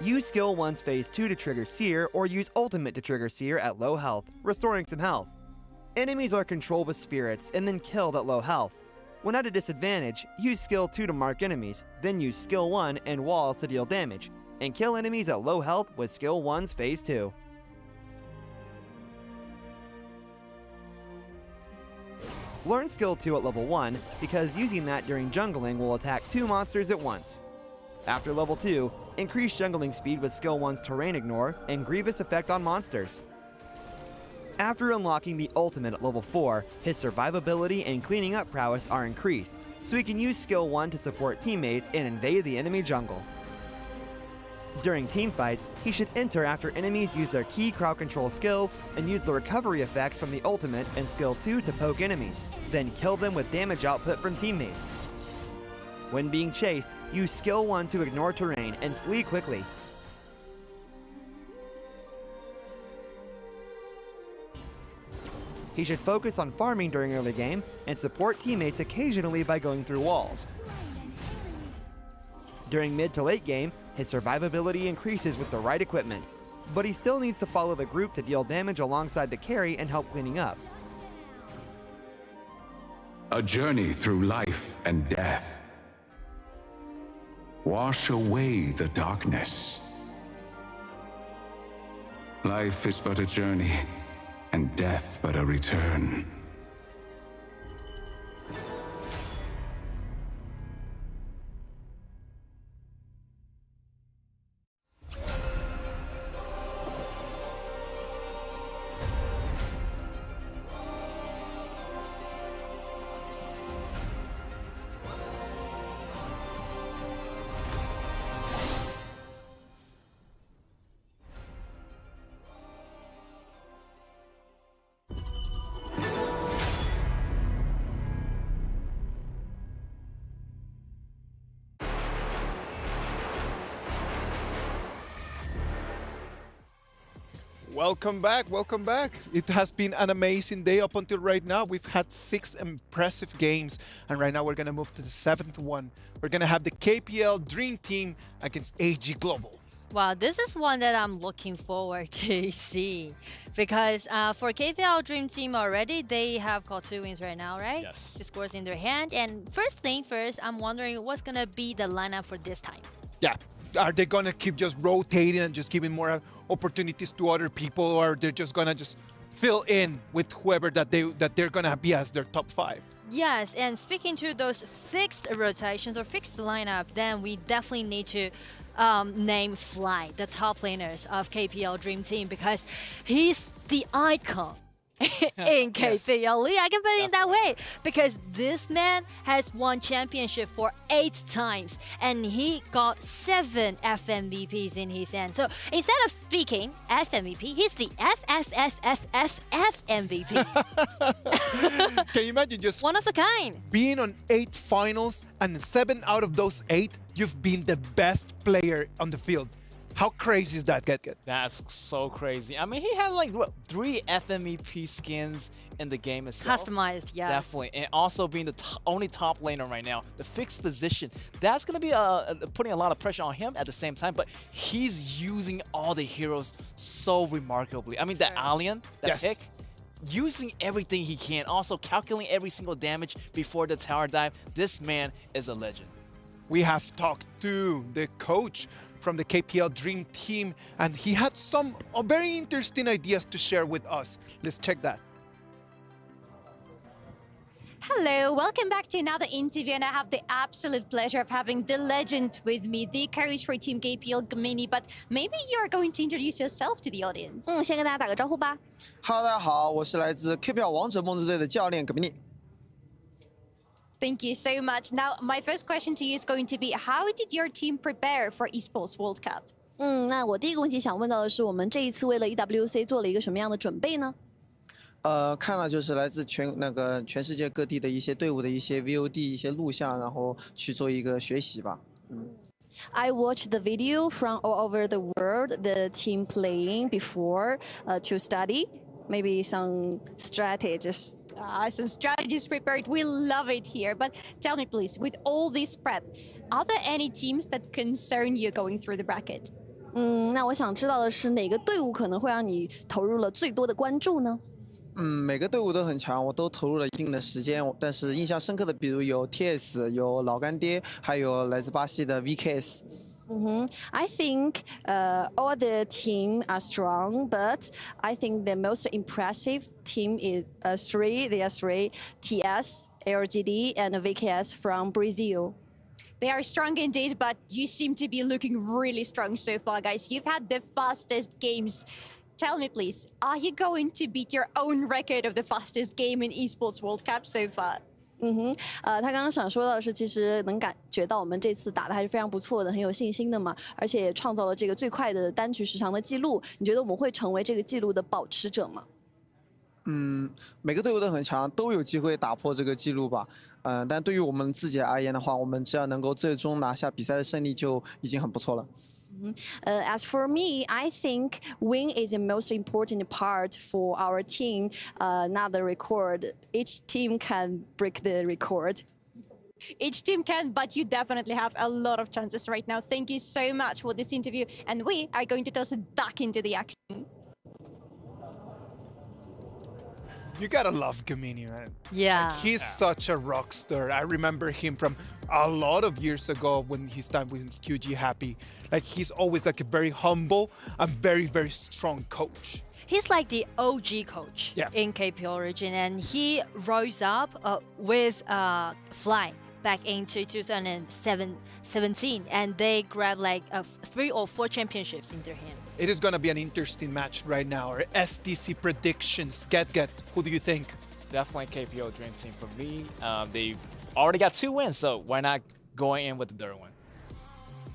S1: Use Skill 1's Phase 2 to trigger Seer, or use Ultimate to trigger Seer at low health, restoring some health. Enemies are controlled with spirits and then killed at low health. When at a disadvantage, use Skill 2 to mark enemies, then use Skill 1 and walls to deal damage, and kill enemies at low health with Skill 1's Phase 2. Learn Skill 2 at level 1, because using that during jungling will attack 2 monsters at once. After level 2, increase jungling speed with Skill 1's Terrain Ignore and Grievous effect on monsters. After unlocking the ultimate at level 4, his survivability and cleaning up prowess are increased, so he can use Skill 1 to support teammates and invade the enemy jungle. During teamfights, he should enter after enemies use their key crowd control skills and use the recovery effects from the ultimate and Skill 2 to poke enemies, then kill them with damage output from teammates. When being chased, use Skill 1 to ignore terrain and flee quickly. He should focus on farming during early game and support teammates occasionally by going through walls. During mid to late game, his survivability increases with the right equipment, but he still needs to follow the group to deal damage alongside the carry and help cleaning up.
S19: A journey through life and death. Wash away the darkness. Life is but a journey, and death but a return.
S14: Welcome back, welcome back. It has been an amazing day up until right now. We've had 6 impressive games, and right now we're gonna move to the 7th one. We're gonna have the KPL Dream Team against AG Global.
S13: Wow, this is one that I'm looking forward to see, because for KPL Dream Team already, they have got 2 wins right now, right?
S10: Yes.
S13: 2 scores in their hand, and first thing first, I'm wondering what's gonna be the lineup for this time.
S14: Yeah, are they gonna keep just rotating and just giving more opportunities to other people, or they're just gonna just fill in with whoever that they're gonna be as their top 5?
S13: Yes, and speaking to those fixed rotations or fixed lineup, then we definitely need to name Fly, the top laners of KPL Dream Team, because he's the icon in KPL League. I can put it in that way because this man has won championship for 8 times and he got 7 FMVPs in his hand. So instead of speaking FMVP, he's the FFFFFF MVP.
S14: Can you imagine just
S13: one of a kind?
S14: Being on 8 finals and 7 out of those 8, you've been the best player on the field. How crazy is that, Get?
S16: That's so crazy. I mean, he has like what, 3 FMVP skins in the game itself.
S13: Customized, yeah.
S16: Definitely. And also being the only top laner right now, the fixed position, that's going to be putting a lot of pressure on him at the same time, but he's using all the heroes so remarkably. I mean, that Alien, that pick, using everything he can, also calculating every single damage before the tower dive. This man is a legend.
S14: We have talked to the coach from the KPL Dream Team, and he had some very interesting ideas to share with us. Let's check that.
S2: Hello, welcome back to another interview, and I have the absolute pleasure of having the legend with me, the coach for Team KPL Gemini. But maybe you're going to introduce yourself to the audience.
S3: 先跟大家打个招呼吧。Hello， 大家好，我是来自 KPL 王者梦之队的教练 Gemini。
S2: Thank you so much. Now, my first question to you is going to be, how did your team prepare for Esports World Cup?
S3: 那我第一个问题想问到的是，我们这一次为了 EWC 做了一个什么样的准备呢？
S20: 看了就是来自全世界各地的一些队伍的一些 VOD 一些录像，然后去做一个学习吧。
S3: I watched the video from all over the world, the team playing before to study, maybe some strategies.
S2: Some strategies prepared. We love it here. But tell me, please, with all this prep, are there any teams that concern you going through the bracket?
S3: 那我想知道的是，哪个队伍可能会让你投入了最多的关注呢？
S20: 每个队伍都很强，我都投入了一定的时间。但是印象深刻的，比如有 TS， 有老干爹，还有来自巴西的 VKS。I
S3: think all the team are strong, but I think the most impressive team is three. There are 3: TS, LGD, and VKS from Brazil.
S2: They are strong indeed, but you seem to be looking really strong so far, guys. You've had the fastest games. Tell me, please, are you going to beat your own record of the fastest game in Esports World Cup so far?
S3: 他刚刚想说到的是，其实能感觉到我们这次打的还是非常不错的，很有信心的嘛，而且也创造了这个最快的单局时长的记录。你觉得我们会成为这个记录的保持者吗？
S20: 每个队伍都很强，都有机会打破这个记录吧。但对于我们自己而言的话，我们只要能够最终拿下比赛的胜利就已经很不错了。
S3: As for me, I think win is the most important part for our team, not the record. Each team can break the record.
S2: Each team can, but you definitely have a lot of chances right now. Thank you so much for this interview, and we are going to toss it back into the action.
S14: You gotta love Gemini, man.
S13: Yeah.
S14: Like, he's such a rock star. I remember him from a lot of years ago when his time with QG Happy. Like, he's always like a very humble and very, very strong coach.
S13: He's like the OG coach in KPL region, and he rose up with Fly back into 2017, and they grabbed like 3 or 4 championships in their hand.
S14: It is going to be an interesting match right now. Our STC predictions. Get. Who do you think?
S16: Definitely KPL Dream Team for me. They already got 2 wins, so why not going in with the third one?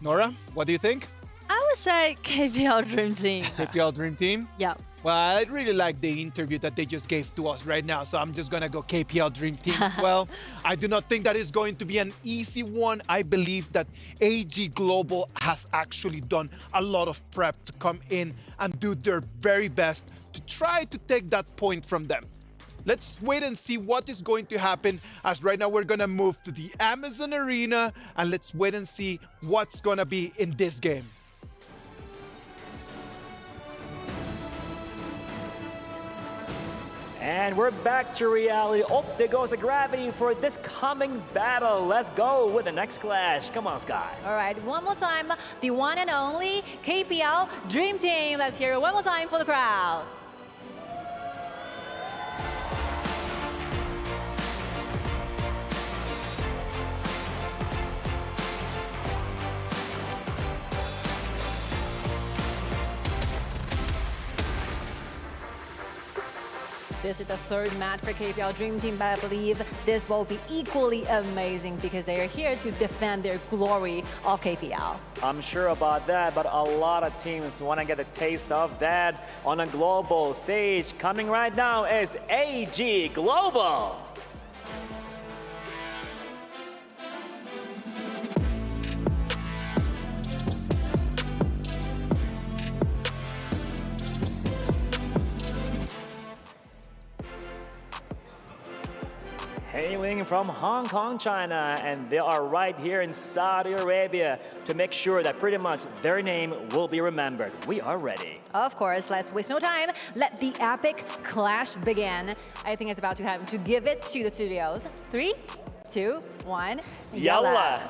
S14: Nora, what do you think?
S13: I would say KPL Dream Team.
S14: KPL Dream Team?
S13: Yeah.
S14: Well, I really like the interview that they just gave to us right now, so I'm just going to go KPL Dream Team as well. I do not think that is going to be an easy one. I believe that AG Global has actually done a lot of prep to come in and do their very best to try to take that point from them. Let's wait and see what is going to happen, as right now we're going to move to the Amazon Arena, and let's wait and see what's going to be in this game.
S21: And we're back to reality. Oh, there goes the gravity for this coming battle. Let's go with the next clash. Come on, Sky.
S4: All right, one more time, the one and only KPL Dream Team. Let's hear it one more time for the crowd. This is the third match for KPL Dream Team, but I believe this will be equally amazing because they are here to defend their glory of KPL.
S21: I'm sure about that, but a lot of teams want to get a taste of that on a global stage. Coming right now is AG Global. Hailing from Hong Kong, China, and they are right here in Saudi Arabia to make sure that pretty much their name will be remembered. We are ready.
S4: Of course, let's waste no time. Let the epic clash begin. I think it's about to happen. To give it to the studios. 3, 2, 1,
S21: Yalla!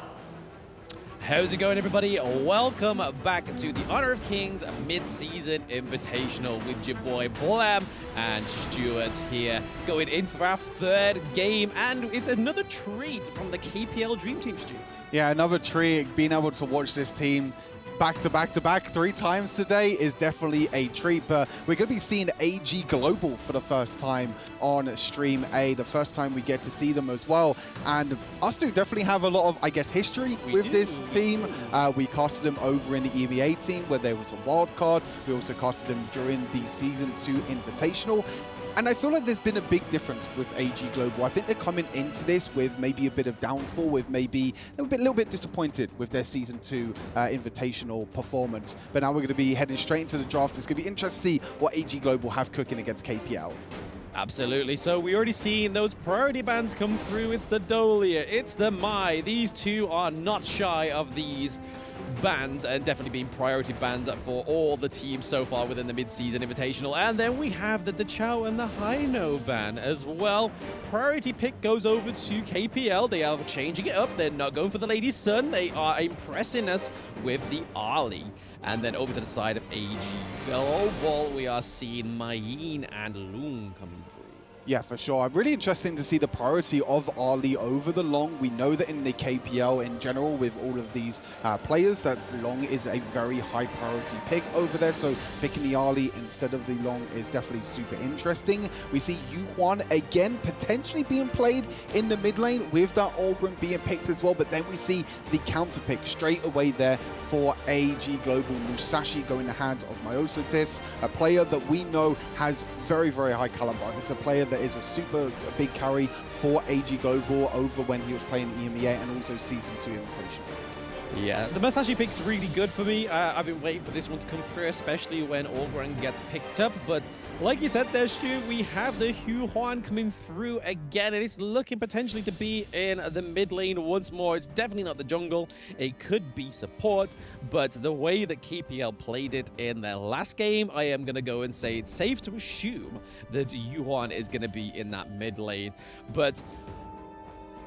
S10: How's it going, everybody? Welcome back to the Honor of Kings Mid-Season Invitational with your boy Blam and Stuart here, going in for our third game, and it's another treat from the KPL Dream Team, Stu.
S11: Yeah, another treat. Being able to watch this team back to back to back 3 times today is definitely a treat, but we're going to be seeing AG Global for the first time on Stream A, the first time we get to see them as well. And us two definitely have a lot of, I guess, history with this team. We casted them over in the EVA team where there was a wild card. We also casted them during the Season 2 Invitational. And I feel like there's been a big difference with AG Global. I think they're coming into this with maybe a bit of downfall, with maybe a little bit disappointed with their Season 2 Invitational performance. But now we're going to be heading straight into the draft. It's going to be interesting to see what AG Global have cooking against KPL.
S10: Absolutely. So we already seen those priority bans come through. It's the Dolia, it's the Mai. These two are not shy of these bans and definitely being priority bans for all the teams so far within the mid-season invitational. And then we have the Dachau and the Haino ban as well. Priority pick goes over to KPL. They are changing it up. They're not going for the Lady's Son. They are impressing us with the Ali. And then over to the side of AG Global, we are seeing Mayin and Loon coming through.
S11: Yeah, for sure. Really interesting to see the priority of Ali over the Long. We know that in the KPL in general, with all of these players, that Long is a very high priority pick over there. So picking the Ali instead of the Long is definitely super interesting. We see Yuhuan again potentially being played in the mid lane with that Orgrim being picked as well. But then we see the counter pick straight away there for AG Global. Musashi going in the hands of Myosotis, a player that we know has very, very high caliber. This is a player that is a super big carry for AG Global over when he was playing EMEA and also Season 2 Invitational.
S10: Yeah, the Musashi pick's really good for me. I've been waiting for this one to come through, especially when Orgren gets picked up. But like you said there, Stu, we have the Yuhuan coming through again, and it's looking potentially to be in the mid lane once more. It's definitely not the jungle. It could be support, but the way that KPL played it in their last game, I am going to go and say it's safe to assume that Yuhuan is going to be in that mid lane. But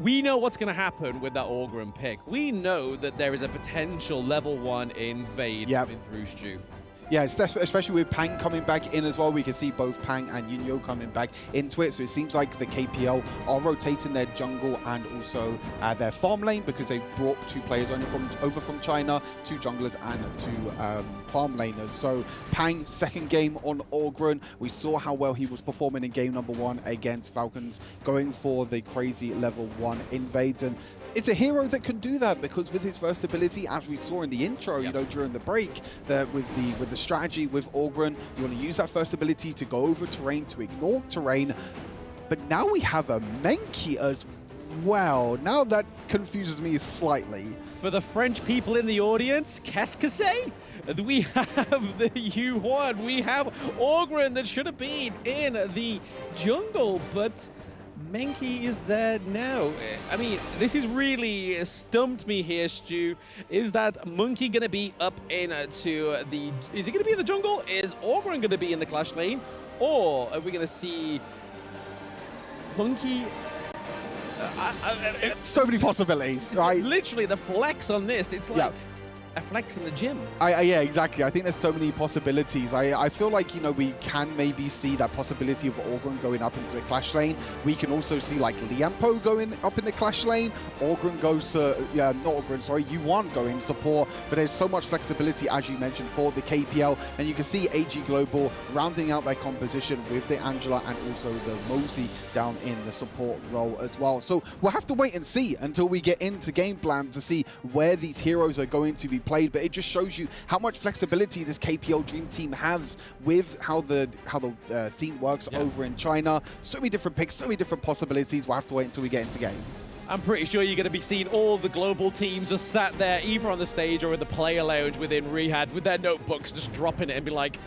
S10: we know what's going to happen with that Orgrim pick. We know that there is a potential level 1 invade coming through, Stu.
S11: Yeah, especially with Pang coming back in as well. We can see both Pang and Yunyo coming back into it. So it seems like the KPL are rotating their jungle and also their farm lane, because they brought 2 players over from China, 2 junglers and 2 farm laners. So Pang, second game on Orgren. We saw how well he was performing in game number 1 against Falcons, going for the crazy level 1 invades. And it's a hero that can do that, because with his first ability, as we saw in the intro, you know, during the break, with the strategy with Orgren, you want to use that first ability to go over terrain, to ignore terrain. But now we have a Menki as well. Now that confuses me slightly.
S10: For the French people in the audience, qu'est-ce que c'est? We have the Yuhuan. We have Orgren that should have been in the jungle, but Menki is there now. I mean, this is really stumped me here, Stu. Is that Monkey going to be up into the... Is he going to be in the jungle? Is Orgren going to be in the clash lane? Or are we going to see Monkey...
S11: so many possibilities, right?
S10: Literally, the flex on this, it's like... a flex in the gym.
S11: Yeah, exactly. I think there's so many possibilities. I feel like, you know, we can maybe see that possibility of AUGEN going up into the Clash lane. We can also see like Liampo going up in the Clash lane. AUGEN goes to, not AUGEN, sorry, U1 going support. But there's so much flexibility, as you mentioned, for the KPL. And you can see AG Global rounding out their composition with the Angela and also the Mosey down in the support role as well. So we'll have to wait and see until we get into game plan to see where these heroes are going to be played. But it just shows you how much flexibility this KPL Dream Team has with how the scene works over in China. So many different picks, so many different possibilities. We'll have to wait until we get into game.
S10: I'm pretty sure you're going to be seeing all the global teams just sat there, either on the stage or in the player lounge within Rehab with their notebooks, just dropping it and be like,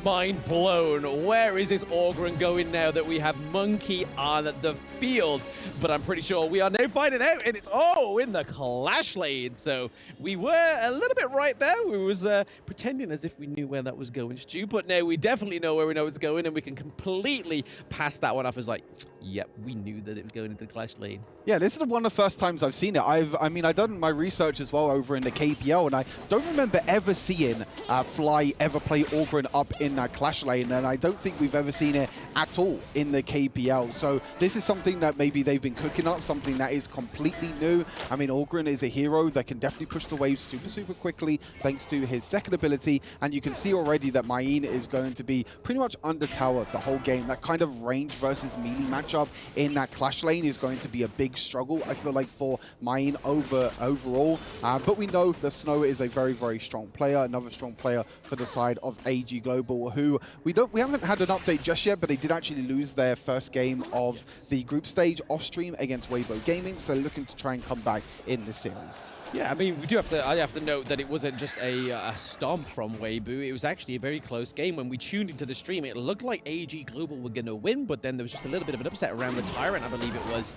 S10: mind blown. Where is this AUGEN going now that we have Monkey on the field? But I'm pretty sure we are now finding out, and it's in the Clash lane. So we were a little bit right there. We was pretending as if we knew where that was going, Stu. But now we definitely know where we know it's going, and we can completely pass that one off as like, yep, we knew that it was going into the Clash lane.
S11: Yeah, this is one of the first times I've seen it. I've done my research as well over in the KPL, and I don't remember ever seeing Fly ever play AUGEN up in that Clash lane, and I don't think we've ever seen it at all in the KPL. So this is something that maybe they've been cooking up, something that is completely new. I mean, AUGEN is a hero that can definitely push the waves super quickly thanks to his second ability, and you can see already that Mayin is going to be pretty much under tower the whole game. That kind of range versus melee matchup in that Clash lane is going to be a big struggle, I feel like, for Mayin overall. But we know that Snow is a very strong player, another strong player for the side of AG Global, who we haven't had an update just yet, but they did actually lose their first game of the group stage off stream against Weibo Gaming, so they're looking to try and come back in this series.
S10: Yeah, I mean, I have to note that it wasn't just a stomp from Weibo. It was actually a very close game. When we tuned into the stream, it looked like AG Global were going to win, but then there was just a little bit of an upset around the Tyrant, I believe it was.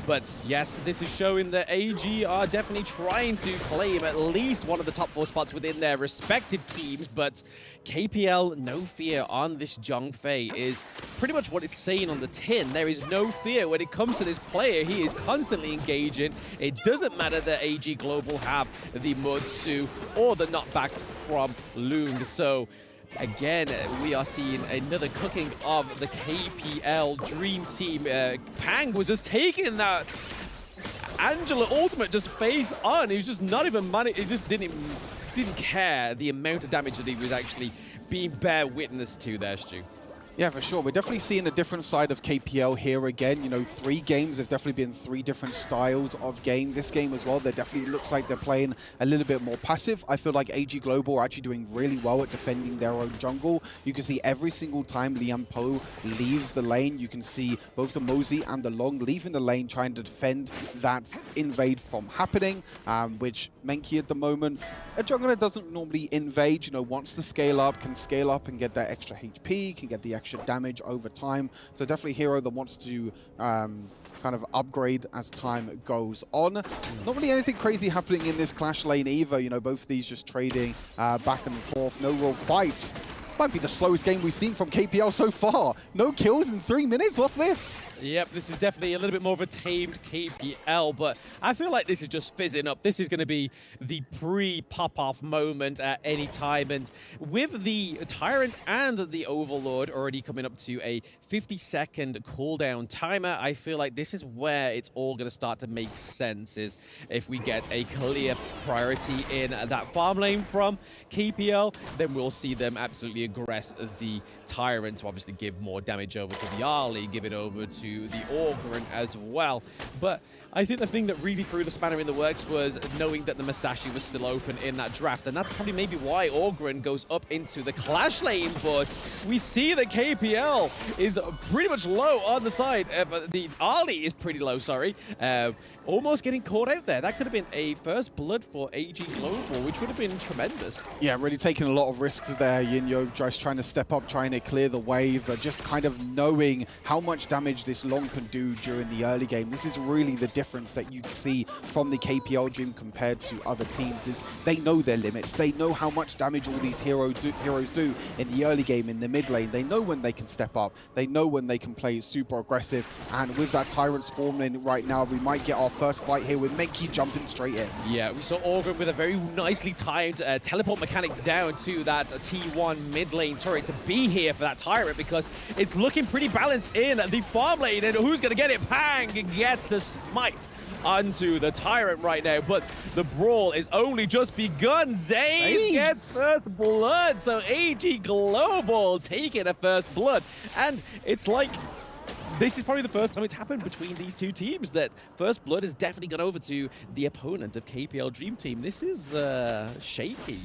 S10: But yes, this is showing that AG are definitely trying to claim at least one of the top 4 spots within their respective teams, but KPL, no fear on this Zhongfei is pretty much what it's saying on the tin. There is no fear when it comes to this player. He is constantly engaging. It doesn't matter that AG Global have the Mutsu or the knockback from Loom. So again, we are seeing another cooking of the KPL Dream Team. Pang was just taking that Angela ultimate just face on. He was just not even he just didn't care the amount of damage that he was actually being bear witness to there, Stu.
S11: Yeah, for sure. We're definitely seeing a different side of KPL here again. You know, 3 games have definitely been 3 different styles of game. This game as well, they definitely looks like they're playing a little bit more passive. I feel like AG Global are actually doing really well at defending their own jungle. You can see every single time Liampo leaves the lane, you can see both the Mosey and the Long leaving the lane trying to defend that invade from happening, which Menki at the moment, a jungler doesn't normally invade, you know, wants to scale up, can scale up and get that extra HP, can get the extra damage over time. So definitely a hero that wants to kind of upgrade as time goes on. Not really anything crazy happening in this Clash lane either. You know, both of these just trading back and forth. No real fights. This might be the slowest game we've seen from KPL so far. No kills in 3 minutes. What's this?
S10: Yep, this is definitely a little bit more of a tamed KPL, but I feel like this is just fizzing up. This is going to be the pre-pop-off moment at any time, and with the Tyrant and the Overlord already coming up to a 50-second cooldown timer, I feel like this is where it's all going to start to make sense, is if we get a clear priority in that farm lane from KPL, then we'll see them absolutely aggress the Tyrant to obviously give more damage over to the Arlie, give it over to the AUGEN as well. But I think the thing that really threw the spanner in the works was knowing that the Mustache was still open in that draft, and that's probably maybe why AUGEN goes up into the Clash lane. But we see that KPL is pretty much low on the side. The Arlie is pretty low, sorry. Almost getting caught out there. That could have been a first blood for AG Global, which would have been tremendous.
S11: Yeah, really taking a lot of risks there, Yinyo. just trying to step up, trying to clear the wave, but just kind of knowing how much damage this Long can do during the early game. This is really the difference that you see from the KPL Dream compared to other teams, is they know their limits. They know how much damage all these heroes do in the early game, in the mid lane. They know when they can step up. They know when they can play super aggressive. And with that Tyrant spawning right now, we might get our first fight here with Menki jumping straight in.
S10: Yeah, we saw AUGEN with a very nicely timed teleport mechanic down to that T1 mid lane turret to be here for that Tyrant, because it's looking pretty balanced in the farm lane. And who's going to get it? Pang gets the smite onto the Tyrant right now, but the brawl is only just begun. Zays gets first blood, so AG Global taking a first blood. And it's like, this is probably the first time it's happened between these two teams that first blood has definitely gone over to the opponent of KPL Dream Team. This is shaky.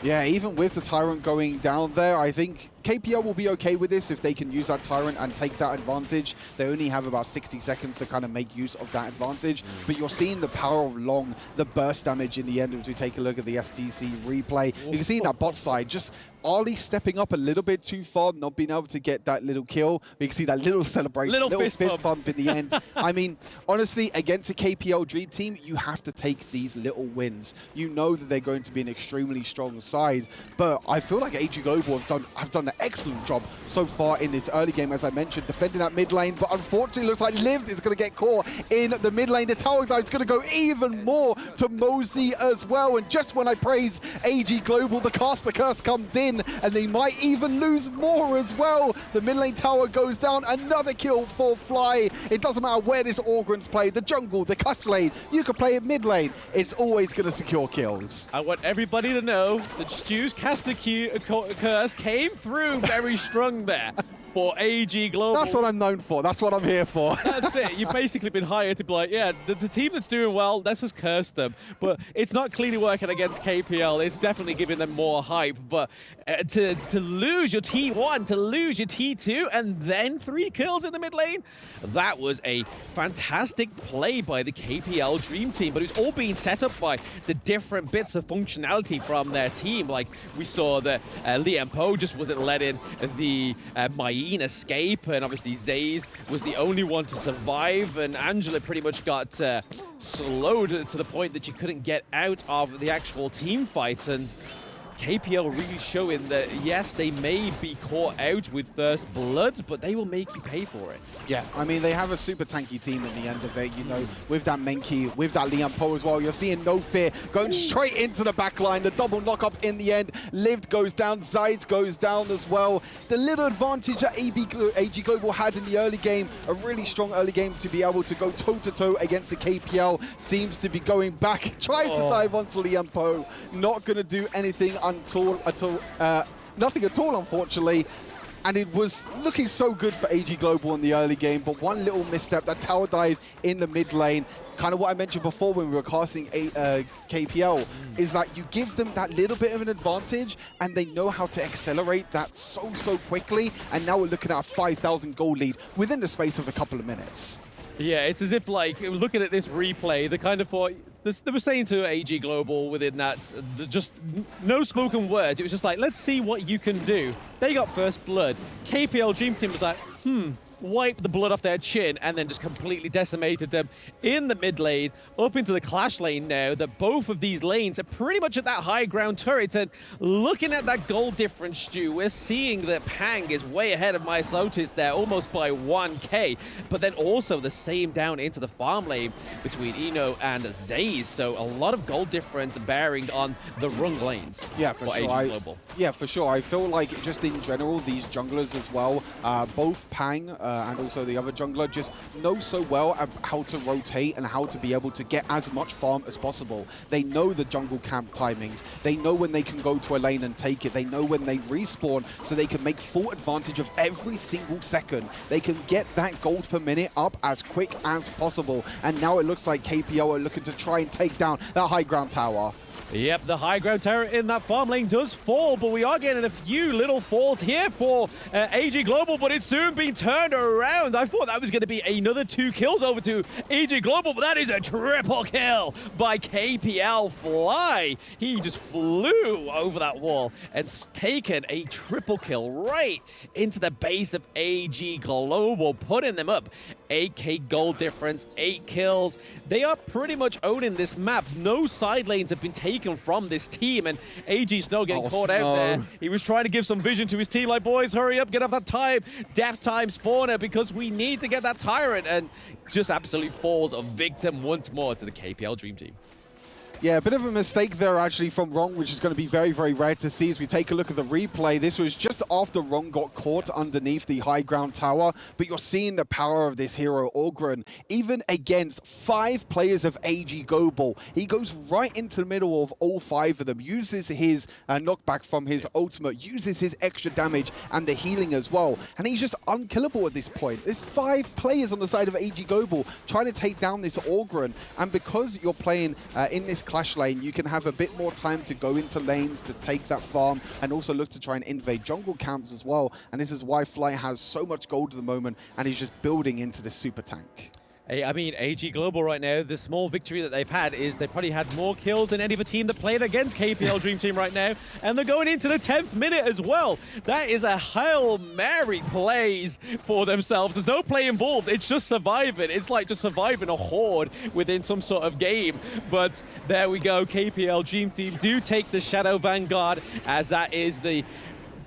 S11: Yeah, even with the Tyrant going down there, I think KPL will be okay with this if they can use that Tyrant and take that advantage. They only have about 60 seconds to kind of make use of that advantage. But you're seeing the power of Long, the burst damage in the end as we take a look at the STC replay. You can see in that bot side, just Arlie stepping up a little bit too far, not being able to get that little kill. We can see that little celebration, little fist bump in the end. I mean, honestly, against a KPL Dream Team, you have to take these little wins. You know that they're going to be an extremely strong side, but I feel like AG Global have done an excellent job so far in this early game, as I mentioned, defending that mid lane, but unfortunately looks like Lived is going to get caught in the mid lane. The tower dive is going to go even more to Mosey as well, and just when I praise AG Global, the caster curse comes in, and they might even lose more as well. The mid lane tower goes down, another kill for Fly. It doesn't matter where this AUGEN's played, the jungle, the clutch lane, you can play it mid lane, it's always going to secure kills.
S10: I want everybody to know that Stu's caster curse came through very strong there for AG Global.
S11: That's what I'm known for. That's what I'm here for.
S10: That's it. You've basically been hired to be like, yeah, the team that's doing well, let's just curse them. But it's not clearly working against KPL. It's definitely giving them more hype. But to lose your T1, to lose your T2, and then 3 kills in the mid lane, that was a fantastic play by the KPL Dream Team. But it's all being set up by the different bits of functionality from their team. Like we saw that Liam Poe just wasn't letting the Mai escape, and obviously Zays was the only one to survive, and Angela pretty much got slowed to the point that she couldn't get out of the actual team fight. And KPL really showing that, yes, they may be caught out with first blood, but they will make you pay for it.
S11: Yeah, I mean, they have a super tanky team in the end of it, you know, with that Menki, with that Liam Poe as well. You're seeing No Fear going straight into the back line. The double knock-up in the end. Lived goes down, Zays goes down as well. The little advantage that AG Global had in the early game, a really strong early game to be able to go toe-to-toe against the KPL, seems to be going back. Tries to dive onto Liam Poe. Not going to do anything nothing at all, unfortunately. And it was looking so good for AG Global in the early game, but one little misstep, that tower dive in the mid lane, kind of what I mentioned before when we were casting KPL, is that you give them that little bit of an advantage, and they know how to accelerate that so quickly. And now we're looking at a 5,000 gold lead within the space of a couple of minutes.
S10: Yeah, it's as if, like, looking at this replay, they kind of thought, they were saying to AG Global within that, just no spoken words. It was just like, let's see what you can do. They got first blood. KPL Dream Team was like, wiped the blood off their chin and then just completely decimated them in the mid lane, up into the clash lane now, that both of these lanes are pretty much at that high ground turret. And looking at that gold difference, Stu, we're seeing that Pang is way ahead of Mysotis there, almost by 1k, but then also the same down into the farm lane between Eno and Zays. So a lot of gold difference bearing on the rung lanes.
S11: Yeah, for sure.
S10: AG Global.
S11: Yeah, for sure. I feel like just in general, these junglers as well, both Pang and also the other jungler, just know so well how to rotate and how to be able to get as much farm as possible. They know the jungle camp timings. They know when they can go to a lane and take it. They know when they respawn, so they can make full advantage of every single second. They can get that gold per minute up as quick as possible. And now it looks like KPL are looking to try and take down that high ground tower.
S10: Yep, the high ground tower in that farm lane does fall, but we are getting a few little falls here for AG Global, but it's soon been turned around. I thought that was going to be another 2 kills over to AG Global, but that is a triple kill by KPL Fly. He just flew over that wall and taken a triple kill right into the base of AG Global, putting them up 8k gold difference, 8 kills. They are pretty much owning this map. No side lanes have been taken from this team, and AG Snow getting caught out there. He was trying to give some vision to his team, like, boys, hurry up, get off that time, death time spawner, because we need to get that Tyrant, and just absolutely falls a victim once more to the KPL Dream Team.
S11: Yeah, a bit of a mistake there actually from Rong, which is going to be very, very rare to see as we take a look at the replay. This was just after Rong got caught underneath the high ground tower, but you're seeing the power of this hero, AUGEN. Even against 5 players of AG Global, he goes right into the middle of all 5 of them, uses his knockback from his ultimate, uses his extra damage and the healing as well, and he's just unkillable at this point. There's 5 players on the side of AG Global trying to take down this AUGEN, and because you're playing in this clash lane, you can have a bit more time to go into lanes to take that farm and also look to try and invade jungle camps as well. And this is why Fly has so much gold at the moment and he's just building into this super tank.
S10: Hey, I mean, AG Global right now, the small victory that they've had is they probably had more kills than any other team that played against KPL Dream Team right now. And they're going into the 10th minute as well. That is a Hail Mary plays for themselves. There's no play involved. It's just surviving. It's like just surviving a horde within some sort of game. But there we go. KPL Dream Team do take the Shadow Vanguard, as that is the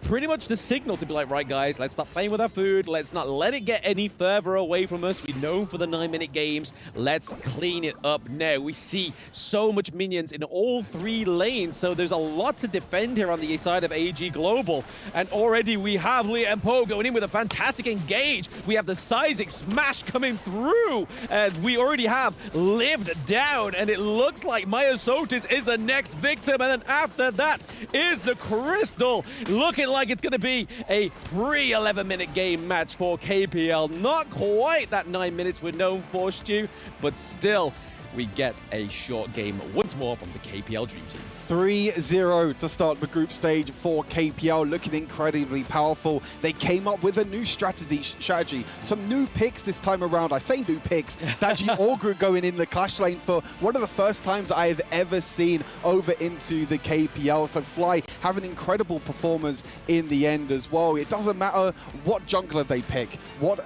S10: pretty much the signal to be like, right, guys, let's stop playing with our food. Let's not let it get any further away from us. We're known for the 9-minute games. Let's clean it up now. We see so much minions in all 3 lanes, so there's a lot to defend here on the side of AG Global. And already we have Lee and Poe going in with a fantastic engage. We have the Seismic Smash coming through, and we already have lived down, and it looks like Myosotis is the next victim, and then after that is the Crystal, looking like it's going to be a pre-11-minute game match for KPL. Not quite that 9 minutes we're known for, Stu, but still, we get a short game once more from the KPL Dream Team.
S11: 3-0 to start the group stage for KPL, looking incredibly powerful. They came up with a new strategy, some new picks this time around. I say new picks. It's actually AUGEN going in the clash lane for one of the first times I have ever seen over into the KPL. So Fly have an incredible performance in the end as well. It doesn't matter what jungler they pick, what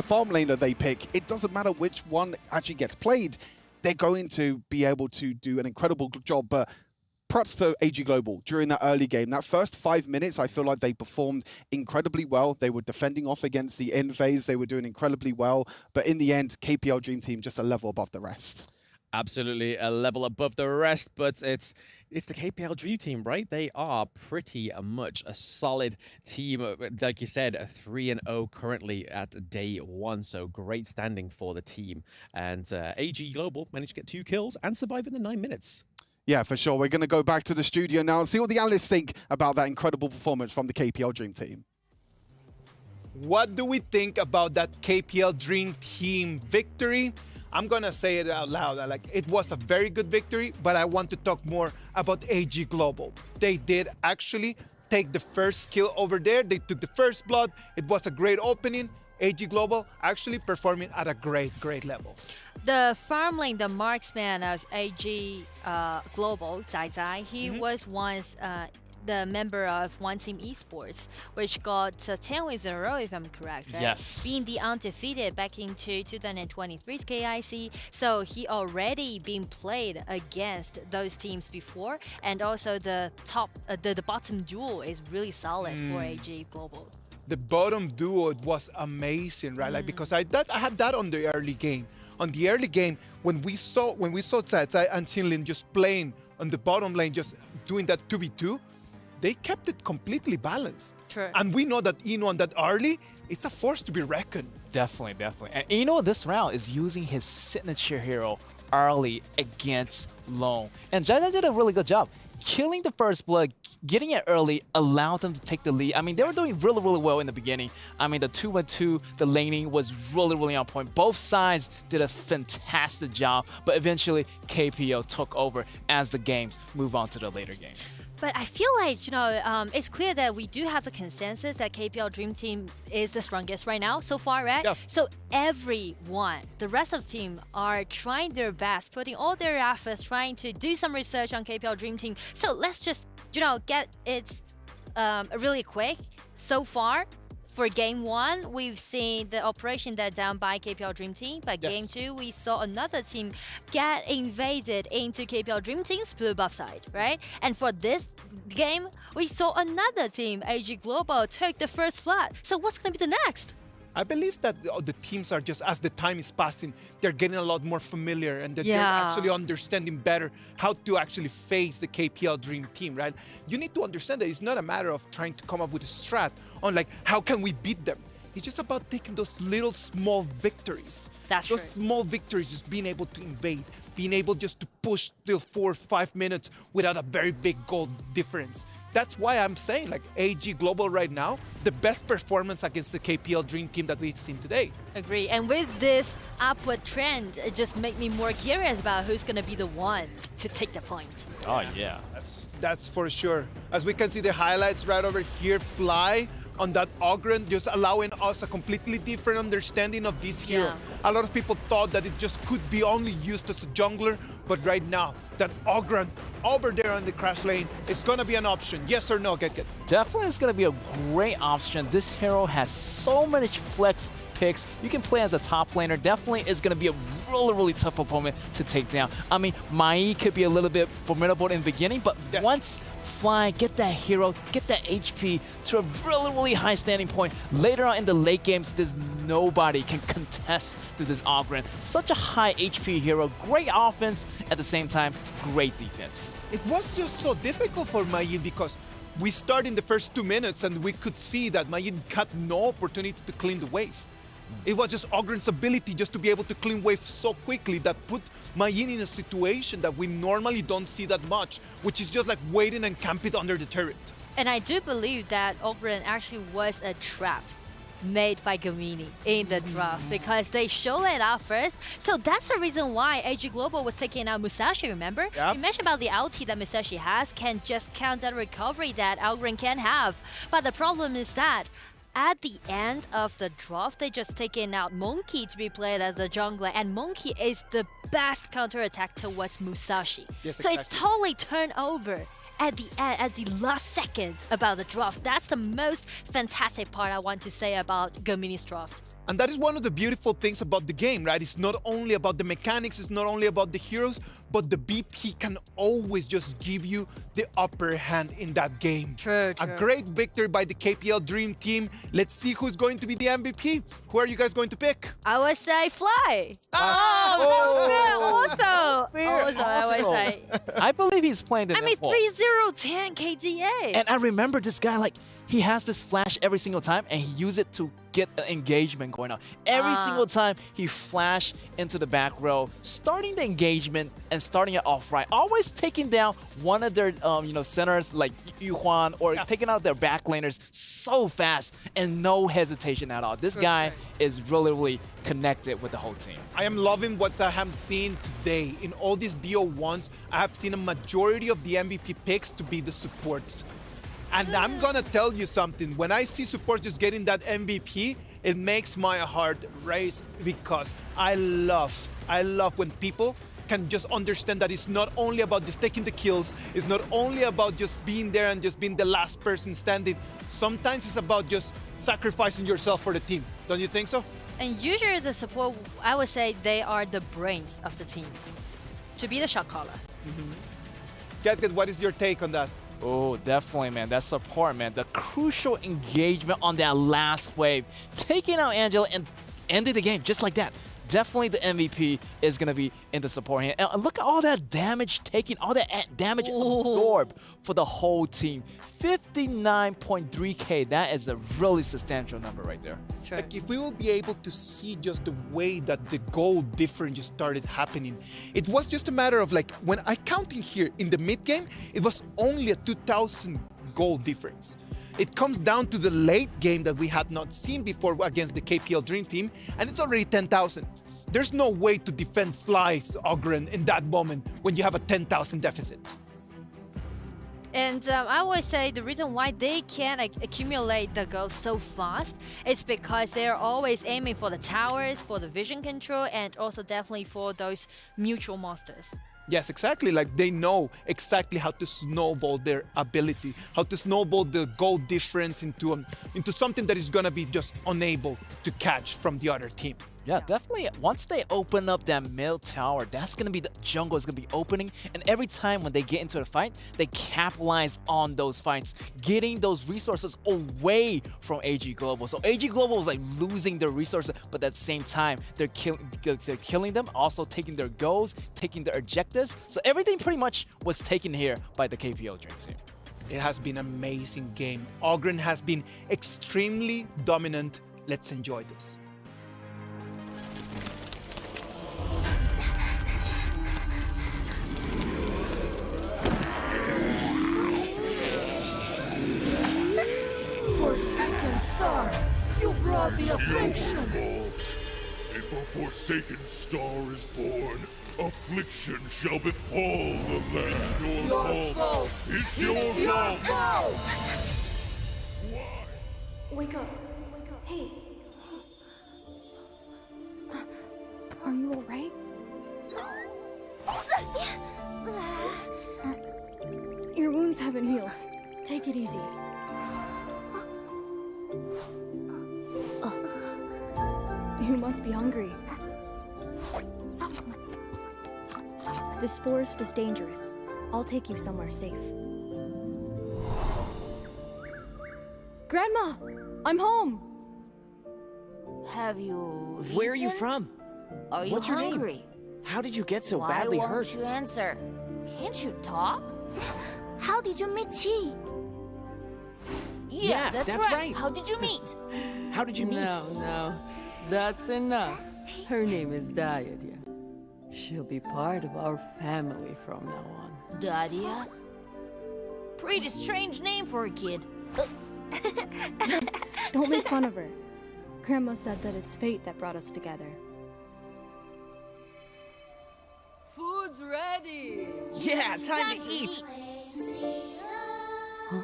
S11: farm laner they pick. It doesn't matter which one actually gets played. They're going to be able to do an incredible job. But props to AG Global during that early game. That first 5 minutes, I feel like they performed incredibly well. They were defending off against the end phase. They were doing incredibly well. But in the end, KPL Dream Team just a level above the rest.
S10: Absolutely a level above the rest, but it's the KPL Dream Team, right? They are pretty much a solid team. Like you said, 3-0 currently at day 1, so great standing for the team. And AG Global managed to get 2 kills and survive in the 9 minutes.
S11: Yeah, for sure. We're going to go back to the studio now and see what the analysts think about that incredible performance from the KPL Dream Team.
S14: What do we think about that KPL Dream Team victory? I'm gonna say it out loud. It was a very good victory, but I want to talk more about AG Global. They did actually take the first kill over there. They took the first blood. It was a great opening. AG Global actually performing at a great level.
S15: The farm lane, the marksman of AG Global, Zai Zai, he was once the member of One Team Esports, which got 10 wins in a row, if I'm correct, right?
S16: Yes.
S15: Being the undefeated back into 2023's KIC. So he already been played against those teams before, and also the bottom duo is really solid for AG Global.
S14: The bottom duo was amazing, right? Because I had that on the early game. On the early game, when we saw Zai Zai and Xinlin just playing on the bottom lane, just doing that 2v2, they kept it completely balanced.
S15: True.
S14: And we know that Ino on that early, it's a force to be reckoned.
S16: Definitely. And Ino this round is using his signature hero early against Lone. And Jaja did a really good job killing the first blood, getting it early, allowed them to take the lead. I mean, they were doing really, really well in the beginning. I mean, the 2-1-2, the laning was really, really on point. Both sides did a fantastic job, but eventually KPL took over as the games move on to the later games.
S13: But I feel like, you know, it's clear that we do have the consensus that KPL Dream Team is the strongest right now so far, right?
S14: Yeah.
S13: So everyone, the rest of the team are trying their best, putting all their efforts, trying to do some research on KPL Dream Team. So let's just, you know, get it really quick. So far, for Game 1, we've seen the operation that down by KPL Dream Team. But Game 2, we saw another team get invaded into KPL Dream Team's blue buff side, right? And for this game, we saw another team, AG Global, take the first blood. So what's going to be the next?
S14: I believe that the teams are just, as the time is passing, they're getting a lot more familiar and that they're actually understanding better how to actually face the KPL Dream Team, right? You need to understand that it's not a matter of trying to come up with a strat on like, how can we beat them? It's just about taking those little small victories.
S13: That's
S14: those small victories, just being able to invade, being able just to push till 4 or 5 minutes without a very big goal difference. That's why I'm saying, like, AG Global right now, the best performance against the KPL Dream Team that we've seen today.
S13: Agree. And with this upward trend, it just makes me more curious about who's going to be the one to take the point.
S16: Oh, yeah.
S14: That's for sure. As we can see the highlights right over here, Fly on that AUGEN, just allowing us a completely different understanding of this hero. A lot of people thought that it just could be only used as a jungler, but right now, that AUGEN over there on the crash lane is going to be an option. Yes or no, Get?
S16: Definitely it's going to be a great option. This hero has so many flex picks. You can play as a top laner. Definitely is going to be a really, really tough opponent to take down. I mean, Mai could be a little bit formidable in the beginning, but once Fly, get that hero, get that HP to a really, really high standing point. Later on in the late games, there's nobody can contest to this AUGEN. Such a high HP hero, great offense, at the same time, great defense.
S14: It was just so difficult for Mayin because we start in the first 2 minutes and we could see that Mayin had no opportunity to clean the wave. It was just AUGEN's ability just to be able to clean wave so quickly that put Mayin in a situation that we normally don't see that much, which is just like waiting and camping under the turret.
S13: And I do believe that AUGEN actually was a trap made by Gemini in the draft because they showed it out first. So that's the reason why AG Global was taking out Musashi, remember? You mentioned about the ulti that Musashi has can just count that recovery that AUGEN can have. But the problem is that at the end of the draft, they just taken out Monkey to be played as a jungler, and Monkey is the best counterattack towards Musashi. So it's totally turned over at the last second about the draft. That's the most fantastic part I want to say about Gemini's draft.
S14: And that is one of the beautiful things about the game, right? It's not only about the mechanics, it's not only about the heroes, but the BP can always just give you the upper hand in that game.
S13: True.
S14: A great victory by the KPL Dream Team. Let's see who's going to be the MVP. Who are you guys going to pick?
S13: I would say Fly. Also, I would say.
S16: I believe he's playing the
S13: I mean,
S16: netball.
S13: 3010 KDA.
S16: And I remember this guy, like, he has this flash every single time, and he uses it to get an engagement going on. Every single time he flash into the back row, starting the engagement and starting it off right. Always taking down one of their centers like Yuhuan or taking out their back laners so fast and no hesitation at all. This guy is really, really connected with the whole team.
S14: I am loving what I have seen today. In all these BO1s, I have seen a majority of the MVP picks to be the supports. And I'm gonna tell you something, when I see support just getting that MVP, it makes my heart race because I love when people can just understand that it's not only about just taking the kills, it's not only about just being there and just being the last person standing. Sometimes it's about just sacrificing yourself for the team. Don't you think so?
S13: And usually the support, I would say they are the brains of the teams to be the shot caller.
S14: Get, what is your take on that?
S16: Oh, definitely, man. That support, man. The crucial engagement on that last wave. Taking out Angela and ending the game just like that. definitely the MVP is going to be in the support hand. And look at all that damage taken, all that damage absorbed for the whole team. 59.3k, that is a really substantial number right there.
S14: Like if we will be able to see just the way that the goal difference just started happening, it was just a matter of like, when I counting here in the mid game, it was only a 2,000 goal difference. It comes down to the late game that we had not seen before against the KPL Dream Team, and it's already 10,000. There's no way to defend Fly's AUGEN in that moment when you have a 10,000 deficit.
S15: And I always say the reason why they can accumulate the goals so fast is because they're always aiming for the towers, for the vision control, and also definitely for those mutual monsters.
S14: Yes, exactly. Like they know exactly how to snowball their ability, how to snowball the goal difference into something that is gonna be just unable to catch from the other team.
S16: Yeah, definitely. Once they open up that middle tower, that's going to be the jungle is going to be opening. And every time when they get into a fight, they capitalize on those fights, getting those resources away from AG Global. So AG Global is like losing their resources, but at the same time, they're killing them, also taking their goals, taking their objectives. So everything pretty much was taken here by the KPL Dream Team.
S14: It has been an amazing game. AUGEN has been extremely dominant. Let's enjoy this.
S5: Forsaken star, you brought the affliction.
S7: If a forsaken star is born, affliction shall befall the land.
S5: It's your fault.
S7: It's your fault.
S9: Wake up. Wake up. Hey. Are you alright? Your wounds haven't healed. Take it easy. You must be hungry. This forest is dangerous. I'll take you somewhere safe. Grandma! I'm home!
S24: Have you
S25: Where are you
S24: eaten?
S25: from?
S24: Are you
S25: What's your
S24: hungry?
S25: name? How did you get so
S24: Why
S25: badly
S24: won't
S25: hurt?
S24: you answer? Can't you talk? How did you meet Chi?
S25: Yeah, that's right.
S24: How did you meet?
S25: How did you meet?
S26: No, that's enough. Her name is Dayadia. She'll be part of our family from now on.
S24: Dadia? Pretty strange name for a kid.
S9: Don't make fun of her. Grandma said that it's fate that brought us together.
S26: Food's ready!
S25: Yeah, time to eat.
S9: Huh?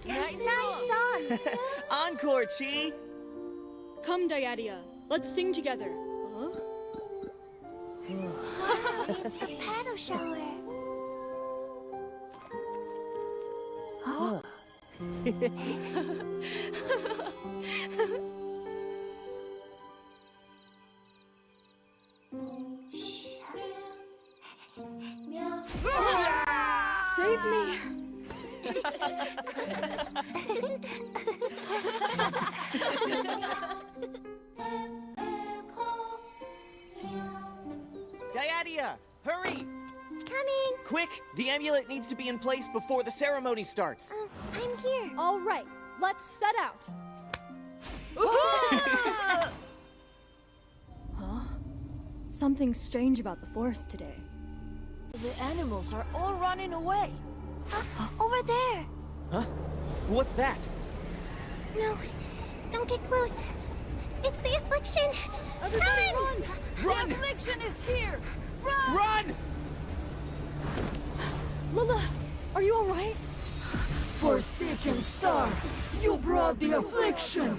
S24: Nice song.
S25: Encore, Chi.
S9: Come, Dayadia. Let's sing together.
S24: It's a paddle shower.
S25: Huh.
S9: Save me!
S25: Dayadia, hurry!
S9: Coming!
S25: Quick, the amulet needs to be in place before the ceremony starts.
S9: I'm here. All right, let's set out. Huh? Something strange about the forest today.
S24: The animals are all running away. Over there.
S25: Huh? What's that?
S9: No, don't get close. It's the affliction.
S24: Everybody
S9: run!
S25: Run!
S24: The affliction is here. Run!
S25: Run!
S9: Lila, are you all right?
S5: Forsaken star, you brought the affliction.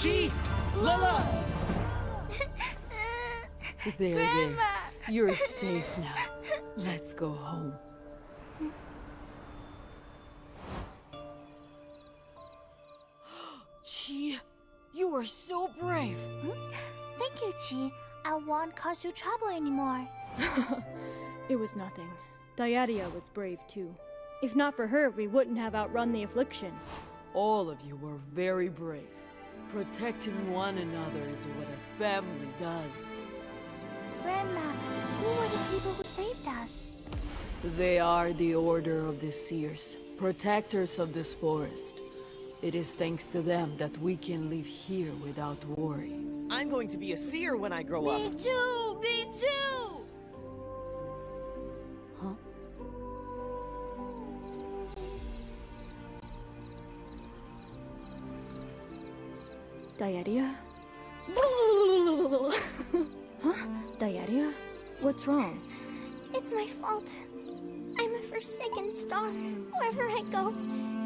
S25: Chi! Lila!
S26: There. You're safe now. Let's go home.
S24: are so brave.
S6: Thank you, Chi. I won't cause you trouble anymore.
S9: It was nothing. Dyadia was brave too. If not for her, we wouldn't have outrun the affliction.
S26: All of you were very brave. Protecting one another is what a family does.
S6: Grandma, who were the people who saved us?
S26: They are the Order of the Seers, protectors of this forest. It is thanks to them that we can live here without worry.
S25: I'm going to be a seer when I grow up.
S24: Me too! Me too!
S9: Huh? Dyadia? Huh? Dyadia? What's wrong?
S6: It's my fault. I'm a forsaken star. Wherever I go,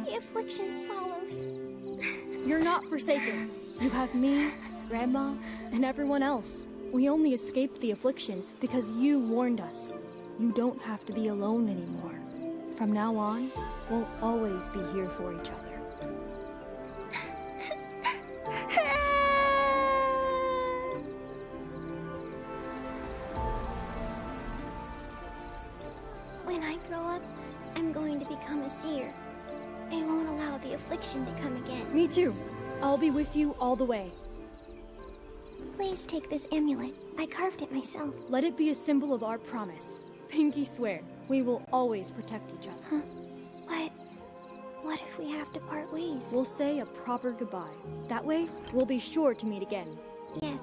S6: the affliction follows.
S9: You're not forsaken. You have me, Grandma, and everyone else. We only escaped the affliction because you warned us. You don't have to be alone anymore. From now on, we'll always be here for each other.
S6: When I grow up, I'm going to become a seer. I won't allow the affliction to come again.
S9: Me too. I'll be with you all the way.
S6: Please take this amulet. I carved it myself.
S9: Let it be a symbol of our promise. Pinky swear, we will always protect each other.
S6: Huh? What if we have to part ways?
S9: We'll say a proper goodbye. That way, we'll be sure to meet again.
S6: Yes.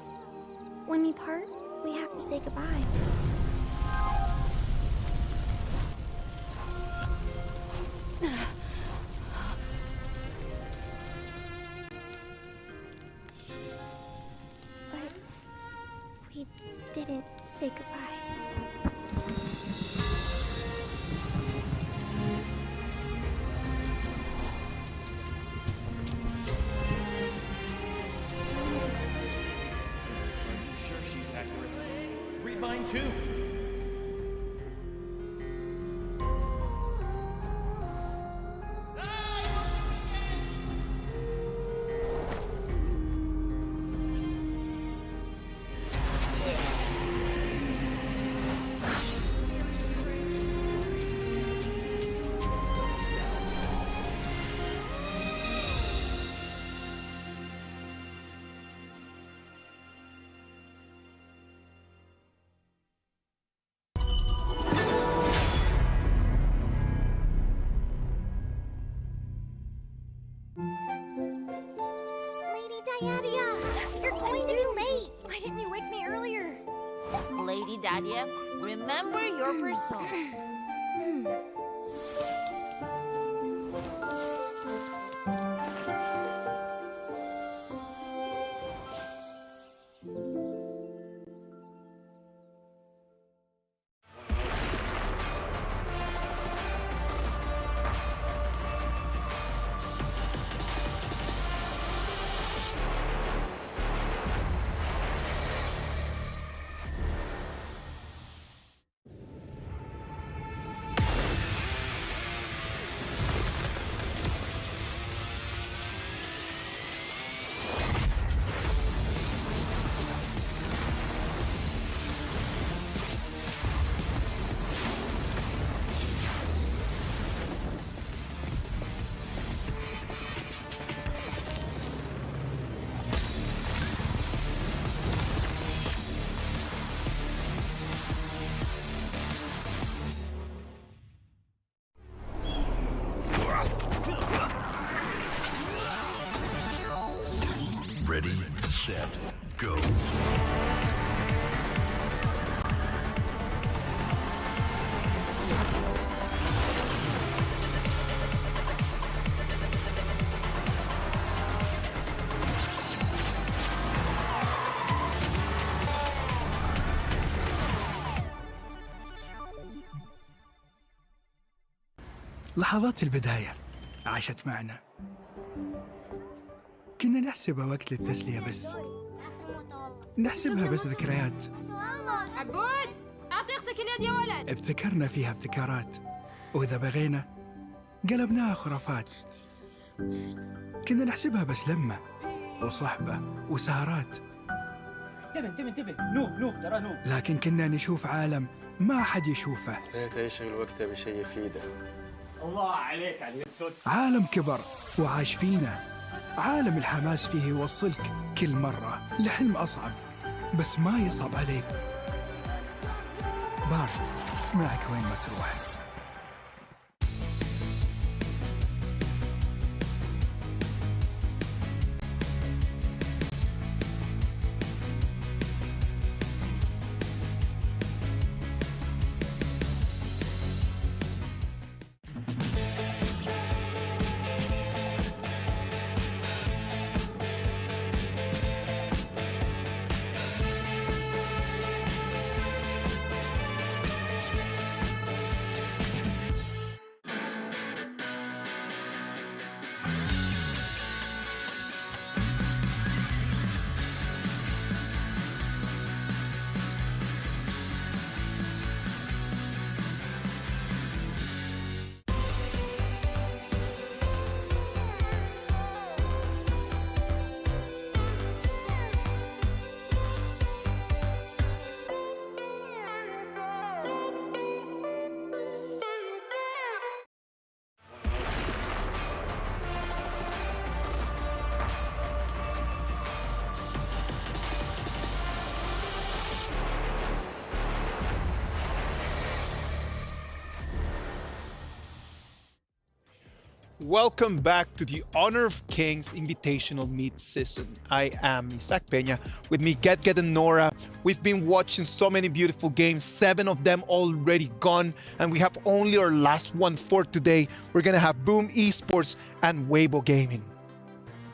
S6: When we part, we have to say goodbye. But we didn't say goodbye.
S25: Mine too.
S6: Dyadia, you're going to be late. Why didn't you wake me earlier?
S24: Lady Dyadia, remember your persona.
S18: Ready, set, go.
S8: لحظات البداية عاشت معنا. كنا نحسبها وقت للتسلية بس. نحسبها بس ذكريات.
S12: عبود أعطي أختك اليد يا ولد.
S8: ابتكرنا فيها ابتكارات، وإذا بغينا قلبناها خرافات. كنا نحسبها بس لمة وصحبة وسهرات،
S21: انتبه نوب ترى نوب.
S8: لكن كنا نشوف عالم ما حد يشوفه.
S1: ليت يشغل وقته بشيء يفيده.
S21: الله عليك على الصوت.
S8: عالم كبر وعاش فينا، عالم الحماس فيه يوصلك كل مرة لحلم أصعب، بس ما يصعب عليك. بارت معك وين ما تروح.
S14: Welcome back to the Honor of Kings Invitational Midseason. I am Isaac Peña. With me, Get and Nora. We've been watching so many beautiful games, 7 of them already gone, and we have only our last one for today. We're gonna have Boom Esports and Weibo Gaming.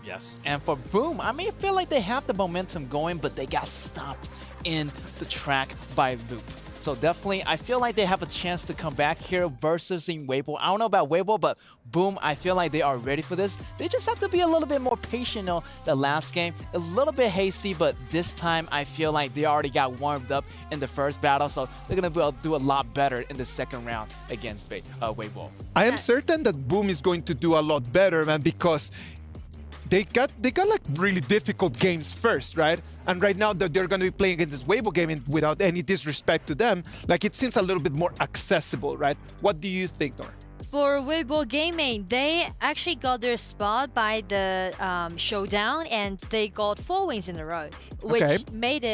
S16: Yes, and for Boom, I feel like they have the momentum going, but they got stopped in the track by Loop. So definitely, I feel like they have a chance to come back here versus in Weibo. I don't know about Weibo, but Boom, I feel like they are ready for this. They just have to be a little bit more patient on the last game. A little bit hasty, but this time I feel like they already got warmed up in the first battle, so they're going to be able to do a lot better in the second round against Weibo.
S14: I am certain that Boom is going to do a lot better, man, because they got like really difficult games first, right? And right now they're going to be playing against this Weibo game, and without any disrespect to them, like it seems a little bit more accessible, right? What do you think, Nora?
S13: For Weibo Gaming, they actually got their spot by the showdown, and they got 4 wins in a row, which made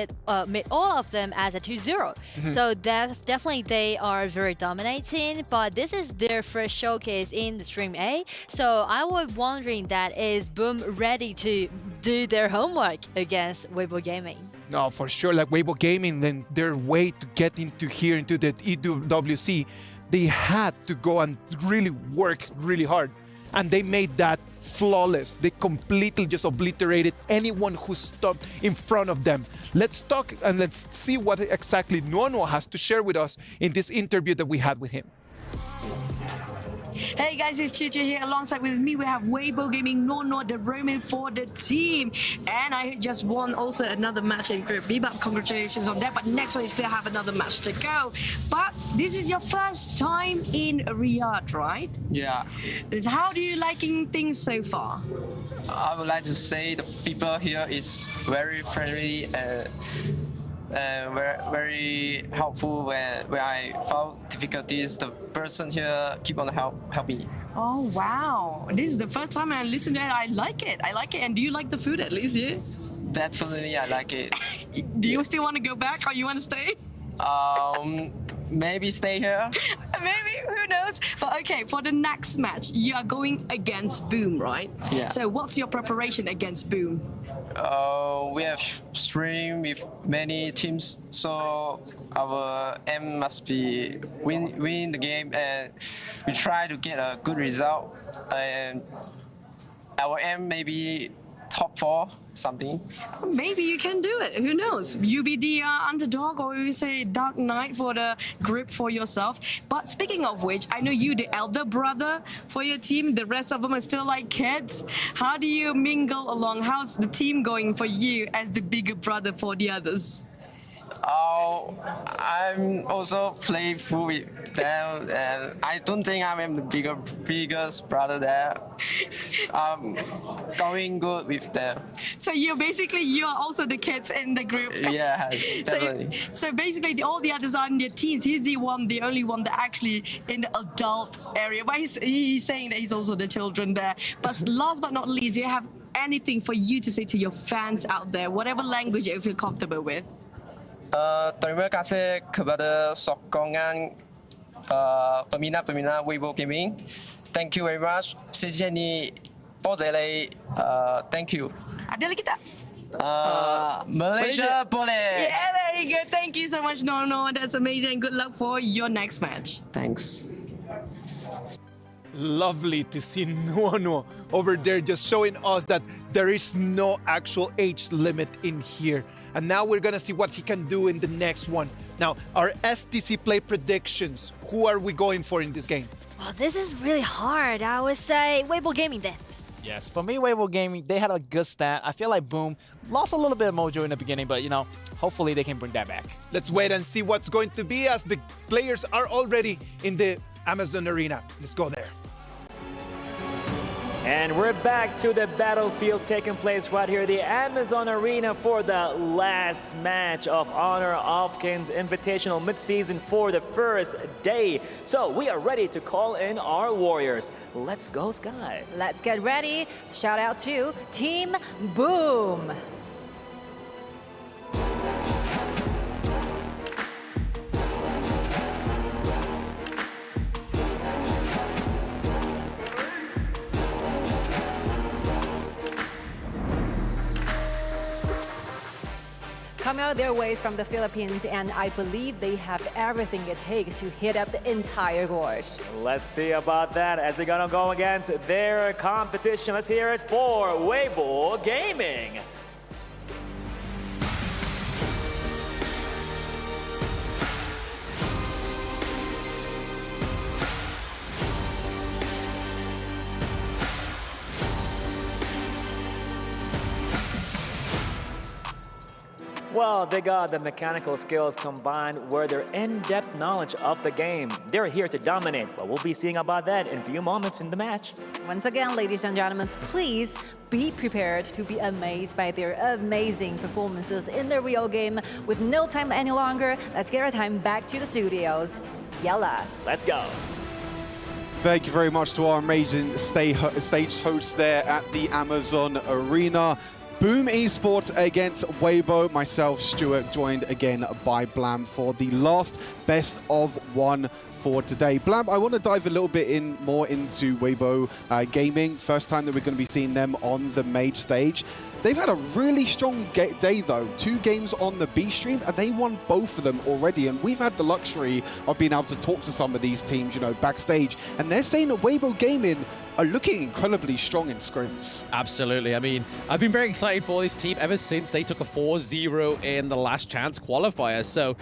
S13: all of them as a 2-0. So definitely they are very dominating, but this is their first showcase in the Stream A. So I was wondering that is Boom ready to do their homework against Weibo Gaming?
S14: No, for sure. Like Weibo Gaming, then their way to get into the EWC, they had to go and really work really hard, and they made that flawless. They completely just obliterated anyone who stopped in front of them. Let's talk and let's see what exactly Nono has to share with us in this interview that we had with him.
S17: Hey guys, it's Chicha here. Alongside with me, we have Weibo Gaming, Nono, the Roman for the team. And I just won also another match in Group B, but congratulations on that. But next one, you still have another match to go. But this is your first time in Riyadh, right?
S19: Yeah.
S17: So how do you liking things so far?
S19: I would like to say the people here is very friendly and very helpful. When I found difficulties, the person here keep on help me.
S17: Oh wow, this is the first time I listen to it. I like it. And do you like the food at least? Yeah.
S19: Definitely, I like it.
S17: Do you still want to go back, or you want to stay?
S19: Maybe stay here.
S17: Maybe, who knows? But okay, for the next match, you are going against Boom, right?
S19: Yeah.
S17: So what's your preparation against Boom?
S19: We have stream with many teams, so our aim must be win the game, and we try to get a good result. And our aim may be top 4, something.
S17: Maybe you can do it. Who knows? You be the underdog, or you say Dark Knight for the group for yourself. But speaking of which, I know you, the elder brother for your team. The rest of them are still like kids. How do you mingle along? How's the team going for you as the bigger brother for the others?
S19: I'm also playful with them, and I don't think I'm the biggest brother there. I'm going good with them.
S17: So you're also the kids in the group.
S19: Yeah, definitely.
S17: So basically, all the others are in their teens. He's the only one that actually in the adult area. But he's saying that he's also the children there. But last but not least, do you have anything for you to say to your fans out there, whatever language you feel comfortable with?
S19: Terima kasih kepada sokongan peminat-peminat Weibo Gaming. Thank you very much. 謝謝你，多謝你。Thank you.
S17: Ada lagi tak?
S19: Malaysia boleh.
S17: Yeah, very good. Thank you so much, Nono. That's amazing. Good luck for your next match.
S19: Thanks.
S14: Lovely to see Nono over there just showing us that there is no actual age limit in here. And now we're gonna see what he can do in the next one. Now, our STC play predictions. Who are we going for in this game?
S13: Well, this is really hard. I would say Weibo Gaming then.
S16: Yes, for me, Weibo Gaming, they had a good stat. I feel like Boom lost a little bit of mojo in the beginning, but hopefully they can bring that back.
S14: Let's wait and see what's going to be as the players are already in the Amazon Arena. Let's go there.
S21: And we're back to the battlefield taking place right here, the Amazon Arena, for the last match of Honor HoK's Invitational Midseason for the first day. So we are ready to call in our warriors. Let's go, Sky.
S2: Let's get ready. Shout out to Team Boom. Come out their ways from the Philippines, and I believe they have everything it takes to hit up the entire gorge.
S21: Let's see about that as they're gonna go against their competition. Let's hear it for Weibo Gaming. Well, they got the mechanical skills combined with their in-depth knowledge of the game. They're here to dominate, but we'll be seeing about that in a few moments in the match.
S2: Once again, ladies and gentlemen, please be prepared to be amazed by their amazing performances in the real game. With no time any longer, let's get our time back to the studios. Yalla.
S21: Let's go.
S11: Thank you very much to our amazing stage hosts there at the Amazon Arena. Boom Esports against Weibo. Myself, Stuart, joined again by Blam for the last best of one for today. Blam, I want to dive a little bit more into Weibo Gaming. First time that we're going to be seeing them on the main stage. They've had a really strong day, though. 2 games on the B stream, and they won both of them already. And we've had the luxury of being able to talk to some of these teams, backstage. And they're saying that Weibo Gaming are looking incredibly strong in scrims.
S10: Absolutely. I mean, I've been very excited for this team ever since they took a 4-0 in the last chance qualifier. So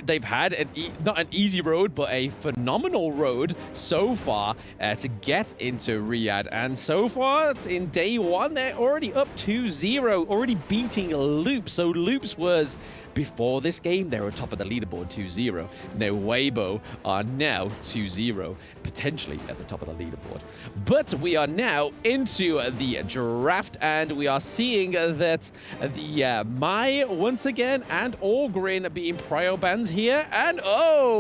S10: they've had not an easy road, but a phenomenal road so far to get into Riyadh. And so far, in day 1, they're already up 2-0, already beating Loops. So Loops was, before this game, they were top of the leaderboard 2-0. Now Weibo are now 2-0, potentially at the top of the leaderboard. But we are now into the draft, and we are seeing that the Mai once again and AUGEN being prio bans here. And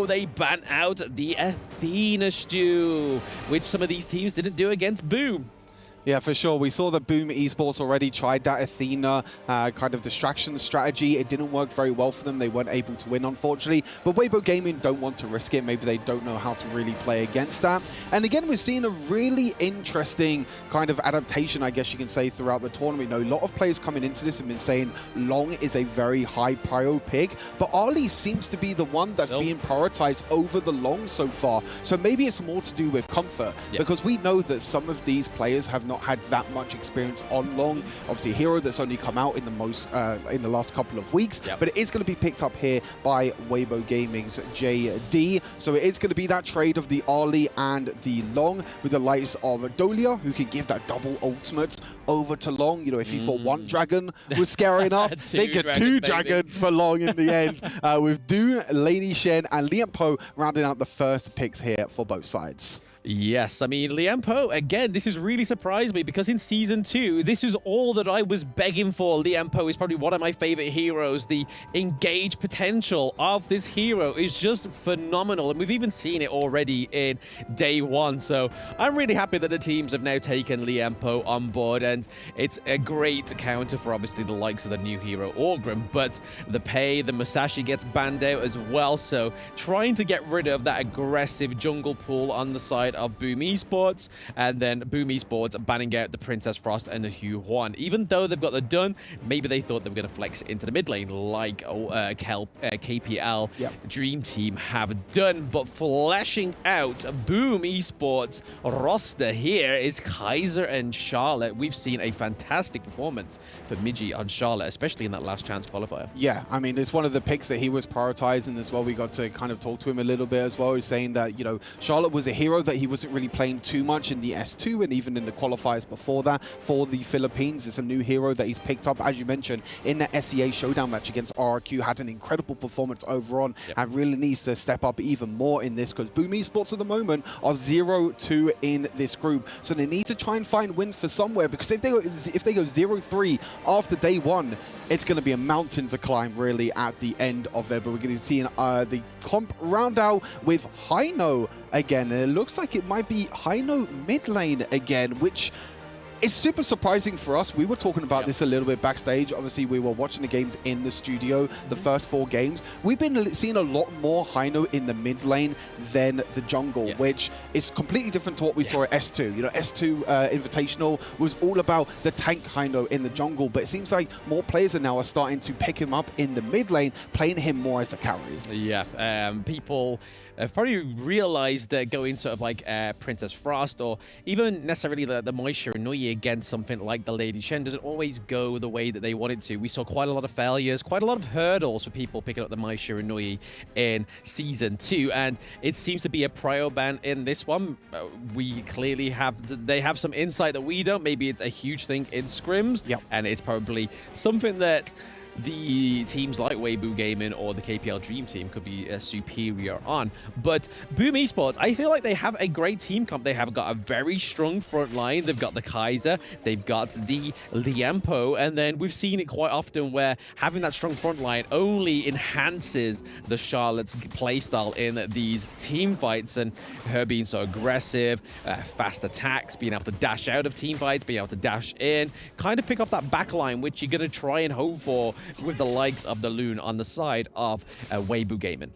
S10: they ban out the Athena stew, which some of these teams didn't do against Boom.
S11: Yeah, for sure. We saw that Boom Esports already tried that Athena kind of distraction strategy. It didn't work very well for them. They weren't able to win, unfortunately. But Weibo Gaming don't want to risk it. Maybe they don't know how to really play against that. And again, we're seeing a really interesting kind of adaptation, I guess you can say, throughout the tournament. A lot of players coming into this have been saying Long is a very high prio pick, but Ali seems to be the one that's being prioritized over the Long so far. So maybe it's more to do with comfort, because we know that some of these players have not had that much experience on Long. Obviously, a hero that's only come out in the last couple of weeks, but it is going to be picked up here by Weibo Gaming's JD. So it is going to be that trade of the Ali and the Long with the likes of Dolia, who can give that double ultimate over to Long. You know, if you thought one dragon was scary enough, they get two dragons for Long in the end, with Dune, Lady Shen, and Liempo rounding out the first picks here for both sides.
S10: Yes, I mean, Liempo, again, this has really surprised me because in Season 2, this is all that I was begging for. Liempo is probably one of my favorite heroes. The engage potential of this hero is just phenomenal, and we've even seen it already in Day 1. So I'm really happy that the teams have now taken Liempo on board, and it's a great counter for obviously the likes of the new hero AUGEN, but the Musashi gets banned out as well, so trying to get rid of that aggressive jungle pool on the side of Boom Esports, and then Boom Esports banning out the Princess Frost and the Hugh Huan. Even though they've got the done, maybe they thought they were going to flex into the mid lane like KPL Dream Team have done, but fleshing out Boom Esports roster here is Kaiser and Charlotte. We've seen a fantastic performance for Miji on Charlotte, especially in that last chance qualifier.
S11: Yeah, I mean, it's one of the picks that he was prioritizing as well. We got to kind of talk to him a little bit as well. He's saying that, you know, Charlotte was a hero that he wasn't really playing too much in the S2 and even in the qualifiers before that for the Philippines. It's a new hero that he's picked up, as you mentioned, in the SEA showdown match against RRQ. Had an incredible performance over on and really needs to step up even more in this because Boom Esports at the moment are 0-2 in this group. So they need to try and find wins for somewhere, because if they go 0-3 after Day 1, it's going to be a mountain to climb really at the end of it. But we're going to see the comp round out with Haino again. And it looks like it might be Haino mid lane again, which is super surprising for us. We were talking about this a little bit backstage. Obviously, we were watching the games in the studio, the first 4 games. We've been seeing a lot more Haino in the mid lane than the jungle, which is completely different to what we saw at S2. You know, S2 Invitational was all about the tank Haino in the jungle, but it seems like more players are starting to pick him up in the mid lane, playing him more as a carry.
S10: Yeah, people have probably realized that going sort of like Princess Frost or even necessarily the Mai Shiranui against something like the Lady Shen doesn't always go the way that they want it to. We saw quite a lot of failures, quite a lot of hurdles for people picking up the Mai Shiranui in Season 2, and it seems to be a prio ban in this one. We clearly they have some insight that we don't. Maybe it's a huge thing in scrims, and it's probably something that the teams like Weibo Gaming or the KPL Dream Team could be superior on. But Boom Esports, I feel like they have a great team comp. They have got a very strong front line. They've got the Kaiser, they've got the Liempo, and then we've seen it quite often where having that strong front line only enhances the Charlotte's playstyle in these team fights, and her being so aggressive, fast attacks, being able to dash out of team fights, being able to dash in, kind of pick off that back line, which you're going to try and hope for with the likes of the Loon on the side of Weibo Gaming.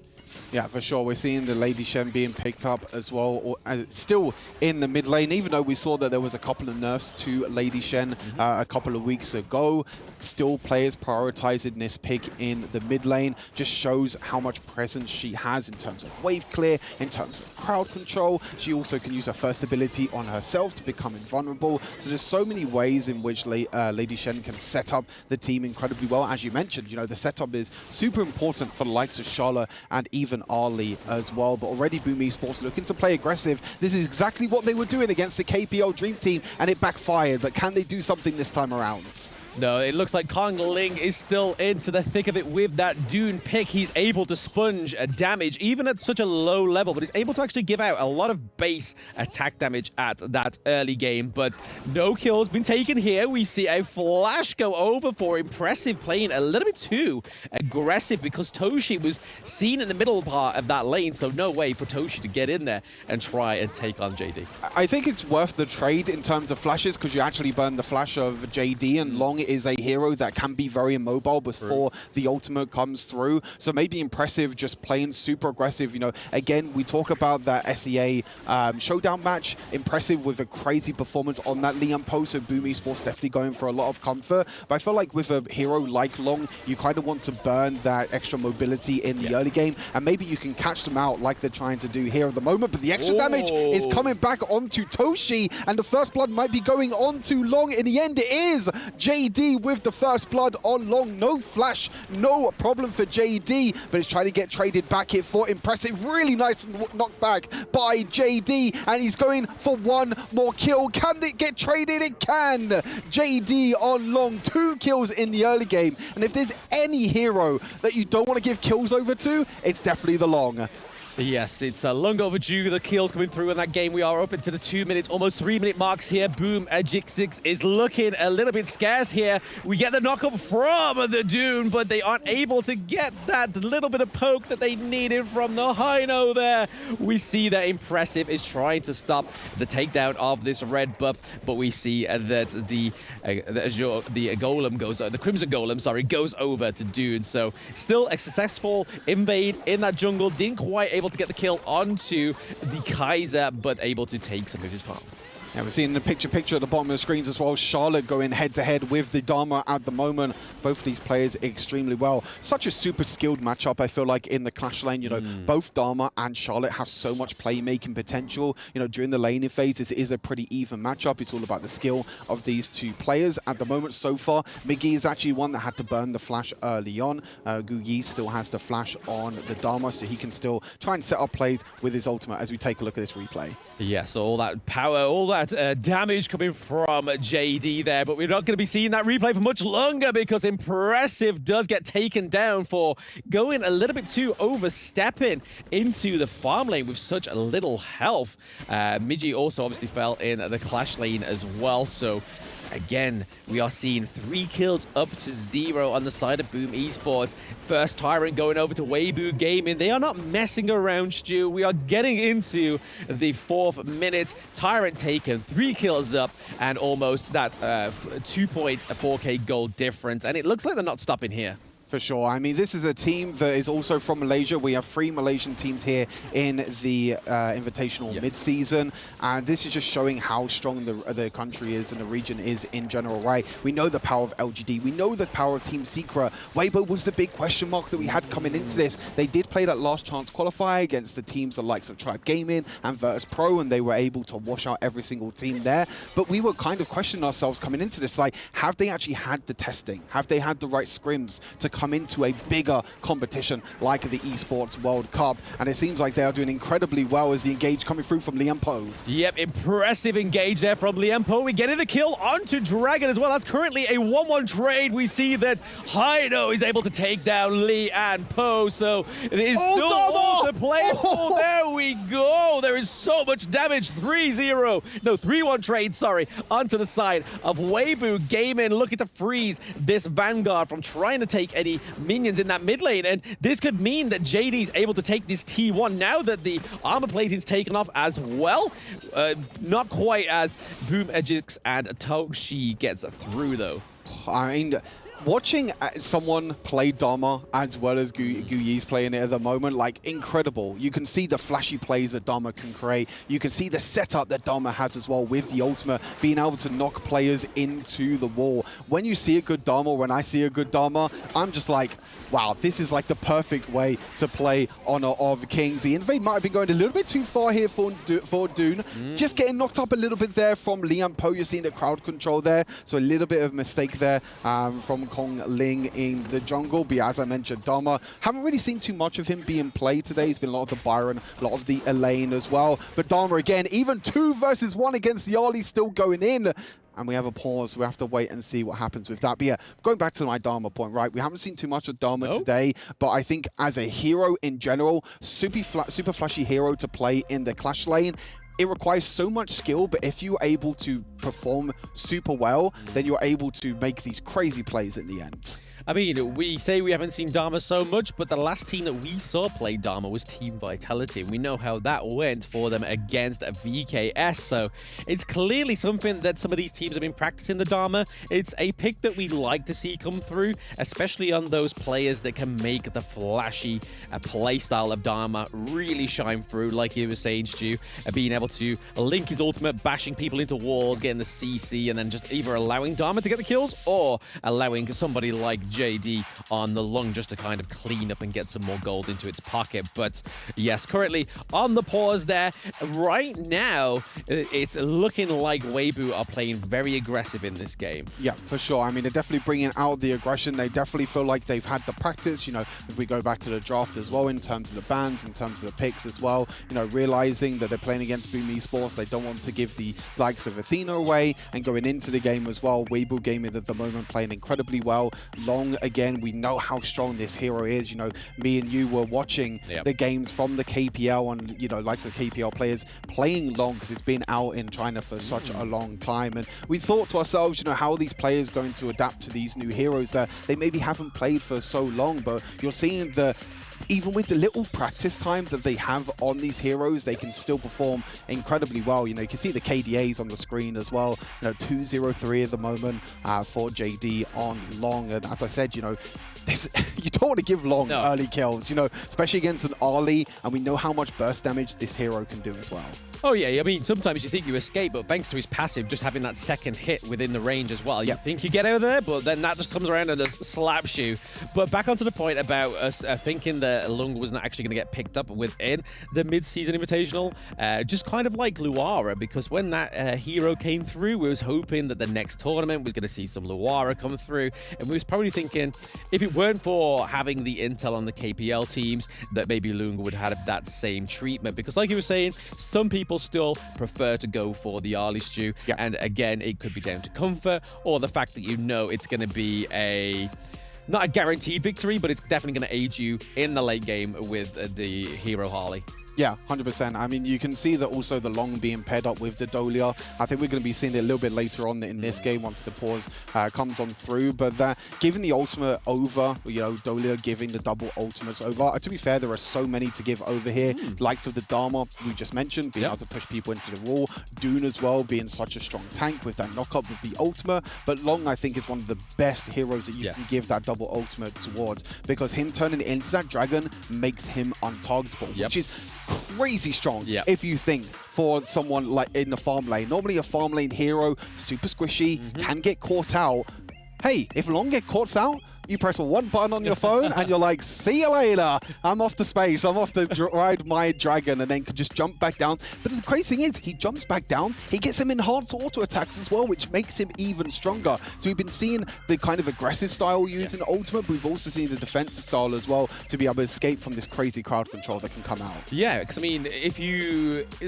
S11: Yeah, for sure. We're seeing the Lady Shen being picked up as well, or still in the mid lane, even though we saw that there was a couple of nerfs to Lady Shen a couple of weeks ago. Still, players prioritizing this pick in the mid lane. Just shows how much presence she has in terms of wave clear, in terms of crowd control. She also can use her first ability on herself to become invulnerable. So there's so many ways in which Lady Shen can set up the team incredibly well. As you mentioned, you know, the setup is super important for the likes of Charlotte and even Ali as well. But already Boom Esports looking to play aggressive. This is exactly what they were doing against the KPL Dream Team, and it backfired. But can they do something this time around?
S10: No, it looks like Kong Ling is still into the thick of it with that Dune pick. He's able to sponge damage, even at such a low level, but he's able to actually give out a lot of base attack damage at that early game. But no kills been taken here. We see a flash go over for Impressive, playing a little bit too aggressive because Toshi was seen in the middle part of that lane, so no way for Toshi to get in there and try and take on JD.
S11: I think it's worth the trade in terms of flashes because you actually burn the flash of JD, and Long is a hero that can be very immobile before the ultimate comes through. So maybe Impressive just playing super aggressive. You know, again, we talk about that SEA showdown match. Impressive with a crazy performance on that Liam Poe, so Boom Esports definitely going for a lot of comfort. But I feel like with a hero like Long, you kind of want to burn that extra mobility in the early game, and maybe you can catch them out like they're trying to do here at the moment. But the extra damage is coming back onto Toshi, and the first blood might be going on to Long. In the end, it is JD with the first blood on Long. No flash, no problem for JD, but it's trying to get traded back here for Impressive. Really nice knockback by JD, and he's going for one more kill. Can it get traded? It can. JD on Long, 2 kills in the early game, and if there's any hero that you don't want to give kills over to, it's definitely the Long.
S10: Yes, it's long overdue. The kills coming through in that game. We are up into the 2 minutes, almost 3 minute marks here. Boom, Jixix is looking a little bit scarce here. We get the knockup from the Dune, but they aren't able to get that little bit of poke that they needed from the Hino there. We see that Impressive is trying to stop the takedown of this red buff, but we see that the Golem goes, the Crimson Golem, sorry, goes over to Dune. So still a successful invade in that jungle. Didn't quite able to get the kill onto the Kaiser, but able to take some of his farm.
S11: Yeah, we're seeing the picture at the bottom of the screens as well. Charlotte going head-to-head with the Dharma at the moment. Both of these players extremely well. Such a super skilled matchup, I feel like, in the Clash lane. You know, both Dharma and Charlotte have so much playmaking potential. You know, during the laning phase, this is a pretty even matchup. It's all about the skill of these two players. At the moment, so far, Miggy is actually one that had to burn the flash early on. Guyi still has the flash on the Dharma, so he can still try and set up plays with his ultimate as we take a look at this replay.
S10: Yeah, so all that power, all that damage coming from JD there, but we're not going to be seeing that replay for much longer because Impressive does get taken down for going a little bit too overstepping into the farm lane with such little health. Migi also obviously fell in the Clash lane as well, so again, we are seeing 3 kills up to 0 on the side of Boom Esports. First Tyrant going over to Weibo Gaming. They are not messing around, Stu. We are getting into the 4th minute. Tyrant taken, 3 kills up, and almost that 2.4k gold difference. And it looks like they're not stopping here.
S11: For sure. I mean, this is a team that is also from Malaysia. We have 3 Malaysian teams here in the Invitational Midseason, and this is just showing how strong the country is and the region is in general, right? We know the power of LGD. We know the power of Team Secret. Weibo was the big question mark that we had coming into this. They did play that last chance qualifier against the teams the likes of Tribe Gaming and Virtus Pro, and they were able to wash out every single team there. But we were kind of questioning ourselves coming into this, like, have they actually had the testing? Have they had the right scrims to come into a bigger competition like the Esports World Cup? And it seems like they are doing incredibly well as the engage coming through from Liam Poe.
S10: Yep, impressive engage there from Liam Poe. We getting the kill onto Dragon as well. That's currently a 1-1 trade. We see that Haido is able to take down Lee and Poe, so it is still all to play for. There we go. There is so much damage. 3-0. No, 3-1 trade, sorry, onto the side of Weibo Gaming, looking to freeze this Vanguard from trying to take any minions in that mid lane, and this could mean that JD's able to take this T1 now that the armor plating's taken off as well. Not quite as Boom Ejix and Toshi gets through though.
S11: I mean, watching someone play Dharma as well as Guyi's playing it at the moment, like, incredible. You can see the flashy plays that Dharma can create. You can see the setup that Dharma has as well with the ultimate, being able to knock players into the wall. When you see a good Dharma, when I see a good Dharma, I'm just like, wow, this is like the perfect way to play Honor of Kings. The invade might have been going a little bit too far here for Dune. Just getting knocked up a little bit there from Liam Poe. You're seeing the crowd control there, so a little bit of mistake there from Kong Ling in the jungle. But as I mentioned, Dharma, haven't really seen too much of him being played today. He's been a lot of the Byron, a lot of the Elaine as well. But Dharma again, even 2 versus 1 against Yali, still going in. And we have a pause. We have to wait and see what happens with that. But yeah, going back to my Dharma point, right? We haven't seen too much of Dharma today, but I think as a hero in general, super flashy hero to play in the Clash lane. It requires so much skill, but if you're able to perform super well, then you're able to make these crazy plays at the end.
S10: I mean, we say we haven't seen Dharma so much, but the last team that we saw play Dharma was Team Vitality. We know how that went for them against VKS, so it's clearly something that some of these teams have been practicing the Dharma. It's a pick that we like to see come through, especially on those players that can make the flashy play style of Dharma really shine through, like you were saying, Stu, being able to link his ultimate, bashing people into walls, getting the CC, and then just either allowing Dharma to get the kills or allowing somebody like JD on the lung just to kind of clean up and get some more gold into its pocket. But yes, currently on the pause there. Right now, it's looking like Weibo are playing very aggressive in this game.
S11: Yeah, for sure. I mean, they're definitely bringing out the aggression. They definitely feel like they've had the practice. You know, if we go back to the draft as well, in terms of the bans, in terms of the picks as well, you know, realizing that they're playing against Boom Esports, they don't want to give the likes of Athena away, and going into the game as well, Weibo Gaming at the moment playing incredibly well. Long again, we know how strong this hero is. You know, me and you were watching the games from the KPL, and you know, likes of KPL players playing Long because it's been out in China for such a long time, and we thought to ourselves, you know, how are these players going to adapt to these new heroes that they maybe haven't played for so long? But you're seeing the even with the little practice time that they have on these heroes, they can still perform incredibly well. You know, you can see the KDAs on the screen as well. You know, 203 at the moment for JD on Long. And as I said, you know, you don't want to give Long early kills, you know, especially against an Ali, and we know how much burst damage this hero can do as well.
S10: Oh yeah, I mean, sometimes you think you escape, but thanks to his passive, just having that second hit within the range as well, you think you get out of there, but then that just comes around and just slaps you. But back onto the point about us thinking that Lung wasn't actually going to get picked up within the mid-season invitational, just kind of like Luara, because when that hero came through, we was hoping that the next tournament was going to see some Luara come through, and we was probably thinking, if it weren't for having the intel on the KPL teams, that maybe Lung would have that same treatment, because like you were saying, some people still prefer to go for the early Stew, and again, it could be down to comfort or the fact that you know it's going to be not a guaranteed victory, but it's definitely going to aid you in the late game with the hero Harley.
S11: Yeah, 100%. I mean, you can see that also the Long being paired up with the Dolia. I think we're going to be seeing it a little bit later on in this game once the pause comes on through. But giving the ultimate over, you know, Dolia giving the double ultimates over. To be fair, there are so many to give over here. Likes of the Dharma, we just mentioned, being able to push people into the wall. Dune as well, being such a strong tank with that knock-up with the ultimate. But Long, I think, is one of the best heroes that you can give that double ultimate towards, because him turning it into that dragon makes him untargetable, which is crazy strong if you think for someone like in the farm lane. Normally a farm lane hero, super squishy, can get caught out. Hey, if Long get caught out, you press one button on your phone and you're like, see you later. I'm off to space. I'm off to ride my dragon, and then can just jump back down. But the crazy thing is, he jumps back down. He gets some enhanced auto attacks as well, which makes him even stronger. So we've been seeing the kind of aggressive style used in Ultimate, but we've also seen the defensive style as well to be able to escape from this crazy crowd control that can come out.
S10: Yeah, because I mean,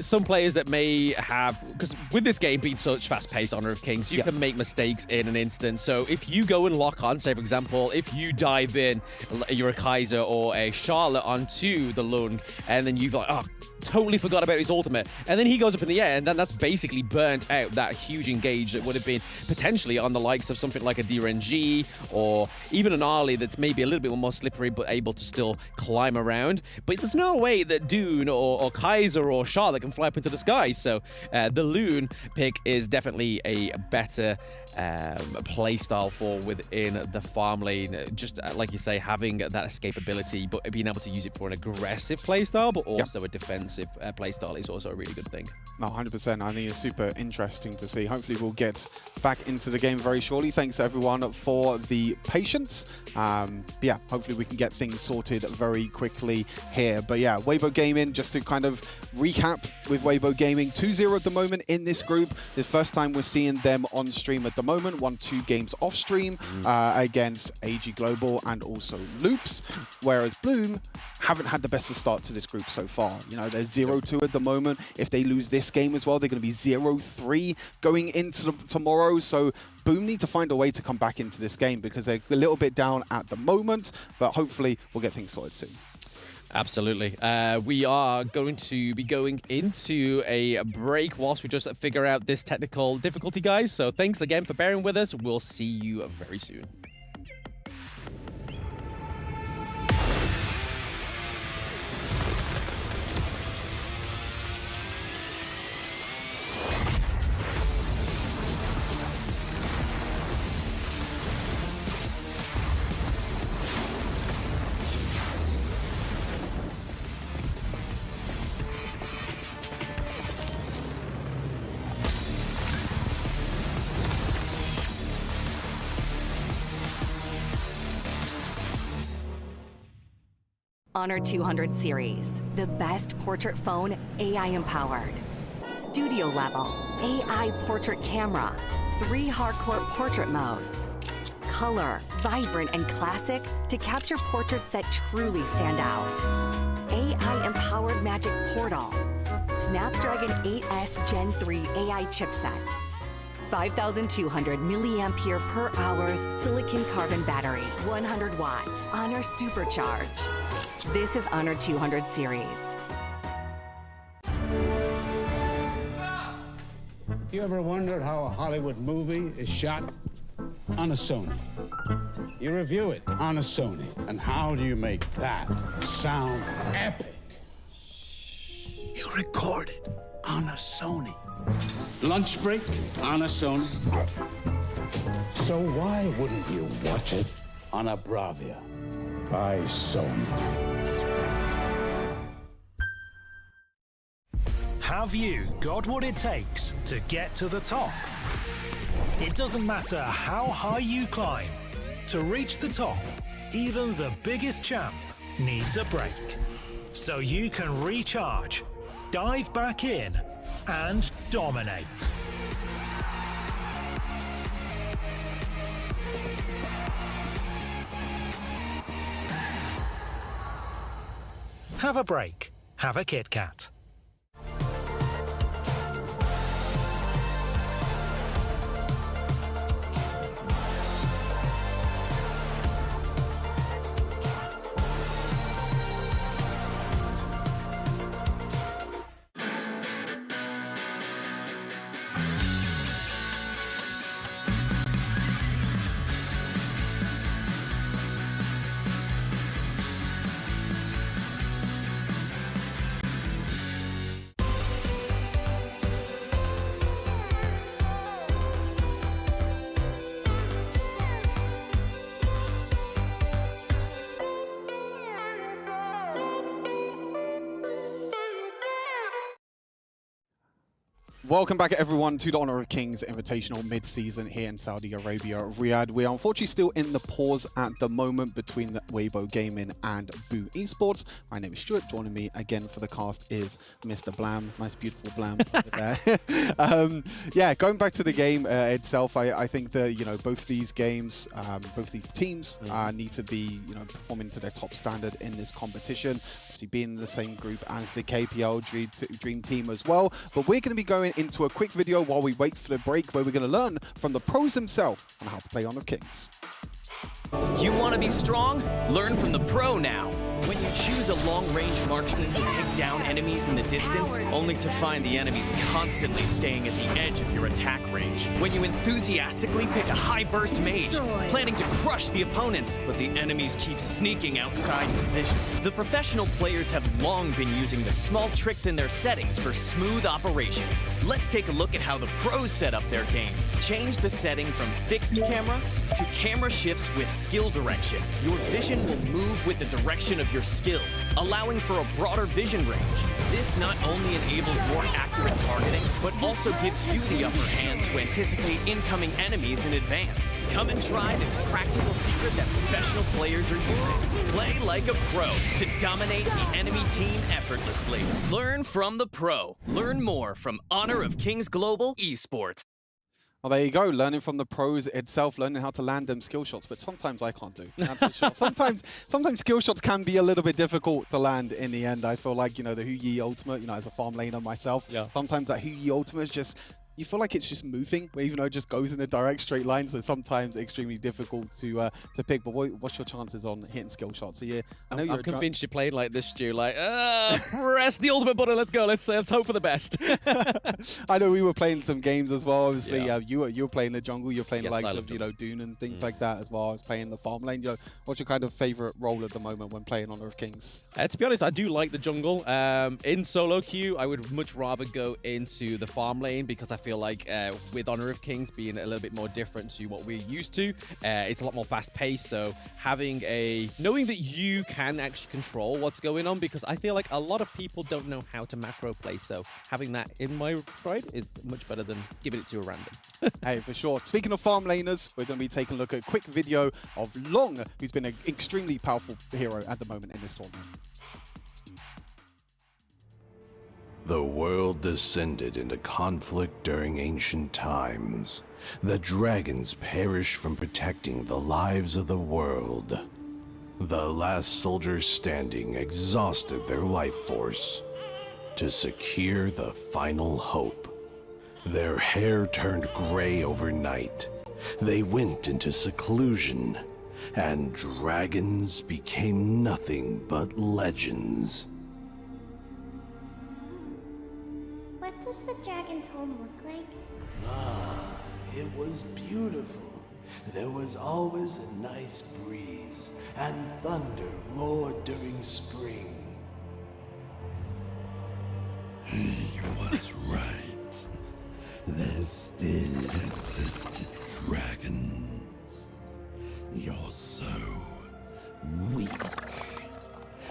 S10: some players that may have, because with this game being such fast-paced, Honor of Kings, you can make mistakes in an instant. So if you go and lock on, say for example, if you dive in, you're a Kaiser or a Charlotte onto the Lung, and then you've like, totally forgot about his ultimate, and then he goes up in the air, and then that's basically burnt out that huge engage that would have been potentially on the likes of something like a DRNG or even an Arlie that's maybe a little bit more slippery but able to still climb around. But there's no way that Dune or Kaiser or Charlotte can fly up into the sky, so the Loon pick is definitely a better playstyle for within the farm lane. Just like you say, having that escapability, but being able to use it for an aggressive playstyle, but also a defensive playstyle is also a really good thing.
S11: No, 100%. I think it's super interesting to see. Hopefully we'll get back into the game very shortly. Thanks everyone for the patience. Yeah, hopefully we can get things sorted very quickly here. But yeah, Weibo Gaming, just to kind of recap with Weibo Gaming, 2-0 at the moment in this group. The first time we're seeing them on stream at the moment. Won 2 games off stream against AG Global and also Loops, whereas Bloom haven't had the best of start to this group so far. You know, they're 0-2 at the moment. If they lose this game as well, they're going to be 0-3 going into tomorrow. So Boom need to find a way to come back into this game because they're a little bit down at the moment, but hopefully we'll get things sorted soon.
S10: Absolutely. We are going to be going into a break whilst we just figure out this technical difficulty, guys. So thanks again for bearing with us. We'll see you very soon.
S3: Honor 200 series, the best portrait phone AI empowered. Studio level, AI portrait camera, 3 hardcore portrait modes. Color, vibrant and classic to capture portraits that truly stand out. AI empowered magic portal. Snapdragon 8S Gen 3 AI chipset. 5,200 milliampere per hours silicon carbon battery, 100 watt, Honor Supercharge. This is Honor 200 series.
S4: You ever wondered how a Hollywood movie is shot? On a Sony. You review it on a Sony. And how do you make that sound epic? You record it on a Sony. Lunch break on a Sony. So why wouldn't you watch it on a Bravia by Sony?
S15: Have you got what it takes to get to the top? It doesn't matter how high you climb. To reach the top, even the biggest champ needs a break. So you can recharge, dive back in, and dominate. Have a break. Have a Kit Kat.
S11: Welcome back, everyone, to the Honor of Kings Invitational Mid-Season here in Saudi Arabia, Riyadh. We are unfortunately still in the pause at the moment between the Weibo Gaming and Boom Esports. My name is Stuart. Joining me again for the cast is Mr. Blam. Nice, beautiful Blam over there. Yeah, going back to the game itself, I think that, both these games, both these teams need to be, performing to their top standard in this competition. Obviously being in the same group as the KPL Dream Team as well. But we're going to be going into a quick video while we wait for the break, where we're going to learn from the pros himself on how to play Honor of Kings.
S20: You want to be strong? Learn from the pro now. When you choose a long-range marksman to take down enemies in the distance, only to find the enemies constantly staying at the edge of your attack range. When you enthusiastically pick a high-burst mage, planning to crush the opponents, but the enemies keep sneaking outside your vision. The professional players have long been using the small tricks in their settings for smooth operations. Let's take a look at how the pros set up their game. Change the setting from fixed camera to camera shifts with skill direction. Your vision will move with the direction of your skills, allowing for a broader vision range. This not only enables more accurate targeting, but also gives you the upper hand to anticipate incoming enemies in advance. Come and try this practical secret that professional players are using. Play like a pro to dominate the enemy team effortlessly. Learn from the pro. Learn more from Honor of Kings Global Esports.
S11: Well, there you go, learning from the pros itself, learning how to land them skill shots, but sometimes I can't do. That's for sure. Sometimes skill shots can be a little bit difficult to land in the end. I feel like, the HoK ultimate, as a farm laner myself, sometimes that HoK ultimate is just you feel like it's just moving, even though it just goes in a direct straight line. So sometimes extremely difficult to pick. But what's your chances on hitting skill shots? So yeah, I know
S10: I'm convinced you played like this, Stu. Like, press the ultimate button. Let's go. Let's hope for the best.
S11: I know we were playing some games as well. Obviously, you were playing the jungle. You're playing the likes of Dune and things like that as well. I was playing the farm lane. What's your kind of favorite role at the moment when playing Honor of Kings?
S10: To be honest, I do like the jungle. In solo queue, I would much rather go into the farm lane because I feel like with Honor of Kings being a little bit more different to what we're used to, it's a lot more fast-paced. So knowing that you can actually control what's going on, because I feel like a lot of people don't know how to macro play. So having that in my stride is much better than giving it to a random.
S11: Hey, for sure. Speaking of farm laners, we're going to be taking a look at a quick video of Long, who's been an extremely powerful hero at the moment in this tournament.
S5: The world descended into conflict during ancient times. The dragons perished from protecting the lives of the world. The last soldiers standing exhausted their life force to secure the final hope. Their hair turned gray overnight. They went into seclusion, and dragons became nothing but legends.
S6: What does the dragon's home look like?
S5: It was beautiful. There was always a nice breeze, and thunder roared during spring.
S18: He was right. There still existed dragons. You're so weak.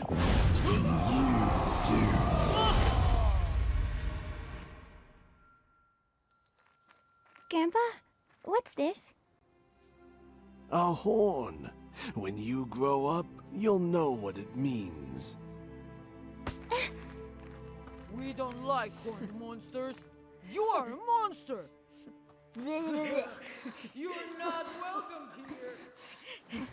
S18: What can you do?
S6: Grandpa, what's this?
S5: A horn. When you grow up, you'll know what it means.
S24: We don't like horned monsters. You are a monster. You're not welcome here.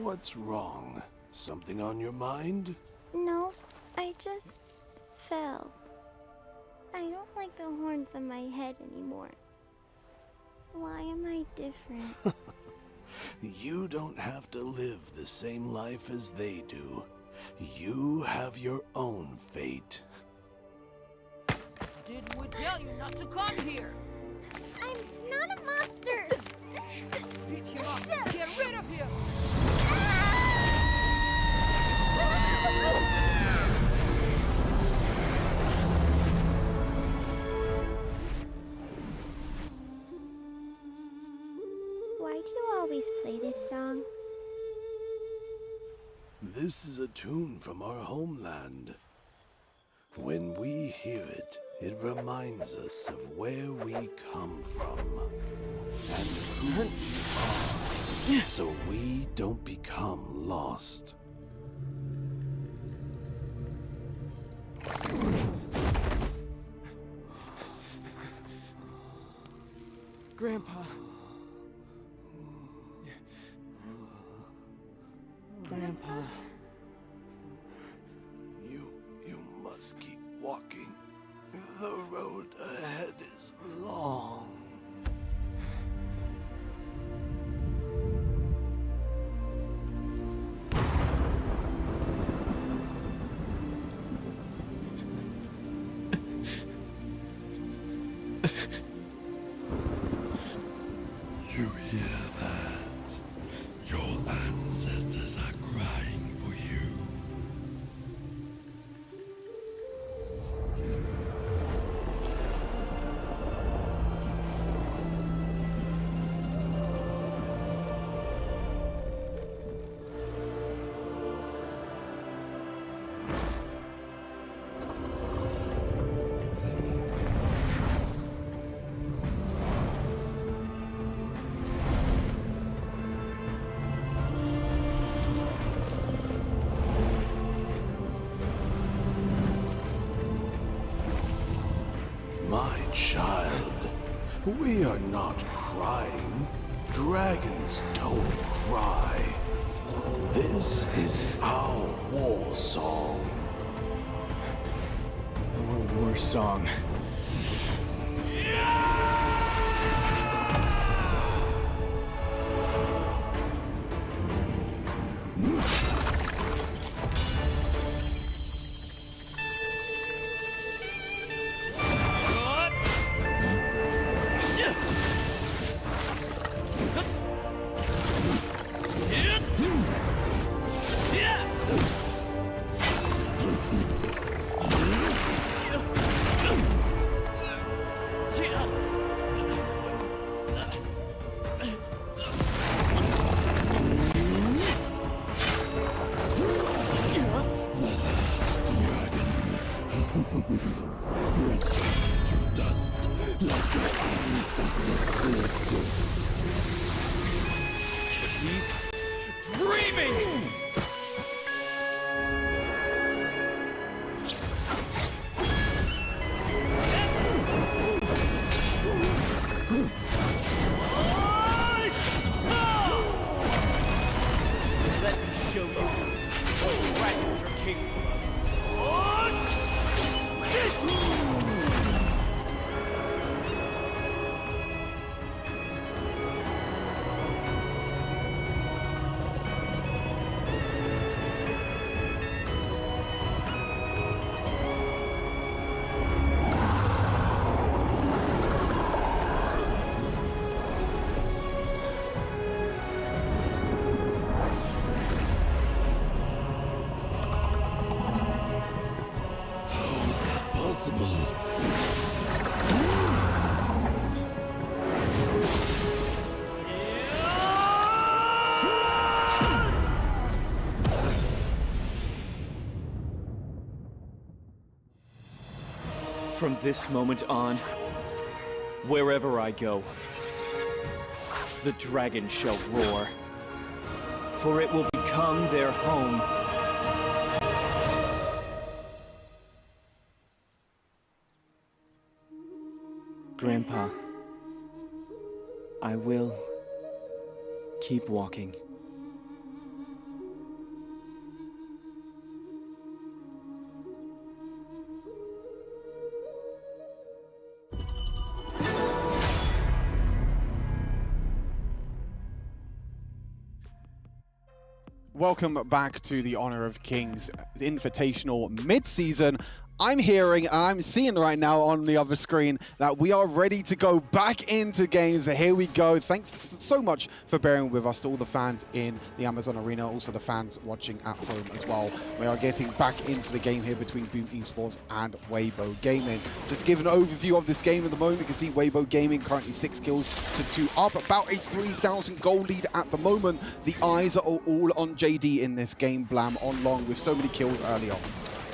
S5: What's wrong? Something on your mind?
S6: No, I just fell. I don't like the horns on my head anymore. Why am I different?
S5: You don't have to live the same life as they do. You have your own fate.
S24: Did we tell you not to come here?
S6: I'm not a monster!
S24: Beat him up! Get rid of him!
S6: Why do you always play this song?
S5: This is a tune from our homeland. When we hear it, it reminds us of where we come from and who we are, so we don't become lost.
S24: Grandpa. Grandpa.
S5: You must keep walking. The road ahead is long.
S18: You hear that? Your ancestors are crying for you.
S5: My child, we are not crying. Dragons don't cry. This is our war song.
S21: Our war song. From this moment on, wherever I go, the dragon shall roar, for it will become their home. Grandpa, I will keep walking.
S11: Welcome back to the Honor of Kings Invitational Midseason. I'm hearing and I'm seeing right now on the other screen that we are ready to go back into games. Here we go. Thanks so much for bearing with us, to all the fans in the Amazon Arena, also the fans watching at home as well. We are getting back into the game here between Boom Esports and Weibo Gaming. Just to give an overview of this game at the moment, you can see Weibo Gaming currently 6 kills to 2 up, about a 3,000 goal lead at the moment. The eyes are all on JD in this game, Blam on long with so many kills early on.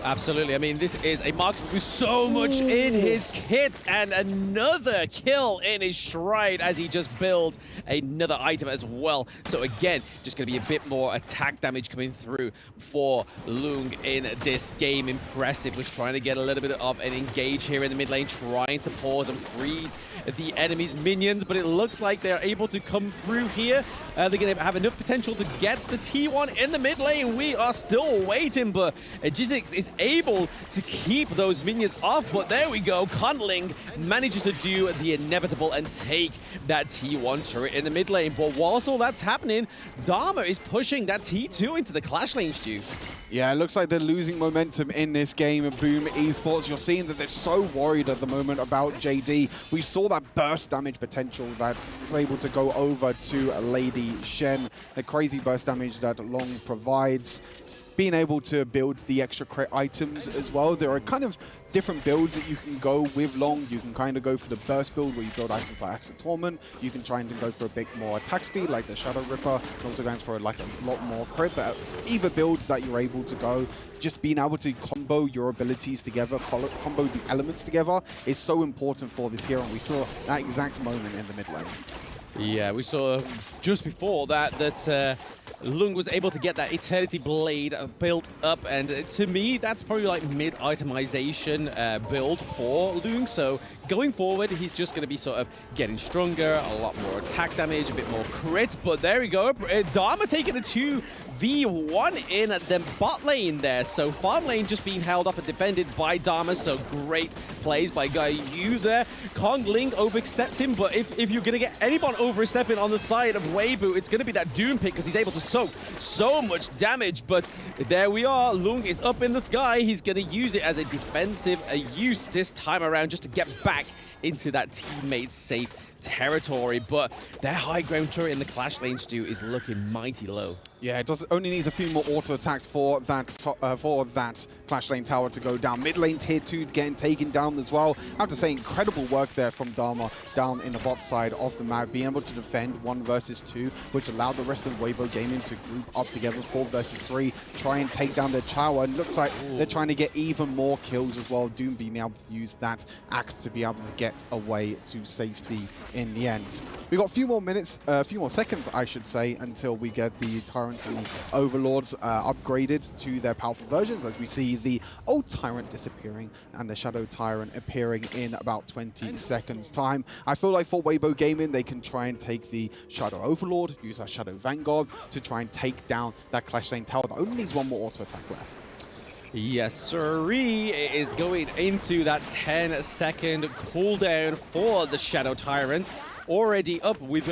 S10: Absolutely. I mean, this is a marksman with so much in his kit, and another kill in his stride as he just builds another item as well. So again, just going to be a bit more attack damage coming through for Lung in this game. Impressive. Was trying to get a little bit of an engage here in the mid lane, trying to pause and freeze the enemy's minions, but it looks like they're able to come through here. They're going to have enough potential to get the T1 in the mid lane. We are still waiting, but Jizzix is able to keep those minions off, but there we go. Conling manages to do the inevitable and take that T1 turret in the mid lane. But whilst all that's happening, Dharma is pushing that T2 into the clash lane, Stu.
S11: Yeah, it looks like they're losing momentum in this game of Boom Esports. You're seeing that they're so worried at the moment about JD. We saw that burst damage potential that was able to go over to Lady Shen. The crazy burst damage that Long provides. Being able to build the extra crit items as well. There are kind of different builds that you can go with Long. You can kind of go for the burst build where you build items like Axe of Torment. You can try and go for a bit more attack speed like the Shadow Ripper. And also going for like a lot more crit. But either builds that you're able to go, just being able to combo your abilities together, combo the elements together is so important for this hero. And we saw that exact moment in the mid lane.
S10: Yeah, we saw just before that Lung was able to get that Eternity Blade built up, and to me, that's probably like mid-itemization build for Lung. So going forward, he's just going to be sort of getting stronger, a lot more attack damage, a bit more crit. But there we go, Dharma taking a 2v1 in the bot lane there. So farm lane just being held off and defended by Dharma. So great plays by Guy Yu there. Kong Ling overstepped him, but if you're going to get anyone overstepping on the side of Weibo, it's going to be that Doom pick because he's able to soak so much damage. But there we are. Lung is up in the sky. He's going to use it as a defensive use this time around just to get back into that teammate safe territory. But their high ground turret in the clash lane, Stu, is looking mighty low.
S11: Yeah, it only needs a few more auto attacks for that clash lane tower to go down. Mid lane tier 2 getting taken down as well. I have to say, incredible work there from Dharma down in the bot side of the map, being able to defend 1 versus 2, which allowed the rest of Weibo Gaming to group up together 4 versus 3, try and take down their tower. And looks like they're trying to get even more kills as well. Doom being able to use that axe to be able to get away to safety in the end. We've got a few more minutes, a few more seconds, I should say, until we get the Tyrants and the Overlords upgraded to their powerful versions, as we see the old Tyrant disappearing and the Shadow Tyrant appearing in about 20 seconds time. I feel like for Weibo Gaming, they can try and take the Shadow Overlord, use our Shadow Vanguard to try and take down that Clash Lane tower that only needs 1 more auto attack left.
S10: Yes, sirree, is going into that 10-second cooldown for the Shadow Tyrant. Already up with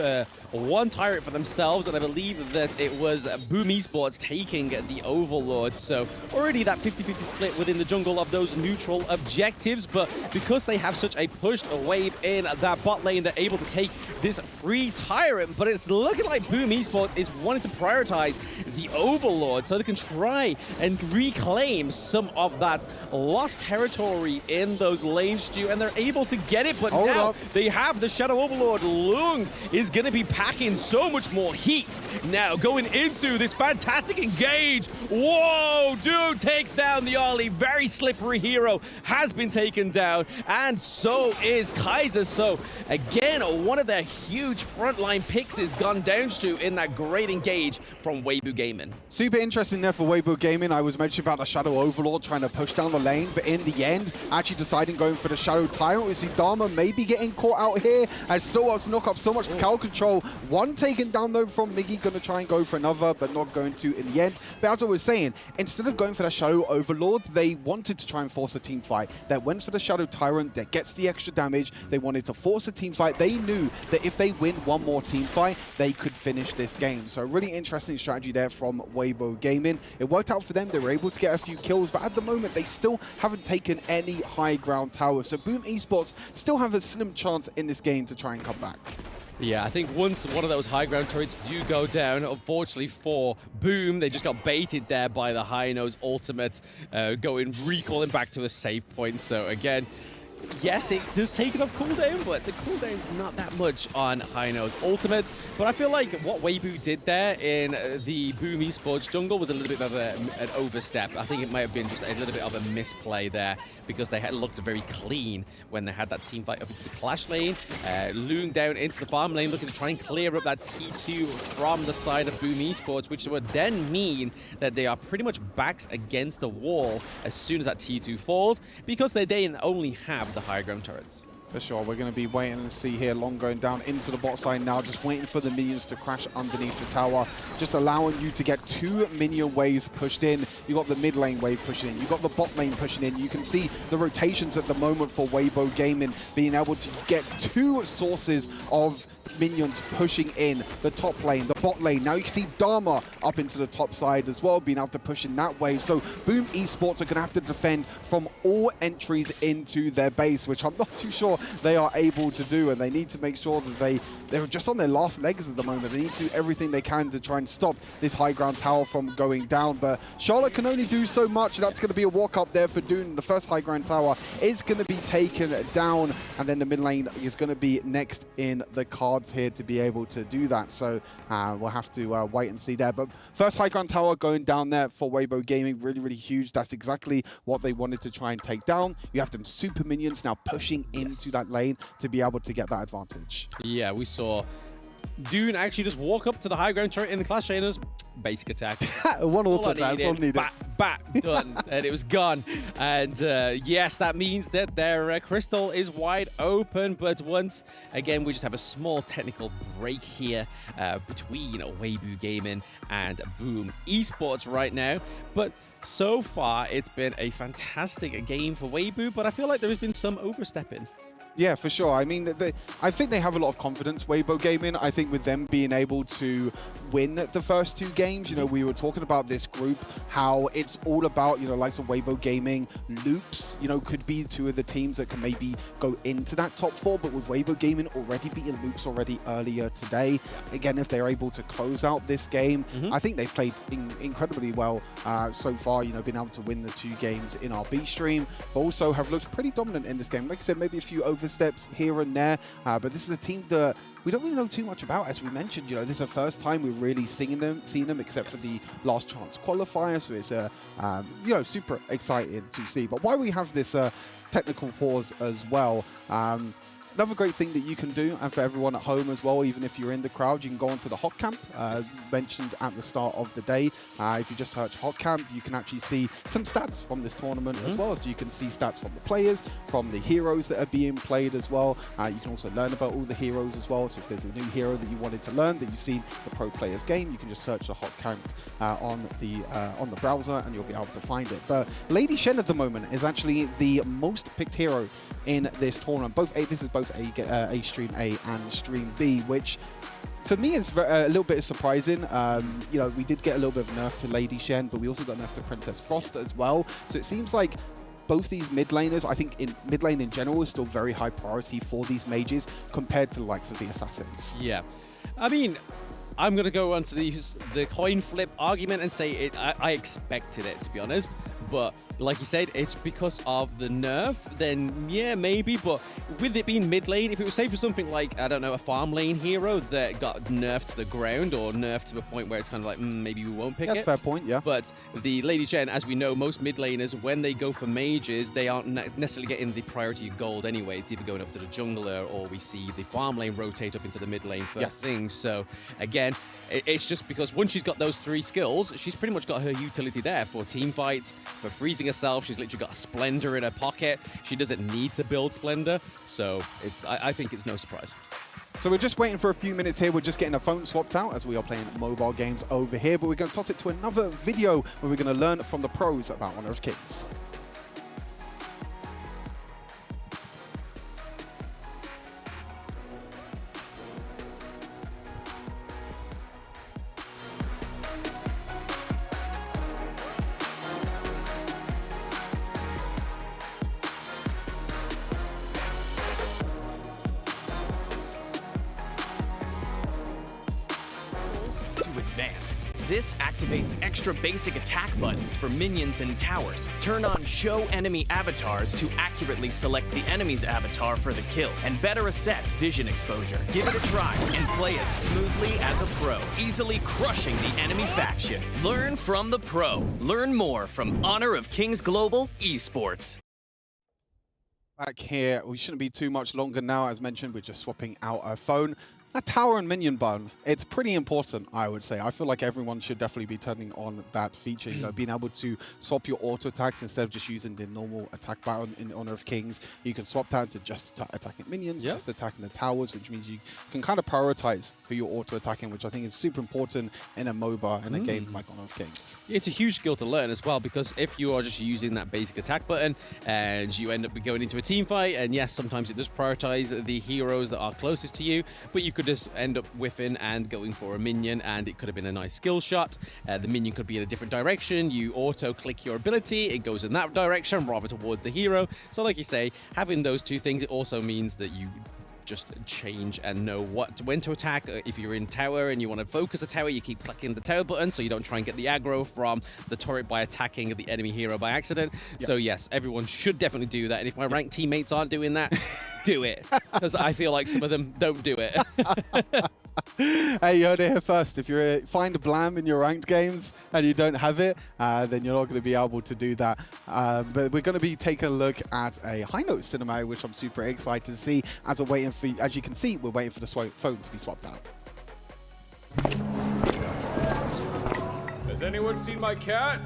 S10: 1 turret for themselves, and I believe that it was Boom Esports taking the Overlord. So already that 50-50 split within the jungle of those neutral objectives, but because they have such a pushed wave in that bot lane, they're able to take this free Tyrant. But it's looking like Boom Esports is wanting to prioritize the Overlord so they can try and reclaim some of that lost territory in those lanes, Stu, and they're able to get it, but now they have the Shadow Overlord. Lung is going to be packing so much more heat now going into this fantastic engage. Whoa, dude takes down the Ollie. Very slippery hero has been taken down, and so is Kaiser. So again, one of their huge frontline picks is gone down to in that great engage from Weibo Gaming.
S11: Super interesting there for Weibo Gaming. I was mentioning about the Shadow Overlord trying to push down the lane, but in the end, actually deciding going for the Shadow Tyrant. We see Dharma maybe getting caught out here, as so knock up so much to cow control. 1 taken down though from Miggy, gonna try and go for another, but not going to in the end. But as I was saying, instead of going for the Shadow Overlord, they wanted to try and force a team fight. They went for the Shadow Tyrant that gets the extra damage. They wanted to force a team fight. They knew that if they win 1 more team fight, they could finish this game. So really interesting strategy there from Weibo Gaming. It worked out for them. They were able to get a few kills, but at the moment, they still haven't taken any high ground towers. So Boom Esports still have a slim chance in this game to try and come back.
S10: Yeah, I think once one of those high ground turrets do go down, unfortunately for Boom, they just got baited there by the High Nose ultimate, recalling back to a save point. So again, yes, it does take enough cooldown, but the cooldown's not that much on High Nose ultimate. But I feel like what Weibo did there in the Boom Esports jungle was a little bit of an overstep. I think it might have been just a little bit of a misplay there, because they had looked very clean when they had that team fight up into the clash lane. Lung down into the farm lane, looking to try and clear up that T2 from the side of Boom Esports, which would then mean that they are pretty much backs against the wall as soon as that T2 falls, because they then only have the high ground turrets.
S11: For sure, we're going to be waiting and see here. Long going down into the bot side now, just waiting for the minions to crash underneath the tower, just allowing you to get 2 minion waves pushed in. You got the mid lane wave pushing in, you got the bot lane pushing in. You can see the rotations at the moment for Weibo Gaming, being able to get 2 sources of minions pushing in the top lane, the bot lane. Now you can see Dharma up into the top side as well, being able to push in that way. So Boom Esports are going to have to defend from all entries into their base, which I'm not too sure they are able to do, and they need to make sure that they're just on their last legs at the moment. They need to do everything they can to try and stop this high ground tower from going down, but Charlotte can only do so much. That's going to be a walk up there for Dune. The first high ground tower is going to be taken down, and then the mid lane is going to be next in the cards here to be able to do that. So we'll have to wait and see there. But first high ground tower going down there for Weibo Gaming, really, really huge. That's exactly what they wanted to try and take down. You have them super minions now pushing into that lane to be able to get that advantage.
S10: Yeah, we saw Dune actually just walk up to the high ground turret in the Clash Chainers. Basic attack.
S11: One auto attack, that's all needed.
S10: Bat, done. And it was gone. And yes, that means that their crystal is wide open. But once again, we just have a small technical break here between Weibo Gaming and Boom Esports right now. But so far, it's been a fantastic game for Weibo, but I feel like there has been some overstepping.
S11: Yeah, for sure. I mean, I think they have a lot of confidence, Weibo Gaming. I think with them being able to win the first 2 games, we were talking about this group, how it's all about, likes of Weibo Gaming, Loops, could be 2 of the teams that can maybe go into that top 4, but with Weibo Gaming already beating Loops already earlier today, again, if they're able to close out this game, I think they've played incredibly well so far, been able to win the 2 games in our B stream, but also have looked pretty dominant in this game. Like I said, maybe a few oversteps here and there, but this is a team that we don't really know too much about, as we mentioned. This is the first time we've really seen them, except for the last chance qualifier. So it's super exciting to see. But why we have this technical pause as well. Another great thing that you can do, and for everyone at home as well, even if you're in the crowd, you can go onto the HoK camp, as mentioned at the start of the day. If you just search HoK camp, you can actually see some stats from this tournament as well. So you can see stats from the players, from the heroes that are being played as well. You can also learn about all the heroes as well. So if there's a new hero that you wanted to learn that you've seen the pro players game, you can just search the HoK camp on the browser, and you'll be able to find it. But Lady Shen at the moment is actually the most picked hero in this tournament. This is both a stream A and stream B, which for me is a little bit surprising. We did get a little bit of nerf to Lady Shen, but we also got nerf to Princess Frost as well. So it seems like both these mid laners, I think in mid lane in general, is still very high priority for these mages compared to the likes of the assassins.
S10: Yeah, I mean, I'm going to go on to the coin flip argument and say I expected it, to be honest. But like you said, it's because of the nerf, then yeah, maybe. But with it being mid lane, if it was say for something like, I don't know, a farm lane hero that got nerfed to the ground or nerfed to a point where it's kind of like, maybe we won't pick it.
S11: That's a fair point, yeah.
S10: But the Lady Shen, as we know, most mid laners, when they go for mages, they aren't necessarily getting the priority gold anyway. It's either going up to the jungler, or we see the farm lane rotate up into the mid lane first thing. So again, it's just because once she's got those 3 skills, she's pretty much got her utility there for team fights, for freezing herself. She's literally got a Splendor in her pocket. She doesn't need to build Splendor. So I think it's no surprise.
S11: So we're just waiting for a few minutes here. We're just getting a phone swapped out as we are playing mobile games over here. But we're going to toss it to another video where we're going to learn from the pros about Honor of Kings.
S20: This activates extra basic attack buttons for minions and towers. Turn on Show Enemy Avatars to accurately select the enemy's avatar for the kill, and better assess vision exposure. Give it a try and play as smoothly as a pro, easily crushing the enemy faction. Learn from the pro. Learn more from Honor of Kings Global Esports.
S11: Back here, we shouldn't be too much longer now. As mentioned, we're just swapping out our phone. That tower and minion button, it's pretty important, I would say. I feel like everyone should definitely be turning on that feature, being able to swap your auto attacks instead of just using the normal attack button in Honor of Kings. You can swap that to just attacking minions, just attacking the towers, which means you can kind of prioritize who you're auto attacking, which I think is super important in a MOBA and a game like Honor of Kings.
S10: It's a huge skill to learn as well, because if you are just using that basic attack button and you end up going into a team fight, and yes, sometimes it does prioritize the heroes that are closest to you, but you could just end up whiffing and going for a minion, and it could have been a nice skill shot. The minion could be in a different direction. You auto-click your ability, it goes in that direction rather towards the hero. So like you say, having those 2 things, it also means that you just change and know when to attack. If you're in tower and you want to focus a tower, you keep clicking the tower button so you don't try and get the aggro from the turret by attacking the enemy hero by accident. So yes, everyone should definitely do that. And if my ranked teammates aren't doing that, do it. Because I feel like some of them don't do it.
S11: Hey, you heard it here first. If you find a Blam in your ranked games and you don't have it, then you're not going to be able to do that. But we're going to be taking a look at a high note cinematic, which I'm super excited to see. As we're waiting for, as you can see, we're waiting for the phone to be swapped out.
S7: Has anyone seen my cat?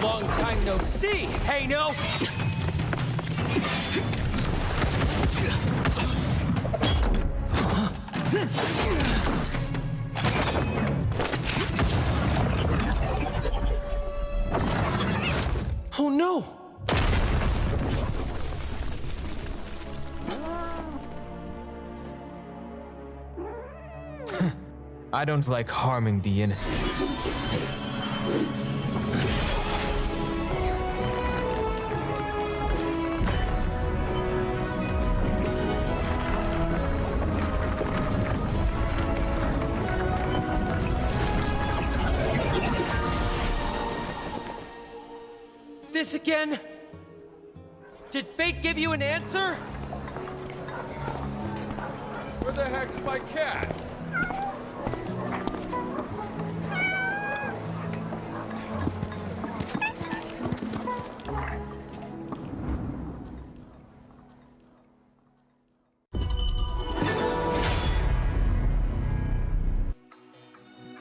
S21: Long time no see, hey no! Oh no!
S9: I don't like harming the innocent.
S21: This again? Did fate give you an answer?
S7: Where the heck's my cat?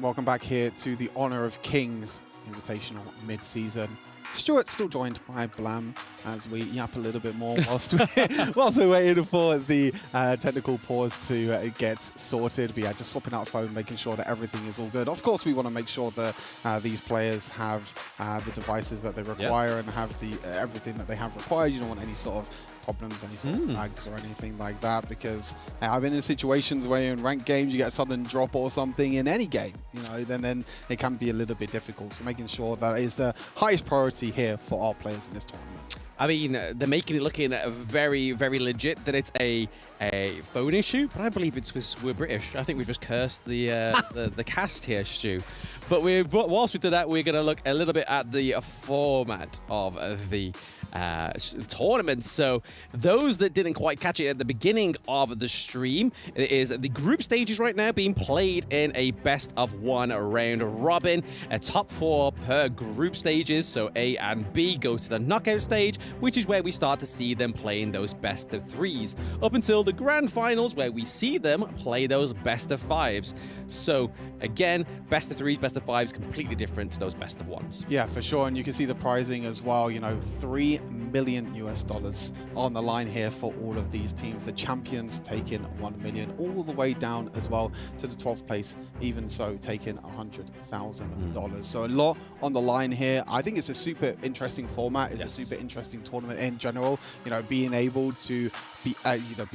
S11: Welcome back here to the Honor of Kings Invitational Midseason. Stuart's still joined by Blam as we yap a little bit more whilst we're waiting for the technical pause to get sorted. But yeah, just swapping out phone, making sure that everything is all good. Of course, we want to make sure that these players have the devices that they require and have the everything that they have required. You don't want any sort of problems, any sort of lags or anything like that, because I've been in situations where in ranked games you get a sudden drop or something in any game, you know, then it can be a little bit difficult. So making sure that is the highest priority here for our players in this tournament.
S10: I mean, they're making it looking very, very legit that it's a phone issue, but I believe it's because we're British. I think we've just cursed the cast here, Stu. But whilst we do that, we're going to look a little bit at the format of the tournament. So those that didn't quite catch it at the beginning of the stream, it is the group stages right now being played in a best of one round robin. A top 4 per group stages, so A and B go to the knockout stage, which is where we start to see them playing those best of 3s, up until the grand finals where we see them play those best of 5s. So again, best of 3s, best of 5s, completely different to those best of 1s.
S11: Yeah, for sure. And you can see the pricing as well, you know, $3 million on the line here for all of these teams. The champions taking $1 million, all the way down as well to the 12th place, even so taking $100,000. So a lot on the line here. I think it's a super interesting format. It's a super interesting tournament in general. You know, being able to be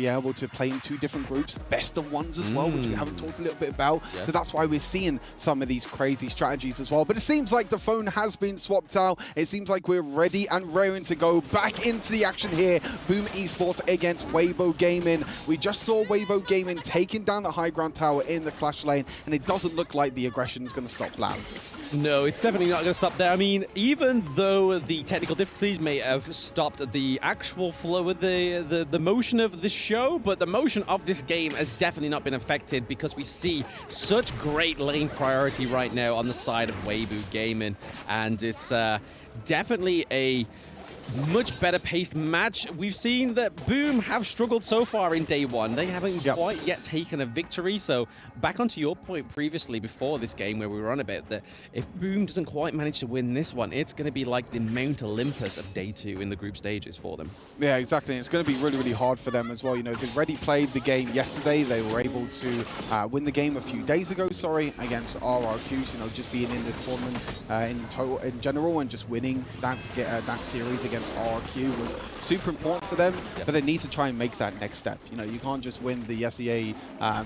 S11: able to play in 2 different groups, best of 1s as well, which we haven't talked a little bit about. So that's why we're seeing some of these crazy strategies as well. But it seems like the phone has been swapped out. It seems like we're ready and raring to go back into the action here. Boom Esports against Weibo Gaming. We just saw Weibo Gaming taking down the high ground tower in the clash lane, and it doesn't look like the aggression is going to stop loud.
S10: No, it's definitely not going to stop there. I mean, even though the technical difficulties may have stopped the actual flow of the motion of the show, but the motion of this game has definitely not been affected, because we see such great lane priority right now on the side of Weibo Gaming, and it's definitely a much better paced match. We've seen that Boom have struggled so far in day 1. They haven't quite yet taken a victory. So back onto your point previously before this game where we were on about that if Boom doesn't quite manage to win this one, it's going to be like the Mount Olympus of day 2 in the group stages for them.
S11: Yeah, exactly. It's going to be really, really hard for them as well. You know, they've already played the game yesterday. They were able to win the game a few days ago, against RRQs. You know, just being in this tournament in general and just winning that series against RRQ was super important for them, but they need to try and make that next step. You know, you can't just win the SEA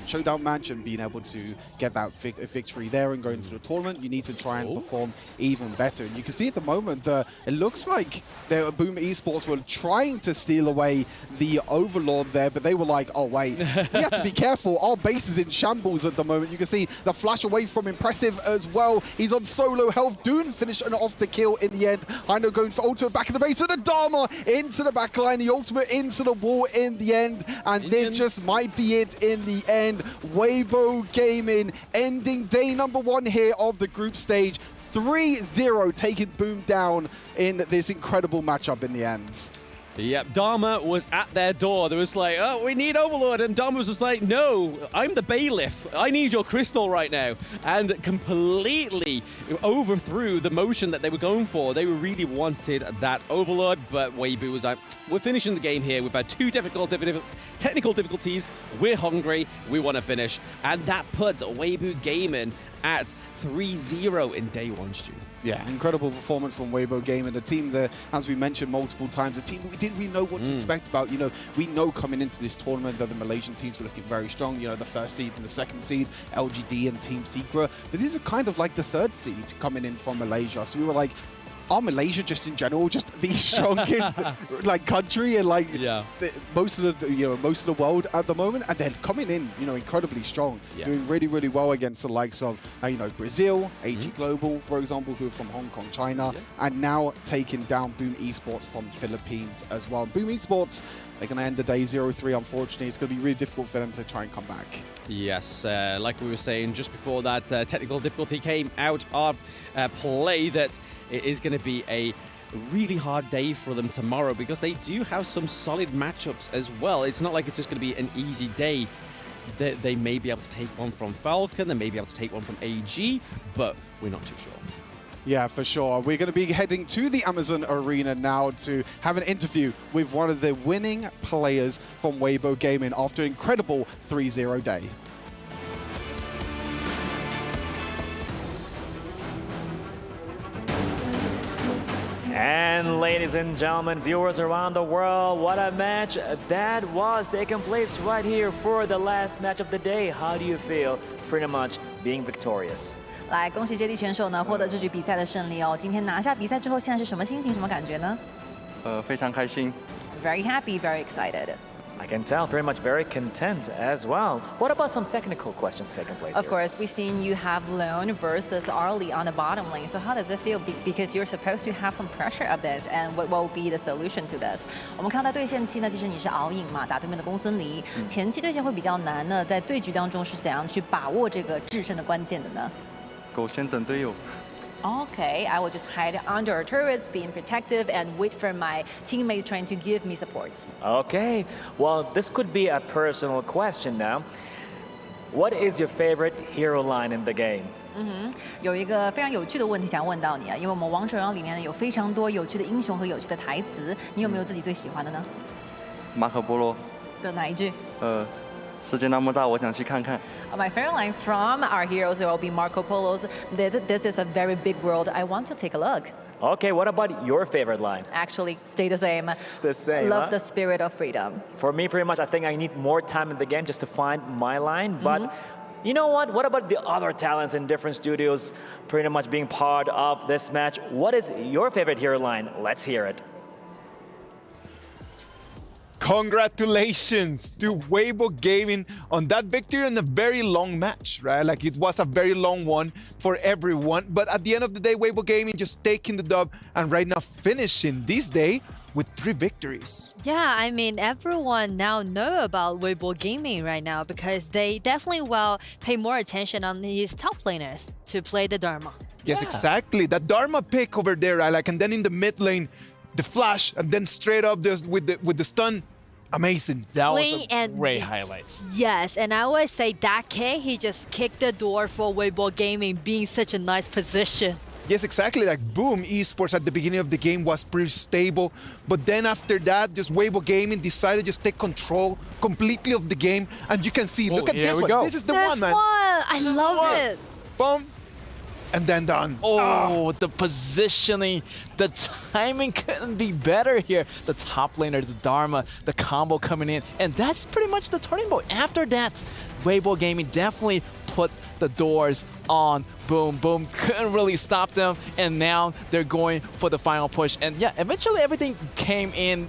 S11: showdown match and being able to get that victory there and go into the tournament. You need to try and perform even better. And you can see at the moment that it looks like Boom Esports were trying to steal away the Overlord there, but they were like, oh wait, we have to be careful. Our base is in shambles at the moment. You can see the flash away from Impressive as well. He's on solo health. Dune finished off the kill in the end. Hino going for ultimate back in the base. series with a Dharma into the back line, the ultimate into the wall in the end, and this just might be it in the end. Weibo Gaming ending day number 1 here of the group stage. 3-0, taking Boom down in this incredible matchup in the end.
S10: Yep, Dharma was at their door. They was like, oh, we need Overlord. And Dharma was just like, no, I'm the bailiff. I need your crystal right now. And completely overthrew the motion that they were going for. They really wanted that Overlord, but Weibo was like, we're finishing the game here. We've had 2 technical difficulties. We're hungry. We want to finish. And that puts Weibo Gaming at 3-0 in day 1, Stu.
S11: Yeah, incredible performance from Weibo Gaming, a team that, as we mentioned multiple times, a team that we didn't really know what to expect about. You know, we know coming into this tournament that the Malaysian teams were looking very strong. You know, the first seed and the second seed, LGD and Team Secret. But this is kind of like the third seed coming in from Malaysia. So we were like, are Malaysia just in general just the strongest like country and like most of the world at the moment? And they're coming in, you know, incredibly strong, doing really, really well against the likes of you know, Brazil, AG Global, for example, who are from Hong Kong, China, and now taking down Boom Esports from Philippines as well. Boom Esports, they're going to end the day 0-3. Unfortunately, it's going to be really difficult for them to try and come back.
S10: Yes, like we were saying just before that technical difficulty came out of play, that it is going to be a really hard day for them tomorrow because they do have some solid matchups as well. It's not like it's just going to be an easy day. They may be able to take one from Falcon, they may be able to take one from AG, but we're not too sure.
S11: Yeah, for sure. We're going to be heading to the Amazon Arena now to have an interview with one of the winning players from Weibo Gaming after an incredible 3-0 day.
S21: And ladies and gentlemen, viewers around the world, what a match that was taking place right here for the last match of the day. How do you feel pretty much being victorious?
S2: 来，恭喜这 D 选手呢获得这局比赛的胜利哦。今天拿下比赛之后，现在是什么心情、什么感觉呢？
S1: 非常开心。
S2: Very happy, very excited.
S21: I can tell, pretty much very content as well. What about some technical questions taking place
S2: Of
S21: here?
S2: course, we've seen you have Lone versus Arlie on the bottom lane. So how does it feel? Because you're supposed to have some pressure a bit, and what will be the solution to this? 我们看到在对线期呢，其实你是all in嘛，打对面的公孙离。前期对线会比较难呢，在对局当中是怎样去把握这个制胜的关键的呢？
S1: 狗先等队友。
S2: Okay, I will just hide under turrets, being protective, and wait for my teammates trying to give me supports.
S21: Okay, well, this could be a personal question now. What is your favorite hero line in the game?
S2: 有一个非常有趣的问题想问到你啊，因为我们王者荣耀里面呢有非常多有趣的英雄和有趣的台词，你有没有自己最喜欢的呢？
S1: 马可波罗。
S2: 的哪一句？
S1: 世界那么大，我想去看看。
S2: My favorite line from our heroes will be Marco Polo's. This is a very big world. I want to take a look.
S21: Okay, what about your favorite line?
S2: Actually, stay the same.
S21: It's the same.
S2: Love the spirit of freedom.
S21: For me, pretty much, I think I need more time in the game just to find my line. But you know what? What about the other talents in different studios pretty much being part of this match? What is your favorite hero line? Let's hear it.
S14: Congratulations to Weibo Gaming on that victory in a very long match, right? Like, it was a very long one for everyone. But at the end of the day, Weibo Gaming just taking the dub and right now finishing this day with 3 victories.
S13: Yeah, I mean, everyone now know about Weibo Gaming right now because they definitely will pay more attention on these top laners to play the Dharma.
S14: Yes, exactly. That Dharma pick over there, right? Like, and then in the mid lane, the flash, and then straight up just with the stun. Amazing.
S16: That was a great highlights.
S13: Yes, and I always say that K, he just kicked the door for Weibo Gaming being such a nice position.
S14: Yes, exactly. Like, Boom Esports at the beginning of the game was pretty stable, but then after that, just Weibo Gaming decided to just take control completely of the game, and you can see, look at this one.
S16: Go.
S14: This is the one, man.
S13: I love it.
S14: Boom. And then done.
S16: Oh, the positioning, the timing couldn't be better here. The top laner, the Dharma, the combo coming in. And that's pretty much the turning point. After that, Weibo Gaming definitely put the doors on Boom. Boom couldn't really stop them. And now they're going for the final push. And yeah, eventually everything came in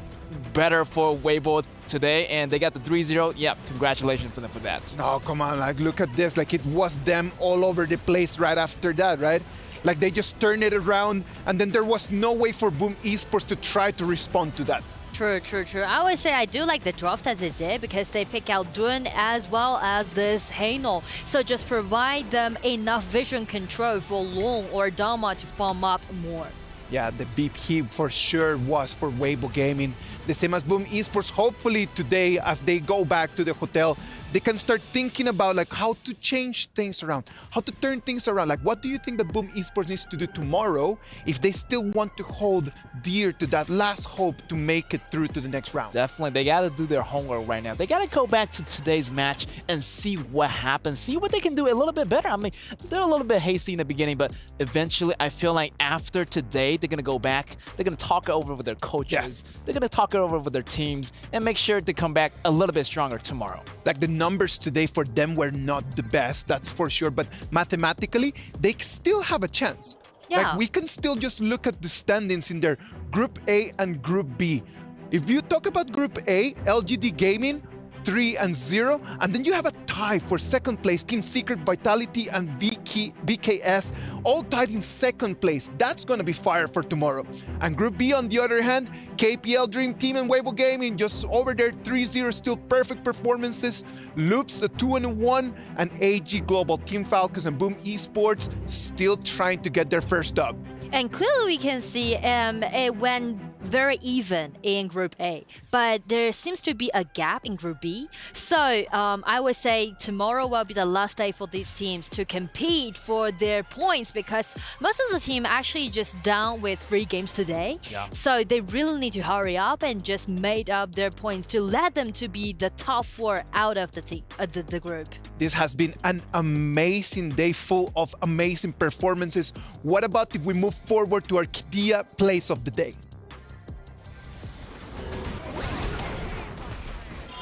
S16: better for Weibo today, and they got the 3-0. Yeah, congratulations for them for that.
S14: Oh, come on, like, look at this. Like, it was them all over the place right after that, right? Like they just turned it around, and then there was no way for Boom Esports to try to respond to that.
S13: True. I would say I do like the drafts as it did because they pick out Dun as well as this Haino. So just provide them enough vision control for Long or Dama to farm up more.
S14: Yeah, the BP for sure was for Weibo Gaming. The same as Boom Esports. Hopefully today, as they go back to the hotel, they can start thinking about like how to change things around, how to turn things around. Like, what do you think that Boom Esports needs to do tomorrow if they still want to hold dear to that last hope to make it through to the next round?
S16: Definitely, they got to do their homework right now. They got to go back to today's match and see what happens, see what they can do a little bit better. I mean, they're a little bit hasty in the beginning, but eventually I feel like after today, they're going to go back, they're going to talk it over with their coaches, they're going to talk it over with their teams and make sure to come back a little bit stronger tomorrow.
S14: Like the numbers today for them were not the best, that's for sure, but mathematically, they still have a chance.
S13: Yeah.
S14: Like we can still just look at the standings in their Group A and Group B. If you talk about Group A, LGD Gaming, 3-0, and then you have a tie for second place, Team Secret, Vitality, and VKS, all tied in second place. That's going to be fire for tomorrow. And Group B, on the other hand, KPL Dream Team and Weibo Gaming just over there, 3-0, still perfect performances. Loops, a 2-1, and AG Global, Team Falcons, and Boom Esports still trying to get their first dub.
S13: And clearly we can see it went very even in Group A, but there seems to be a gap in Group B. So I would say tomorrow will be the last day for these teams to compete for their points because most of the team actually just down with 3 games today.
S16: Yeah.
S13: So they really need to hurry up and just made up their points to let them to be the top 4 out of the team, the group.
S14: This has been an amazing day full of amazing performances. What about if we move forward to our Kidia Place of the Day?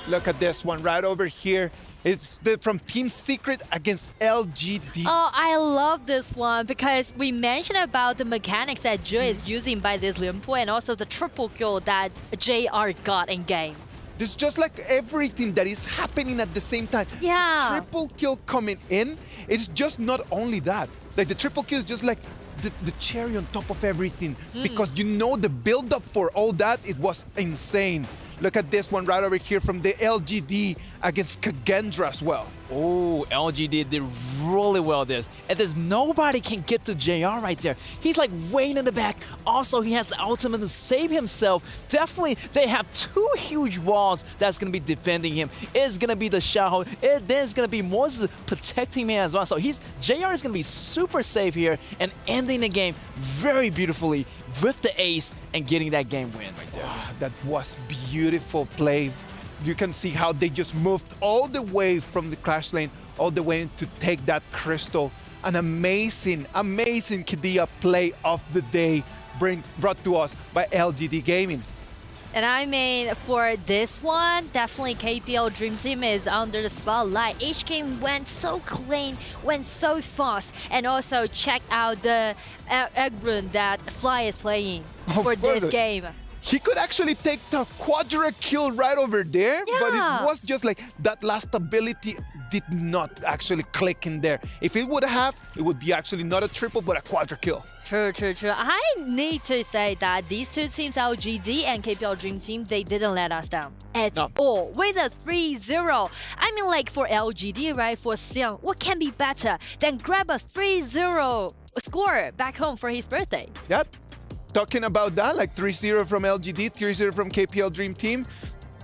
S14: Look at this one right over here. It's from Team Secret against LGD.
S13: Oh, I love this one because we mentioned about the mechanics that Joe is using by this Limpo and also the triple kill that JR got in game.
S14: There's just like everything that is happening at the same time.
S13: Yeah.
S14: Triple kill coming in. It's just not only that. Like the triple kill is just like the cherry on top of everything. Because you know the build-up for all that, it was insane. Look at this one right over here from the LGD against Kagendra as well.
S16: Oh, LGD did really well this. And there's nobody can get to JR right there. He's like waiting in the back. Also, he has the ultimate to save himself. Definitely, they have 2 huge walls that's going to be defending him. It's going to be the Xiaoho. There's going to be Moses protecting him as well. So JR is going to be super safe here and ending the game very beautifully with the ace and getting that game win right there.
S14: Wow, that was beautiful play. You can see how they just moved all the way from the crash lane all the way to take that crystal. An amazing, amazing Kidia play of the day brought to us by LGD Gaming.
S13: And I mean, for this one, definitely KPL Dream Team is under the spotlight. Each game went so clean, went so fast, and also check out the egg run that Fly is playing for this game.
S14: He could actually take the quadra kill right over there, but it was just like that last ability did not actually click in there. If it would have, it would be actually not a triple, but a quadra kill.
S13: True. I need to say that these 2 teams, LGD and KPL Dream Team, they didn't let us down at all. With a 3-0. I mean, like for LGD, right, for Xiang, what can be better than grab a 3-0 score back home for his birthday?
S14: Yep. Talking about that, like 3-0 from LGD, 3-0 from KPL Dream Team.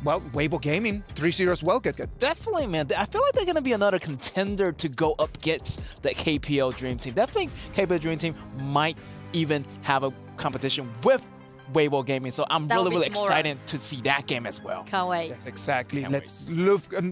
S14: Well, Weibo Gaming, 3-0 as well. Good.
S16: Definitely, man. I feel like they're going to be another contender to go up against the KPL Dream Team. Definitely, KPL Dream Team might even have a competition with Weibo Gaming. So I'm really excited to see that game as well.
S13: Can't wait.
S14: Yes, exactly. Let's look at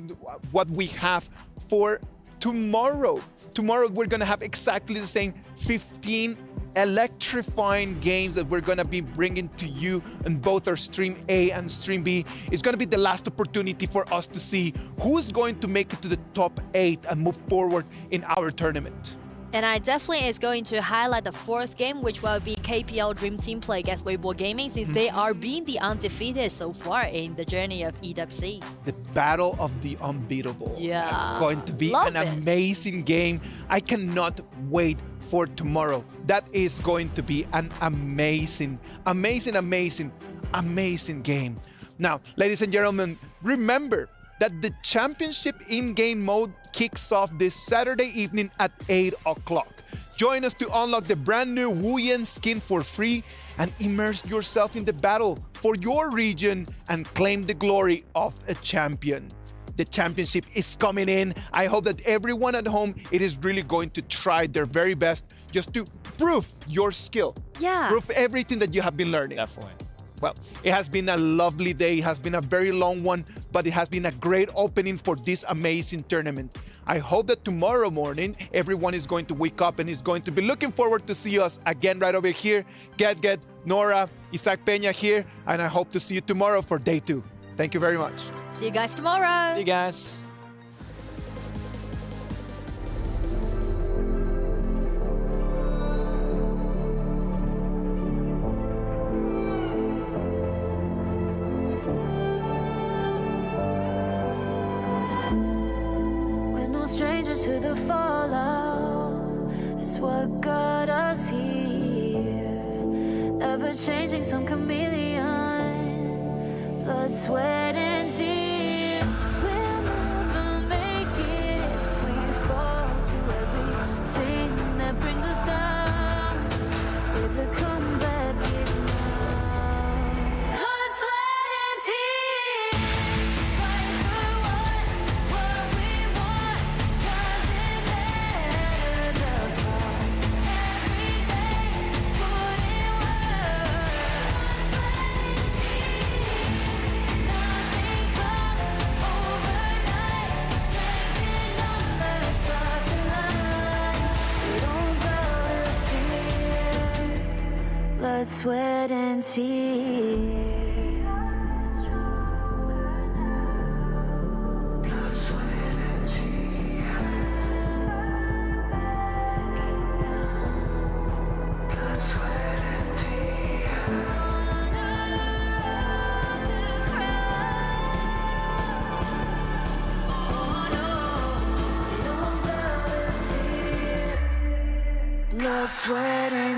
S14: what we have for tomorrow. Tomorrow, we're going to have exactly the same 15 electrifying games that we're going to be bringing to you in both our Stream A and Stream B. It's going to be the last opportunity for us to see who's going to make it to the top 8 and move forward in our tournament.
S13: And I definitely is going to highlight the fourth game, which will be KPL Dream Team play against Weibo Gaming, since they are being the undefeated so far in the journey of EWC.
S14: The battle of the unbeatable.
S13: Yeah.
S14: That's going to be
S13: Love
S14: an
S13: it.
S14: amazing game. I cannot wait for tomorrow. That is going to be an amazing game. Now, ladies and gentlemen, remember that the championship in-game mode kicks off this Saturday evening at 8 o'clock. Join us to unlock the brand new Wuyen skin for free and immerse yourself in the battle for your region and claim the glory of a champion. The championship is coming in. I hope that everyone at home, it is really going to try their very best just to prove your skill.
S13: Yeah.
S14: Prove everything that you have been learning.
S16: Definitely.
S14: Well, it has been a lovely day. It has been a very long one, but it has been a great opening for this amazing tournament. I hope that tomorrow morning, everyone is going to wake up and is going to be looking forward to see us again right over here. Get, Nora, Isaac Peña here, and I hope to see you tomorrow for day 2. Thank you very much.
S13: See you guys tomorrow.
S16: See you guys.
S24: Stranger to the fallout, it's what got us here. Ever changing, some chameleon, blood, sweat, and tears. We'll never make it if we fall to everything that brings us down. With a comeback is now. Blood, sweat, and tears. Fight for what we want. Doesn't matter the cost. Every day, put in work. Sweat and tears. Nothing comes overnight. Strength in numbers start to line. We don't bow to fear. Blood, sweat, and tears. Blood, sweat, and